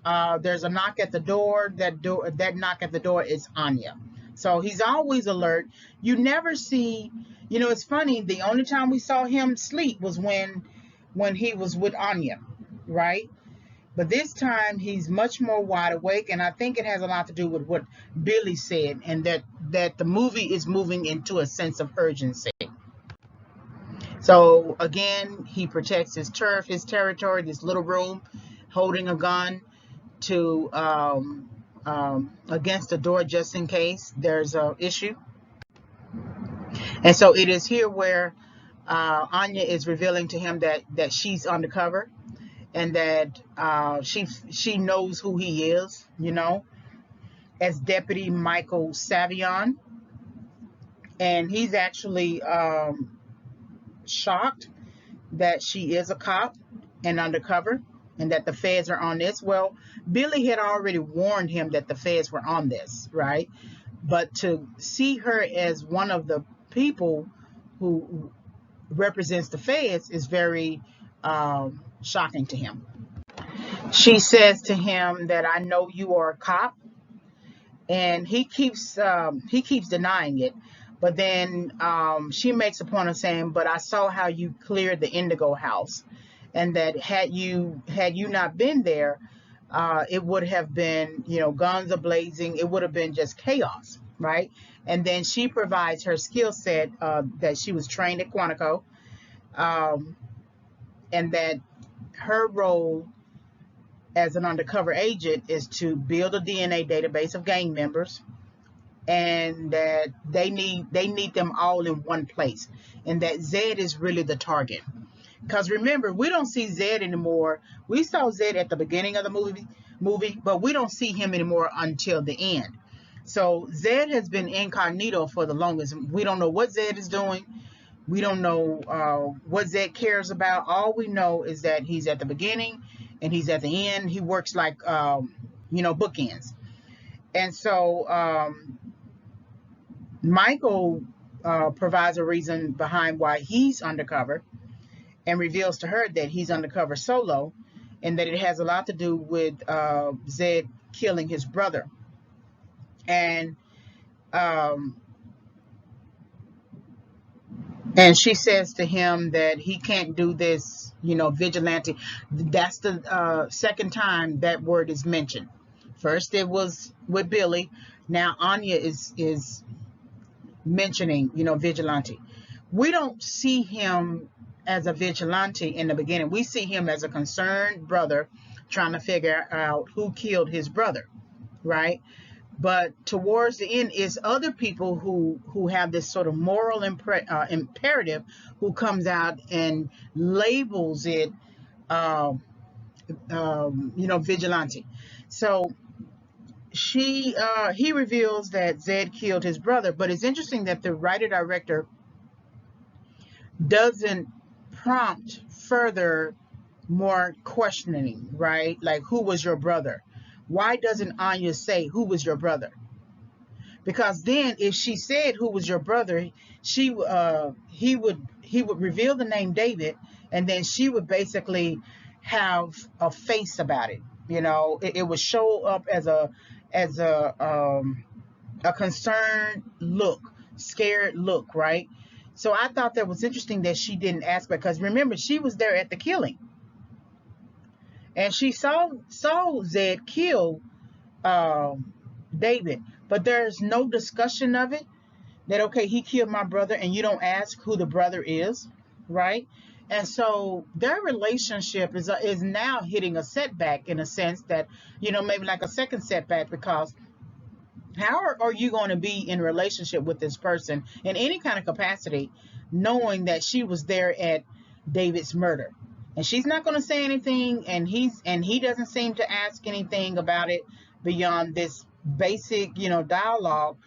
There's a knock at the door. That knock at the door is Anya. So he's always alert. You never see, it's funny, the only time we saw him sleep was when he was with Anya, right? But this time he's much more wide awake, and I think it has a lot to do with what Billy said, and that the movie is moving into a sense of urgency. So again, he protects his turf, his territory, this little room, holding a gun to against the door just in case there's a issue. And so it is here where Anya is revealing to him that she's undercover, and that she knows who he is, as Deputy Michael Savion, and he's actually shocked that she is a cop and undercover, and that the feds are on this. Well, Billy had already warned him that the feds were on this, right? But to see her as one of the people who represents the feds is very shocking to him. She says to him that, I know you are a cop, and he keeps denying it. But then she makes a point of saying, but I saw how you cleared the Indigo house, and that had you not been there, it would have been, guns a blazing. It would have been just chaos, right? And then she provides her skill set that she was trained at Quantico, and that her role as an undercover agent is to build a DNA database of gang members, and that they need them all in one place, and that Zed is really the target. Because remember, we don't see Zed anymore. We saw Zed at the beginning of the movie, but we don't see him anymore until the end. So Zed has been incognito for the longest. We don't know what Zed is doing. We don't know what Zed cares about. All we know is that he's at the beginning and he's at the end. He works like, bookends. And so Michael provides a reason behind why he's undercover, and reveals to her that he's undercover solo, and that it has a lot to do with Zed killing his brother. And she says to him that he can't do this, vigilante. That's the second time that word is mentioned. First it was with Billy. Now Anya is mentioning, vigilante. We don't see him as a vigilante in the beginning. We see him as a concerned brother trying to figure out who killed his brother, right? But towards the end is other people who have this sort of moral imperative, who comes out and labels it, vigilante. So he reveals that Zed killed his brother, but it's interesting that the writer-director doesn't prompt further more questioning, right? Like, who was your brother? Why doesn't Anya say, who was your brother? Because then if she said, who was your brother, he would reveal the name David, and then she would basically have a face about it. It would show up as a concerned look, scared look, right? So I thought that was interesting that she didn't ask, because remember, she was there at the killing, and she saw Zed kill David, but there's no discussion of it, that, okay, he killed my brother, and you don't ask who the brother is, right? And so their relationship is now hitting a setback, in a sense that, maybe like a second setback, because how are you going to be in a relationship with this person in any kind of capacity, knowing that she was there at David's murder? And she's not going to say anything, and he doesn't seem to ask anything about it beyond this basic, dialogue,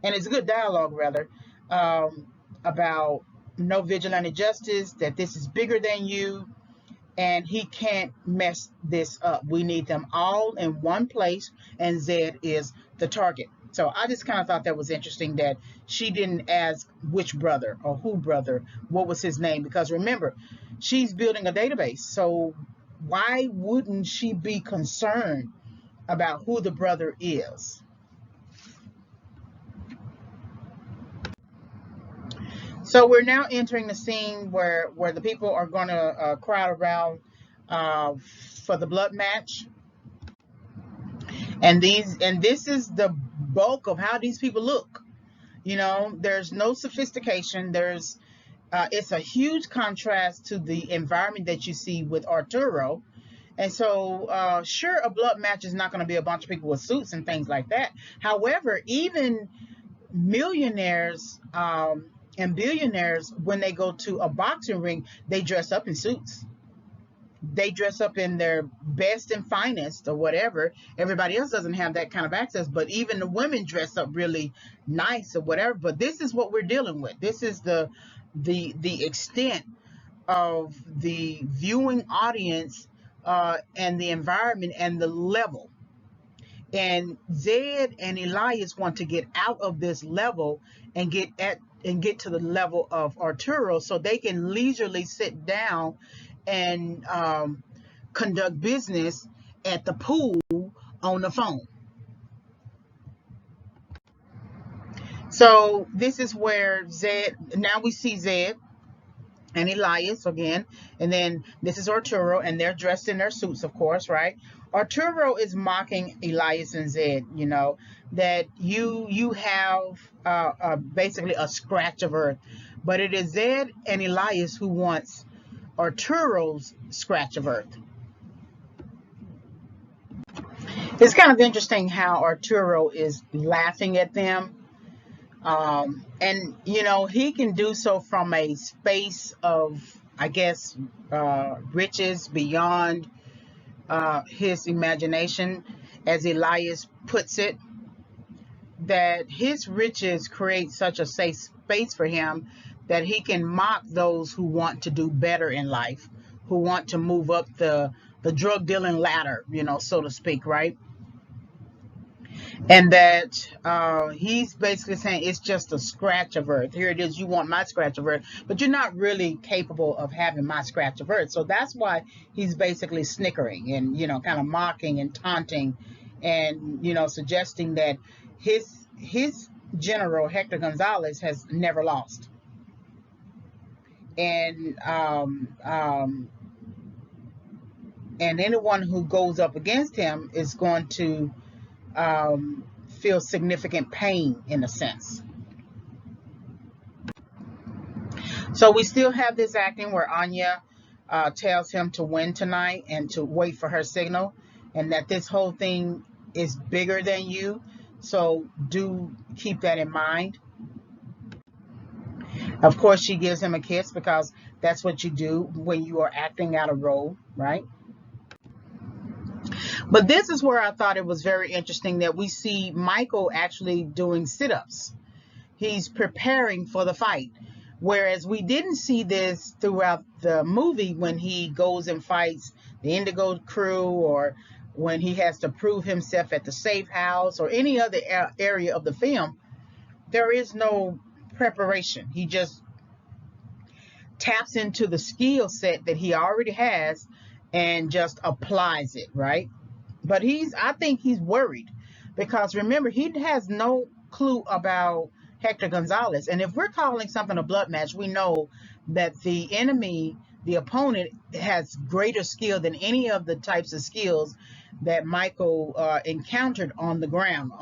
and it's good dialogue, rather, about no vigilante justice, that this is bigger than you, and he can't mess this up. We need them all in one place, and Zed is the target. So I just kind of thought that was interesting that she didn't ask which brother or who brother, what was his name, because remember, she's building a database. So why wouldn't she be concerned about who the brother is? So we're now entering the scene where the people are going to crowd around uh, for the blood match, and this is the bulk of how these people look. You know, there's no sophistication. There's it's a huge contrast to the environment that you see with Arturo. And so, sure, a blood match is not going to be a bunch of people with suits and things like that. However, even millionaires and billionaires, when they go to a boxing ring, they dress up in suits. They dress up in their best and finest or whatever. Everybody else doesn't have that kind of access, but even the women dress up really nice or whatever. But this is what we're dealing with. This is the extent of the viewing audience and the environment and the level. And Zed and Elias want to get out of this level and get to the level of Arturo, so they can leisurely sit down and conduct business at the pool on the phone. So this is where Zed. Now we see Zed and Elias again, and then this is Arturo, and they're dressed in their suits, of course, right? Arturo is mocking Elias and Zed, you know, that you have basically a scratch of earth, but it is Zed and Elias who wants Arturo's scratch of earth. It's kind of interesting how Arturo is laughing at them. And you know, he can do so from a space of, I guess, riches beyond his imagination, as Elias puts it, that his riches create such a safe space for him that he can mock those who want to do better in life, who want to move up the drug dealing ladder, you know, so to speak, right? And that he's basically saying it's just a scratch of earth. Here it is, you want my scratch of earth, but you're not really capable of having my scratch of earth. So that's why he's basically snickering and, you know, kind of mocking and taunting and, you know, suggesting that his general, Hector Gonzalez, has never lost. And and anyone who goes up against him is going to feel significant pain, in a sense. So we still have this acting where Anya tells him to win tonight and to wait for her signal, and that this whole thing is bigger than you. So do keep that in mind. Of course, she gives him a kiss because that's what you do when you are acting out a role, right? But this is where I thought it was very interesting that we see Michael actually doing sit-ups. He's preparing for the fight. Whereas we didn't see this throughout the movie when he goes and fights the Indigo crew, or when he has to prove himself at the safe house or any other area of the film. There is no preparation. He just taps into the skill set that he already has and just applies it, right? But I think he's worried because remember, he has no clue about Hector Gonzalez. And if we're calling something a blood match, we know that the enemy, the opponent, has greater skill than any of the types of skills that Michael encountered on the ground,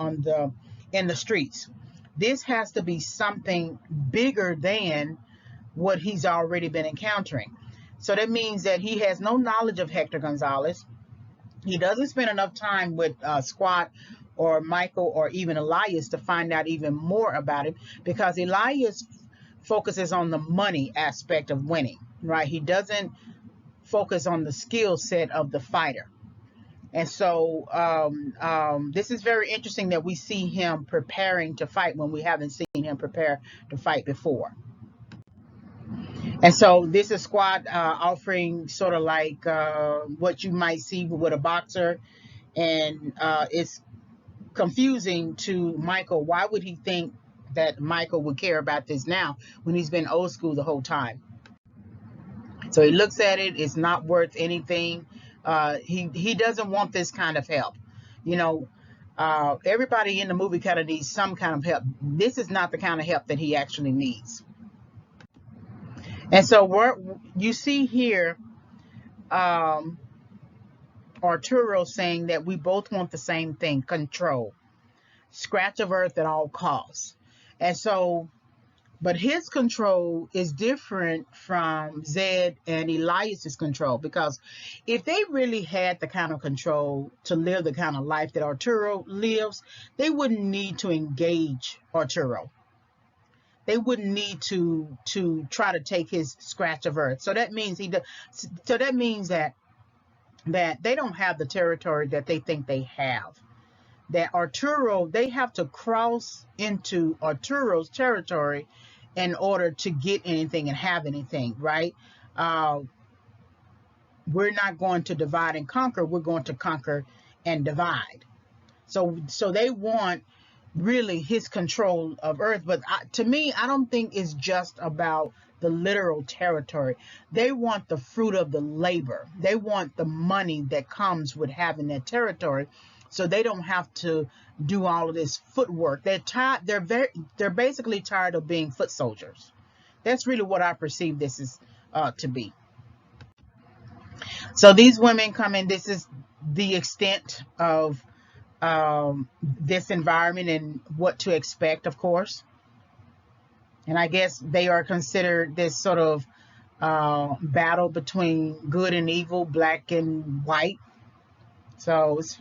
in the streets. This has to be something bigger than what he's already been encountering. So that means that he has no knowledge of Hector Gonzalez. He doesn't spend enough time with Squad or Michael or even Elias to find out even more about him, because Elias focuses on the money aspect of winning, right? He doesn't focus on the skill set of the fighter. And so this is very interesting that we see him preparing to fight when we haven't seen him prepare to fight before. And so this is Squad offering sort of like what you might see with a boxer. And it's confusing to Michael. Why would he think that Michael would care about this now when he's been old school the whole time? So he looks at it. It's not worth anything. He doesn't want this kind of help. You know, everybody in the movie kind of needs some kind of help. This is not the kind of help that he actually needs. And so you see here um, Arturo saying that we both want the same thing, control, scratch of earth at all costs. And so, but his control is different from Zed and Elias's control, because if they really had the kind of control to live the kind of life that Arturo lives, they wouldn't need to engage Arturo. They wouldn't need to try to take his scratch of earth. So that means so that means that they don't have the territory that they think they have. That Arturo, they have to cross into Arturo's territory in order to get anything and have anything, right? Uh, we're not going to divide and conquer. We're going to conquer and divide. So they want really his control of earth. But to me, I don't think it's just about the literal territory. They want the fruit of the labor. They want the money that comes with having that territory, so they don't have to do all of this footwork. They're tired. They're basically tired of being foot soldiers. That's really what I perceive this is to be. So these women come in. This is the extent of this environment and what to expect, of course. And I guess they are considered this sort of battle between good and evil, black and white. So it's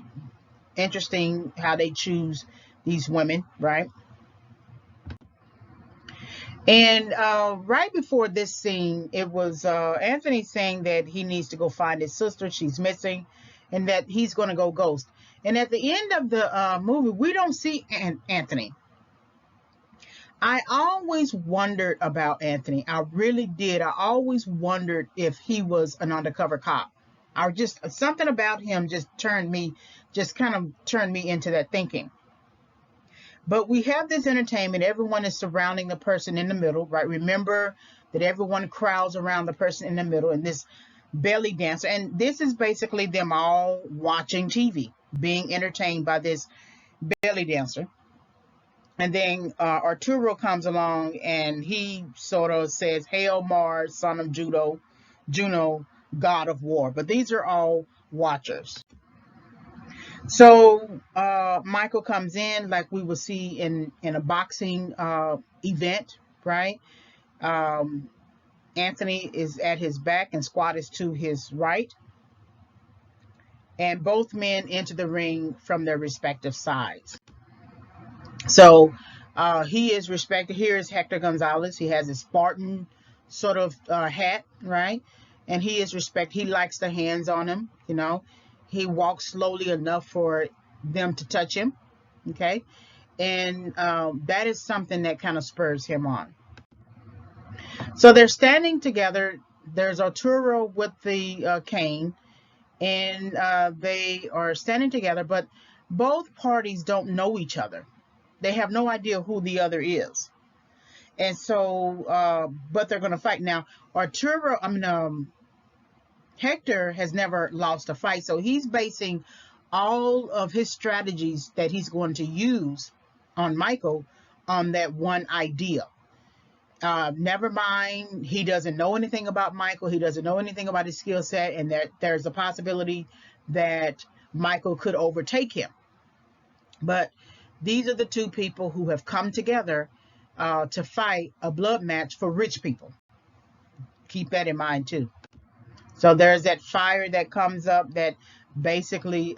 interesting how they choose these women, right? And right before this scene, it was Anthony saying that he needs to go find his sister. She's missing, and that he's going to go ghost. And at the end of the movie, we don't see Anthony. I always wondered about Anthony. I really did. I always wondered if he was an undercover cop. I just, something about him just kind of turned me into that thinking. But we have this entertainment. Everyone is surrounding the person in the middle, right? Remember that everyone crowds around the person in the middle in this belly dancer. And this is basically them all watching TV, being entertained by this belly dancer. And then Arturo comes along and he sort of says, "Hail Mars, son of Juno, god of war." But these are all watchers. So Michael comes in like we will see in a boxing event, right? Anthony is at his back and Squad is to his right. And both men enter the ring from their respective sides. So he is respected. Here is Hector Gonzalez. He has a Spartan sort of hat, right? And he is respected. He likes the hands on him, you know. He walks slowly enough for them to touch him, okay? And that is something that kind of spurs him on. So they're standing together. There's Arturo with the cane, and they are standing together, but both parties don't know each other. They have no idea who the other is. And so, but they're going to fight. Now, Hector has never lost a fight, so he's basing all of his strategies that he's going to use on Michael on that one idea. Never mind, he doesn't know anything about Michael. He doesn't know anything about his skill set, and that there's a possibility that Michael could overtake him. But these are the two people who have come together to fight a blood match for rich people. Keep that in mind too. So there's that fire that comes up that basically,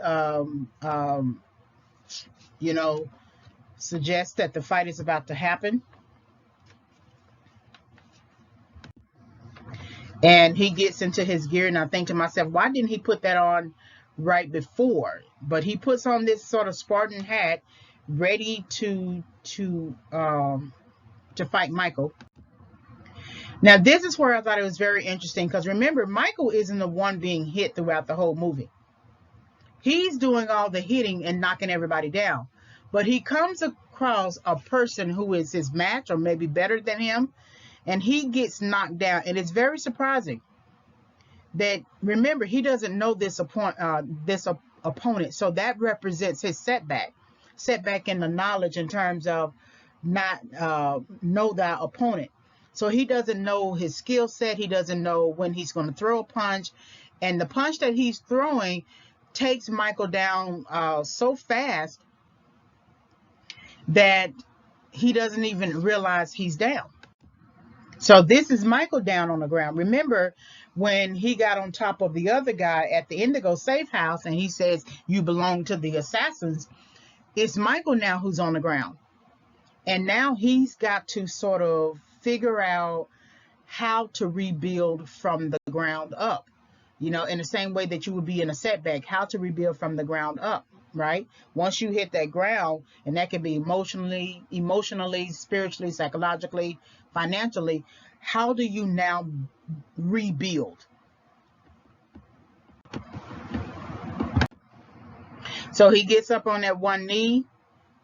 suggests that the fight is about to happen. And he gets into his gear, and I think to myself, why didn't he put that on right before? But he puts on this sort of Spartan hat, ready to fight Michael. Now, this is where I thought it was very interesting, because remember, Michael isn't the one being hit throughout the whole movie. He's doing all the hitting and knocking everybody down. But he comes across a person who is his match or maybe better than him, and he gets knocked down. And it's very surprising that, remember, he doesn't know this opponent. So that represents his setback in the knowledge in terms of not know thy opponent. So he doesn't know his skill set. He doesn't know when he's going to throw a punch. And the punch that he's throwing takes Michael down so fast that he doesn't even realize he's down. So this is Michael down on the ground. Remember when he got on top of the other guy at the Indigo safe house and he says, you belong to the assassins. It's Michael now who's on the ground. And now he's got to sort of figure out how to rebuild from the ground up. You know, in the same way that you would be in a setback, how to rebuild from the ground up, right? Once you hit that ground, and that can be emotionally, spiritually, psychologically, financially, how do you now rebuild? So he gets up on that one knee,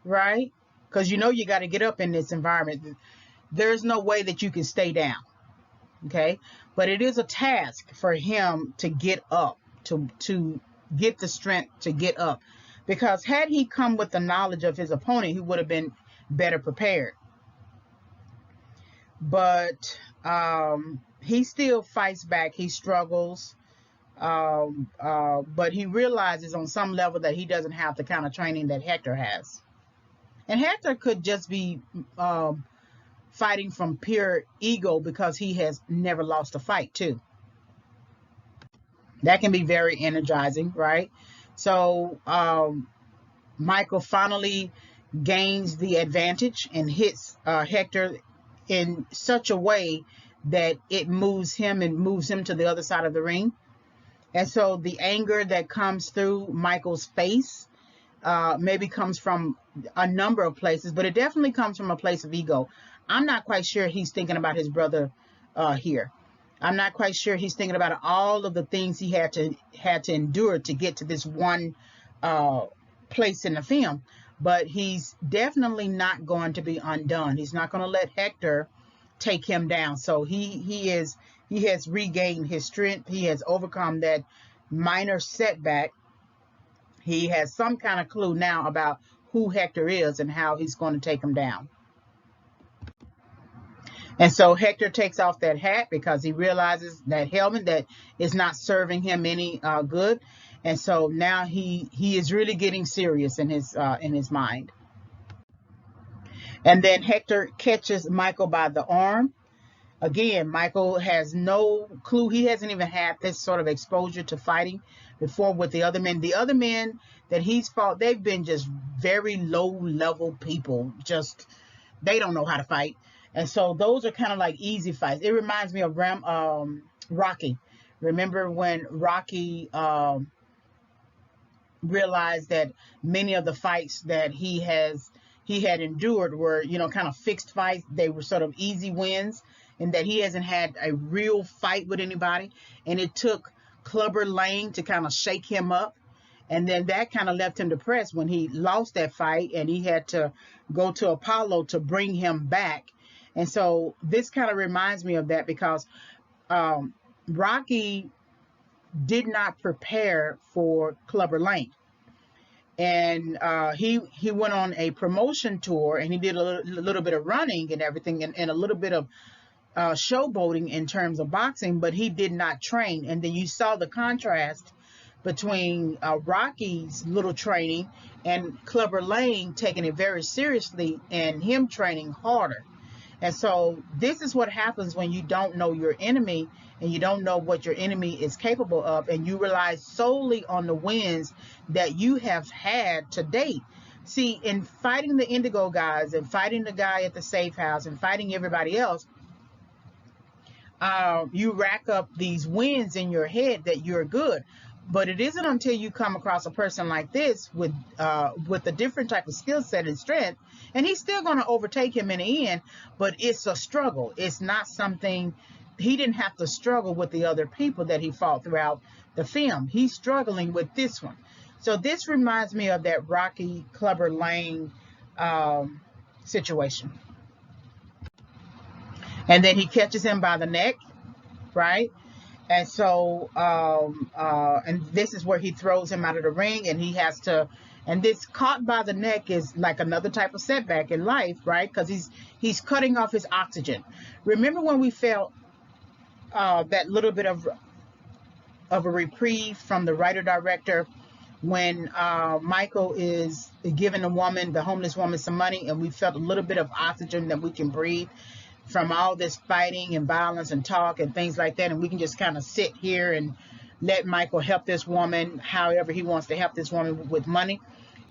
right? Because you know you got to get up in this environment. There's no way that you can stay down, okay? But it is a task for him to get up, to get the strength to get up. Because had he come with the knowledge of his opponent, he would have been better prepared. But he still fights back. He struggles. But he realizes on some level that he doesn't have the kind of training that Hector has. And Hector could just be fighting from pure ego because he has never lost a fight too. That can be very energizing, right? So Michael finally gains the advantage and hits Hector in such a way that it moves him to the other side of the ring. And so the anger that comes through Michael's face maybe comes from a number of places, but it definitely comes from a place of ego. I'm not quite sure he's thinking about his brother here. I'm not quite sure he's thinking about all of the things he had to endure to get to this one place in the film. But he's definitely not going to be undone. He's not going to let Hector take him down. So he has regained his strength. He has overcome that minor setback. He has some kind of clue now about who Hector is and how he's going to take him down. And so Hector takes off that hat because he realizes that helmet that is not serving him any good. And so now he is really getting serious in his mind. And then Hector catches Michael by the arm. Again, Michael has no clue. He hasn't even had this sort of exposure to fighting before with the other men. The other men that he's fought, they've been just very low-level people. Just, they don't know how to fight. And so those are kind of like easy fights. It reminds me of Rocky. Remember when Rocky realized that many of the fights that he had endured were, you know, kind of fixed fights. They were sort of easy wins, and that he hasn't had a real fight with anybody. And it took Clubber Lang to kind of shake him up. And then that kind of left him depressed when he lost that fight and he had to go to Apollo to bring him back. And so this kind of reminds me of that because Rocky did not prepare for Clubber Lang. And he went on a promotion tour and he did a little bit of running and everything and a little bit of showboating in terms of boxing, but he did not train. And then you saw the contrast between Rocky's little training and Clubber Lang taking it very seriously and him training harder. And so this is what happens when you don't know your enemy and you don't know what your enemy is capable of, and you rely solely on the wins that you have had to date. See, in fighting the Indigo guys and fighting the guy at the safe house and fighting everybody else, you rack up these wins in your head that you're good. But it isn't until you come across a person like this with a different type of skill set and strength, and he's still going to overtake him in the end, but it's a struggle. It's not something, he didn't have to struggle with the other people that he fought throughout the film. He's struggling with this one. So this reminds me of that Rocky Clubber Lang situation. And then he catches him by the neck, right? And so, and this is where he throws him out of the ring, and he has to And this caught by the neck is like another type of setback in life, right? Because he's cutting off his oxygen. Remember when we felt that little bit of a reprieve from the writer director when Michael is giving the homeless woman, some money, and we felt a little bit of oxygen that we can breathe from all this fighting and violence and talk and things like that, and we can just kind of sit here and let Michael help this woman however he wants to help this woman with money.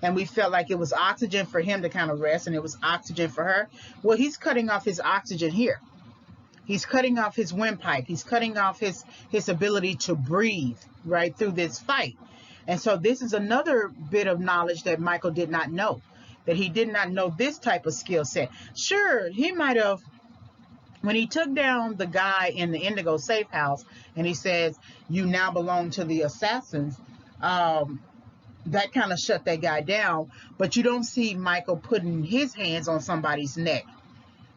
And we felt like it was oxygen for him to kind of rest, and it was oxygen for her. Well, he's cutting off his oxygen here. He's cutting off his windpipe. He's cutting off his ability to breathe right through this fight. And so this is another bit of knowledge that Michael did not know, that he did not know this type of skill set. Sure, he might have, when he took down the guy in the Indigo safe house and he says, you now belong to the assassins, that kind of shut that guy down. But you don't see Michael putting his hands on somebody's neck.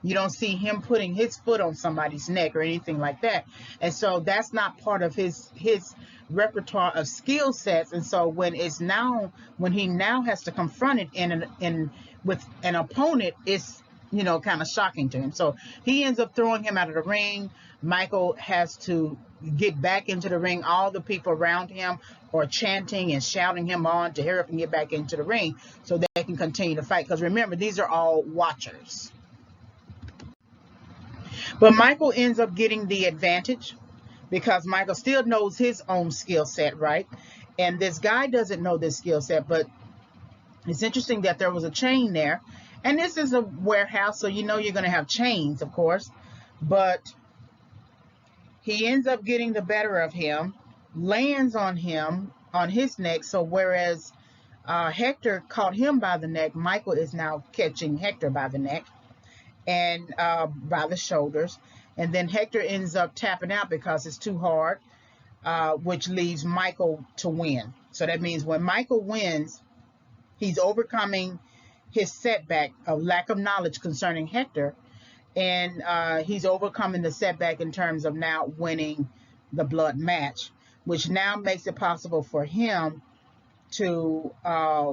You don't see him putting his foot on somebody's neck or anything like that. And so that's not part of his repertoire of skill sets. And so when he now has to confront it with an opponent, it's, you know, kind of shocking to him. So he ends up throwing him out of the ring. Michael has to get back into the ring. All the people around him are chanting and shouting him on to hurry up and get back into the ring so they can continue to fight. Because remember, these are all watchers. But Michael ends up getting the advantage because Michael still knows his own skill set, right? And this guy doesn't know this skill set, but it's interesting that there was a chain there. And this is a warehouse, so you know you're going to have chains, of course. But he ends up getting the better of him, lands on him, on his neck. So whereas Hector caught him by the neck, Michael is now catching Hector by the neck and by the shoulders. And then Hector ends up tapping out because it's too hard, which leaves Michael to win. So that means when Michael wins, he's overcoming his setback of lack of knowledge concerning Hector, and he's overcoming the setback in terms of now winning the blood match, which now makes it possible for him to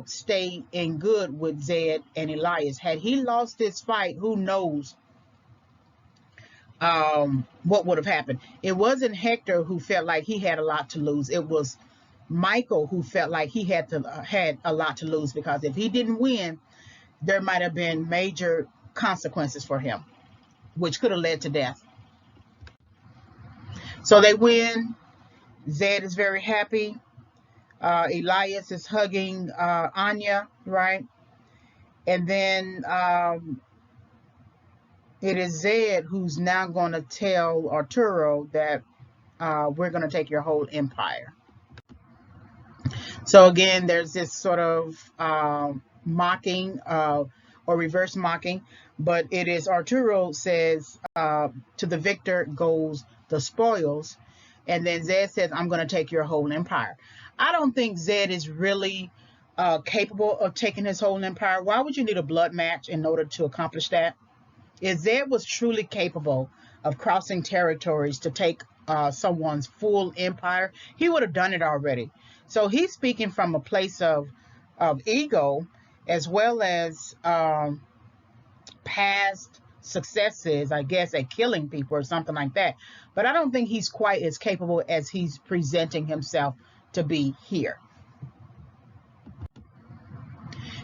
stay in good with Zed and Elias. Had he lost this fight, who knows what would have happened. It wasn't Hector who felt like he had a lot to lose. It was Michael who felt like he had a lot to lose, because if he didn't win, there might have been major consequences for him, which could have led to death. So they win. Zed is very happy. Elias is hugging Anya, right? And then it is Zed who's now going to tell Arturo that we're going to take your whole empire. So again, there's this sort of mocking or reverse mocking, but it is Arturo says to the victor goes the spoils, and then Zed says, I'm going to take your whole empire. I don't think Zed is really capable of taking his whole empire. Why would you need a blood match in order to accomplish that? If Zed was truly capable of crossing territories to take someone's full empire, he would have done it already. So he's speaking from a place of ego, as well as past successes, I guess, at killing people or something like that. But I don't think he's quite as capable as he's presenting himself to be here.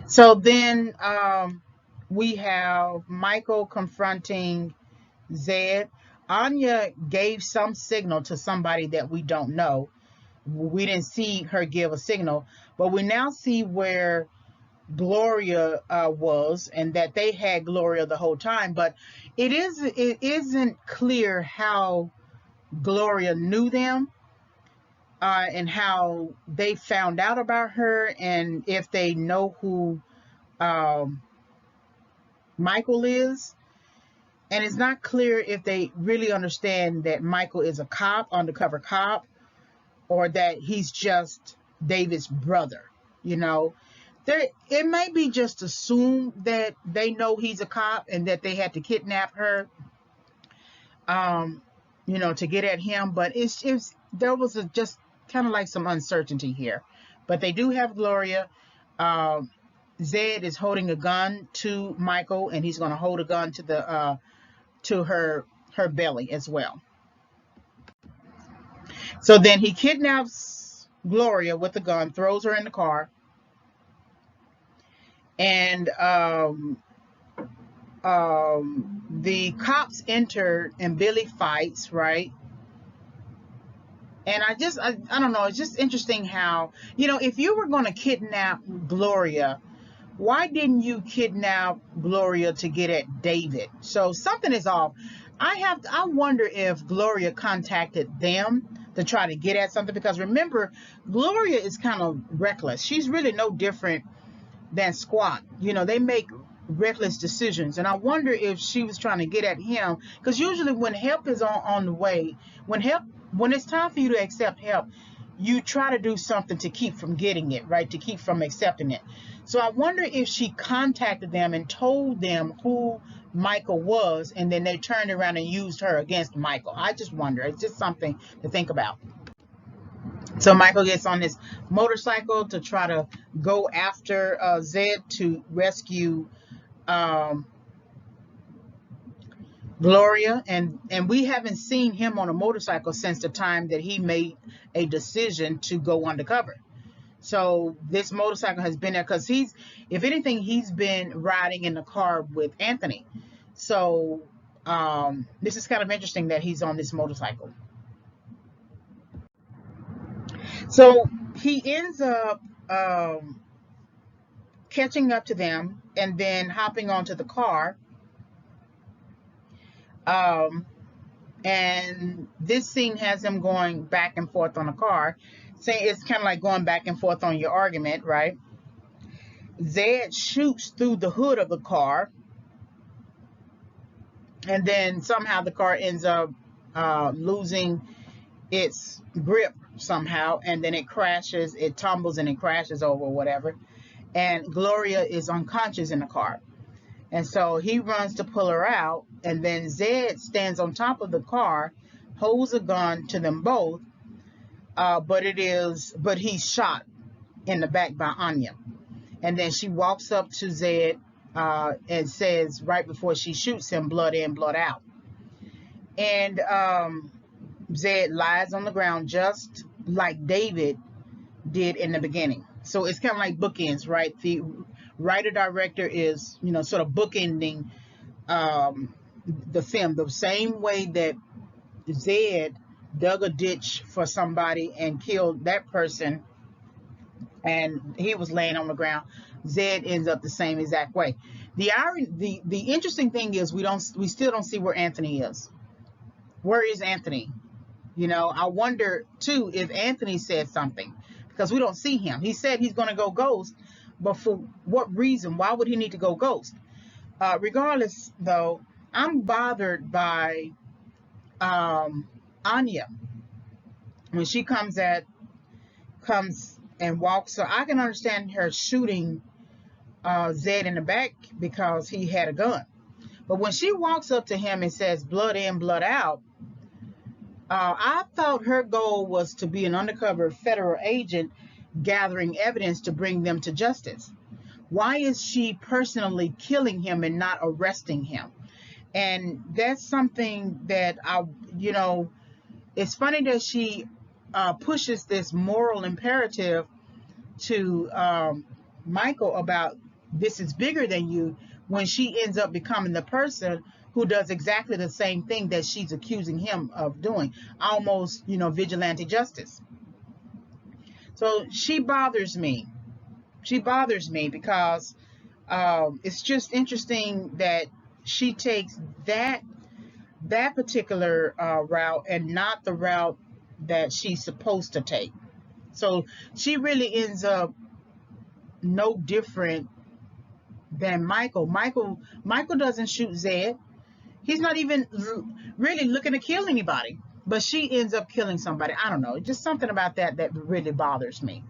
So then we have Michael confronting Zed. Anya gave some signal to somebody that we don't know. We didn't see her give a signal, but we now see where Gloria was, and that they had Gloria the whole time. But it isn't clear how Gloria knew them and how they found out about her, and if they know who Michael is. And it's not clear if they really understand that Michael is a cop, undercover cop, or that he's just David's brother. You know, it may be just assumed that they know he's a cop and that they had to kidnap her, you know, to get at him. But there was just kind of like some uncertainty here. But they do have Gloria. Um, Zed is holding a gun to Michael, and he's going to hold a gun to the to her belly as well. So then he kidnaps Gloria with the gun, throws her in the car, and the cops enter and Billy fights, right? And I don't know, it's just interesting how, if you were going to kidnap Gloria, why didn't you kidnap Gloria to get at David? So something is off. I wonder if Gloria contacted them to try to get at something, because remember, Gloria is kind of reckless. She's really no different than Squat. They make reckless decisions, and I wonder if she was trying to get at him, because usually when help is on the way, when it's time for you to accept help, you try to do something to keep from getting it, right? To keep from accepting it. So I wonder if she contacted them and told them who Michael was, and then they turned around and used her against Michael. I just wonder. It's just something to think about. So Michael gets on this motorcycle to try to go after Zed to rescue um, Gloria, and we haven't seen him on a motorcycle since the time that he made a decision to go undercover. So this motorcycle has been there because if anything, he's been riding in the car with Anthony. So this is kind of interesting that he's on this motorcycle. So he ends up catching up to them and then hopping onto the car. And this scene has him going back and forth on the car. Saying it's kind of like going back and forth on your argument, right? Zed shoots through the hood of the car, and then somehow the car ends up losing its grip somehow, and then it crashes, it tumbles and it crashes over whatever, and Gloria is unconscious in the car. And so he runs to pull her out, and then Zed stands on top of the car, holds a gun to them both, but he's shot in the back by Anya. And then she walks up to Zed and says, right before she shoots him, blood in, blood out. And Zed lies on the ground just like David did in the beginning. So it's kind of like bookends, right? The writer-director is, sort of bookending the film the same way that Zed dug a ditch for somebody and killed that person, and he was laying on the ground. Zed ends up the same exact way. The interesting thing is we still don't see where Anthony is. Where is Anthony? I wonder too if Anthony said something, because we don't see him. He said he's going to go ghost, but for what reason? Why would he need to go ghost? Regardless, though, I'm bothered by Anya when she comes and walks. So I can understand her shooting Zed in the back because he had a gun. But when she walks up to him and says blood in, blood out, I thought her goal was to be an undercover federal agent gathering evidence to bring them to justice. Why is she personally killing him and not arresting him? And that's something that it's funny that she pushes this moral imperative to Michael about this is bigger than you, when she ends up becoming the person who does exactly the same thing that she's accusing him of doing, almost, vigilante justice. So she bothers me. She bothers me because it's just interesting that she takes that particular route and not the route that she's supposed to take. So she really ends up no different than Michael. Michael doesn't shoot Zed. He's not even really looking to kill anybody, but she ends up killing somebody. I don't know, just something about that really bothers me.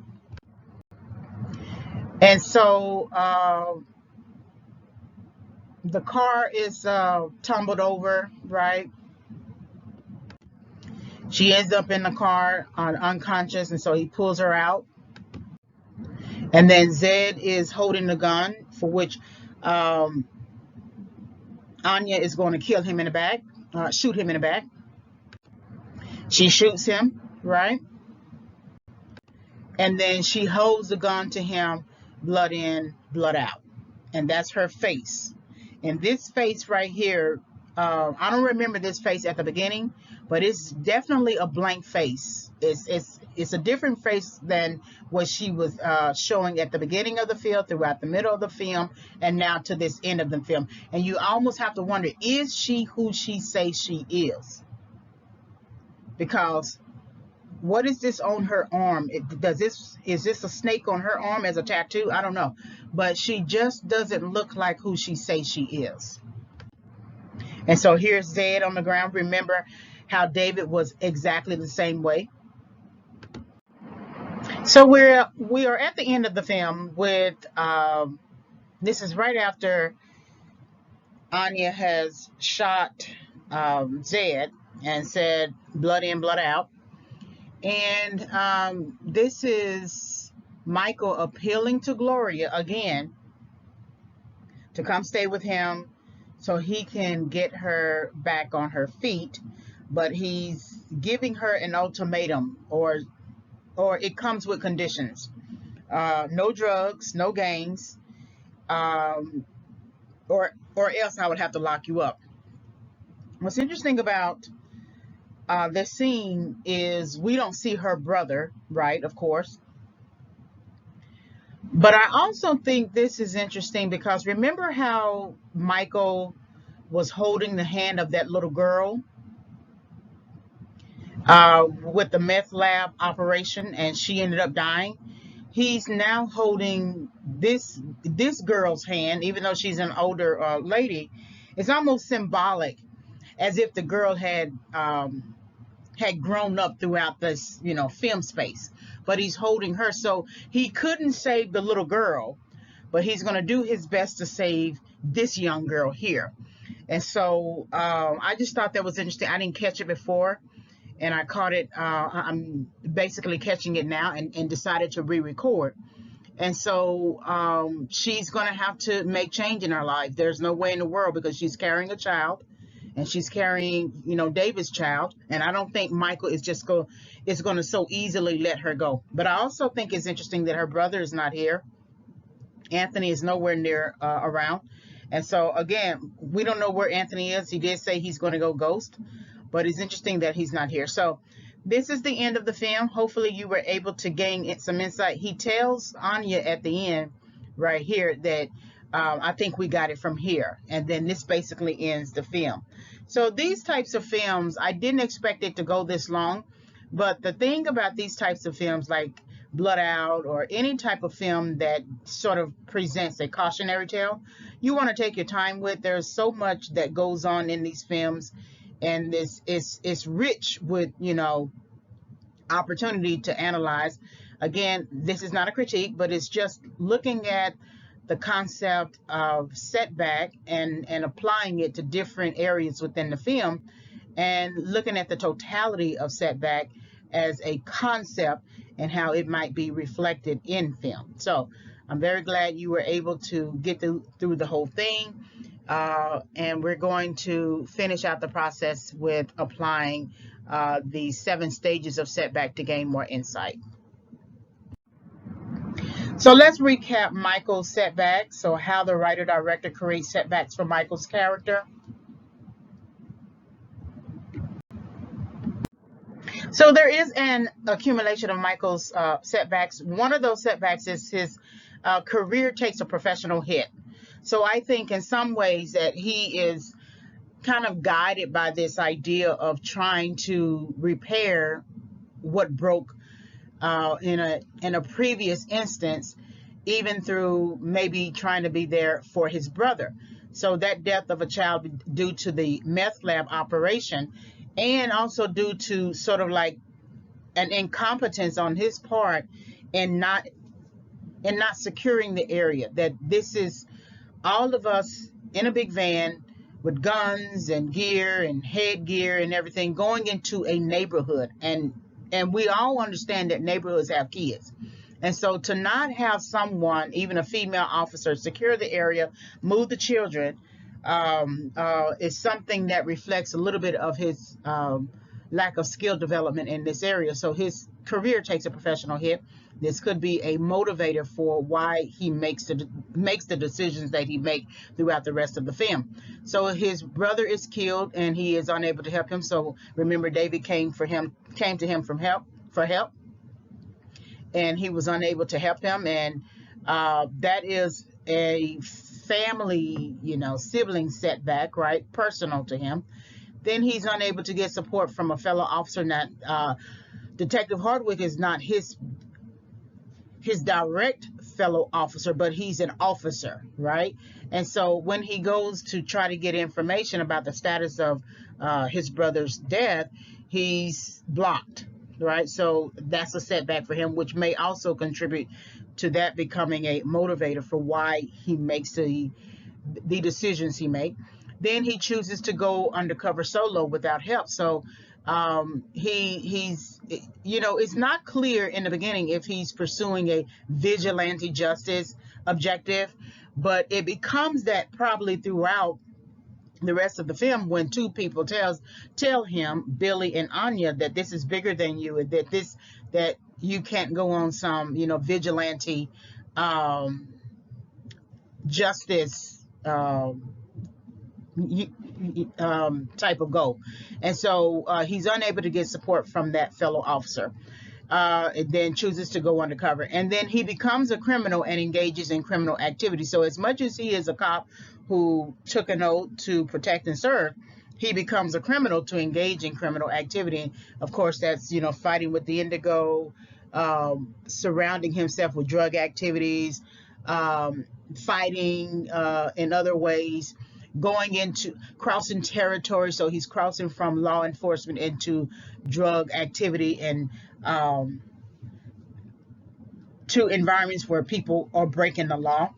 And so the car is tumbled over, right? She ends up in the car unconscious, and so he pulls her out. And then Zed is holding the gun, for which um, Anya is going to kill him in the back, shoot him in the back. She shoots him, right? And then she holds the gun to him, blood in, blood out. And that's her face. And this face right here, I don't remember this face at the beginning, but it's definitely a blank face. It's a different face than what she was showing at the beginning of the film, throughout the middle of the film, and now to this end of the film. And you almost have to wonder, is she who she says she is? Because what is this on her arm? Is this a snake on her arm as a tattoo? I don't know, but she just doesn't look like who she says she is. And so here's Zed on the ground. Remember how David was exactly the same way. So we are at the end of the film with this is right after Anya has shot Zed and said blood in, blood out. And this is Michael appealing to Gloria again to come stay with him so he can get her back on her feet. But he's giving her an ultimatum, or it comes with conditions. No drugs, no games, or else I would have to lock you up. What's interesting about this scene is we don't see her brother, right, of course. But I also think this is interesting because remember how Michael was holding the hand of that little girl with the meth lab operation, and she ended up dying? He's now holding this girl's hand, even though she's an older lady. It's almost symbolic, as if the girl had grown up throughout this, film space. But he's holding her, so he couldn't save the little girl, but he's going to do his best to save this young girl here. And so I just thought that was interesting. I didn't catch it before, and I caught it. I'm basically catching it now, and decided to re-record. And so she's going to have to make change in her life. There's no way in the world, because she's carrying a child, and she's carrying, David's child. And I don't think Michael is going to so easily let her go. But I also think it's interesting that her brother is not here. Anthony is nowhere near around. And so, again, we don't know where Anthony is. He did say he's going to go ghost, but it's interesting that he's not here. So this is the end of the film. Hopefully you were able to gain some insight. He tells Anya at the end right here that I think we got it from here. And then this basically ends the film. So these types of films, I didn't expect it to go this long. But the thing about these types of films, like Blood Out or any type of film that sort of presents a cautionary tale, you want to take your time with. There's so much that goes on in these films, and it's rich with, opportunity to analyze. Again, this is not a critique, but it's just looking at the concept of setback and applying it to different areas within the film, and looking at the totality of setback as a concept and how it might be reflected in film. So I'm very glad you were able to get through the whole thing. And we're going to finish out the process with applying the 7 stages of setback to gain more insight. So let's recap Michael's setback. So how the writer-director creates setbacks for Michael's character. So there is an accumulation of Michael's setbacks. One of those setbacks is his career takes a professional hit. So I think in some ways that he is kind of guided by this idea of trying to repair what broke in a previous instance, even through maybe trying to be there for his brother. So that death of a child due to the meth lab operation, and also due to sort of like an incompetence on his part in not securing the area. That this is all of us in a big van with guns and gear and headgear and everything going into a neighborhood, and we all understand that neighborhoods have kids. And so to not have someone, even a female officer, secure the area, move the children, is something that reflects a little bit of his lack of skill development in this area. So his career takes a professional hit. This could be a motivator for why he makes the decisions that he makes throughout the rest of the film. So his brother is killed and he is unable to help him. So remember, David came to him for help, and he was unable to help him. And that is a family, sibling setback, right? Personal to him. Then he's unable to get support from a fellow officer. Not Detective Hardwick is not his direct fellow officer, but he's an officer, right? And so when he goes to try to get information about the status of his brother's death, he's blocked, right? So that's a setback for him, which may also contribute to that becoming a motivator for why he makes the decisions he makes. Then he chooses to go undercover solo without help. So he's it's not clear in the beginning if he's pursuing a vigilante justice objective, but it becomes that probably throughout the rest of the film when two people tell him, Billy and Anya, that this is bigger than you, and that you can't go on some vigilante justice type of goal. And so he's unable to get support from that fellow officer, and then chooses to go undercover. And then he becomes a criminal and engages in criminal activity. So as much as he is a cop who took an oath to protect and serve, he becomes a criminal to engage in criminal activity. Of course, that's fighting with the Indigo, surrounding himself with drug activities, fighting in other ways, going into crossing territory. So he's crossing from law enforcement into drug activity and to environments where people are breaking the law,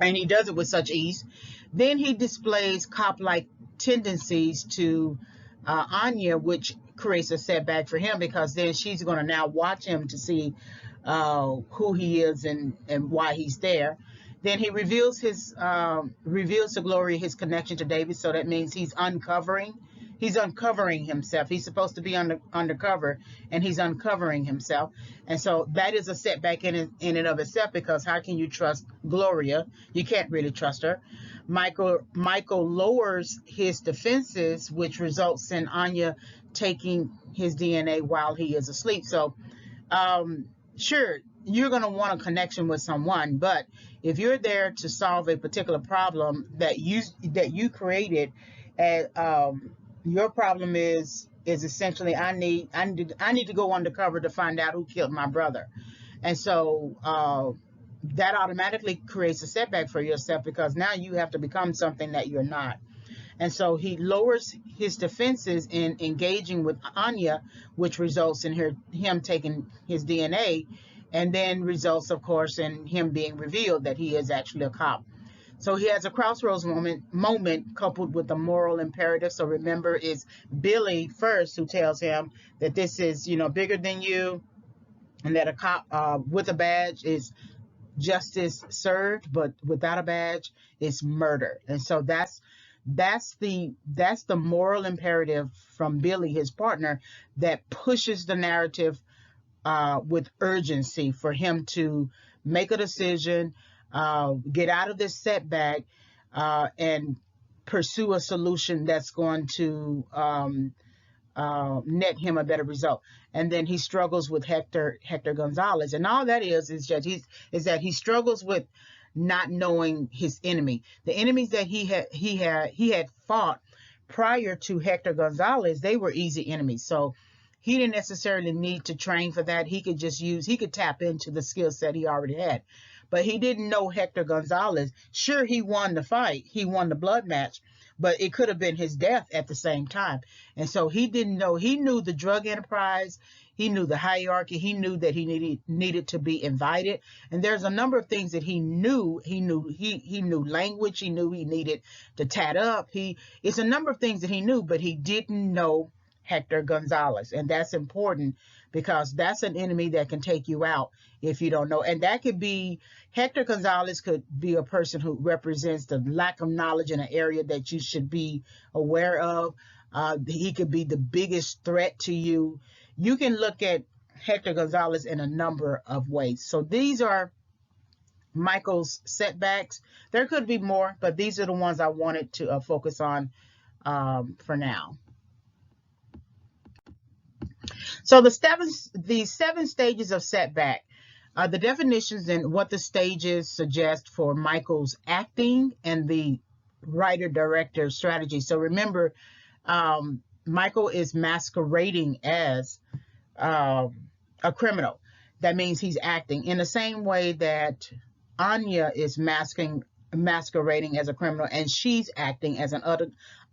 and he does it with such ease. Then he displays cop-like tendencies to Anya, which creates a setback for him, because then she's going to now watch him to see who he is and why he's there. Then he reveals to Gloria his connection to David. So that means he's uncovering himself. He's supposed to be undercover, and he's uncovering himself. And so that is a setback in and of itself, because how can you trust Gloria? You can't really trust her. Michael lowers his defenses, which results in Anya taking his DNA while he is asleep. So sure, you're going to want a connection with someone, but if you're there to solve a particular problem that you created, and your problem is essentially I need to go undercover to find out who killed my brother. And so that automatically creates a setback for yourself, because now you have to become something that you're not. And so he lowers his defenses in engaging with Anya, which results in him taking his DNA, and then results, of course, in him being revealed that he is actually a cop. So he has a crossroads moment coupled with a moral imperative. So remember, it's Billy first who tells him that this is, bigger than you, and that a cop with a badge is justice served, but without a badge is murder. And so that's the moral imperative from Billy, his partner, that pushes the narrative with urgency for him to make a decision, get out of this setback, and pursue a solution that's going to net him a better result. And then he struggles with Hector Gonzalez, and all that is that he struggles with not knowing his enemy. The enemies that he had fought prior to Hector Gonzalez, they were easy enemies. So he didn't necessarily need to train for that. He could tap into the skill set he already had. But he didn't know Hector Gonzalez. Sure, he won the fight. He won the blood match, but it could have been his death at the same time. And so he didn't know. He knew the drug enterprise. He knew the hierarchy. He knew that he needed to be invited. And there's a number of things that he knew. He knew language. He knew he needed to tat up. It's a number of things that he knew, but he didn't know Hector Gonzalez. And that's important because that's an enemy that can take you out if you don't know. And that could be, Hector Gonzalez could be a person who represents the lack of knowledge in an area that you should be aware of. He could be the biggest threat to you. You can look at Hector Gonzalez in a number of ways. So these are Michael's setbacks. There could be more, but these are the ones I wanted to focus on for now. So the seven stages of setback, the definitions and what the stages suggest for Michael's acting and the writer-director strategy. So remember, Michael is masquerading as a criminal. That means he's acting in the same way that Anya is masquerading as a criminal, and she's acting as an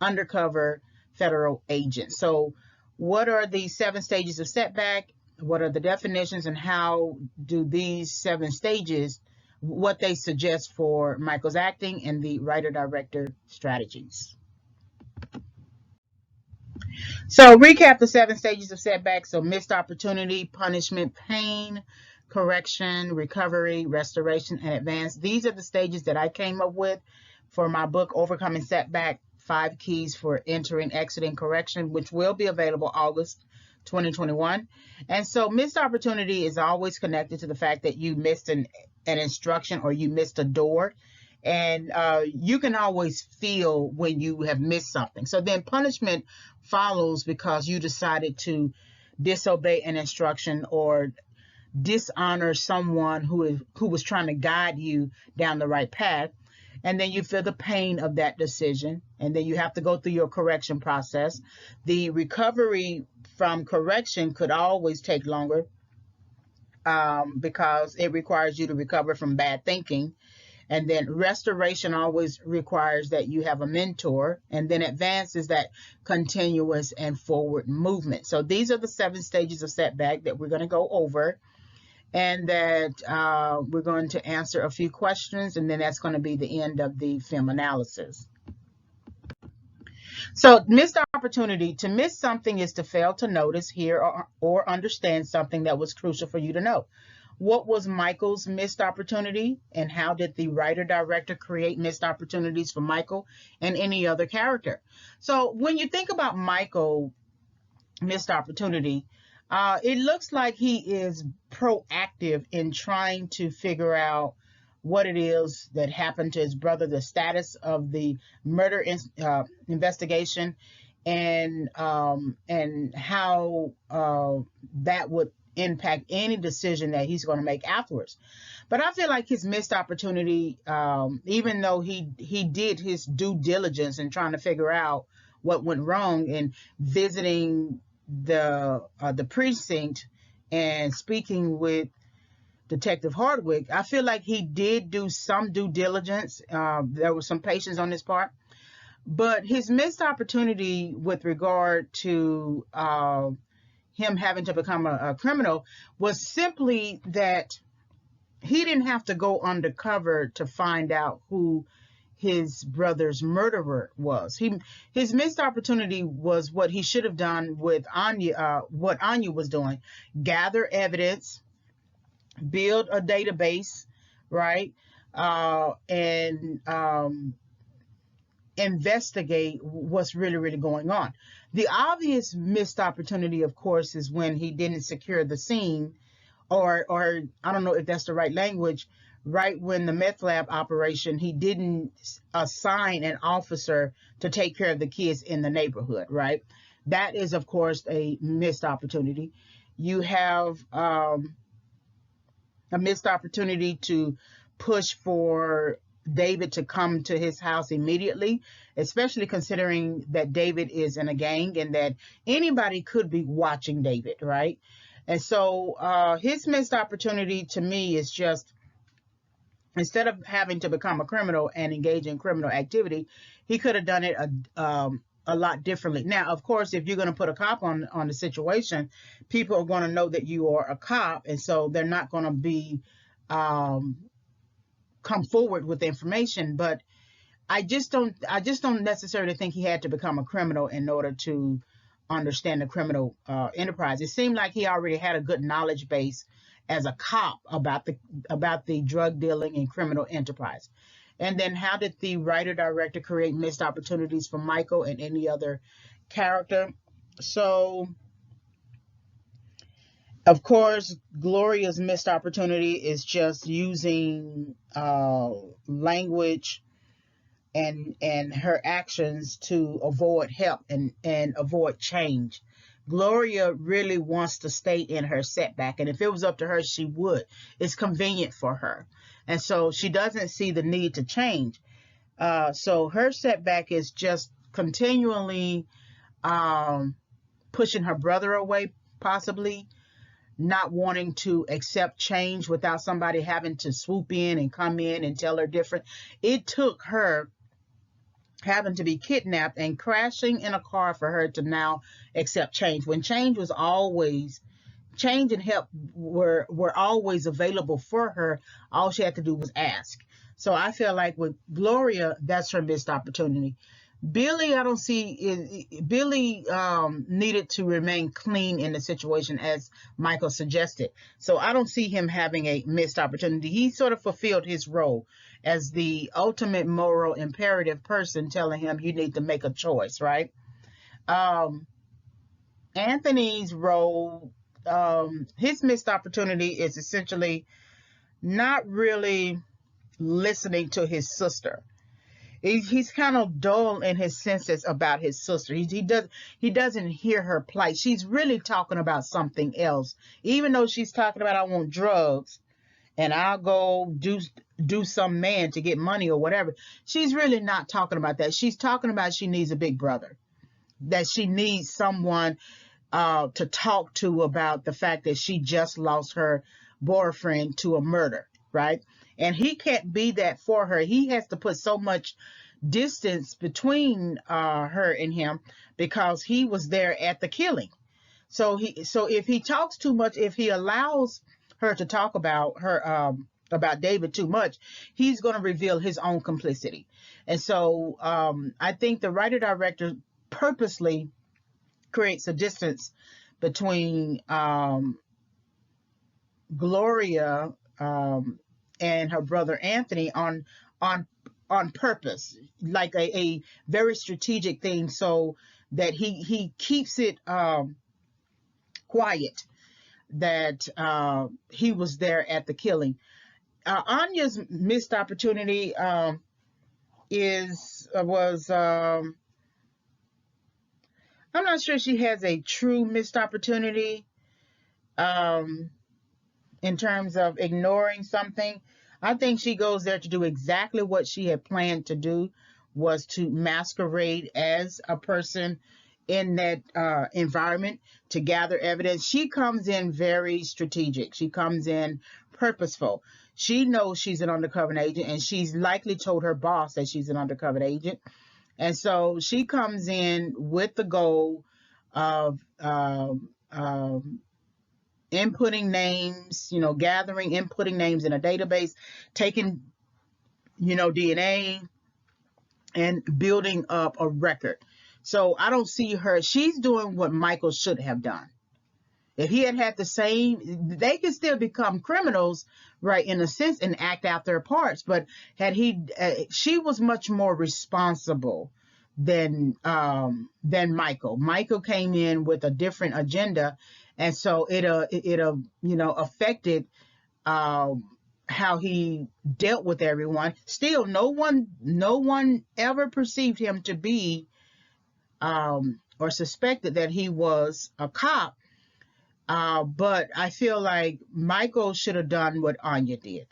undercover federal agent. So what are the seven stages of setback? What are the definitions, and how do these seven stages, what they suggest for Michael's acting and the writer-director strategies? So recap the seven stages of setback. So missed opportunity, punishment, pain, correction, recovery, restoration, and advance. These are the stages that I came up with for my book, Overcoming Setback, 5 Keys for Entering, Exiting, Correction, which will be available August 2021. And so missed opportunity is always connected to the fact that you missed an instruction or you missed a door. And you can always feel when you have missed something. So then punishment follows because you decided to disobey an instruction or dishonor someone who was trying to guide you down the right path. And then you feel the pain of that decision. And then you have to go through your correction process. The recovery from correction could always take longer because it requires you to recover from bad thinking. And then restoration always requires that you have a mentor. And then advance is that continuous and forward movement. So these are the 7 stages of setback that we're going to go over. And that we're going to answer a few questions. And then that's going to be the end of the film analysis. So missed opportunity. To miss something is to fail to notice, hear, or understand something that was crucial for you to know. What was Michael's missed opportunity, and how did the writer-director create missed opportunities for Michael and any other character? So when you think about Michael missed opportunity, it looks like he is proactive in trying to figure out what it is that happened to his brother, the status of the murder investigation, and how that would impact any decision that he's going to make afterwards. But I feel like his missed opportunity, even though he did his due diligence in trying to figure out what went wrong and visiting the precinct and speaking with Detective Hardwick, I feel like he did do some due diligence. There was some patience on his part, but his missed opportunity with regard to him having to become a criminal was simply that he didn't have to go undercover to find out who his brother's murderer was. His missed opportunity was what he should have done with Anya, what Anya was doing: gather evidence, build a database, right, and investigate what's really going on. The obvious missed opportunity, of course, is when he didn't secure the scene, or I don't know if that's the right language, right when the meth lab operation, he didn't assign an officer to take care of the kids in the neighborhood, right? That is, of course, a missed opportunity. You have a missed opportunity to push for David to come to his house immediately, especially considering that David is in a gang and that anybody could be watching David, right? And so his missed opportunity to me is just, instead of having to become a criminal and engage in criminal activity, he could have done it a lot differently. Now, of course, if you're going to put a cop on the situation, people are going to know that you are a cop, and so they're not going to be come forward with information. But I just don't necessarily think he had to become a criminal in order to understand the criminal enterprise. It seemed like he already had a good knowledge base as a cop about the drug dealing and criminal enterprise. And then how did the writer director create missed opportunities for Michael and any other character? So, of course, Gloria's missed opportunity is just using language and her actions to avoid help and avoid change. Gloria really wants to stay in her setback, and if it was up to her, she would. It's convenient for her, and so she doesn't see the need to change. So her setback is just continually pushing her brother away, possibly not wanting to accept change without somebody having to swoop in and come in and tell her different. It took her having to be kidnapped and crashing in a car for her to now accept change, when change was always, change and help were always available for her. All she had to do was ask. So I feel like with Gloria, that's her missed opportunity. Billy, I don't see, Billy needed to remain clean in the situation, as Michael suggested. So I don't see him having a missed opportunity. He sort of fulfilled his role as the ultimate moral imperative person, telling him you need to make a choice, right? Anthony's role, his missed opportunity is essentially not really listening to his sister. He's kind of dull in his senses about his sister. He doesn't hear her plight. She's really talking about something else. Even though she's talking about, I want drugs and I'll go do some man to get money or whatever. She's really not talking about that. She's talking about she needs a big brother, that she needs someone to talk to about the fact that she just lost her boyfriend to a murder, right? And he can't be that for her. He has to put so much distance between her and him because he was there at the killing. So if he talks too much, if he allows her to talk about her about David too much, he's going to reveal his own complicity. And so I think the writer director purposely creates a distance between Gloria and her brother Anthony on purpose, like a very strategic thing, so that he keeps it quiet that he was there at the killing. Anya's missed opportunity was I'm not sure she has a true missed opportunity in terms of ignoring something. I think she goes there to do exactly what she had planned to do, was to masquerade as a person in that environment to gather evidence. She comes in very strategic. She comes in purposeful. She knows she's an undercover agent, and she's likely told her boss that she's an undercover agent. And so she comes in with the goal of inputting names, gathering, inputting names in a database, taking, DNA, and building up a record. So I don't see her. She's doing what Michael should have done. If he had the same, they could still become criminals, right, in a sense, and act out their parts. But she was much more responsible than Michael. Michael came in with a different agenda, and so it affected how he dealt with everyone. Still, no one ever perceived him to be or suspected that he was a cop. But I feel like Michael should have done what Anya did.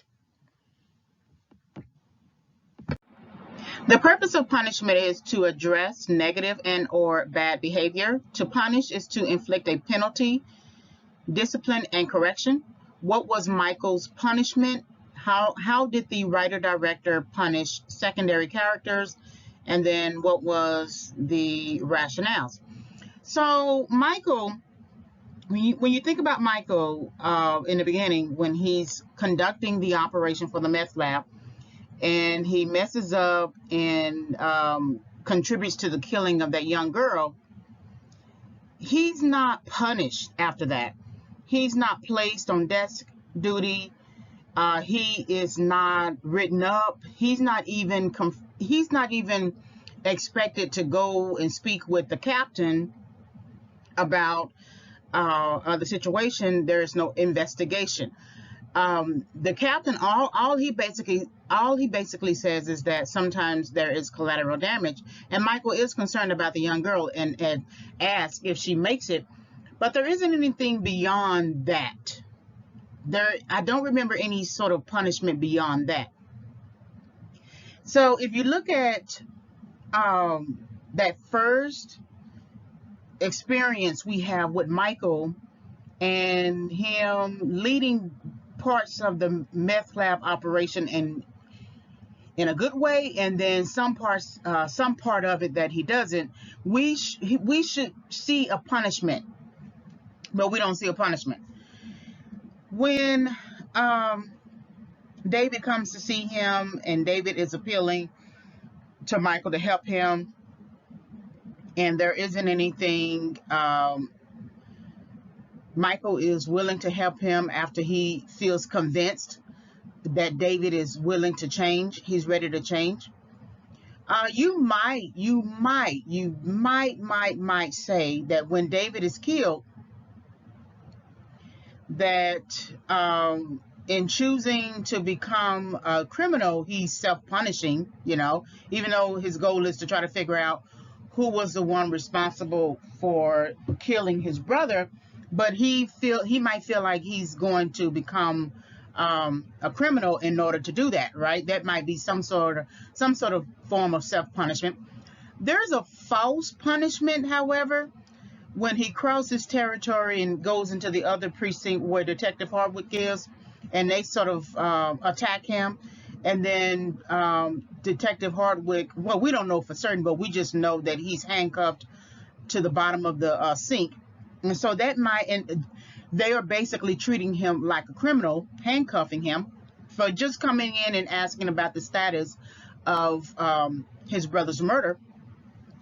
The purpose of punishment is to address negative and or bad behavior. To punish is to inflict a penalty, discipline, and correction. What was Michael's punishment? How did the writer-director punish secondary characters? And then what was the rationales? So Michael, when you think about Michael in the beginning, when he's conducting the operation for the meth lab, and he messes up and contributes to the killing of that young girl, he's not punished after that. He's not placed on desk duty. He is not written up. He's not even expected to go and speak with the captain about the situation. There is no investigation. The captain, all he basically says is that sometimes there is collateral damage, and Michael is concerned about the young girl and asks if she makes it, but there isn't anything beyond that. I don't remember any sort of punishment beyond that. So if you look at that first experience we have with Michael and him leading parts of the meth lab operation in a good way, and then some part of it that he doesn't, we should see a punishment, but we don't see a punishment. When David comes to see him, and David is appealing to Michael to help him, and there isn't anything, Michael is willing to help him after he feels convinced that David is willing to change. He's ready to change. You might say that when David is killed, that in choosing to become a criminal, he's self-punishing, even though his goal is to try to figure out who was the one responsible for killing his brother. But he might feel like he's going to become a criminal in order to do that, right? That might be some sort of form of self-punishment. There's a false punishment, however, when he crosses territory and goes into the other precinct where Detective Hardwick is, and they sort of attack him, and then Detective Hardwick, well, we don't know for certain, but we just know that he's handcuffed to the bottom of the sink. And so they are basically treating him like a criminal, handcuffing him for just coming in and asking about the status of his brother's murder.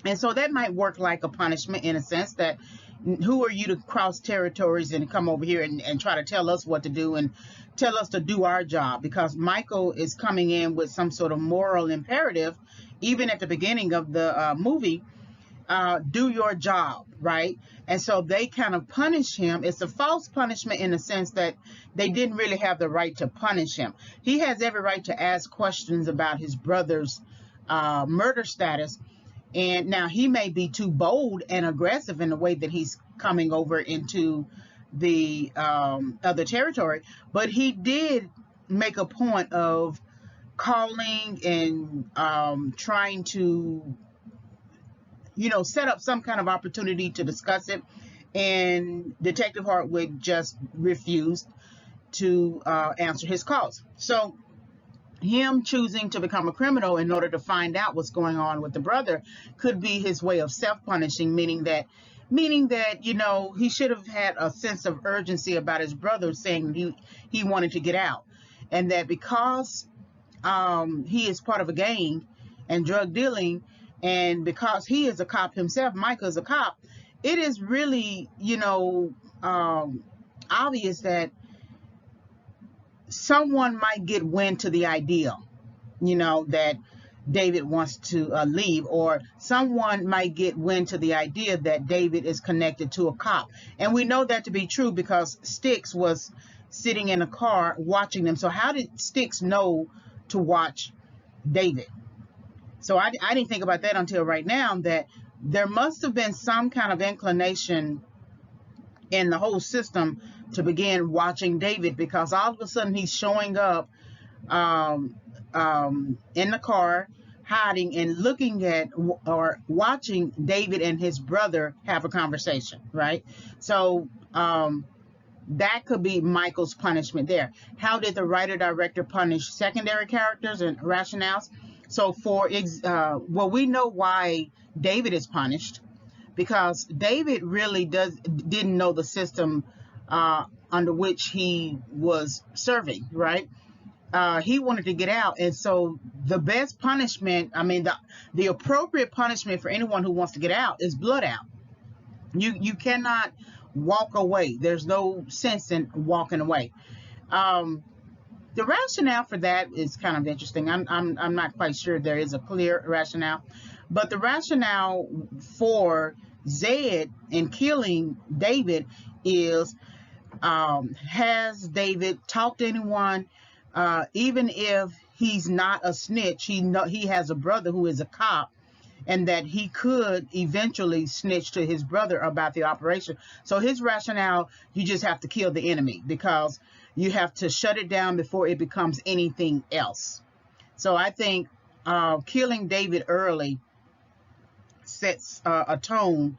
And so that might work like a punishment in a sense, that who are you to cross territories and come over here and try to tell us what to do and tell us to do our job? Because Michael is coming in with some sort of moral imperative, even at the beginning of the movie, do your job, right? And so they kind of punish him. It's a false punishment in the sense that they didn't really have the right to punish him. He has every right to ask questions about his brother's murder status. And now he may be too bold and aggressive in the way that he's coming over into the other territory, but he did make a point of calling and trying to, set up some kind of opportunity to discuss it. And Detective Hardwick just refused to answer his calls. So him choosing to become a criminal in order to find out what's going on with the brother could be his way of self-punishing, meaning that he should have had a sense of urgency about his brother, saying he wanted to get out, and that because he is part of a gang and drug dealing, and because he is a cop himself, Michael is a cop, it is really obvious that someone might get wind to the idea, that David wants to leave, or someone might get wind to the idea that David is connected to a cop. And we know that to be true because Styx was sitting in a car watching them. So how did Styx know to watch David? So I didn't think about that until right now, that there must have been some kind of inclination in the whole system to begin watching David, because all of a sudden he's showing up in the car, hiding and looking at or watching David and his brother have a conversation, right? So that could be Michael's punishment there. How did the writer-director punish secondary characters and rationales? So we know why David is punished, because David really didn't know the system under which he was serving, right? He wanted to get out, and so the best punishment, the appropriate punishment for anyone who wants to get out is blood out. You cannot walk away. There's no sense in walking away. Um, the rationale for that is kind of interesting. I'm not quite sure there is a clear rationale, but the rationale for Zed in killing David is, has David talked to anyone, even if he's not a snitch, he has a brother who is a cop, and that he could eventually snitch to his brother about the operation. So his rationale, you just have to kill the enemy because you have to shut it down before it becomes anything else. So I think killing David early sets a tone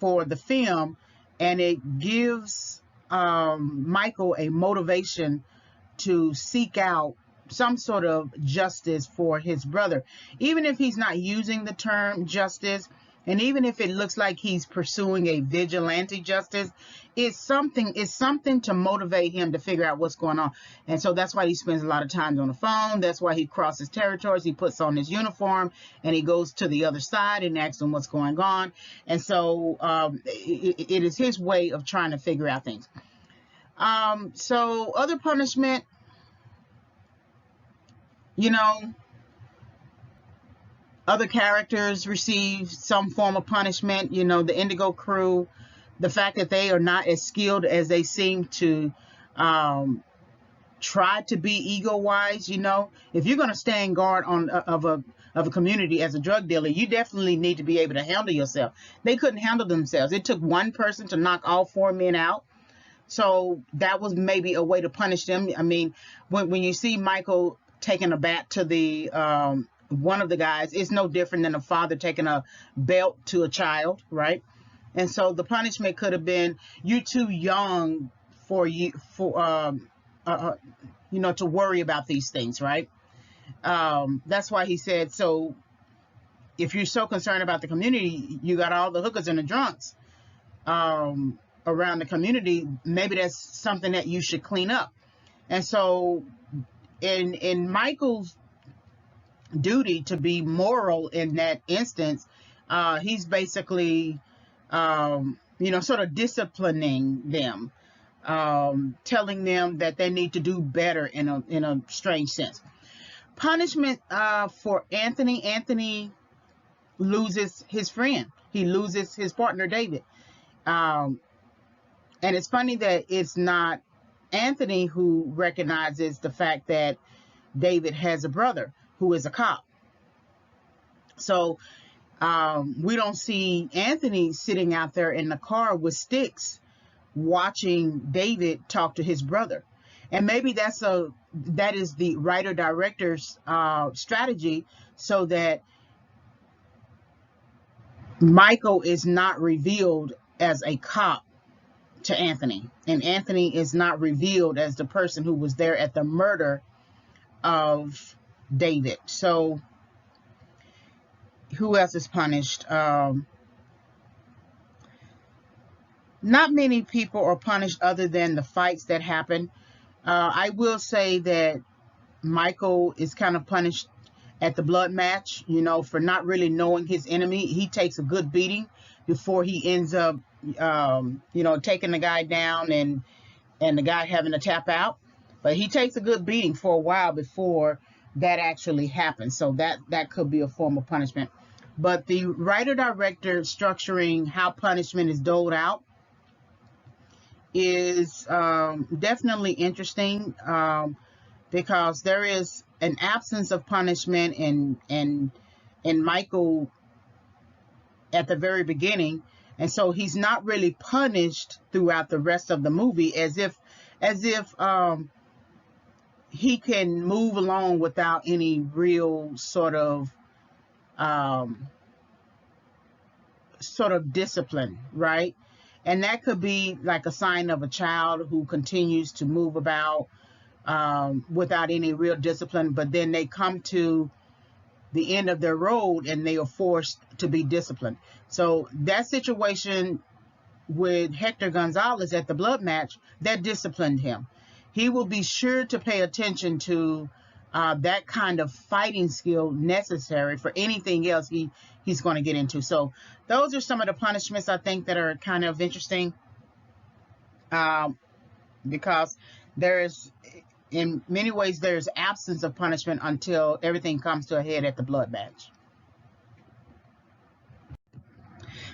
for the film, and it gives Michael a motivation to seek out some sort of justice for his brother, even if he's not using the term justice, and even if it looks like he's pursuing a vigilante justice. It's something to motivate him to figure out what's going on. And so that's why he spends a lot of time on the phone. That's why he crosses territories. He puts on his uniform and he goes to the other side and asks them what's going on. And so it is his way of trying to figure out things. So other punishment, you know, other characters receive some form of punishment. You know, the Indigo crew, the fact that they are not as skilled as they seem to try to be ego-wise. You know, if you're going to stand guard of a community as a drug dealer, you definitely need to be able to handle yourself. They couldn't handle themselves. It took one person to knock all 4 men out. So that was maybe a way to punish them. I mean, when you see Michael taking a bat to the one of the guys, it's no different than a father taking a belt to a child, right? And so the punishment could have been, you're too young for you know, to worry about these things, right? That's why he said, so if you're so concerned about the community, you got all the hookers and the drunks around the community, maybe that's something that you should clean up. And so in Michael's duty to be moral in that instance, he's basically you know, sort of disciplining them, telling them that they need to do better in a strange sense. Punishment for Anthony. Anthony loses his friend. He loses his partner, David. And it's funny that it's not Anthony who recognizes the fact that David has a brother who is a cop. So we don't see Anthony sitting out there in the car with sticks watching David talk to his brother. And maybe that is the writer-director's strategy, so that Michael is not revealed as a cop to Anthony, and Anthony is not revealed as the person who was there at the murder of David. So who else is punished? Not many people are punished other than the fights that happen. I will say that Michael is kind of punished at the blood match, you know, for not really knowing his enemy. He takes a good beating before he ends up, you know, taking the guy down and the guy having to tap out. But he takes a good beating for a while before that actually happens. So that could be a form of punishment. But the writer-director structuring how punishment is doled out is definitely interesting, because there is an absence of punishment in Michael at the very beginning, and so he's not really punished throughout the rest of the movie, as if he can move along without any real sort of discipline, right? And that could be like a sign of a child who continues to move about without any real discipline, but then they come to the end of their road and they are forced to be disciplined. So that situation with Hector Gonzalez at the blood match, that disciplined him. He will be sure to pay attention to that kind of fighting skill necessary for anything else he's going to get into. So those are some of the punishments I think that are kind of interesting, because there's, in many ways, there's absence of punishment until everything comes to a head at the blood match.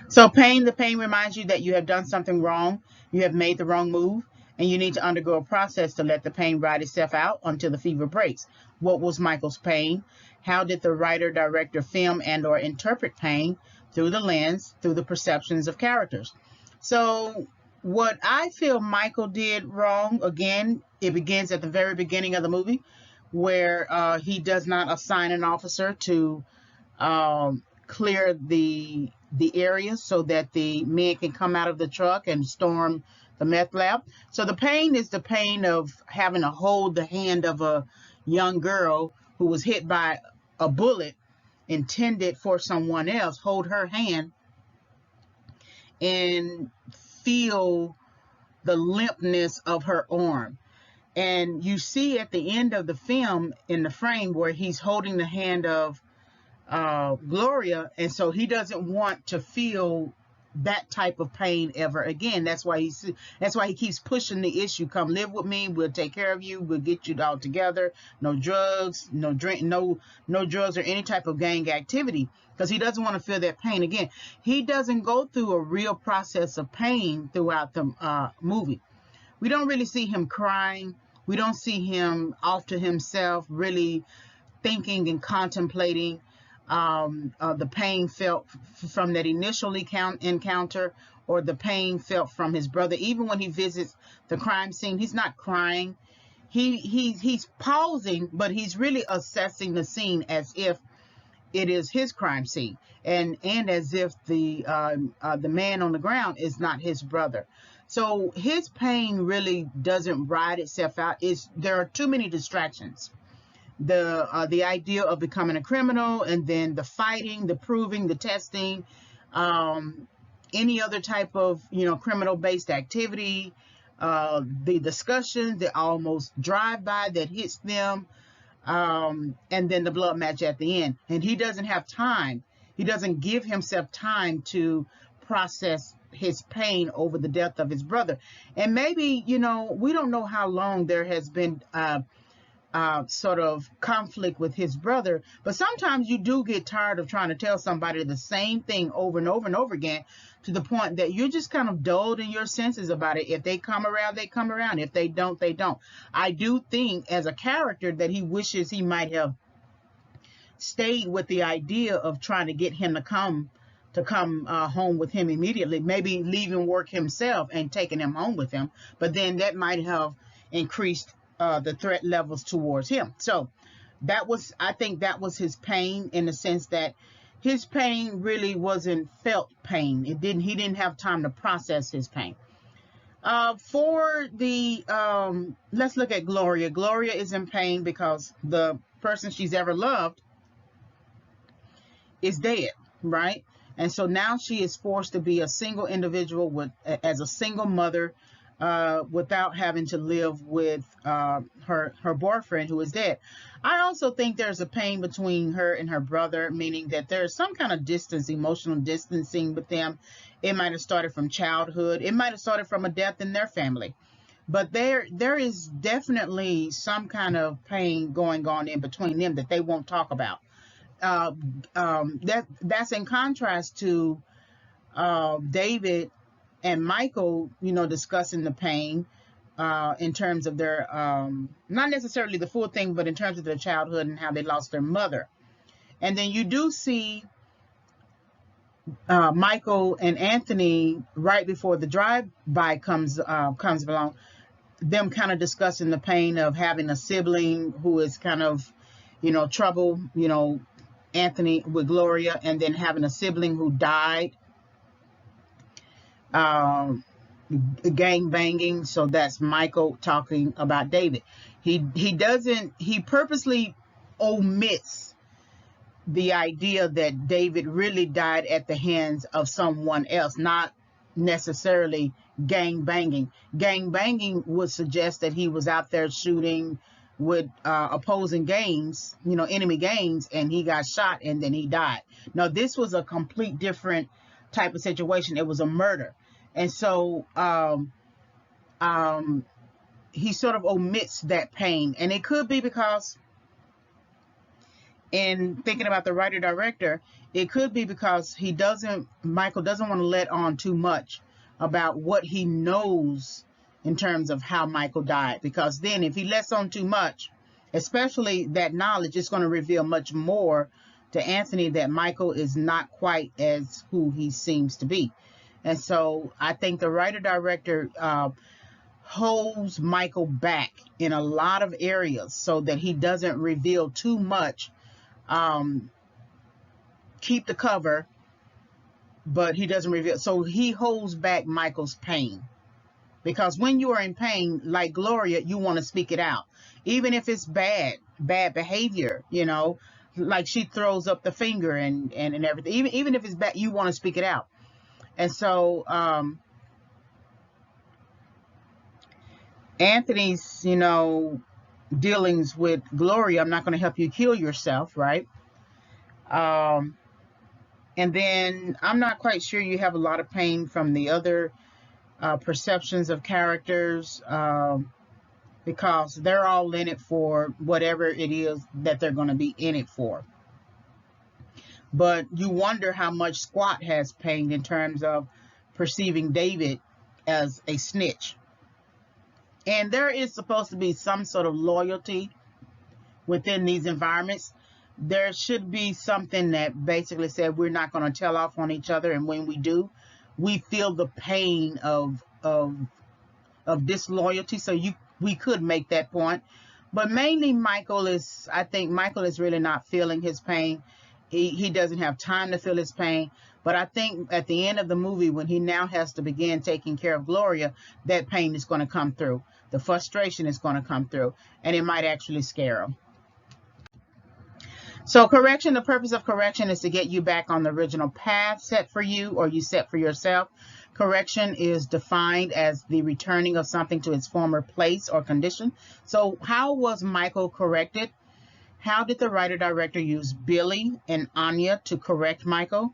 So the pain reminds you that you have done something wrong, you have made the wrong move, and you need to undergo a process to let the pain ride itself out until the fever breaks. What was Michael's pain? How did the writer, director film and or interpret pain? Through the lens, through the perceptions of characters. So what I feel Michael did wrong, again, it begins at the very beginning of the movie, where he does not assign an officer to clear the area so that the men can come out of the truck and storm the meth lab. So the pain is the pain of having to hold the hand of a young girl who was hit by a bullet intended for someone else, hold her hand and feel the limpness of her arm. And you see at the end of the film in the frame where he's holding the hand of Gloria, and so he doesn't want to feel that type of pain ever again. That's why he keeps pushing the issue. Come live with me. We'll take care of you. We'll get you all together. No drugs, no drink, no drugs or any type of gang activity, because he doesn't want to feel that pain again. He doesn't go through a real process of pain throughout the movie. We don't really see him crying. We don't see him off to himself, really thinking and contemplating the pain felt from that initial encounter, or the pain felt from his brother. Even when he visits the crime scene, he's not crying. He's pausing, but he's really assessing the scene as if it is his crime scene, and as if the man on the ground is not his brother. So his pain really doesn't ride itself out. There are too many distractions. The idea of becoming a criminal, and then the fighting, the proving, the testing, any other type of criminal based activity, the discussions, the almost drive-by that hits them, and then the blood match at the end. And he doesn't have time. He doesn't give himself time to process his pain over the death of his brother. And maybe, we don't know how long there has been sort of conflict with his brother, but sometimes you do get tired of trying to tell somebody the same thing over and over and over again, to the point that you're just kind of dulled in your senses about it. If they come around, they come around. If they don't, they don't. I do think as a character that he wishes he might have stayed with the idea of trying to get him to come home with him immediately, maybe leaving work himself and taking him home with him, but then that might have increased the threat levels towards him. So I think that was his pain, in the sense that his pain really wasn't felt pain. He didn't have time to process his pain. For the let's look at Gloria. Gloria is in pain because the person she's ever loved is dead, right? And so now she is forced to be a single individual as a single mother, without having to live with her boyfriend who is dead. I also think there's a pain between her and her brother, meaning that there's some kind of distance, emotional distancing with them. It might have started from childhood. It might have started from a death in their family. But there is definitely some kind of pain going on in between them that they won't talk about. That's in contrast to David and Michael, discussing the pain in terms of their, not necessarily the full thing, but in terms of their childhood and how they lost their mother. And then you do see Michael and Anthony right before the drive-by comes along, them kind of discussing the pain of having a sibling who is kind of, trouble, Anthony with Gloria, and then having a sibling who died. Gang banging. So that's Michael talking about David. He purposely omits the idea that David really died at the hands of someone else, not necessarily gang banging. Gang banging would suggest that he was out there shooting, with opposing gangs, enemy gangs, and he got shot and then he died. Now, this was a complete different type of situation. It was a murder. And so he sort of omits that pain. And it could be because, in thinking about the writer director, it could be because Michael doesn't want to let on too much about what he knows in terms of how Michael died, because then if he lets on too much, especially that knowledge, is going to reveal much more to Anthony, that Michael is not quite as who he seems to be. And so I think the writer director holds Michael back in a lot of areas so that he doesn't reveal too much. Keep the cover, but he doesn't reveal. So he holds back Michael's pain, because when you are in pain, like Gloria, you want to speak it out, even if it's bad behavior, like she throws up the finger and everything. Even if it's bad, you want to speak it out. And so Anthony's, dealings with Gloria, I'm not going to help you kill yourself, right? And then I'm not quite sure you have a lot of pain from the other perceptions of characters, because they're all in it for whatever it is that they're going to be in it for. But you wonder how much Squat has pain in terms of perceiving David as a snitch. And there is supposed to be some sort of loyalty within these environments. There should be something that basically said we're not going to tell off on each other, and when we do, we feel the pain of disloyalty. So we could make that point. But mainly I think Michael is really not feeling his pain. He doesn't have time to feel his pain. But I think at the end of the movie, when he now has to begin taking care of Gloria, that pain is going to come through. The frustration is going to come through, and it might actually scare him. So correction, the purpose of correction is to get you back on the original path set for you, or you set for yourself. Correction is defined as the returning of something to its former place or condition. So how was Michael corrected? How did the writer-director use Billy and Anya to correct Michael?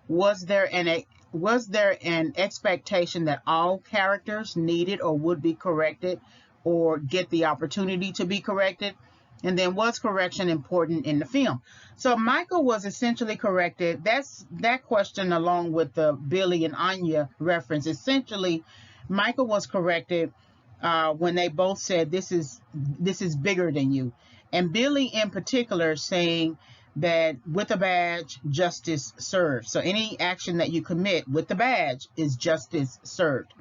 Was there an expectation that all characters needed or would be corrected or get the opportunity to be corrected? And then, was correction important in the film? So Michael was essentially corrected. That question, along with the Billy and Anya reference. Essentially, Michael was corrected when they both said, this is bigger than you. And Billy in particular saying that with a badge, justice served. So any action that you commit with the badge is justice served.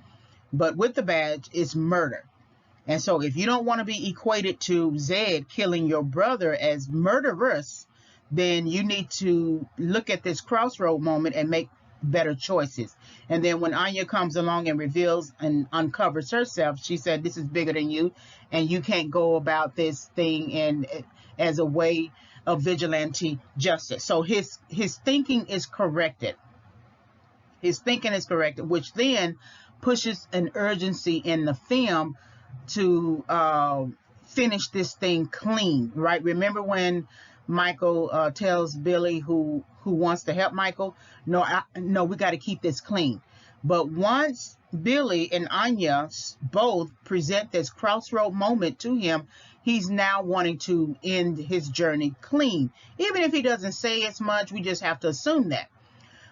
But with the badge is murder. And so if you don't want to be equated to Zed killing your brother as murderous, then you need to look at this crossroad moment and make better choices. And then when Anya comes along and reveals and uncovers herself, she said, this is bigger than you, and you can't go about this thing as a way of vigilante justice. So his thinking is corrected. His thinking is corrected, which then pushes an urgency in the film to finish this thing clean, right? Remember when Michael tells Billy, who wants to help Michael, no, we got to keep this clean. But once Billy and Anya both present this crossroad moment to him, he's now wanting to end his journey clean. Even if he doesn't say as much, we just have to assume that.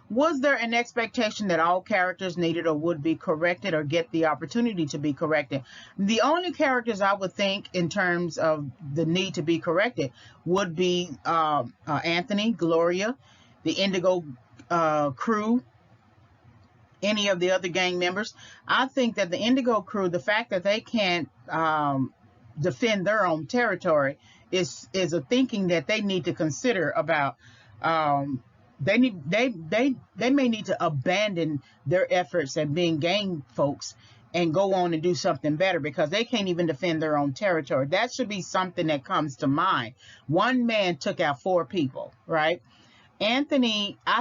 Was there an expectation that all characters needed or would be corrected or get the opportunity to be corrected? The only characters I would think in terms of the need to be corrected would be Anthony, Gloria, the Indigo crew, any of the other gang members. I think that the Indigo crew, the fact that they can't defend their own territory is a thinking that they need to consider about. They may need to abandon their efforts at being gang folks and go on and do something better, because they can't even defend their own territory. That should be something that comes to mind. One man took out 4 people, right? I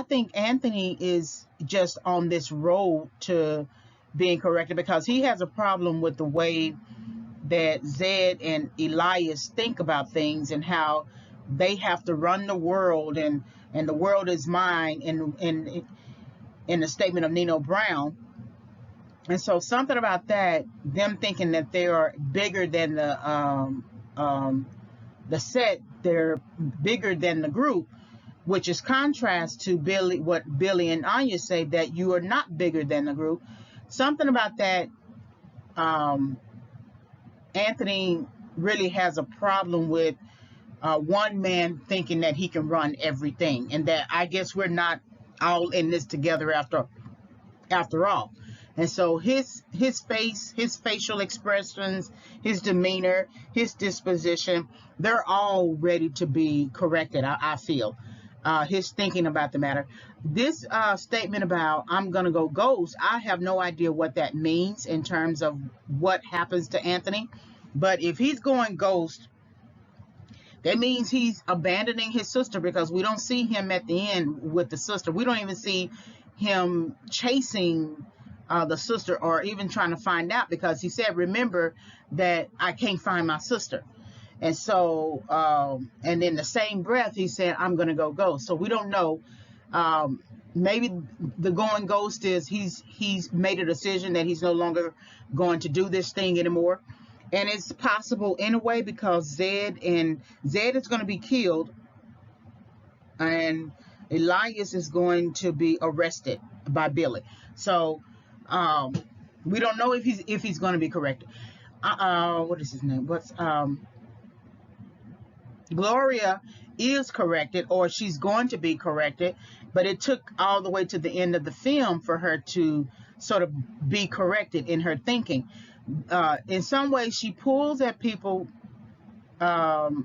think Anthony is just on this road to being corrected, because he has a problem with the way that Zed and Elias think about things and how they have to run the world, and the world is mine, in the statement of Nino Brown. And so something about that, them thinking that they are bigger than the set, they're bigger than the group, which is contrast to what Billy and Anya say, that you are not bigger than the group. Something about that, Anthony really has a problem with one man thinking that he can run everything, and that I guess we're not all in this together after all. And so his face, his facial expressions, his demeanor, his disposition, they're all ready to be corrected, I feel. His thinking about the matter. This statement about I'm going to go ghost, I have no idea what that means in terms of what happens to Anthony. But if he's going ghost, that means he's abandoning his sister, because we don't see him at the end with the sister. We don't even see him chasing the sister, or even trying to find out, because he said, remember that I can't find my sister. And so, and in the same breath, he said, I'm going to go ghost. So we don't know. Maybe the going ghost is he's made a decision that he's no longer going to do this thing anymore. And it's possible in a way, because Zed is going to be killed, and Elias is going to be arrested by Billy. So we don't know if he's going to be corrected. What is his name? Gloria is corrected, or she's going to be corrected, but it took all the way to the end of the film for her to sort of be corrected in her thinking. In some ways, she pulls at people,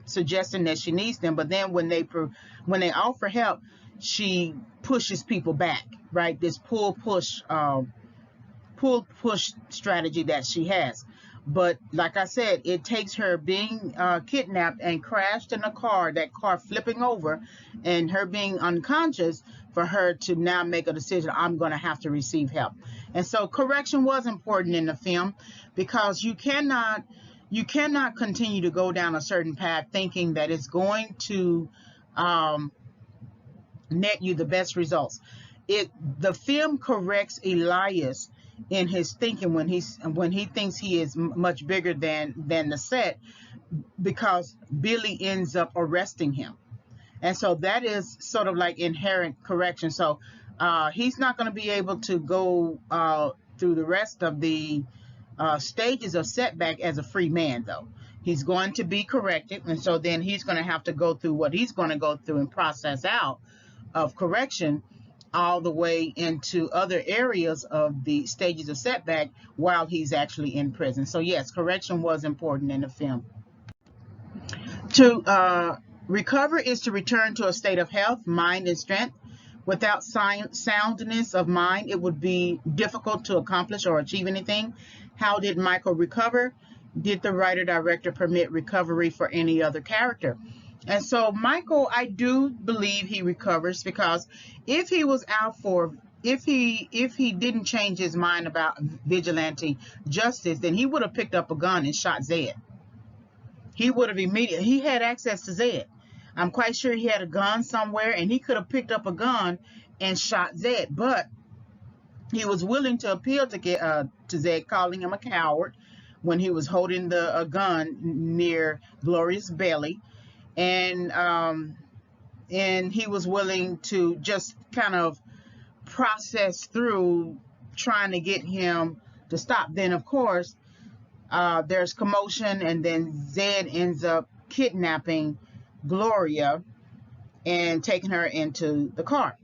suggesting that she needs them, but then when they offer help, she pushes people back. Right, this pull push strategy that she has. But like I said, it takes her being kidnapped and crashed in a car, that car flipping over, and her being unconscious, for her to now make a decision, I'm going to have to receive help. And so correction was important in the film, because you cannot continue to go down a certain path thinking that it's going to net you the best results. The film corrects Elias in his thinking when he thinks he is much bigger than the set, because Billy ends up arresting him. And so that is sort of like inherent correction. So he's not going to be able to go through the rest of the stages of Setback as a free man, though. He's going to be corrected, and so then he's going to have to go through what he's going to go through and process out of correction, all the way into other areas of the stages of Setback while he's actually in prison. So yes, correction was important in the film. To recover is to return to a state of health, mind, and strength. Without soundness of mind, it would be difficult to accomplish or achieve anything. How did Michael recover? Did the writer-director permit recovery for any other character? And so Michael, I do believe he recovers, because if he was out for, if he didn't change his mind about vigilante justice, then he would have picked up a gun and shot Zed. He would have immediately, he had access to Zed. I'm quite sure he had a gun somewhere, and he could have picked up a gun and shot Zed. But he was willing to appeal to Zed, calling him a coward when he was holding a gun near Gloria's belly. And he was willing to just kind of process through trying to get him to stop. Then, of course, there's commotion, and then Zed ends up kidnapping Gloria and taking her into the car.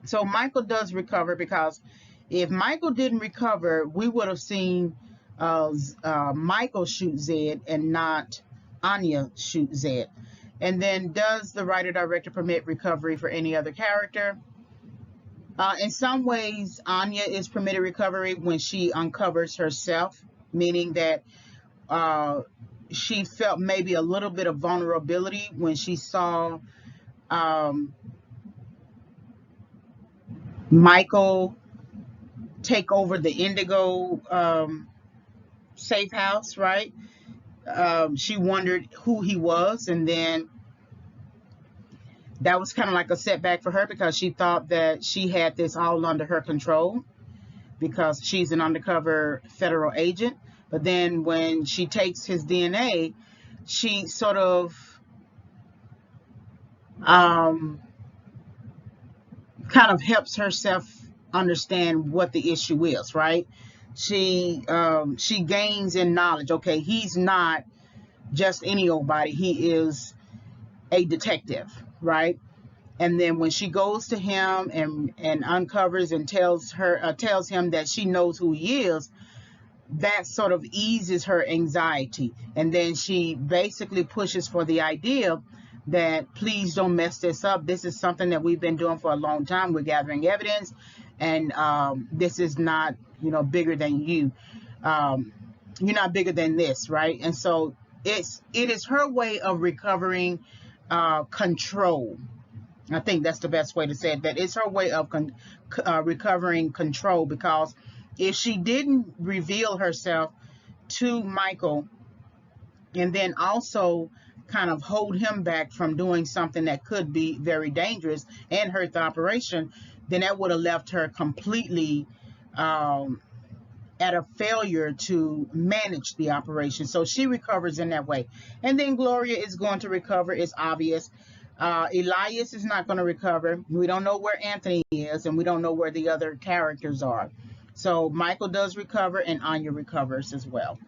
So Michael does recover, because if Michael didn't recover, we would have seen Michael shoot Zed and not Anya shoot Zed. And then, does the writer-director permit recovery for any other character? In some ways, Anya is permitted recovery when she uncovers herself, meaning that she felt maybe a little bit of vulnerability when she saw Michael take over the Indigo safe house, right? She wondered who he was, and then that was kind of like a setback for her because she thought that she had this all under her control because she's an undercover federal agent. But then when she takes his DNA, she sort of kind of helps herself understand what the issue is, right? She gains in knowledge. Okay, he's not just any old body. He is a detective, right? And then when she goes to him and uncovers and tells him that she knows who he is, that sort of eases her anxiety. And then she basically pushes for the idea that please don't mess this up. This is something that we've been doing for a long time. We're gathering evidence, and this is not, bigger than you. You're not bigger than this, right? And so it is her way of recovering control. I think that's the best way to say it. That it's her way of recovering control, because if she didn't reveal herself to Michael and then also kind of hold him back from doing something that could be very dangerous and hurt the operation, then that would have left her completely at a failure to manage the operation. So she recovers in that way. And then Gloria is going to recover. It's obvious. Elias is not going to recover. We don't know where Anthony is, and we don't know where the other characters are. So Michael does recover, and Anya recovers as well.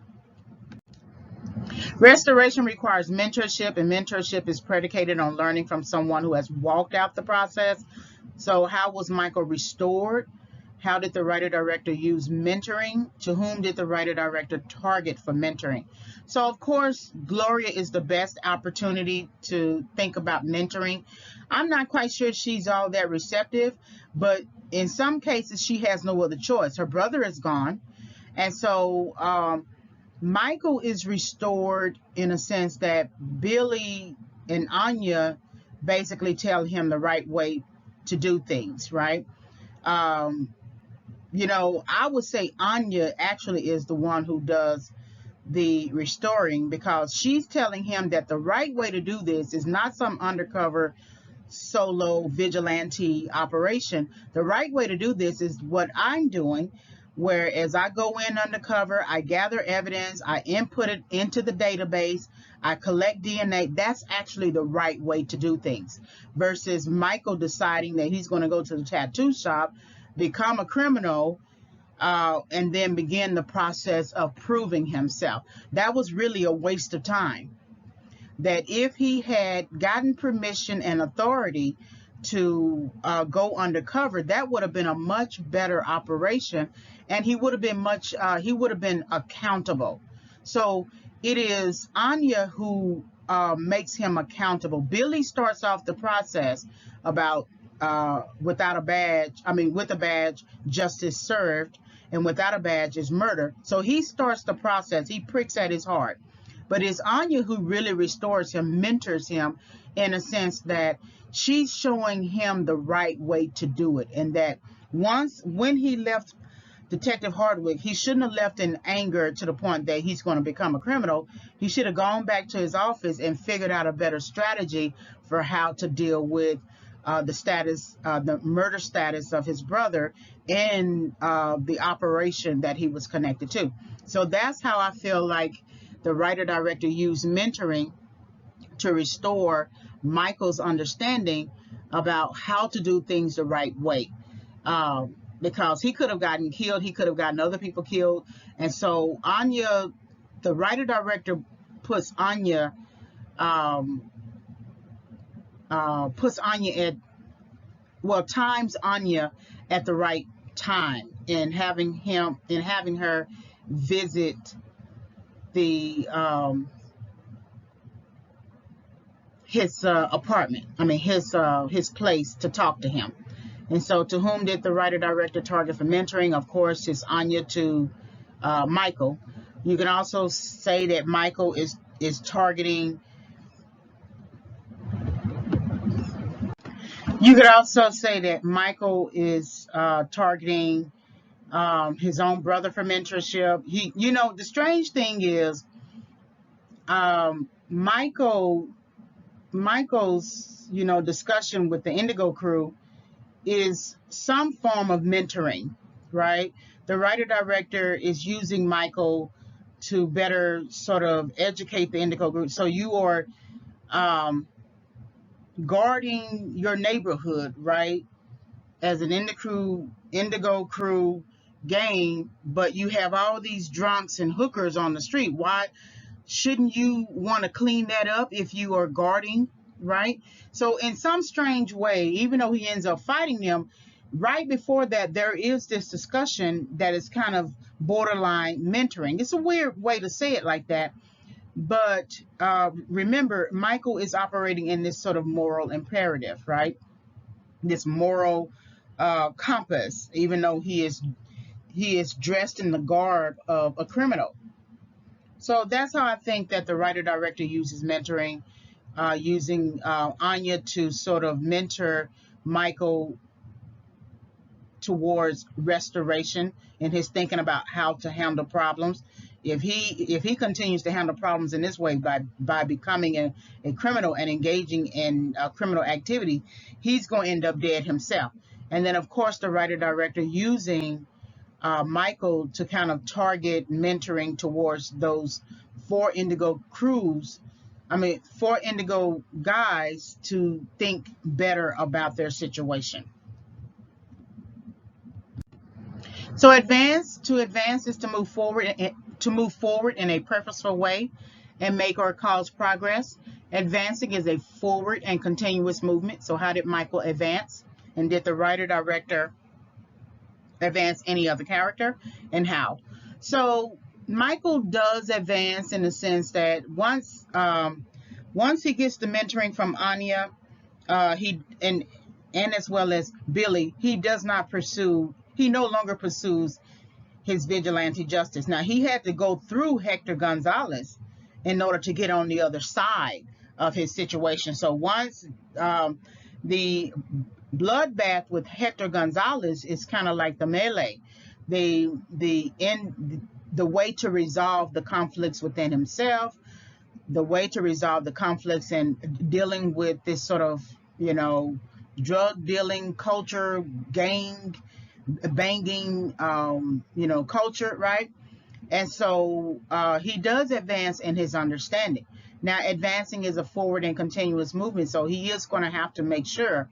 Restoration requires mentorship, and mentorship is predicated on learning from someone who has walked out the process. So how was Michael restored? How did the writer-director use mentoring? To whom did the writer-director target for mentoring? So, of course, Gloria is the best opportunity to think about mentoring. I'm not quite sure she's all that receptive, but in some cases, she has no other choice. Her brother is gone. And so Michael is restored in a sense that Billy and Anya basically tell him the right way to do things, right? I would say Anya actually is the one who does the restoring, because she's telling him that the right way to do this is not some undercover solo vigilante operation. The right way to do this is what I'm doing, whereas I go in undercover, I gather evidence, I input it into the database, I collect DNA. That's actually the right way to do things, versus Michael deciding that he's going to go to the tattoo shop, become a criminal, and then begin the process of proving himself. That was really a waste of time. That if he had gotten permission and authority to go undercover, that would have been a much better operation, and he would have been accountable. So it is Anya who makes him accountable. Billy starts off the process about with a badge, justice served, and without a badge is murder. So he starts the process. He pricks at his heart. But it's Anya who really restores him, mentors him, in a sense that she's showing him the right way to do it. And that when he left Detective Hardwick, he shouldn't have left in anger to the point that he's going to become a criminal. He should have gone back to his office and figured out a better strategy for how to deal with the murder status of his brother in the operation that he was connected to. So that's how I feel like the writer-director used mentoring to restore Michael's understanding about how to do things the right way. Because he could have gotten killed, he could have gotten other people killed. And so Anya, the writer-director puts Anya times Anya at the right time, in having her visit the his apartment, his place, to talk to him. And so to whom did the writer-director target for mentoring? Of course, it's Anya to Michael. You can also say that Michael is targeting. You could also say that Michael is targeting his own brother for mentorship. The strange thing is, Michael's, discussion with the Indigo crew is some form of mentoring, right? The writer director is using Michael to better sort of educate the Indigo group. So you are guarding your neighborhood, right? As an Indigo crew gang, but you have all these drunks and hookers on the street. Why shouldn't you want to clean that up if you are guarding, right? So in some strange way, even though he ends up fighting them, right before that, there is this discussion that is kind of borderline mentoring. It's a weird way to say it like that, but remember, Michael is operating in this sort of moral imperative, right? This moral compass, even though he is dressed in the garb of a criminal. So that's how I think that the writer director uses mentoring, using Anya to sort of mentor Michael towards restoration in his thinking about how to handle problems. If he continues to handle problems in this way by becoming a criminal and engaging in criminal activity, he's going to end up dead himself. And then, of course, the writer director using Michael to kind of target mentoring towards those four Indigo guys to think better about their situation. So to advance is to move forward in a purposeful way and make or cause progress. Advancing is a forward and continuous movement. So how did Michael advance? And did the writer director advance any other character, and how? So Michael does advance in the sense that once he gets the mentoring from Anya, he and as well as Billy, he no longer pursues his vigilante justice. Now, he had to go through Hector Gonzalez in order to get on the other side of his situation. So once the bloodbath with Hector Gonzalez is kind of like the melee, the way to resolve the conflicts within himself, the way to resolve the conflicts and dealing with this sort of drug dealing culture, gang banging culture, right? And so he does advance in his understanding. Now, advancing is a forward and continuous movement, so he is going to have to make sure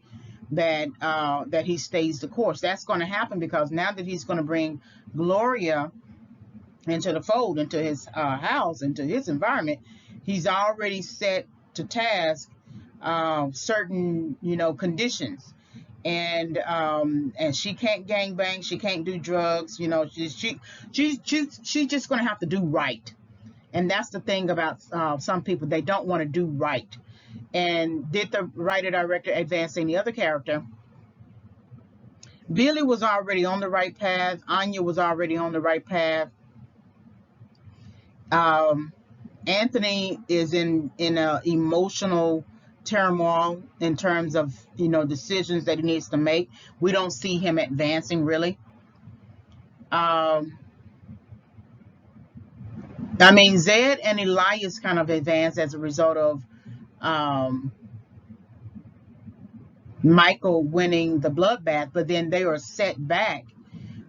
that he stays the course. That's going to happen because now that he's going to bring Gloria into the fold, into his house, into his environment, he's already set to task certain conditions. And she can't gangbang, she can't do drugs, she's just going to have to do right. And that's the thing about some people, they don't want to do right. And did the writer director advance any other character? Billy was already on the right path. Anya was already on the right path. Anthony is in a emotional turmoil in terms of decisions that he needs to make. We don't see him advancing really. Zed and Elias kind of advance as a result of Michael winning the bloodbath, but then they are set back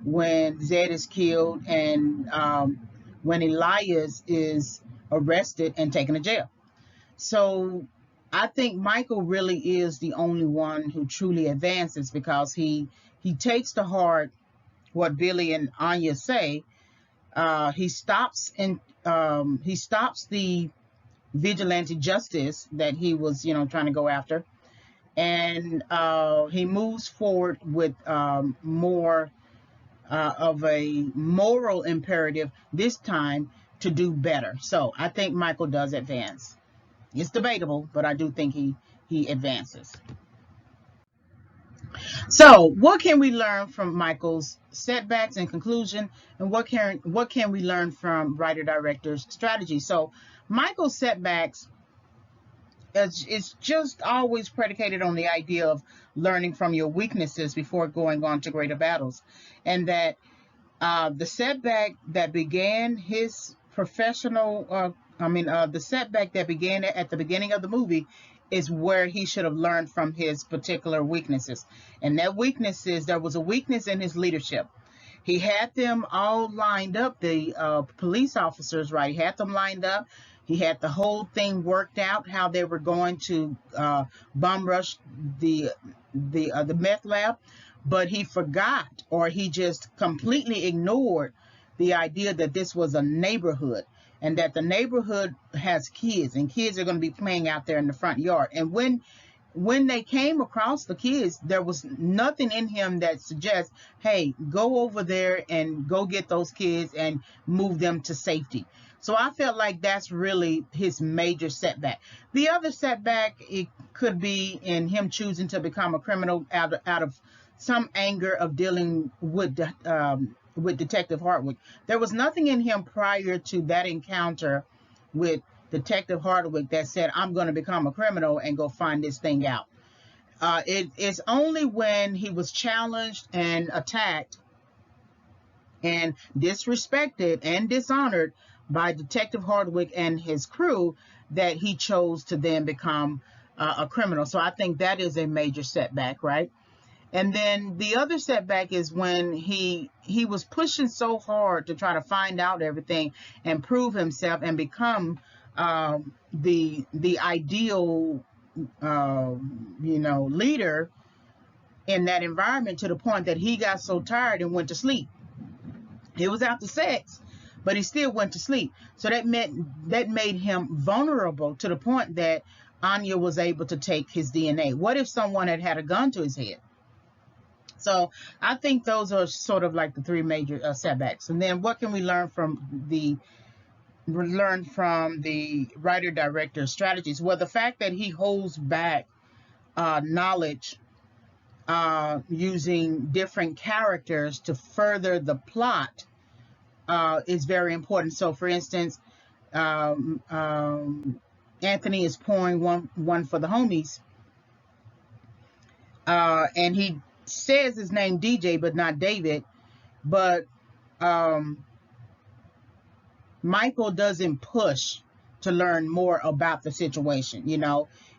when Zed is killed and when Elias is arrested and taken to jail. So I think Michael really is the only one who truly advances because he takes to heart what Billy and Anya say. He stops the vigilante justice that he was trying to go after, and he moves forward with more of a moral imperative this time to do better. So I think Michael does advance. It's debatable, but I do think he advances. So what can we learn from Michael's setbacks and conclusion, and what can we learn from writer director's strategy? So Michael's setbacks is just always predicated on the idea of learning from your weaknesses before going on to greater battles, and that The setback that began his professional, the setback that began at the beginning of the movie is where he should have learned from his particular weaknesses. And that weakness is there was a weakness in his leadership. He had them all lined up, the police officers, right? He had them lined up. He had the whole thing worked out, how they were going to bomb rush the meth lab, but he forgot, or he just completely ignored the idea that this was a neighborhood, and that the neighborhood has kids, and kids are going to be playing out there in the front yard. And when they came across the kids, there was nothing in him that suggests, hey, go over there and go get those kids and move them to safety. So I felt like that's really his major setback. The other setback, it could be in him choosing to become a criminal out of some anger of dealing with Detective Hardwick. There was nothing in him prior to that encounter with Detective Hardwick that said, I'm going to become a criminal and go find this thing out. It's only when he was challenged and attacked and disrespected and dishonored by Detective Hardwick and his crew that he chose to then become a criminal. So I think that is a major setback, right? And then the other setback is when he was pushing so hard to try to find out everything and prove himself and become the ideal leader in that environment, to the point that he got so tired and went to sleep. It was after sex, but he still went to sleep. So that made him vulnerable to the point that Anya was able to take his DNA. What if someone had a gun to his head? So I think those are sort of like the three major setbacks. And then what can we learn from the writer-director strategies? Well, the fact that he holds back knowledge using different characters to further the plot is very important. So, for instance, Anthony is pouring one for the homies, and he says his name DJ, but not David. But Michael doesn't push to learn more about the situation.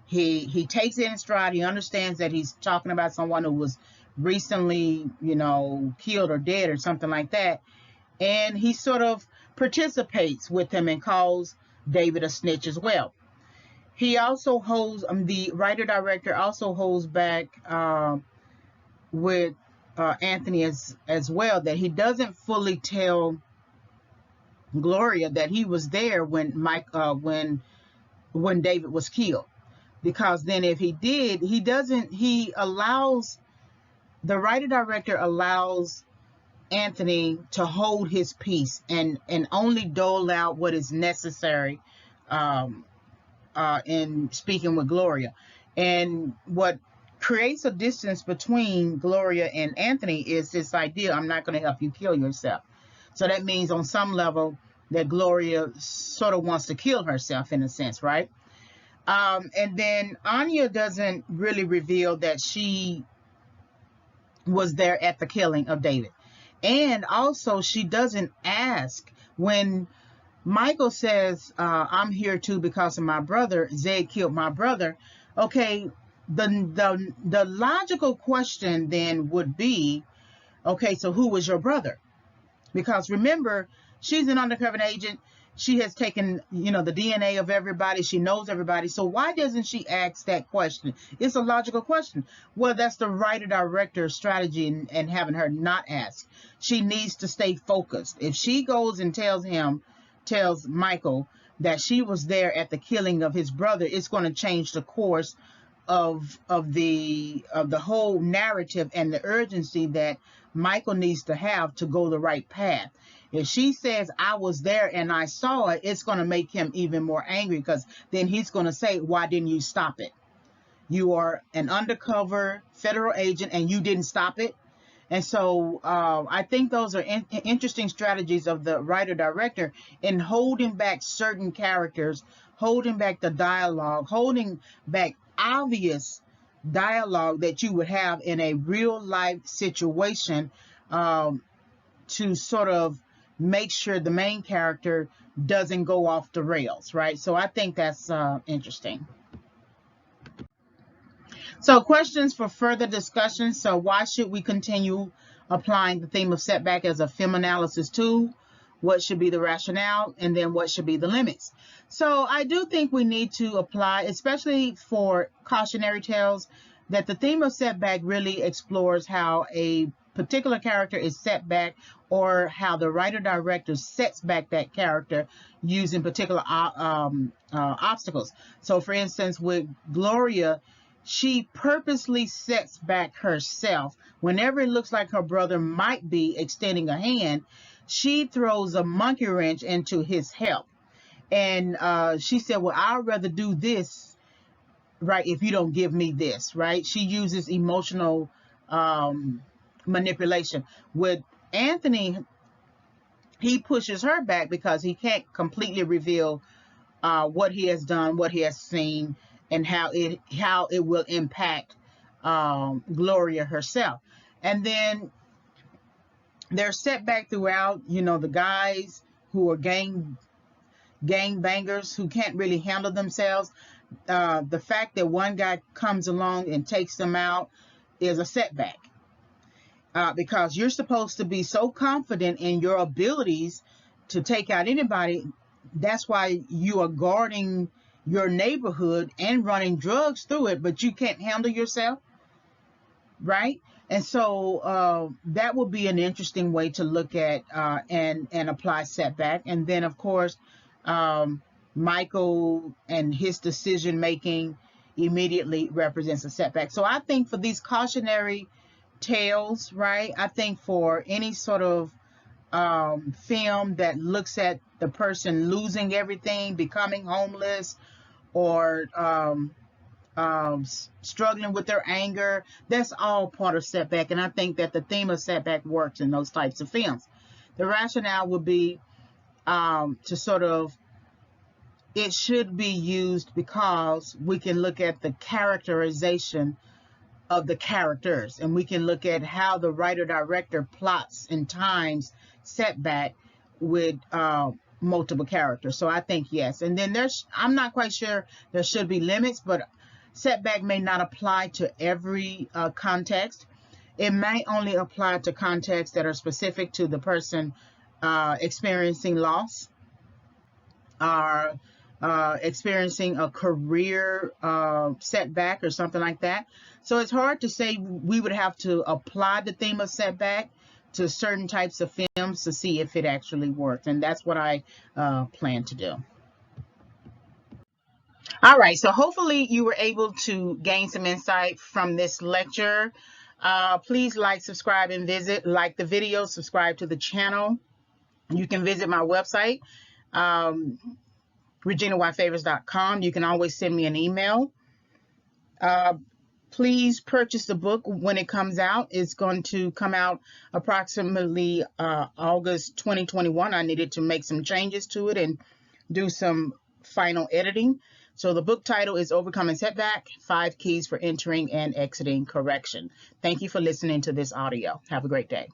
He takes it in stride. He understands that he's talking about someone who was recently, killed or dead or something like that. And he sort of participates with him and calls David a snitch as well. He also holds, the writer-director also holds back with Anthony as well, that he doesn't fully tell Gloria that he was there when David was killed. Because then if he did, the writer-director allows Anthony to hold his peace and only dole out what is necessary in speaking with Gloria. And what creates a distance between Gloria and Anthony is this idea, I'm not going to help you kill yourself. So that means on some level that Gloria sort of wants to kill herself in a sense, right? And then Anya doesn't really reveal that she was there at the killing of David. And also she doesn't ask when Michael says, I'm here too because of my brother. Zed killed my brother. Okay, the logical question then would be, okay, so who was your brother? Because remember, she's an undercover agent. She has taken, the DNA of everybody. She knows everybody. So why doesn't she ask that question? It's a logical question. Well, that's the writer-director strategy and having her not ask. She needs to stay focused. If she goes and tells Michael that she was there at the killing of his brother, it's going to change the course of the whole narrative and the urgency that Michael needs to have to go the right path. If she says, I was there and I saw it, it's going to make him even more angry, because then he's going to say, why didn't you stop it? You are an undercover federal agent and you didn't stop it. And so I think those are interesting strategies of the writer-director in holding back certain characters, holding back the dialogue, holding back obvious dialogue that you would have in a real life situation to sort of make sure the main character doesn't go off the rails, right? So I think that's interesting. So questions for further discussion. So why should we continue applying the theme of setback as a film analysis tool? What should be the rationale? And then what should be the limits? So I do think we need to apply, especially for cautionary tales, that the theme of setback really explores how a particular character is set back, or how the writer-director sets back that character using particular obstacles. So for instance, with Gloria, she purposely sets back herself. Whenever it looks like her brother might be extending a hand, she throws a monkey wrench into his help. And she said, well, I'd rather do this, right, if you don't give me this, right? She uses emotional manipulation. With Anthony, he pushes her back because he can't completely reveal what he has done, what he has seen, and how it will impact Gloria herself. And then there's setback throughout, you know, the guys who are gang bangers who can't really handle themselves. The fact that one guy comes along and takes them out is a setback, because you're supposed to be so confident in your abilities to take out anybody. That's why you are guarding your neighborhood and running drugs through it, but you can't handle yourself, right? And so that would be an interesting way to look at and apply setback. And then, of course, Michael and his decision making immediately represents a setback. So I think for these cautionary tales, right, I think for any sort of film that looks at the person losing everything, becoming homeless, or struggling with their anger, that's all part of setback. And I think that the theme of setback works in those types of films. The rationale would be to sort of, it should be used because we can look at the characterization of the characters, and we can look at how the writer-director plots and times setback with multiple characters. So I think yes. And then I'm not quite sure there should be limits, but setback may not apply to every context. It may only apply to contexts that are specific to the person experiencing loss, or experiencing a career setback or something like that. So it's hard to say. We would have to apply the theme of setback to certain types of films to see if it actually works. And that's what I plan to do. All right, so hopefully you were able to gain some insight from this lecture. Please like, subscribe, and like the video, subscribe to the channel. You can visit my website, reginayfavors.com. You can always send me an email. Please purchase the book when it comes out. It's going to come out approximately August 2021. I needed to make some changes to it and do some final editing. So the book title is Overcoming Setback: 5 Keys for Entering and Exiting Correction. Thank you for listening to this audio. Have a great day.